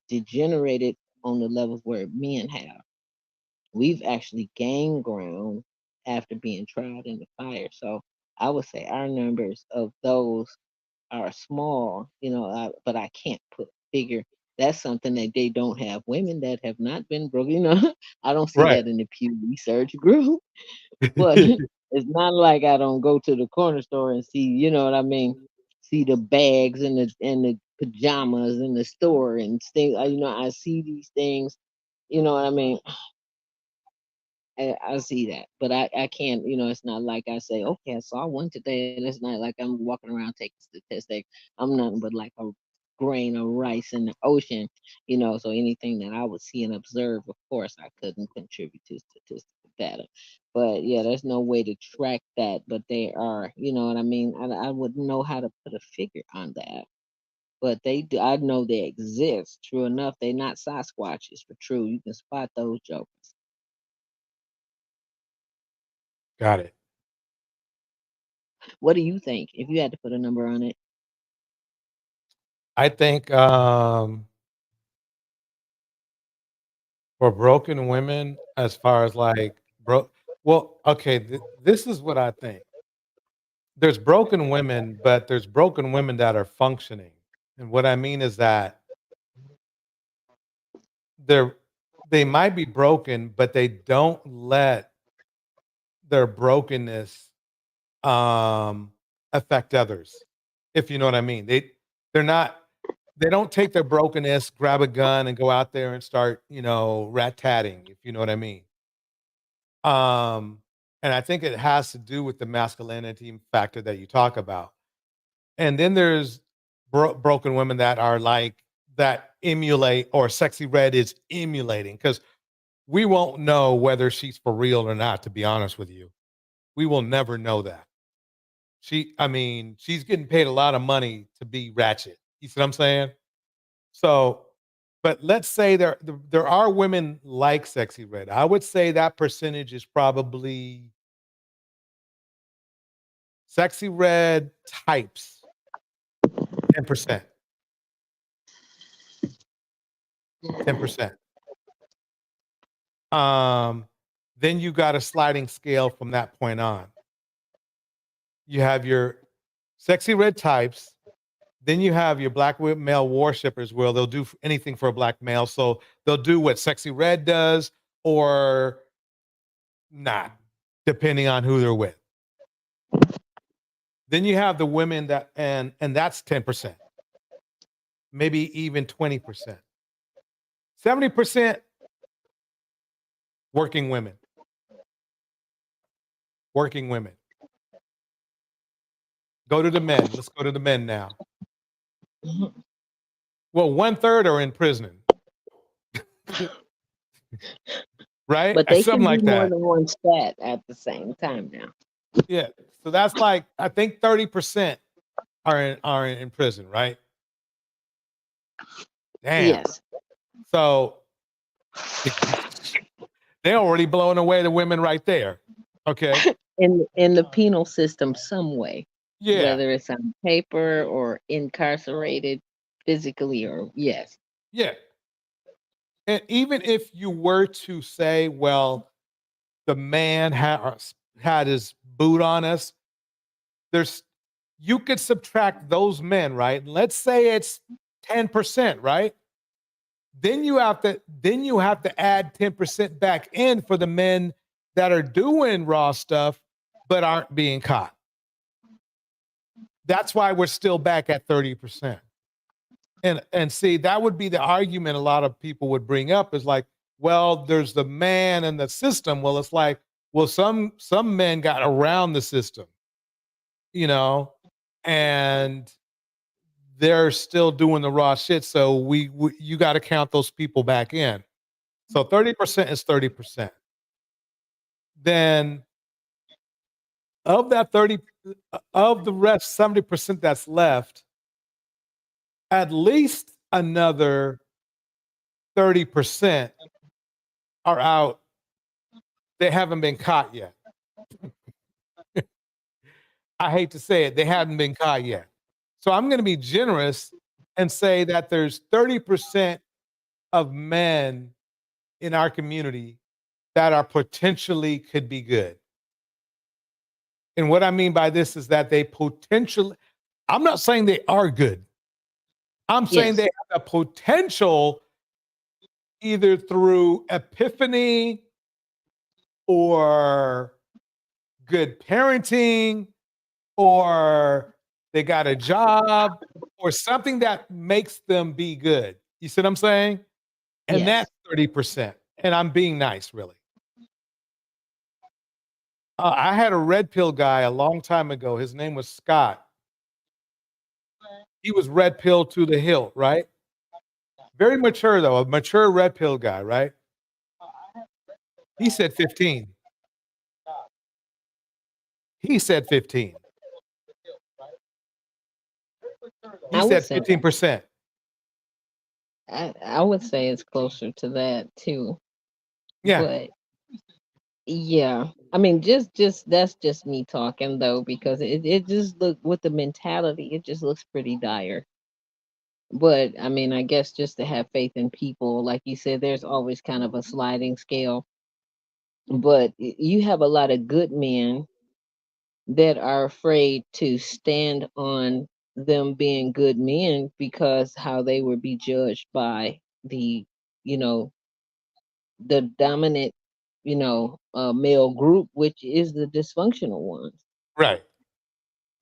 degenerated on the levels where men have. we've actually gained ground after being tried in the fire. So I would say our numbers of those are small, but I can't put figure. That's something that they don't have. Women that have not been broken, I don't see Right. that in the Pew Research group. But it's not like I don't go to the corner store and see, you know what I mean, see the bags and the pajamas in the store and things. I see these things. You know what I mean? I see that, but I can't, it's not like I say, okay, I saw one today, and it's not like I'm walking around taking statistics. I'm nothing but like a grain of rice in the ocean, so anything that I would see and observe, of course, I couldn't contribute to statistical data. But yeah, there's no way to track that, but they are, you know what I mean? I wouldn't know how to put a figure on that. But they do, I know they exist. True enough, they're not Sasquatches, but true, you can spot those jokers. Got it. What do you think if you had to put a number on it? I think for broken women, as far as like well, okay, this is what I think. There's broken women, but there's broken women that are functioning. And what I mean is that they're they might be broken, but they don't let their brokenness um affect others. If you know what I mean. They're not they don't take their brokenness, grab a gun and go out there and start, rat-tatting, if you know what I mean. Um, and I think it has to do with the masculinity factor that you talk about. And then there's broken women that are like that emulate or Sexy Red is emulating because we won't know whether she's for real or not, to be honest with you. We will never know that. I mean, she's getting paid a lot of money to be ratchet. You see what I'm saying? So, but let's say there are women like Sexy Red. I would say that percentage is probably Sexy Red types 10%. 10%. Then you got a sliding scale from that point on. You have your Sexy Red types. Then you have your black male worshippers where they'll do anything for a black male. So they'll do what Sexy Red does or not, depending on who they're with. Then you have the women that and that's 10%, maybe even 20%. 70% working women. Working women. Go to the men. Let's go to the men now. Well, 1/3 are in prison. Right? But they Something can do like more that. than one stat at the same time now. Yeah. So that's like I think 30% are in prison, right? Damn. Yes. So they're already blowing away the women right there. Okay. In the penal system some way. Yeah. Whether it's on paper or incarcerated physically or yes. Yeah. And even if you were to say, well, the man had his boot on us, you could subtract those men, right? Let's say it's 10%, right? Then you have to add 10% back in for the men that are doing raw stuff but aren't being caught. That's why we're still back at 30%. And see, that would be the argument a lot of people would bring up is like, well, there's the man and the system. Well, it's like, well, some men got around the system, and they're still doing the raw shit. So you got to count those people back in. So 30% is 30%. Then of that 30, of the rest 70% that's left, at least another 30% are out. They haven't been caught yet. I hate to say it, they haven't been caught yet. So I'm going to be generous and say that there's 30% of men in our community that are potentially could be good. And what I mean by this is that they potentially, I'm not saying they are good. I'm saying Yes. they have a potential either through epiphany or good parenting or they got a job or something that makes them be good. You see what I'm saying? And Yes. that's 30%. And I'm being nice, really. I had a red pill guy a long time ago. His name was Scott. He was red pill to the hilt, right? Very mature, though, a mature red pill guy, right? He said 15. He said 15. He I would said say 15%. I would say it's closer to that too. Yeah. But yeah, I mean, just that's just me talking though, because it just look with the mentality, it just looks pretty dire. But I mean, I guess just to have faith in people, like you said, there's always kind of a sliding scale. But you have a lot of good men that are afraid to stand on them being good men because how they would be judged by the, you know, the dominant, male group, which is the dysfunctional ones. Right.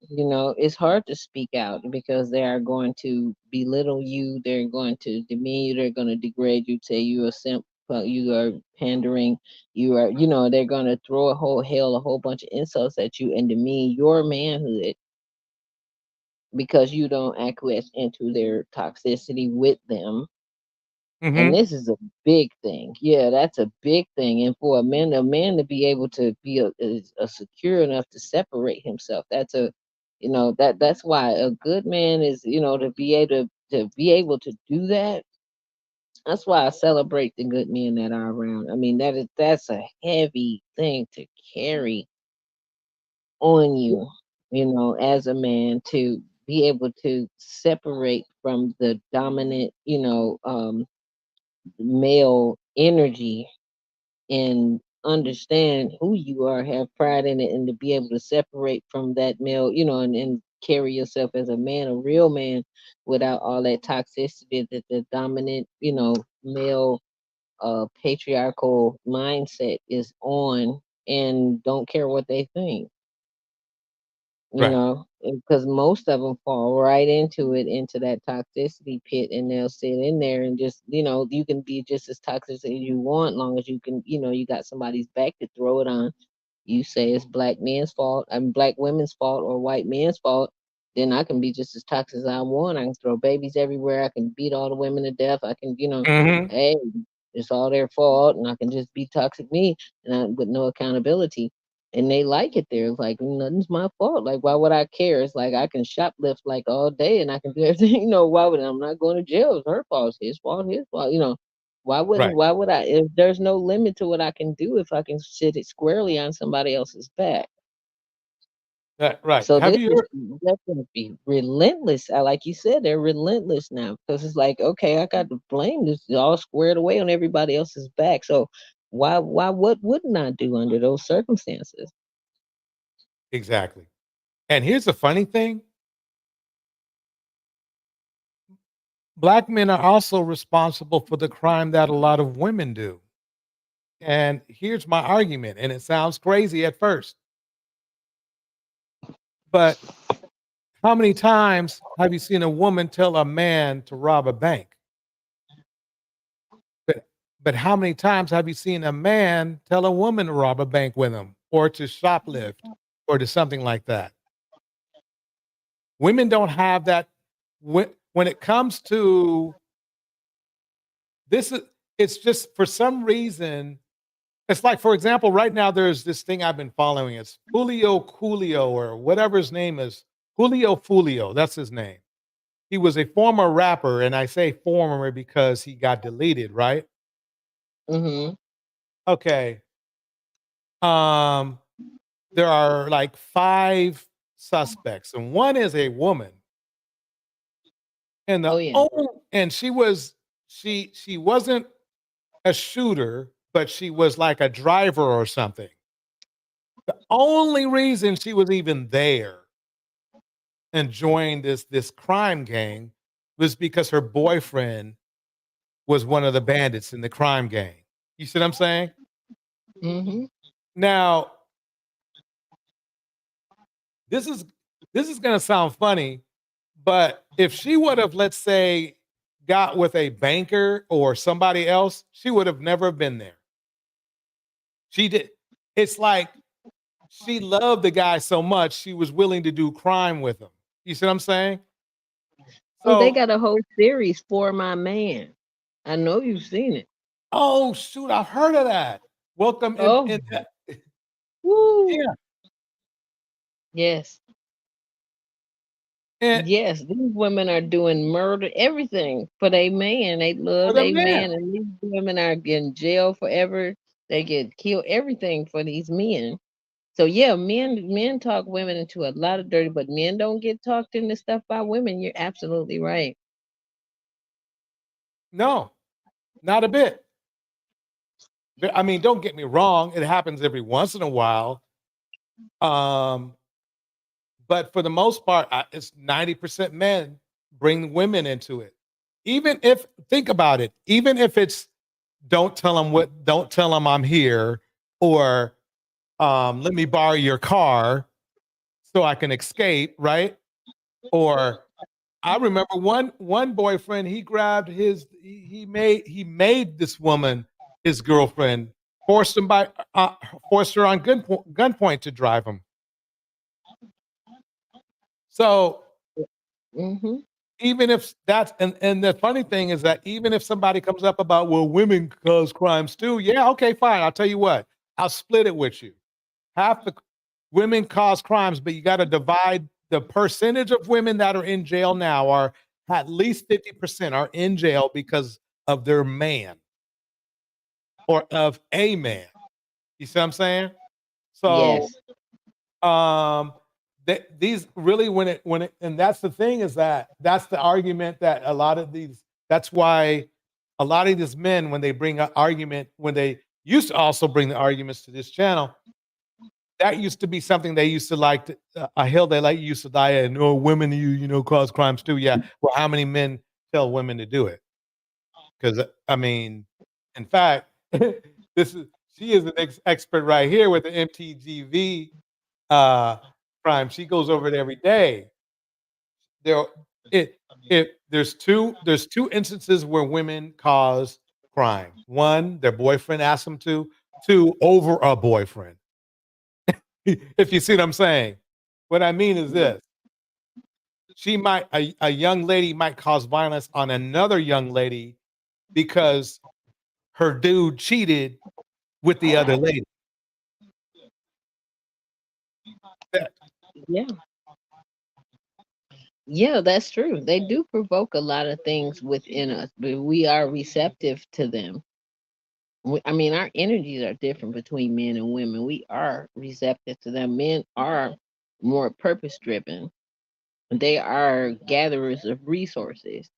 It's hard to speak out because they are going to belittle you, they're going to demean you, they're going to degrade you, say you are simp, you are pandering, you are, they're going to throw a whole bunch of insults at you and demean your manhood because you don't acquiesce into their toxicity with them. And Mm-hmm. this is a big thing. Yeah, that's a big thing. And for a man to be able to be a secure enough to separate himself, that's that's why a good man is, to be able to do that. That's why I celebrate the good men that are around. I mean, that's a heavy thing to carry on you, as a man to be able to separate from the dominant, male energy and understand who you are, have pride in it, and to be able to separate from that male, and carry yourself as a man, a real man, without all that toxicity that the dominant, male patriarchal mindset is on and don't care what they think. Right. Because most of them fall right into it, into that toxicity pit, and they'll sit in there and just, you can be just as toxic as you want, long as you can, you got somebody's back to throw it on. You say it's black men's fault, black women's fault, or white men's fault, then I can be just as toxic as I want. I can throw babies everywhere. I can beat all the women to death. I can, Mm-hmm. hey, it's all their fault, and I can just be toxic me, with no accountability. And they like it there. It's like nothing's my fault. Like why would I care? It's like I can shoplift like all day and I can do everything. Why would I'm not going to jail? It's her fault. It's his fault. His fault. Right. Why would I? If there's no limit to what I can do, if I can sit it squarely on somebody else's back. Right. So Have this you is heard? that's gonna be relentless. Like you said, they're relentless now because it's like, okay, I got to blame this all squared away on everybody else's back. So what wouldn't I do under those circumstances? Exactly. And here's the funny thing. Black men are also responsible for the crime that a lot of women do. And here's my argument, and it sounds crazy at first, but how many times have you seen a woman tell a man to rob a bank? But but how many times have you seen a man tell a woman to rob a bank with him or to shoplift or to something like that? Women don't have that when it comes to this is it's just for some reason. It's like, for example, right now there's this thing I've been following. It's Julio Coolio or whatever his name is. Julio Fulio, that's his name. He was a former rapper, and I say former because he got deleted, right? Hmm. Okay. Um, there are like 5 suspects, and one is a woman. And Oh the yeah. only and she wasn't a shooter, but she was like a driver or something. The only reason she was even there and joined this crime gang was because her boyfriend was one of the bandits in the crime gang. You see what I'm saying? Mm-hmm. Now, this is this is gonna sound funny, but if she would have, let's say, got with a banker or somebody else, she would have never been there. She did. It's like she loved the guy so much she was willing to do crime with him. You see what I'm saying? Oh, they So, got a whole series for my man. I know you've seen it. oh shoot, I've heard of that. Welcome Oh, in woo. yeah. Yes. And Yes, these women are doing murder, everything for their man. They for love the their man. man, and these women are in jail forever. They get killed, everything for these men. So yeah, men talk women into a lot of dirty, but men don't get talked into stuff by women. You're absolutely right. No, not a bit. I mean, don't get me wrong, it happens every once in a while. Um, but for the most part, it's 90% men bring women into it. Even if think about it, even if it's don't tell them I'm here, or let me borrow your car so I can escape, right? Or I remember one boyfriend, he grabbed he made this woman his girlfriend, forced him by forced her on gunpoint to drive him. So Hmm. even if that's and the funny thing is that even if somebody comes up about, well, women cause crimes too, yeah, okay, fine. I'll tell you what, I'll split it with you. Half the women cause crimes, but you got to divide the percentage of women that are in jail now are at least 50% are in jail because of their man or of a man. You see what I'm saying? So Yes. um these really when it and that's the thing is that that's the argument that a lot of these that's why a lot of these men when they bring an argument when they used to also bring the arguments to this channel that used to be something they used to like to, a hill they like used to die and no women you know cause crimes too. Yeah, well, how many men tell women to do it? Because I mean, in fact, this is she is an expert right here with the MTGV uh, crime. She goes over it every day. There, there's two instances where women cause crime. One, their boyfriend asks them to. Two, over a boyfriend. If you see what I'm saying. What I mean is this. A young lady might cause violence on another young lady because her dude cheated with the other lady. That- Yeah. Yeah, that's true. They do provoke a lot of things within us, but we are receptive to them. I mean, our energies are different between men and women. We are receptive to them. Men are more purpose driven. They are gatherers of resources.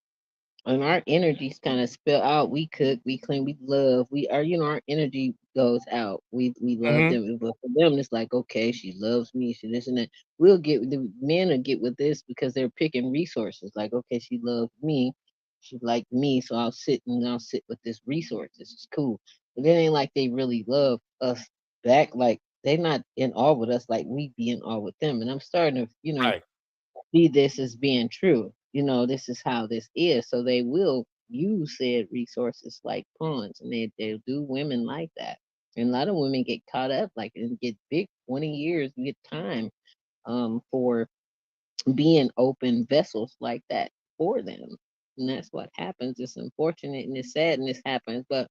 And our energies kind of spill out. We cook, we clean, we love. We are, our energy goes out. We love Mhm. them, but for them, it's like, okay, she loves me. She this and that. We'll get the men will get with this because they're picking resources. Like, okay, she loves me, she liked me, so I'll sit with this resource. This is cool. But it ain't like they really love us back. Like they're not in awe with us like we be in awe with them. And I'm starting to, Right. see this as being true. This is how this is. So they will use said resources like pawns, and they do women like that. And a lot of women get caught up, like and get big 20 years, you get time for being open vessels like that for them. And that's what happens. It's unfortunate and it's sad and this happens. But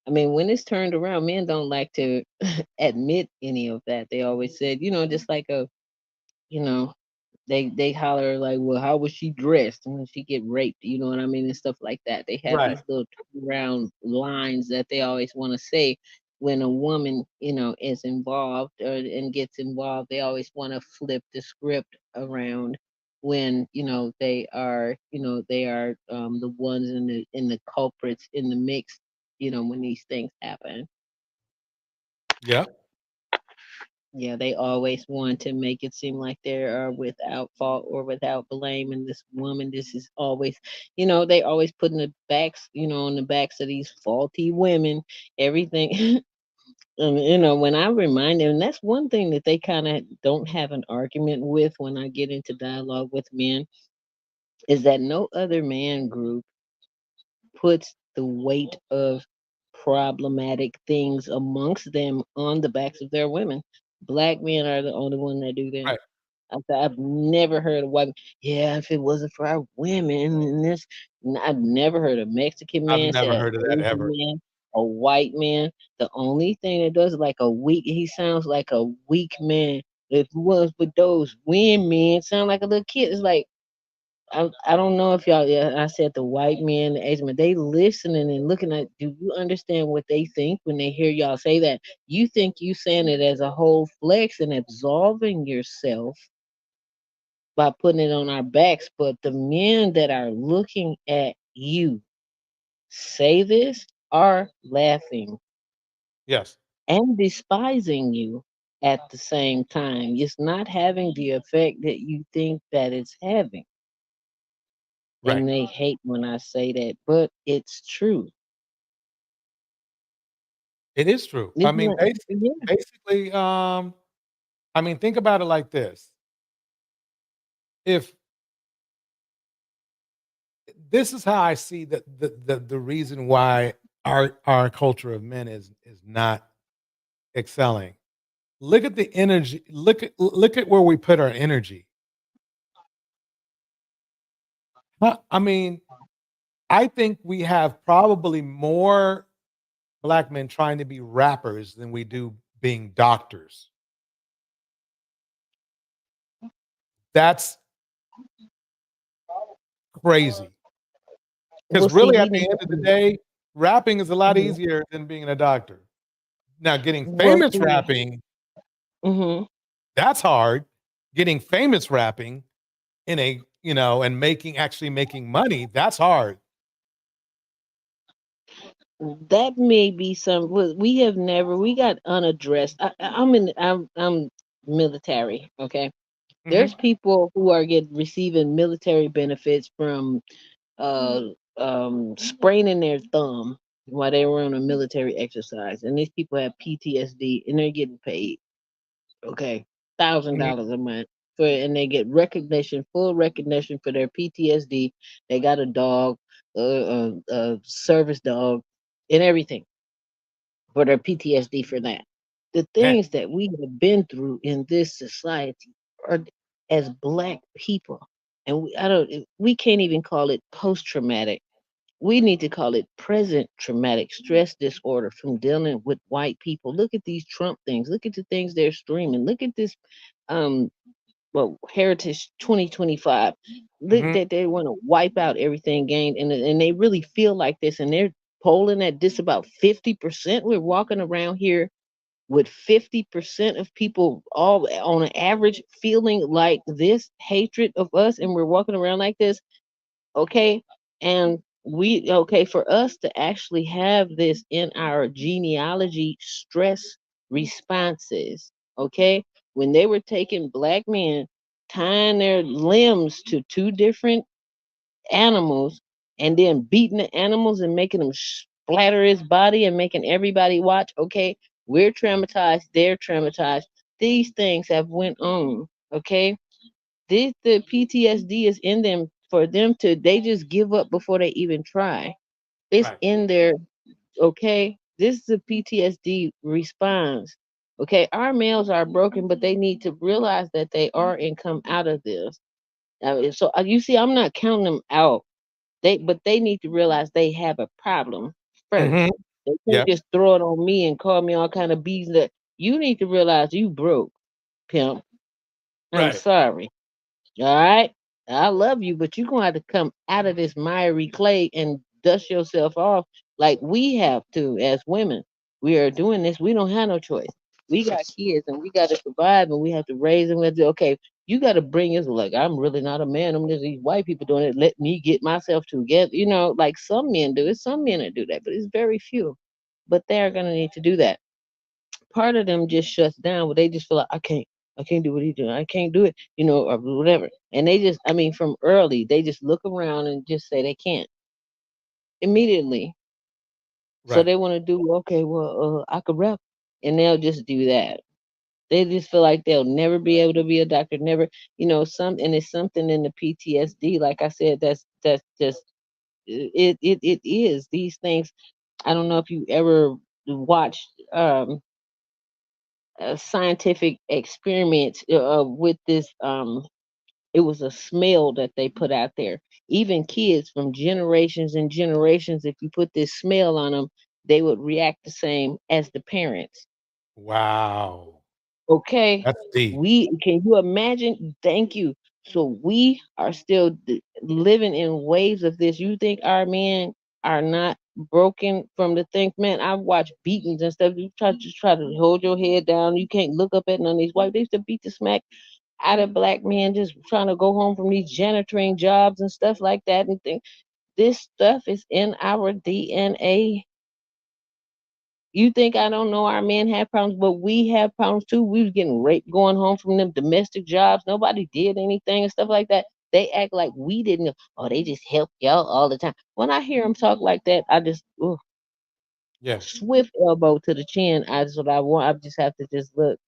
I mean, when it's turned around, men don't like to admit any of that. They always said, just like you know, they holler like, well, how was she dressed when she get raped? You know what I mean? And stuff like that. They have Right. these little round lines that they always want to say when a woman, is involved and gets involved. They always want to flip the script around when they are the ones in the culprits in the mix. When these things happen. Yeah. Yeah, they always want to make it seem like they are without fault or without blame. And this woman, this is always, they always putting the backs, on the backs of these faulty women, everything. When I remind them, and that's one thing that they kind of don't have an argument with when I get into dialogue with men, is that no other man group puts the weight of problematic things amongst them on the backs of their women. Black men are the only one that do that. Right. I've never heard of white. Yeah, if it wasn't for our women and this, I've never heard a Mexican I've man say never an heard of that Asian ever. man, a white man. The only thing that does it like a weak. He sounds like a weak man. If it was for those women, sound like a little kid. It's like I don't know if y'all. Yeah, I said the white men, the Asian men. They listening and looking at. Do you understand what they think when they hear y'all say that? You think you saying it as a whole flex and absolving yourself by putting it on our backs, but the men that are looking at you say this are laughing Yes. and despising you at the same time. It's not having the effect that you think that it's having. Right. And they hate when I say that, but it's true. It is true. I It's mean, not, yeah. basically, I mean, think about it like this. If this is how I see the reason why our culture of men is not excelling. Look at the energy. Look at where we put our energy. I mean, I think we have probably more black men trying to be rappers than we do being doctors. That's crazy. Well, Because see, really, we at the need end of the to. day, rapping is a lot Mhm. easier than being a doctor. Now, getting Well, famous see, rapping, hmm that's hard. Getting famous rapping in a, and making money, that's hard. that may be some. We have never. We got unaddressed. I'm military. Okay, there's Mhm. people who are receiving military benefits from uh spraining their thumb while they were on a military exercise, and these people have PTSD and they're getting paid. Okay, thousand Mhm. dollars a month for, and they get recognition, full recognition for their PTSD. They got a dog, a service dog, and everything for their PTSD for that. The Man, things that we have been through in this society are as black people, and we can't even call it post traumatic. We need to call it present traumatic stress disorder from dealing with white people. Look at these Trump things. Look at the things they're streaming. Look at this um Heritage 2025. Look mhm. that they want to wipe out everything gained, and they really feel like this, and they're polling at this about 50%. We're walking around here with 50% of people all on an average feeling like this hatred of us, and we're walking around like this. Okay, and for us to actually have this in our genealogy stress responses. Okay, when they were taking black men, tying their limbs to two different animals, and then beating the animals and making them splatter his body and making everybody watch. Okay, we're traumatized, they're traumatized. These things have went on. Okay, the PTSD is in them for them to they just give up before they even try. It's Right. in their. Okay. This is a PTSD response. Okay, our males are broken, but they need to realize that they are and come out of this. So you see, I'm not counting them out. But they need to realize they have a problem Mhm. first. They can't Yep. just throw it on me and call me all kind of bees. That you need to realize you broke, pimp. I'm Right. sorry. All right. I love you, but you're gonna have to come out of this miry clay and dust yourself off like we have to as women. We are doing this. We don't have no choice. We got kids and we gotta survive and we have to raise them. Okay, you gotta bring us like I'm really not a man. I'm just these white people doing it. Let me get myself together. Like some men do it. Some men that do that, but it's very few. But they are gonna need to do that. part of them just shuts down, where they just feel like I can't do what he's doing. I can't do it, or whatever. And they just, I mean, from early, they just look around and just say they can't immediately. So Right. they want to do, okay, well, I could rep, and they'll just do that. They just feel like they'll never be able to be a doctor, never, and it's something in the PTSD. Like I said, that's just it is these things. I don't know if you ever watched scientific experiments with this. It was a smell that they put out there. Even kids from generations and generations, if you put this smell on them, they would react the same as the parents. Wow. Okay. That's deep. We can you imagine? Thank you. So we are still living in waves of this. You think our men are not broken from the things? Man, I've watched beatings and stuff. You try to hold your head down. You can't look up at none of these white. They used to beat the smack out of black men just trying to go home from these janitoring jobs and stuff like that. And think this stuff is in our DNA. You think I don't know our men have problems, but we have problems too. We was getting raped going home from them domestic jobs. Nobody did anything and stuff like that. They act like we didn't know. Oh, they just help y'all all the time. When I hear them talk like that, I just Yeah. swift elbow to the chin. I just what I want. I just have to just look,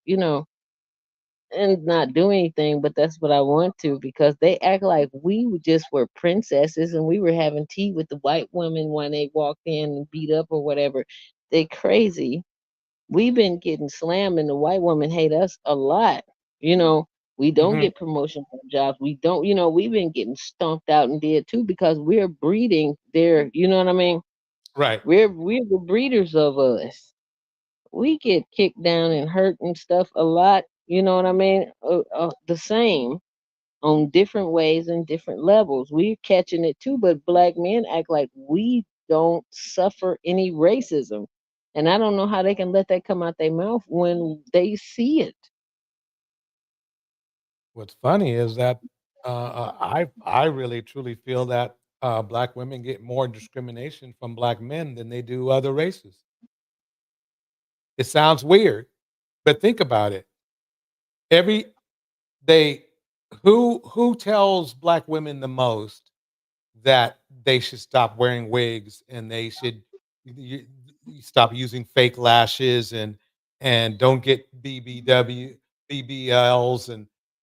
and not do anything. But that's what I want to, because they act like we just were princesses and we were having tea with the white women when they walked in and beat up or whatever. They crazy. We've been getting slammed and the white women hate us a lot. You know, we don't Hmm. get promotion from jobs. We don't, we've been getting stomped out and dead too because we're breeding their, you know what I mean? Right. We're the breeders of us. We get kicked down and hurt and stuff a lot, you know what I mean? The same on different ways and different levels. We're catching it too, but black men act like we don't suffer any racism. And I don't know how they can let that come out their mouth when they see it. What's funny is that I really truly feel that black women get more discrimination from black men than they do other races. It sounds weird, but think about it. Every they who tells black women the most that they should stop wearing wigs and they should you, you stop using fake lashes and don't get BBLs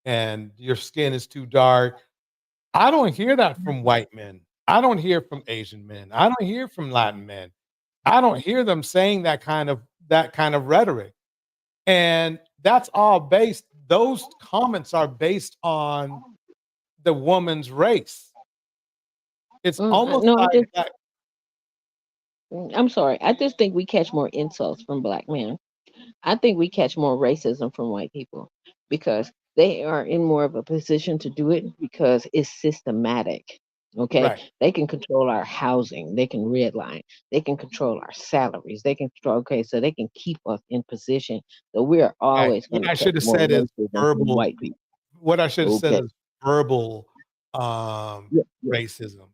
and your skin is too dark. I don't hear that from white men. I don't hear from Asian men. I don't hear from Latin men. I don't hear them saying that kind of rhetoric. And that's all based those comments are based on the woman's race. It's almost No, like that. I'm sorry. I just think we catch more insults from black men. I think we catch more racism from white people because they are in more of a position to do it because it's systematic. Okay. Right, They can control our housing. They can redline. They can control our salaries. They can control, okay, so they can keep us in position. So we are right. always going What I to catch should have more said is racism from verbal white people. what I should have said Okay. is verbal, um, Yeah, yeah. racism.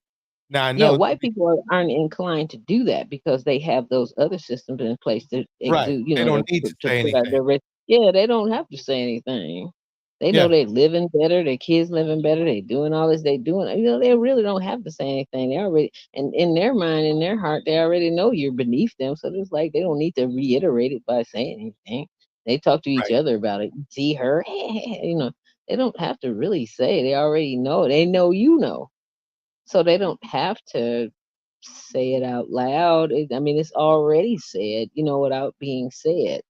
Now I Yeah, know white people aren't inclined to do that because they have those other systems in place to right, exude, they don't need to to say put out anything. their risk. Yeah, they don't have to say anything. They know Yeah, they living better, their kids living better, they doing all this, they doing, they really don't have to say anything. They already, and in their mind, in their heart, they already know you're beneath them. So it's like they don't need to reiterate it by saying anything. They talk to each right. other about it. See her, they don't have to really say. They already know. They know you know. So they don't have to say it out loud. I mean, it's already said, without being said.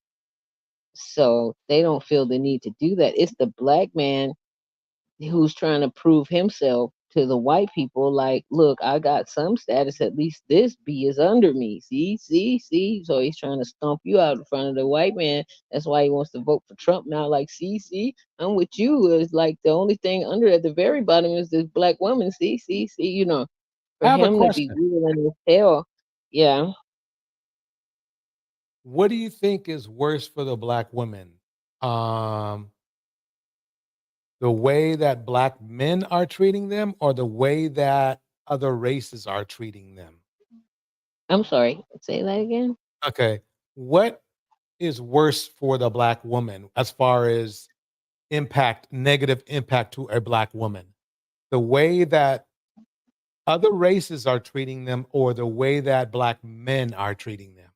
So they don't feel the need to do that. It's the black man who's trying to prove himself to the white people, like, look, I got some status, at least this B is under me. See, see, see. So he's trying to stomp you out in front of the white man. That's why he wants to vote for Trump now. Like, see, I'm with you. Is like the only thing under at the very bottom is this black woman. See, for I have a him to be question. wheeling his tail. Yeah. What do you think is worse for the black women? Um, the way that black men are treating them or the way that other races are treating them? I'm sorry. Say that again. Okay. What is worse for the black woman as far as negative impact to a black woman? The way that other races are treating them or the way that black men are treating them?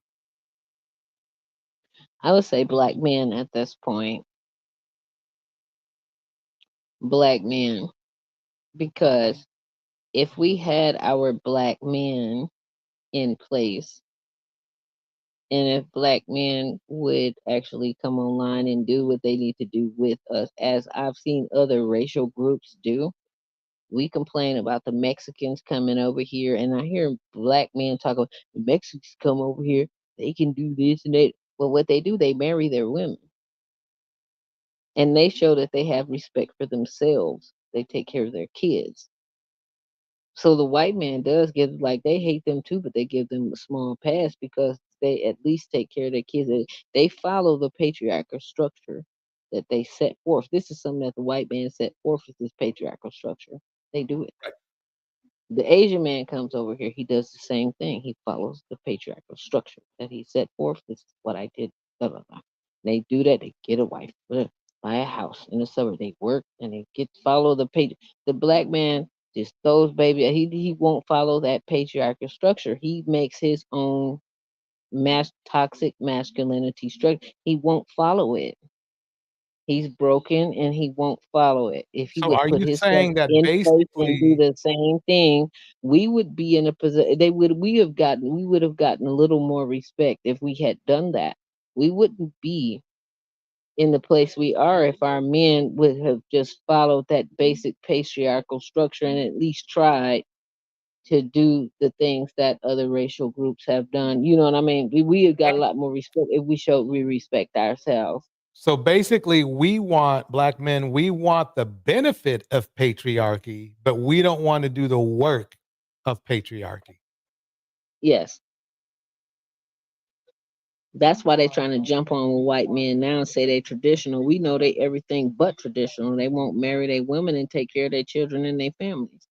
I would say black men at this point, black men, because if we had our black men in place, and if black men would actually come online and do what they need to do with us, as I've seen other racial groups do, we complain about the Mexicans coming over here, and I hear black men talk about the Mexicans come over here, they can do this and that. Well, what they do, they marry their women, and they show that they have respect for themselves. They take care of their kids. So the white man does give, like, they hate them too, but they give them a small pass because they at least take care of their kids. They follow the patriarchal structure that they set forth. This is something that the white man set forth with this patriarchal structure. They do it. The Asian man comes over here, he does the same thing. He follows the patriarchal structure that he set forth. This is what I did. Blah, blah, blah. They do that, they get a wife, buy a house in the suburb, they work and they follow the black man just throws baby. He won't follow that patriarchal structure. He makes his own toxic masculinity structure. He won't follow it. He's broken and he won't follow it. If he So would are put you himself saying that in place and do basically the same thing, we would be in a position. We would have gotten a little more respect if we had done that. We wouldn't be in the place we are if our men would have just followed that basic patriarchal structure and at least tried to do the things that other racial groups have done. You know what I mean? We have got a lot more respect if we respect ourselves. so basically black men, we want the benefit of patriarchy, but we don't want to do the work of patriarchy. Yes. That's why they're trying to jump on with white men now and say they traditional. We know they everything but traditional. They won't marry their women and take care of their children and their families.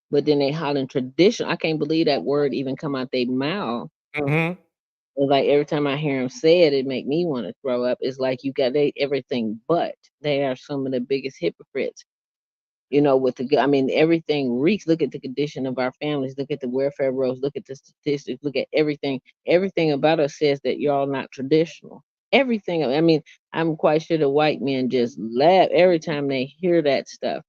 But then they hollering tradition. I can't believe that word even come out their mouth. Mhm. It's like every time I hear them say it, it make me want to throw up. It's like you got everything but. They are some of the biggest hypocrites. You know, I mean, everything reeks. Look at the condition of our families. Look at the welfare rolls. Look at the statistics. Look at everything. Everything about us says that y'all not traditional. Everything. I mean, I'm quite sure the white men just laugh every time they hear that stuff.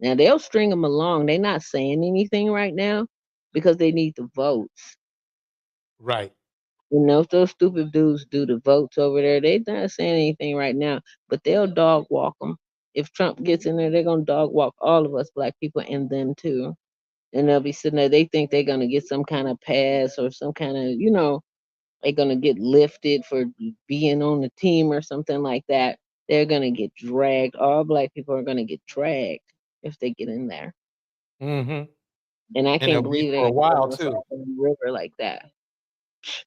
Now they'll string them along. They're not saying anything right now because they need the votes. Right. You know, if those stupid dudes do the votes over there, they not saying anything right now, but they'll dog walk them. If Trump gets in there, they're gonna dog walk all of us black people and them too. And they'll be sitting there. They think they're gonna get some kind of pass or some kind of, they're gonna get lifted for being on the team or something like that. They're gonna get dragged. All black people are gonna get dragged if they get in there. Mhm. And I And it'll can't be believe for a they while throwing us too. off in the river like that.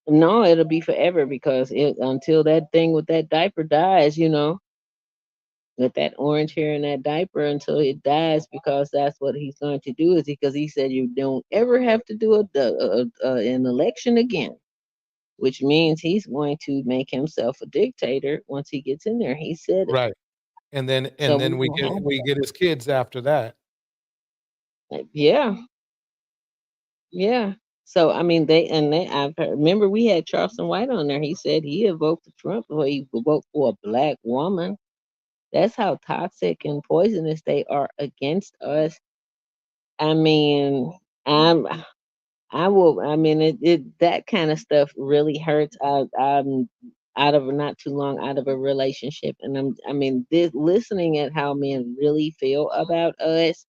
No, it'll be forever because until that thing with that diaper dies, with that orange hair in that diaper until it dies, because that's what he's going to do. Is because he said you don't ever have to do an election again, which means he's going to make himself a dictator once he gets in there. He said it. Right. And then So and then we we don't get have we get his kids after that. that. Yeah, yeah. So I mean, I've heard, remember we had Charleston White on there. He said he had voted for Trump, or he would vote for a black woman. That's how toxic and poisonous they are against us. I mean, I'm I will. I mean, that kind of stuff really hurts. I'm out of not too long out of a relationship, and I mean, this listening at how men really feel about us.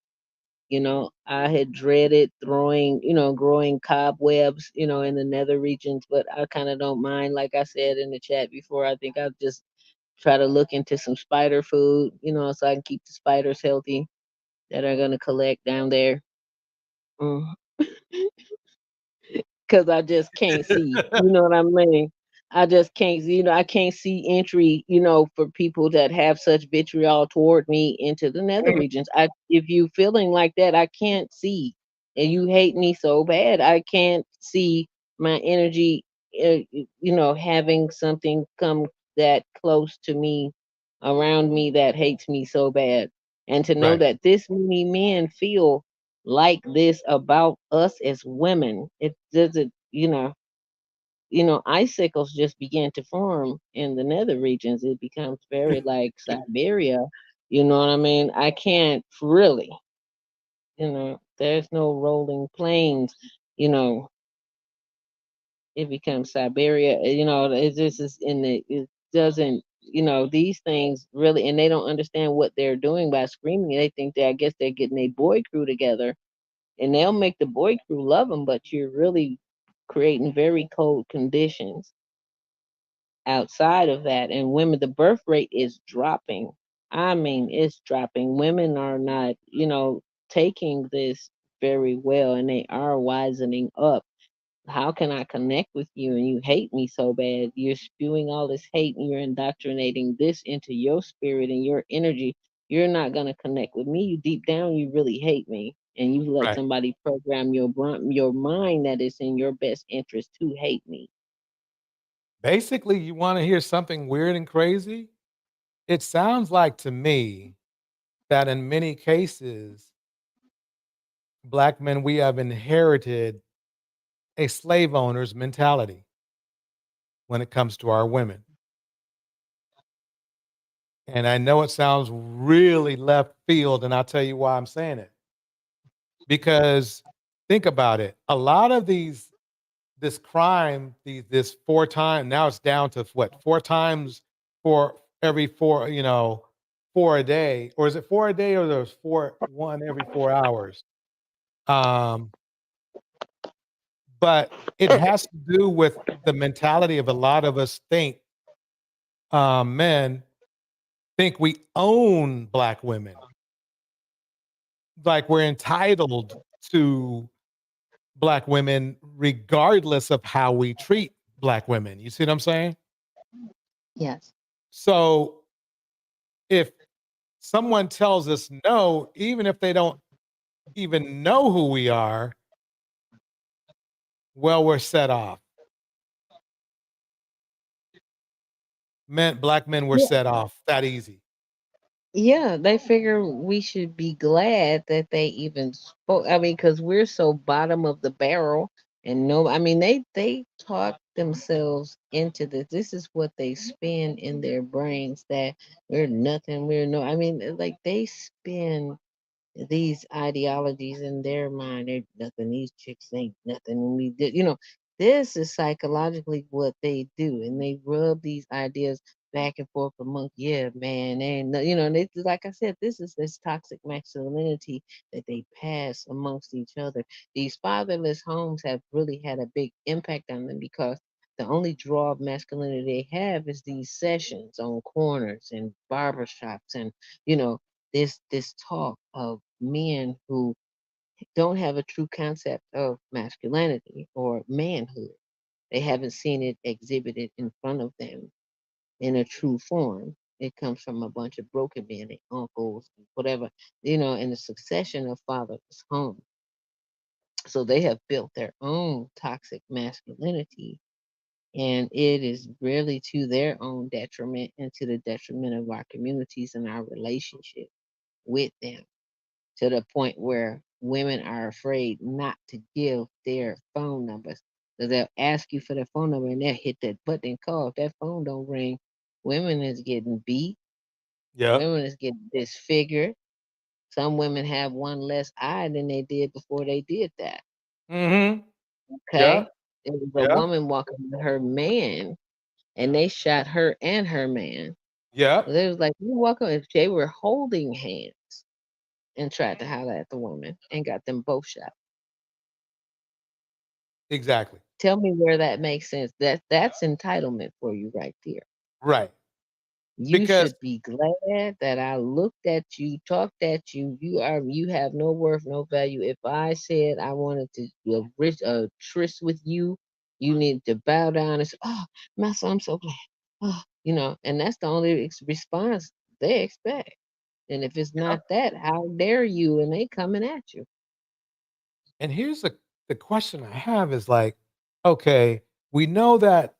I had dreaded growing cobwebs, in the nether regions, but I kind of don't mind. Like I said in the chat before, I think I'll just try to look into some spider food, so I can keep the spiders healthy that are gonna collect down there. Mm. Cause I just can't see. You know what I mean? I just can't. I can't see entry. For people that have such vitriol toward me into the nether regions. If you feeling like that, I can't see, and you hate me so bad, I can't see my energy having something come that close to me, around me, that hates me so bad, and to know Right. that this many men feel like this about us as women. It doesn't, icicles just begin to form in the nether regions. It becomes very like Siberia. You know what I mean? I can't really, there's no rolling plains, you know, it becomes Siberia. It just is it doesn't, these things really, and they don't understand what they're doing by screaming. They think I guess they're getting a boy crew together and they'll make the boy crew love them, but you're really creating very cold conditions outside of that. And women, the birth rate is dropping. I mean, it's dropping. Women are not, taking this very well, and they are wisening up. How can I connect with you and you hate me so bad? You're spewing all this hate and you're indoctrinating this into your spirit and your energy. You're not going to connect with me. You deep down, you really hate me. And you let Right. somebody program your mind that it's in your best interest to hate me. Basically, you want to hear something weird and crazy? It sounds like to me that in many cases, black men, we have inherited a slave owner's mentality when it comes to our women. And I know it sounds really left field, and I'll tell you why I'm saying it. Because think about it. A lot of this crime, this 4 times, now it's down to what, 4 times for every four, 4 a day, or is it 4 a day, or there's one every 4 hours? Um, but it has to do with the mentality of a lot of us men think we own black women. Like we're entitled to black women regardless of how we treat black women. You see what I'm saying? Yes. So if someone tells us no, even if they don't even know who we are, well, we're set off. Black men were set off that easy. Yeah, they figure we should be glad that they even spoke. I mean, because we're so bottom of the barrel, and no, I mean, they talk themselves into this. This is what they spin in their brains, that we're nothing. We're no. I mean, like they spin these ideologies in their mind. They're nothing. These chicks ain't nothing. And we did, this is psychologically what they do, and they rub these ideas back and forth among, yeah, man, and and they, like I said, this is this toxic masculinity that they pass amongst each other. These fatherless homes have really had a big impact on them because the only draw of masculinity they have is these sessions on corners and barbershops and you know this talk of men who don't have a true concept of masculinity or manhood. They haven't seen it exhibited in front of them in a true form. It comes from a bunch of broken men, their uncles, whatever, in the succession of fatherless homes. So they have built their own toxic masculinity, and it is really to their own detriment and to the detriment of our communities and our relationship with them, to the point where women are afraid not to give their phone numbers. So they'll ask you for their phone number and they'll hit that button and call. If that phone don't ring, women is getting beat. Yep. Women is getting disfigured. Some women have one less eye than they did before they did that. Mm-hmm. Okay. Yep. There was a Yep. woman walking with her man and they shot her and her man. So Yep. they was like, you walking, if they were holding hands and tried to holler at the woman and got them both shot. Exactly. Tell me where that makes sense. That's entitlement for you right there. Right. You Because should be glad that I looked at you, talked at you. You have no worth, no value. If I said I wanted to do a tryst with you, you need to bow down and say, "Oh, master, I'm so glad." Oh, and that's the only response they expect. And if it's not that, how dare you? And they coming at you. and here's the question I have is like, okay, We know that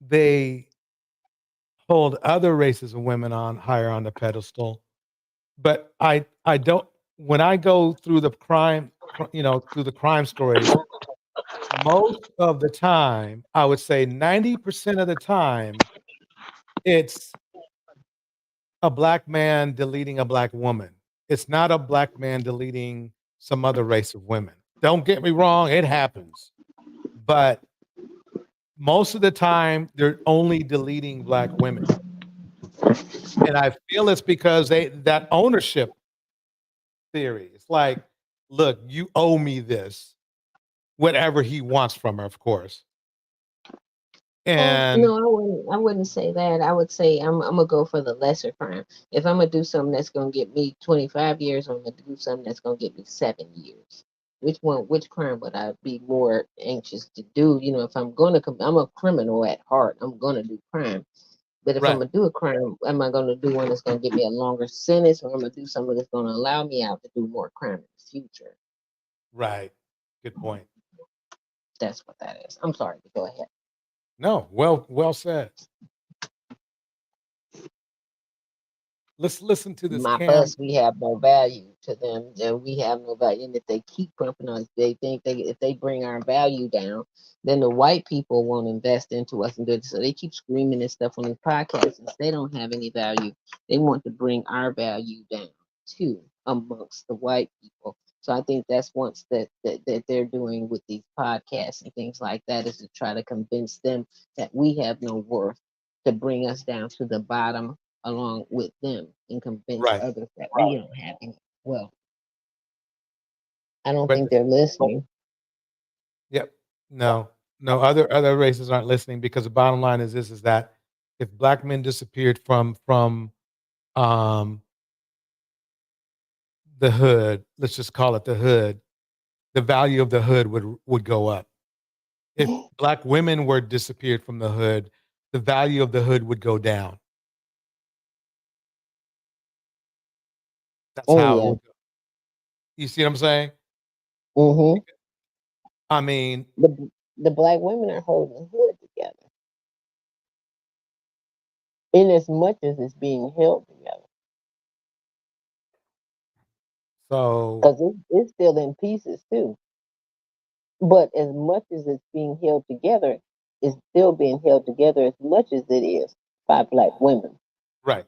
they hold other races of women on higher on the pedestal, but I don't. When I go through the through the crime stories, most of the time, I would say 90% of the time, it's a black man deleting a black woman. It's not a black man deleting some other race of women. Don't get me wrong, it happens. But most of the time, they're only deleting black women. And I feel it's because that ownership theory. It's like, look, you owe me this, whatever he wants from her, of course. And No, I wouldn't say that. I would say I'm gonna go for the lesser crime. If I'm gonna do something that's gonna get me 25 years, or I'm gonna do something that's gonna get me 7 years. Which crime would I be more anxious to do? If I'm gonna I'm a criminal at heart. I'm gonna do crime. But if I'm right, gonna do a crime, am I gonna do one that's gonna give me a longer sentence, or am I gonna do something that's gonna allow me out to do more crime in the future? right. Good point. That's what that is. I'm sorry, but go ahead. No, well said. Let's listen to this My Cam. us, we have no value to them, and we have no value. And if they keep pumping us, they think if they bring our value down, then the white people won't invest into us and do it. So they keep screaming this stuff on these podcasts, since they don't have any value. They want to bring our value down too amongst the white people. So I think that's once that they're doing with these podcasts and things like that, is to try to convince them that we have no worth, to bring us down to the bottom along with them, and convince Right. others that we don't have any. Well, I don't But think they're listening. yep. No, no, other races aren't listening because the bottom line is this: is that if black men disappeared from um the hood, let's just call it the hood, the value of the hood would go up. If black women were disappeared from the hood, the value of the hood would go down. That's Oh how it yeah. would go. You see what I'm saying? Mm-hmm. I mean, The black women are holding the hood together, in as much as it's being held together, so because it's still in pieces too. But as much as it's being held together, it's still being held together as much as it is by black women. right.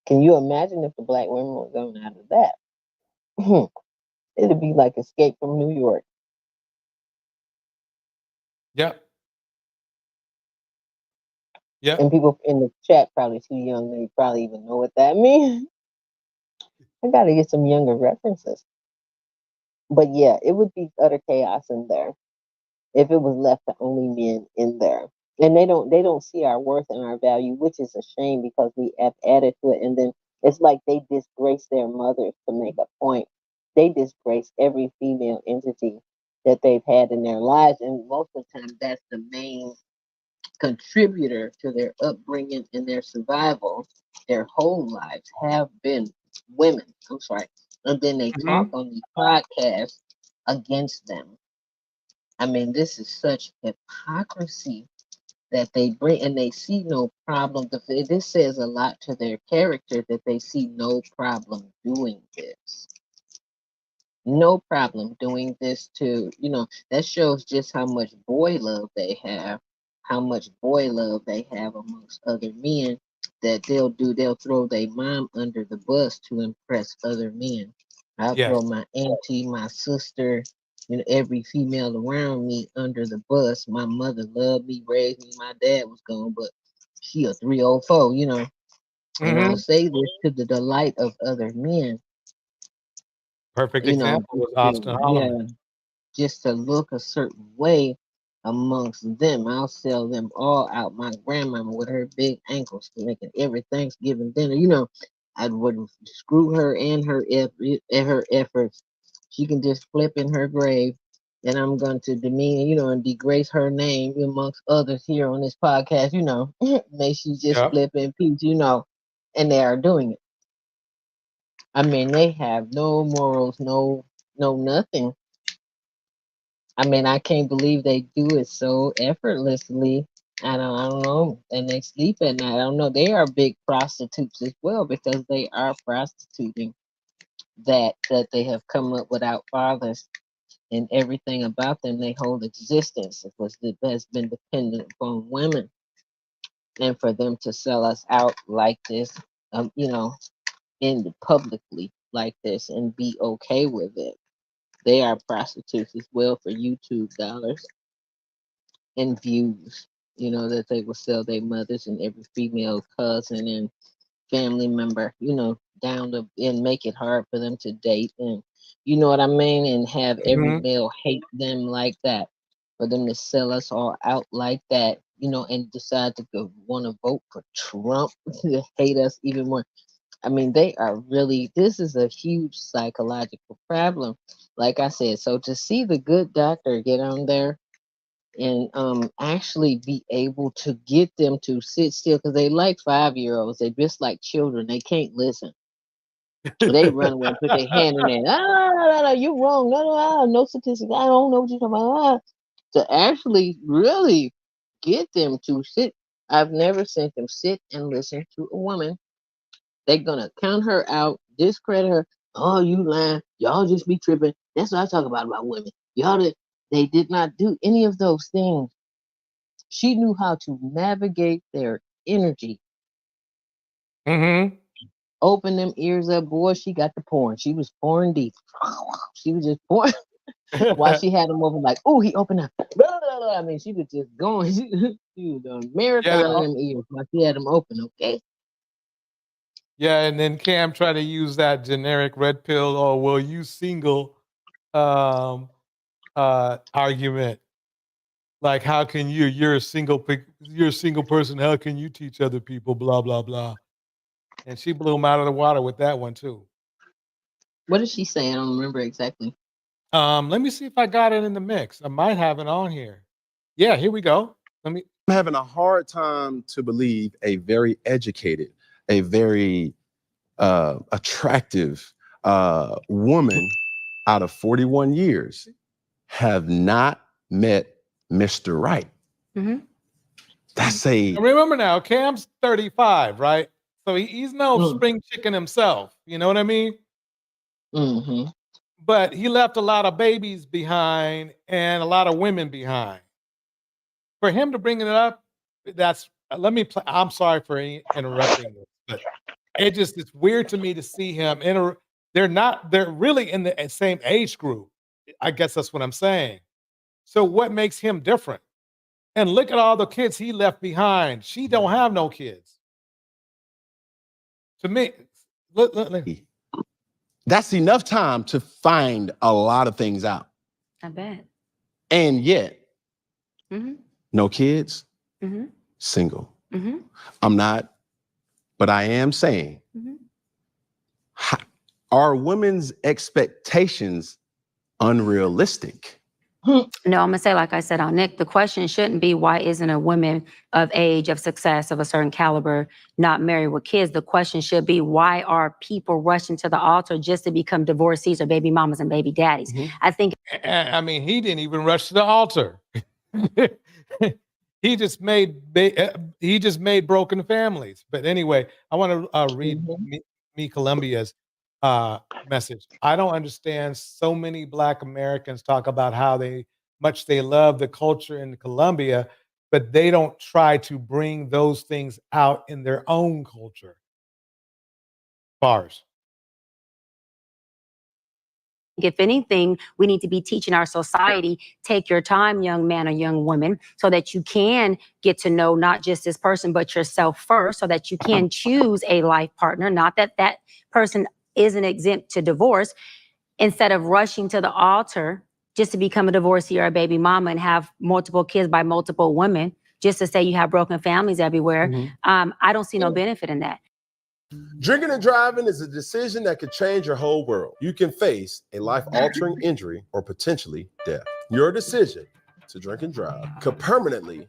Can you imagine if the black women were going out of that? It'd be like Escape from New York. Yep. Yep. And people in the chat probably too young. They probably even know what that means. I got to get some younger references. But yeah, it would be utter chaos in there if it was left to only men in there. And they don't see our worth and our value, which is a shame, because we have added to it. And then it's like they disgrace their mothers to make a point. They disgrace every female entity that they've had in their lives, and most of the time that's the main contributor to their upbringing and their survival. Their whole lives have been women. I'm sorry. And then they talk Mhm. on these podcasts against them. I mean, this is such hypocrisy that they bring, and they see no problem. This says a lot to their character, that they see no problem doing this. No problem doing this to, that shows just how much boy love they have, how much boy love they have amongst other men, that they'll throw their mom under the bus to impress other men. I'll Yes. throw my auntie, my sister, every female around me under the bus. My mother loved me, raised me, my dad was gone, but she a 304, and I'll Mhm. say this to the delight of other men, Perfect example was Austin Holloman. yeah, just to look a certain way amongst them. I'll sell them all out. My grandmama with her big ankles making every Thanksgiving dinner. I would screw her and her efforts. She can just flip in her grave. And I'm going to demean, and degrace her name amongst others here on this podcast, may she just Yep. flip in peace, and they are doing it. I mean, they have no morals, no nothing. I mean, I can't believe they do it so effortlessly. I don't know. And they sleep at night. I don't know. They are big prostitutes as well because they are prostituting that they have come up without fathers, and everything about them, their whole existence has been dependent upon women. And for them to sell us out like this, you know, in publicly like this and be okay with it. They are prostitutes as well for YouTube dollars and views. You know, that they will sell their mothers and every female cousin and family member, you know, down to and make it hard for them to date and you know what I mean, and have every Mhm. male hate them like that. For them to sell us all out like that, you know, and decide to go want to vote for Trump to hate us even more. I mean, they are really, this is a huge psychological problem. Like I said, so to see the good doctor get on there and actually be able to get them to sit still because they like 5-year-olds. They just like children. They can't listen. They run away and put their hand in there. You're wrong. No statistics. I don't know what you're talking about. To actually really get them to sit. I've never seen them sit and listen to a woman. They're gonna count her out, discredit her. Oh, you lying. Y'all just be tripping. That's what I talk about women. They did not do any of those things. She knew how to navigate their energy. Mhm. Open them ears up, boy. She got the porn. She was pouring deep. She was just pouring. While she had them over, like, oh, he opened up. Blah, blah, blah. I mean, she was just going. She was doing Yeah. marathon in them ears while she had them open. Okay. Yeah, and then Cam tried to use that generic red pill or will you single um argument. Like how can you're a you're a single person, how can you teach other people blah blah blah. And she blew him out of the water with that one too. What is she saying? I don't remember exactly. Let me see if I got it in the mix. I might have it on here. Yeah, here we go. Let me I'm having a hard time to believe a very educated, a very attractive woman out of 41 years have not met Mr. Right. Mm-hmm. That's a remember now, Cam's 35, right? So he's no Mm. spring chicken himself. You know what I mean? Mm-hmm. But he left a lot of babies behind and a lot of women behind. For him to bring it up, that's let me play. I'm sorry for interrupting this, but it's weird to me to see him they're really in the same age group. I guess that's what I'm saying. So what makes him different? And look at all the kids he left behind. She don't have no kids. To me, look, that's enough time to find a lot of things out. I bet. And yet, Mm-hmm. no kids, Mm-hmm. single. Mm-hmm. I'm not, but I am saying, Mm-hmm. are women's expectations unrealistic? No, I'm gonna say, like I said on Nick, the question shouldn't be why isn't a woman of age, of success, of a certain caliber not married with kids? The question should be why are people rushing to the altar just to become divorcees or baby mamas and baby daddies? Mhm. I think I mean, he didn't even rush to the altar. he just made broken families. But anyway, I want to read me Columbia's message. I don't understand so many Black Americans talk about how much they love the culture in Colombia, but they don't try to bring those things out in their own culture. Bars. if anything, we need to be teaching our society, take your time, young man or young woman, so that you can get to know not just this person, but yourself first, so that you can choose a life partner, not that that person isn't exempt to divorce, instead of rushing to the altar just to become a divorcee or a baby mama and have multiple kids by multiple women, just to say you have broken families everywhere. I don't see no benefit in that. Drinking and driving is a decision that could change your whole world. You can face a life-altering injury or potentially death. Your decision to drink and drive could permanently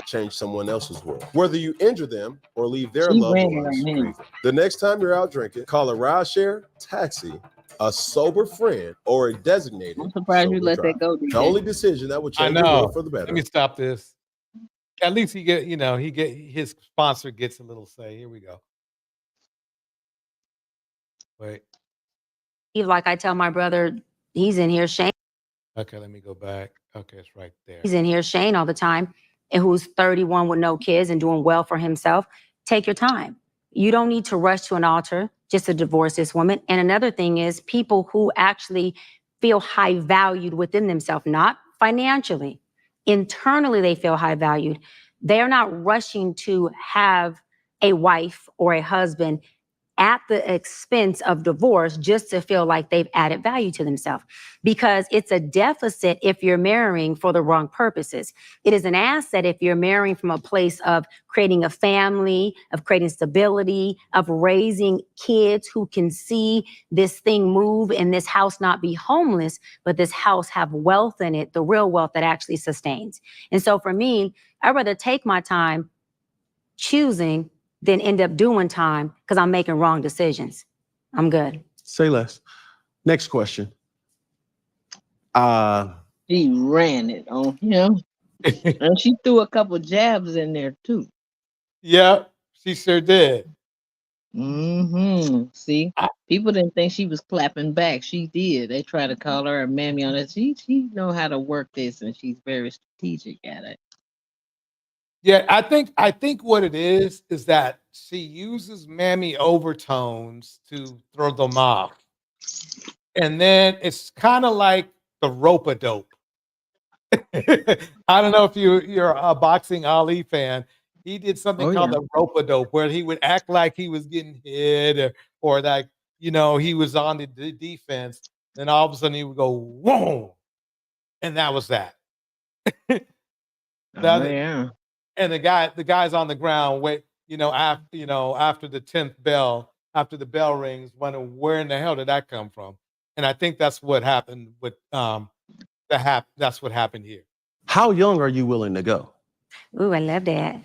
change someone else's world, whether you injure them or leave their loved ones grieving. The next time you're out drinking, call a rideshare, taxi, a sober friend, or a designated I'm surprised you sober let driver. that go, The DJ. only decision that would I change your world know. for the better. Let me stop this. At least he get, his sponsor gets a little say. Here we go. Wait. Like I tell my brother, he's in here, Shane. Okay, let me go back. Okay, it's right there. He's in here, Shane, all the time, and who's 31 with no kids and doing well for himself. Take your time. You don't need to rush to an altar just to divorce this woman. And another thing is people who actually feel high valued within themselves, not financially, internally they feel high valued. They're not rushing to have a wife or a husband at the expense of divorce just to feel like they've added value to themselves, because it's a deficit if you're marrying for the wrong purposes. It is an asset if you're marrying from a place of creating a family, of creating stability, of raising kids who can see this thing move and this house not be homeless, but this house have wealth in it, the real wealth that actually sustains. And so for me, I'd rather take my time choosing than end up doing time because I'm making wrong decisions. I'm good. Say less. Next question. She ran it on him. And she threw a couple jabs in there too. Yep, she sure did. See, people didn't think she was clapping back. She did. They try to call her a mammy on it. She know how to work this, and she's very strategic at it. Yeah, I think what it is that she uses mammy overtones to throw them off. And then it's kind of like the rope-a-dope. I don't know if you're a boxing Ali fan. He did something called the rope-a-dope, where he would act like he was getting hit or like, he was on the defense. Then all of a sudden he would go, whoa. And that was that. And the guy's on the ground, after the 10th bell, after the bell rings, wondering where in the hell did that come from? And I think that's what happened with that's what happened here. How young are you willing to go? Ooh, I love that.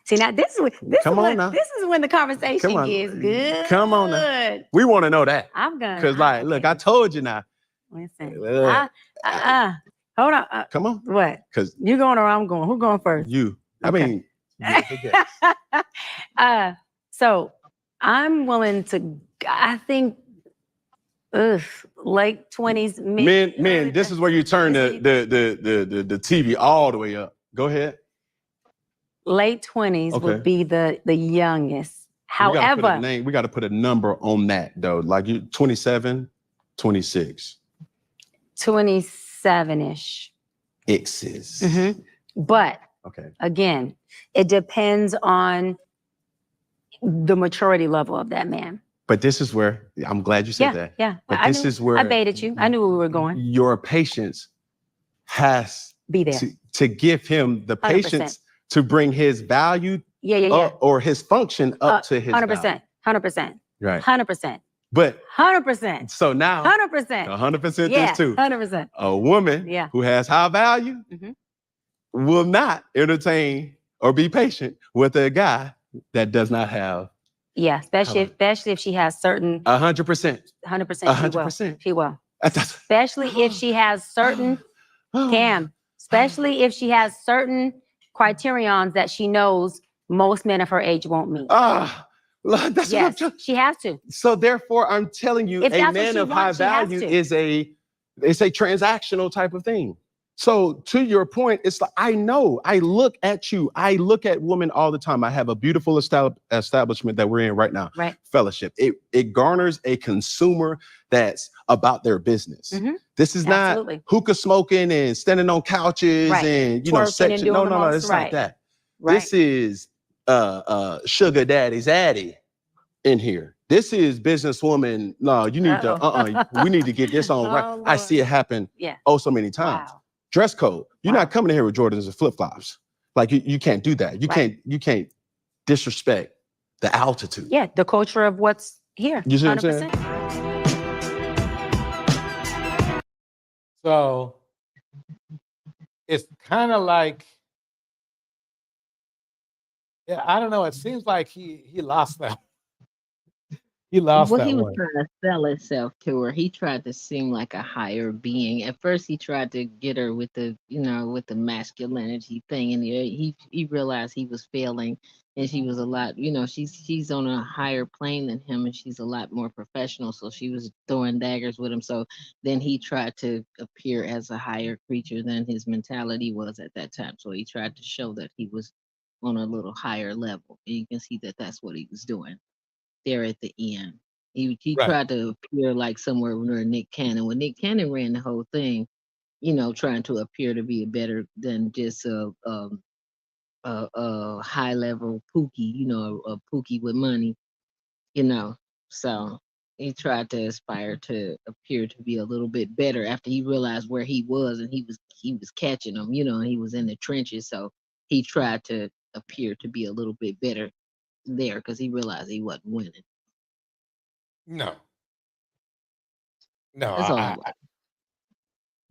See, now this is when the conversation gets good. Come on now. We want to know that. I'm gonna. Because look, I told you now. Listen. Hold on. Come on. What? Because you going or I'm going? Who going first? You. Okay. So I'm willing to. I think, late 20s. Men. This is where you turn the TV all the way up. Go ahead. Late 20s would be the youngest. However, we got to put a number on that though. Like you 27, 26. 27-ish. X's. But again, it depends on the maturity level of that man. But this is where I'm glad you said that. Yeah. But this is where I baited you. I knew where we were going. Your patience has be there to give him the patience 100%. To bring his value or his function up to his 100%. 100%. Right. 100%. But 100%. So now 100%. 100% yeah, this too. 100%. A woman who has high value will not entertain or be patient with a guy that does not have. Yeah, especially if she has certain 100%. 100%. She will. Especially if she has certain especially if she has certain criterions that she knows most men of her age won't meet. She has to. So therefore, I'm telling you, a man of high value is a transactional type of thing. So to your point, it's like, I know, I look at you. I look at women all the time. I have a beautiful establishment that we're in right now. Right. Fellowship. It garners a consumer that's about their business. This is not hookah smoking and standing on couches and section. No, it's not that. This is sugar daddy's addy in here. This is businesswoman. No, you need to we need to get this on right. Lord. I see it happen so many times. Wow. Dress code. You're not coming in here with Jordans and flip-flops. Like you can't do that. You can't disrespect the altitude. Yeah, the culture of what's here. You see what I'm saying? So it's kind of like, I don't know. It seems like he lost that. He lost Well, that he was one. trying to sell himself to her. He tried to seem like a higher being. At first, he tried to get her with the, with the masculinity thing, and he realized he was failing, and she was a lot, she's on a higher plane than him, and she's a lot more professional. So she was throwing daggers with him. So then he tried to appear as a higher creature than his mentality was at that time. So he tried to show that he was on a little higher level. And you can see that that's what he was doing there at the end. He Right. tried to appear like somewhere near Nick Cannon. When Nick Cannon ran the whole thing, trying to appear to be better than just a high level Pookie, a Pookie with money, you know. So he tried to aspire to appear to be a little bit better after he realized where he was, and he was catching them, and he was in the trenches. So he tried to appear to be a little bit better there because he realized he wasn't winning. No, no. That's all I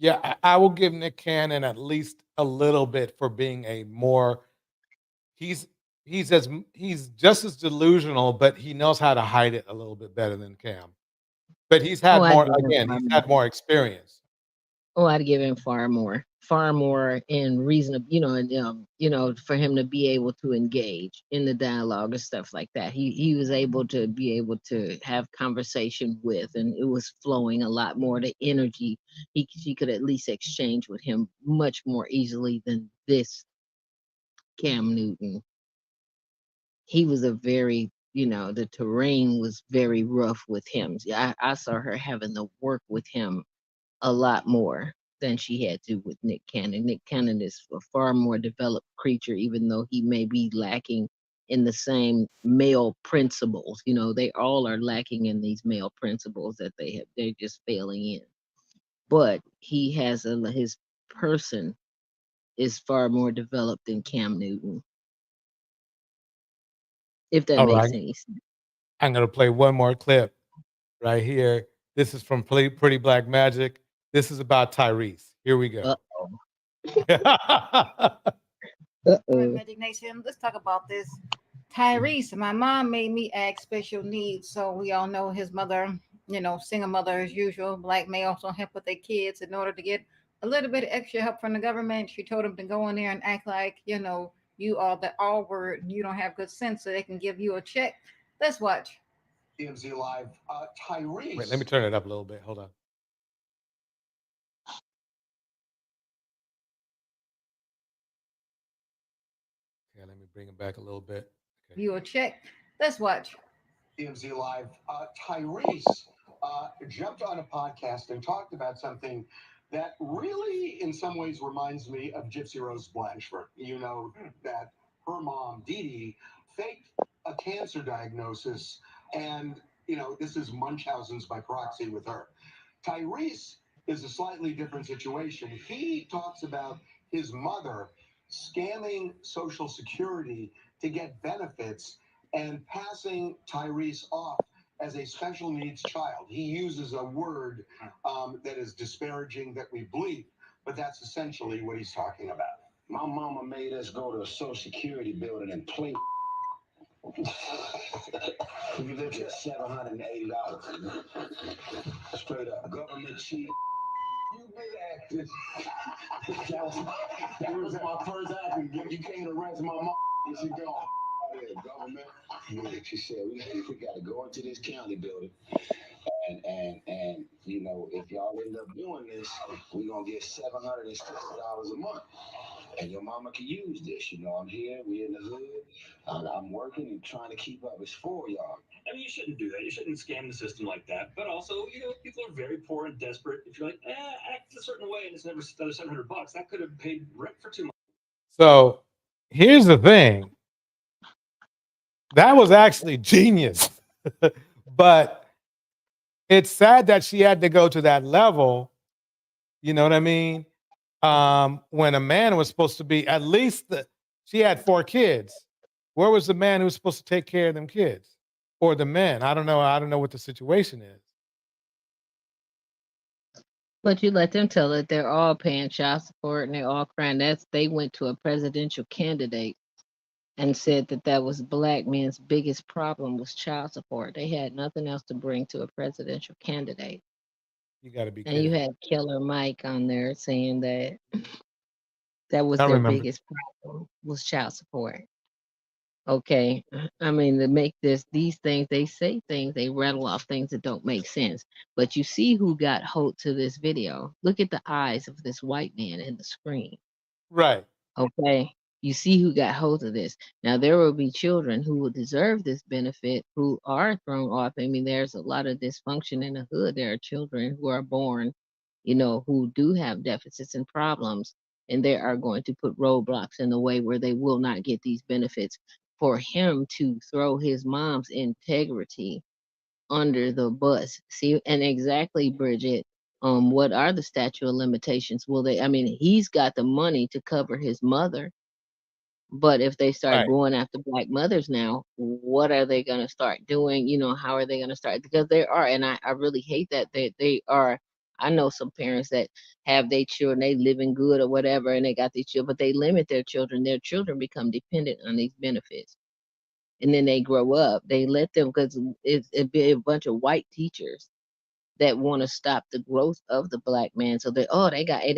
Yeah, I will give Nick Cannon at least a little bit for being a more. He's he's just as delusional, but he knows how to hide it a little bit better than Cam. But he's Oh, had I'd more. give him Again, far he's more. had more experience. Oh, I'd give him far more in reasonable, and for him to be able to engage in the dialogue and stuff like that. He was able to be able to have conversation with, and it was flowing a lot more. The energy she could at least exchange with him much more easily than this Cam Newton. He was a very, the terrain was very rough with him. I saw her having to work with him a lot more than she had to with Nick Cannon. Nick Cannon is a far more developed creature, even though he may be lacking in the same male principles. They all are lacking in these male principles that they're just failing in. But he has his person is far more developed than Cam Newton, if that All makes right, any sense. I'm gonna play one more clip right here. This is from Pretty Black Magic. This is about Tyrese. Here we go. Uh-oh. All right, Uh-oh. Magic Nation, let's talk about this. Tyrese, my mom made me act special needs. So we all know his mother, single mother as usual, black males don't help with their kids in order to get a little bit of extra help from the government. She told him to go in there and act like, you are the all word and you don't have good sense so they can give you a check. Let's watch. TMZ Live, Tyrese. Wait, let me turn it up a little bit. Hold on. Yeah, let me bring it back a little bit. Okay. You a check. Let's watch. TMZ Live, Tyrese jumped on a podcast and talked about something that really, in some ways, reminds me of Gypsy Rose Blanchard. You know that her mom, Dee Dee, faked a cancer diagnosis, and this is Munchausen's by proxy with her. Tyrese is a slightly different situation. He talks about his mother scamming Social Security to get benefits and passing Tyrese off as a special needs child. He uses a word that is disparaging that we bleep, but that's essentially what he's talking about. My mama made us go to a Social Security building and play. We lived at $780. Straight up. Government cheat. You been acting. that was my first acting. You can't arrest my mom. She gone. Government. Yeah, she said we got to go into this county building. And if y'all end up doing this, we're gonna get $760 a month. And your mama can use this. I'm here, we in the hood. I'm working and trying to keep up. It's for y'all. I mean, you shouldn't do that. You shouldn't scam the system like that. But also, people are very poor and desperate. If you're like, act a certain way and it's never another $700, that could have paid rent for 2 months. So here's the thing. That was actually genius. But it's sad that she had to go to that level. You know what I mean? When a man was supposed to be at least she had 4 kids. Where was the man who was supposed to take care of them kids? Or the men? I don't know. I don't know what the situation is. But you let them tell it. They're all paying child support and they're all crying. They went to a presidential candidate and said that that was black men's biggest problem was child support. They had nothing else to bring to a presidential candidate. You got to be And you kidding. had Killer Mike on there saying that that was I their remember. biggest problem was child support. Okay. I mean, to make these things, they say things, they rattle off things that don't make sense. But you see who got hold to this video. Look at the eyes of this white man in the screen. Right. Okay. You see who got hold of this. Now, there will be children who will deserve this benefit who are thrown off. I mean, there's a lot of dysfunction in the hood. There are children who are born, who do have deficits and problems, and they are going to put roadblocks in the way where they will not get these benefits. For him to throw his mom's integrity under the bus. See, and exactly, Bridget, what are the statute of limitations? I mean, he's got the money to cover his mother, but if they start Right. going after black mothers now, what are they going to start doing? How are they going to start? Because they are, and I really hate that they are. I know some parents that have their children, they living good or whatever, and they got these children, but they limit their children. Their children become dependent on these benefits. And then they grow up, they let them, because it'd be a bunch of white teachers that want to stop the growth of the black man. So they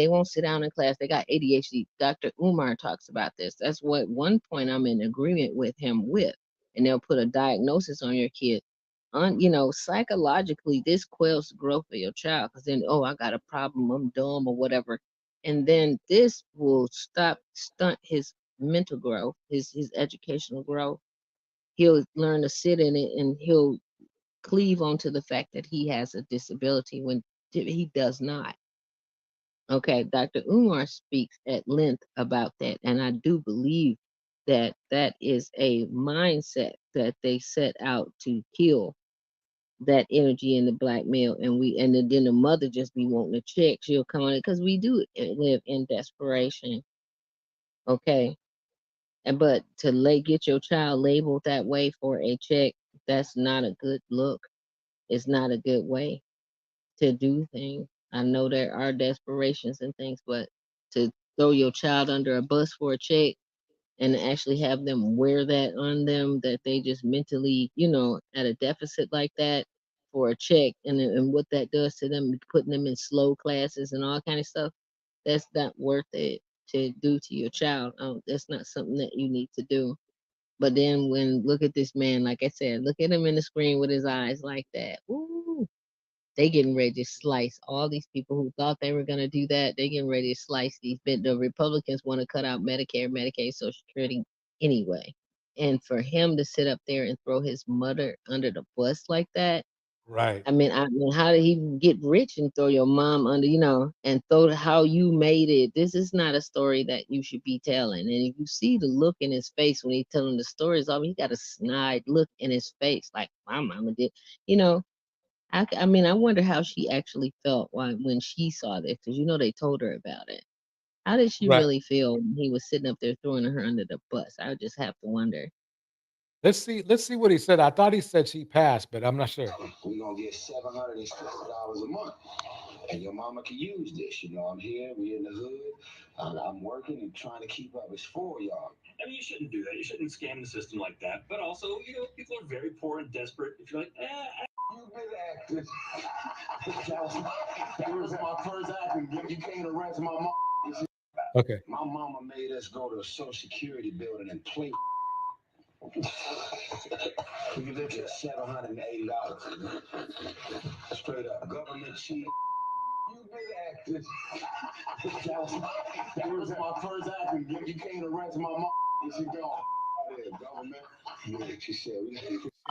won't sit down in class. They got ADHD. Dr. Umar talks about this. That's what one point I'm in agreement with him with. And they'll put a diagnosis on your kid. Psychologically, this quells the growth of your child. Because then, I got a problem, I'm dumb or whatever. And then this will stunt his mental growth, his educational growth. He'll learn to sit in it, and he'll cleave onto the fact that he has a disability when he does not. Okay, Dr. Umar speaks at length about that, and I do believe that that is a mindset that they set out to kill that energy in the black male, and then the mother just be wanting to check. She'll come on it because we do live in desperation. Okay, but to get your child labeled that way for a check, that's not a good look. It's not a good way to do things. I know there are desperations and things, but to throw your child under a bus for a check and actually have them wear that on them, that they just mentally, at a deficit like that for a check, and what that does to them, putting them in slow classes and all kind of stuff, that's not worth it to do to your child. That's not something that you need to do. But then look at this man, like I said, look at him in the screen with his eyes like that. Ooh, they getting ready to slice all these people who thought they were going to do that. They getting ready to slice these. The Republicans want to cut out Medicare, Medicaid, Social Security anyway. And for him to sit up there and throw his mother under the bus like that, Right. I mean, how did he get rich and throw your mom under, and how you made it? This is not a story that you should be telling. And if you see the look in his face when he's telling the stories, he got a snide look in his face, like my mama did, you know. I mean, I wonder how she actually felt when she saw this, because they told her about it. How did she Right. really feel when he was sitting up there throwing her under the bus? I would just have to wonder. Let's see what he said. I thought he said she passed, but I'm not sure. We're gonna get $750 a month. And your mama can use this. I'm here, we in the hood. I'm working and trying to keep up. It's for y'all. I mean, you shouldn't do that. You shouldn't scam the system like that. But also, people are very poor and desperate. If you're like, You've been acting. that was my first acting. You can't arrest my mom. Okay. My mama made us go to a Social Security building and play. You look at $780. Straight up. Government cheat. You've been acting. that was my first acting. You can't arrest my mom. She gone. Government. Yeah, she said.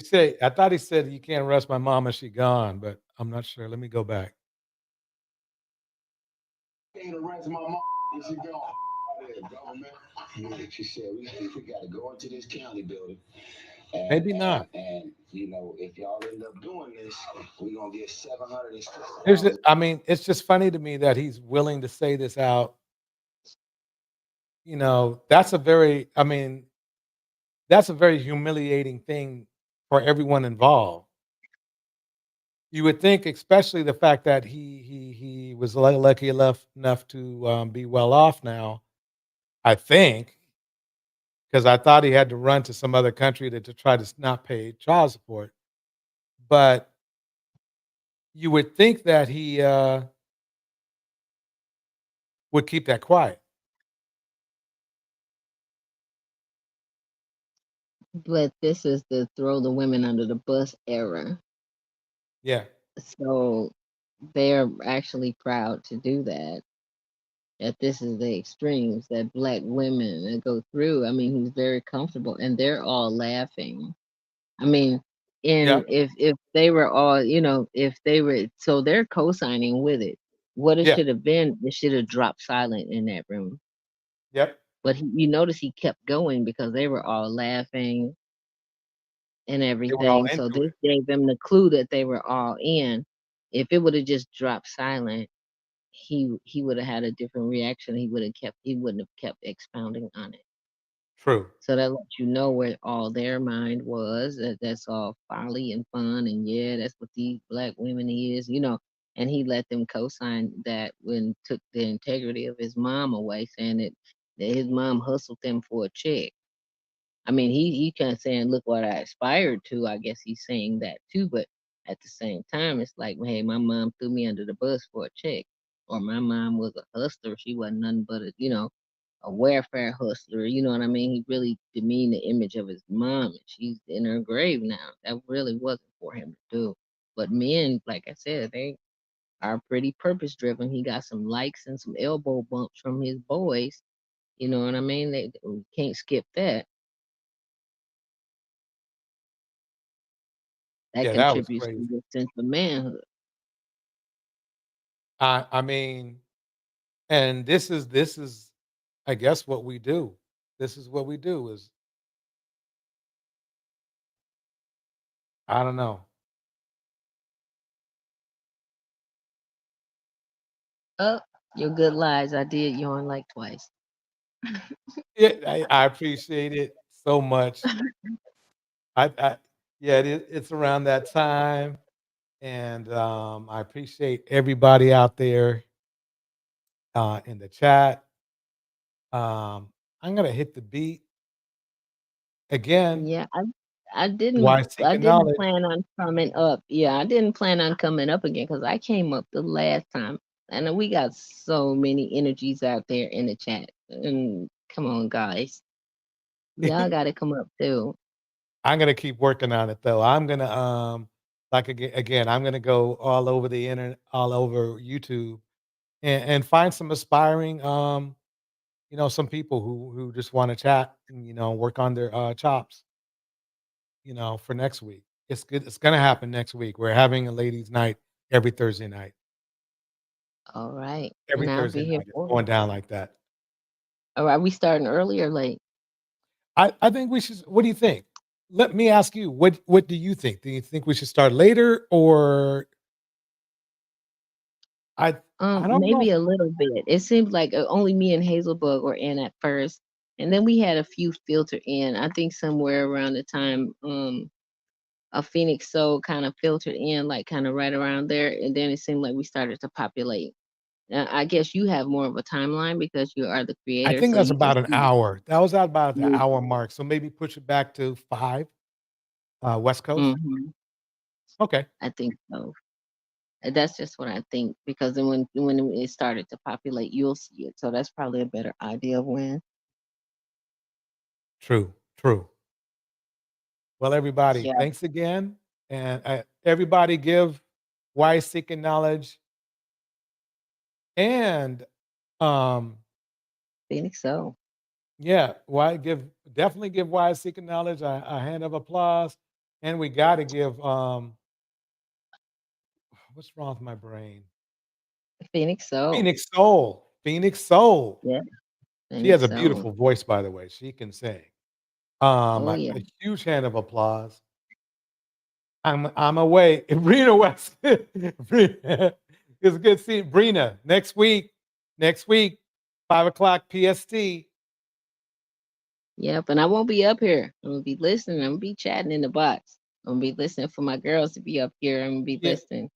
He said, I thought he said you can't arrest my mom and she gone, but I'm not sure. Let me go back. Can't arrest my mom. She gone. Government. Yeah, she said we got to go into this county building. And, Maybe not. And if y'all end up doing this, we're gonna get $750. I mean, it's just funny to me that he's willing to say this out. That's a very humiliating thing for everyone involved. You would think, especially the fact that he was lucky enough to be well off now. I think because I thought he had to run to some other country to try to not pay child support. But you would think that he would keep that quiet. But this is the throw the women under the bus era. Yeah. So they're actually proud to do that. That this is the extremes that black women that go through. I mean, he's very comfortable and they're all laughing. I mean, Yeah. and if they were all, if they were so they're co-signing with it. What it Yeah. should have been, it should have dropped silent in that room. Yep. But you notice he kept going because they were all laughing and They were all everything. So into this it. gave them the clue that they were all in. If it would have just dropped silent, he would have had a different reaction. He wouldn't have kept expounding on it. True. So that lets you know where all their mind was. That's all folly and fun, and yeah, that's what these black women is. And he let them co-sign that when took the integrity of his mom away, saying that his mom hustled them for a check. I mean, he kind of saying, "Look what I aspired to." I guess he's saying that too, but at the same time, it's like, hey, my mom threw me under the bus for a check, or my mom was a hustler. She wasn't nothing but a welfare hustler. You know what I mean? He really demeaned the image of his mom, and she's in her grave now. That really wasn't for him to do. But men, like I said, they are pretty purpose driven. He got some likes and some elbow bumps from his boys. You know what I mean? They can't skip that. That Yeah, that was contributes to crazy. your sense of manhood. I mean, and this is I guess what we do. This is what we do is I don't know. Oh, your good lies. I did yawn like twice. Yeah, I appreciate it so much. I yeah, it's around that time, and I appreciate everybody out there in the chat. I'm gonna hit the beat again. Yeah, I didn't Why I seeking didn't knowledge? plan on coming up. Yeah, I didn't plan on coming up again because I came up the last time. And we got so many energies out there in the chat. And come on, guys. Y'all gotta come up too. I'm gonna keep working on it though. I'm gonna like again, I'm gonna go all over the internet, all over YouTube, and find some aspiring some people who just want to chat and work on their chops, for next week. It's good. It's gonna happen next week. We're having a ladies' night every Thursday night. All right. Every And I'll Thursday be here night. It's for it. going down like that. All right, we starting early or late? I think we should. What do you think? Let me ask you. What do you think? Do you think we should start later or I I don't know. Maybe a little bit. It seemed like only me and Hazelbug were in at first, and then we had a few filter in. I think somewhere around the time a Phoenix Soul kind of filtered in, like kind of right around there, and then it seemed like we started to populate. I guess you have more of a timeline because you are the I creator, think so that's you can about an see. hour. That was at about the hour mark. So maybe push it back to 5, West Coast. Mm-hmm. Okay. I think so. That's just what I think because then when it started to populate, you'll see it. So that's probably a better idea of when. True. True. Well, everybody, Yeah, thanks again. And everybody give wise seeking knowledge and Phoenix Soul. yeah, why definitely give wise seeking knowledge a hand of applause. And we gotta give what's wrong with my brain? Phoenix Soul. Phoenix Soul. Phoenix Soul. Yeah, She has Phoenix a Soul. beautiful voice, by the way. She can sing. Oh yeah. A huge hand of applause. I'm away. Brina West. It's good seeing Brina next week. Next week, 5 o'clock PST. Yep, and I won't be up here. I'm gonna be listening. I'm gonna be chatting in the box. I'm gonna be listening for my girls to be up here. I'm gonna be Yeah, listening.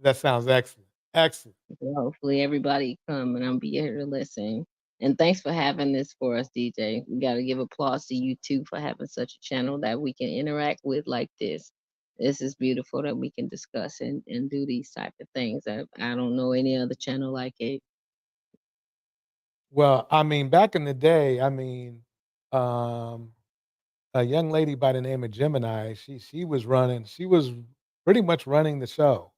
that sounds excellent. Excellent. So hopefully everybody come and I'm be here to listen. And thanks for having this for us, DJ. We got to give applause to you too for having such a channel that we can interact with like this. This is beautiful that we can discuss and do these type of things. I don't know any other channel like it. Well, I mean, back in the day, I mean, um, a young lady by the name of Gemini, she was running, she was pretty much running the show.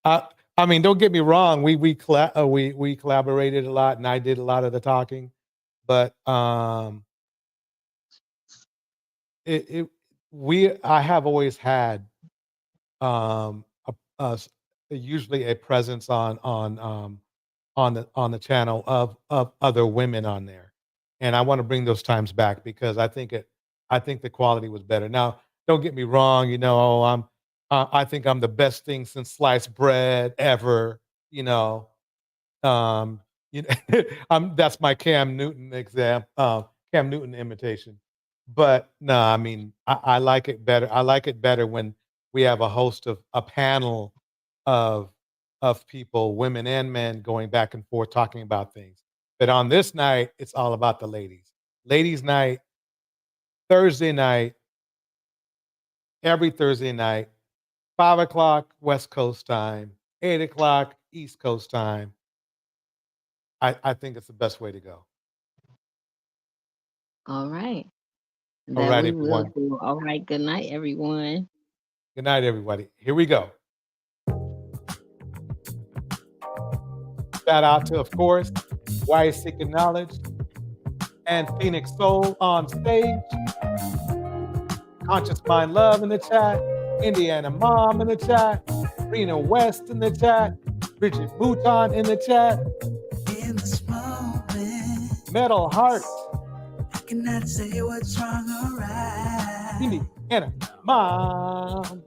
I I mean, don't get me wrong, we collaborated a lot, and I did a lot of the talking, but it, it I have always had a usually a presence on the channel of other women on there, and I want to bring those times back because I think the quality was better. Now, don't get me wrong, I think I'm the best thing since sliced bread ever. You know, um, that's my Cam Newton imitation. But no, I mean, I like it better. I like it better when we have a panel of people, women and men, going back and forth talking about things. But on this night, it's all about the ladies. Ladies' night, Thursday night, every Thursday night, 5 o'clock West Coast time, 8 o'clock East Coast time. I think it's the best way to go. All right. All That right, we will everyone. do. All right. Good night, everyone. Good night, everybody. Here we go. Shout out to, of course, Why is Seeking Knowledge and Pho3nix Sol on stage. Conscious Mind Love in the chat. Indiana Mom in the chat. Rena West in the chat. Bridget Bouton in the chat. In this moment, Metal Heart. I cannot say what's wrong or right. Indiana Mom.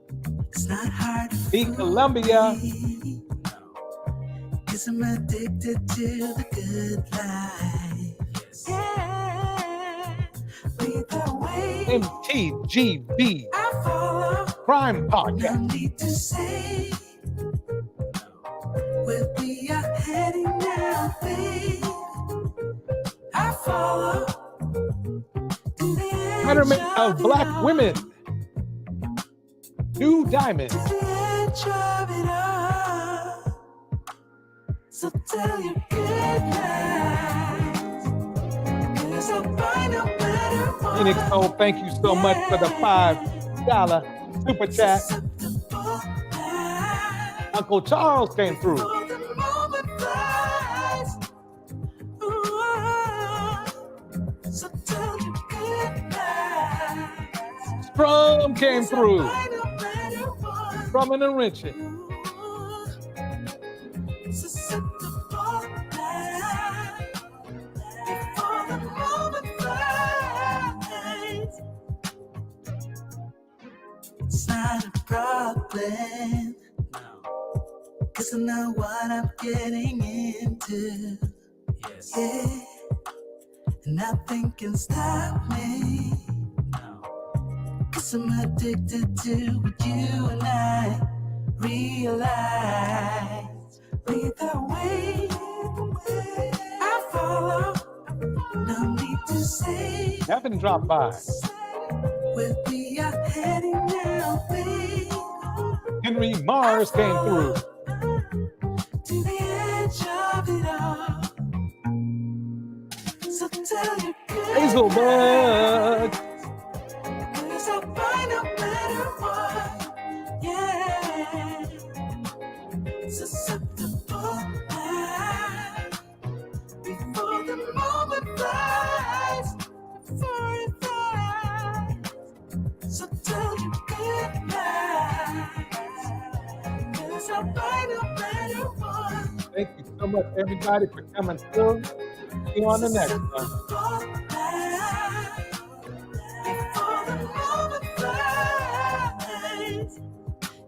It's not hard to Be Columbia. Cause I'm addicted to the good life. Yeah. Lead the way. MTGB. I follow. Crime Podcast. No need to say where we are heading now, babe. I follow. Betterment of Black Women. New Diamond. To the edge of it all. So tell your good lies. Cause I'll find no better one. Pho3nix Sol, thank you so much for the $5 super chat. Uncle Charles came through. So tell your good lies. Strum came through. Strum and enriching. It's not a problem. Cause I know what I'm getting into. Yes. Yeah. And nothing can stop me. Cause I'm addicted to what you and I realize. Lead the way. I follow. No need to say. Kevin dropped by. Where we are heading now, babe. Henry Mars came through. To the edge of it all. So tell your good Hazelbud. Cause I'll find a better one. Yeah. Susceptible now. Before the moment flies. Before it flies. So tell your good lies. Cause I'll find a better one. Thank you so much, everybody, for coming through. See you on the next one.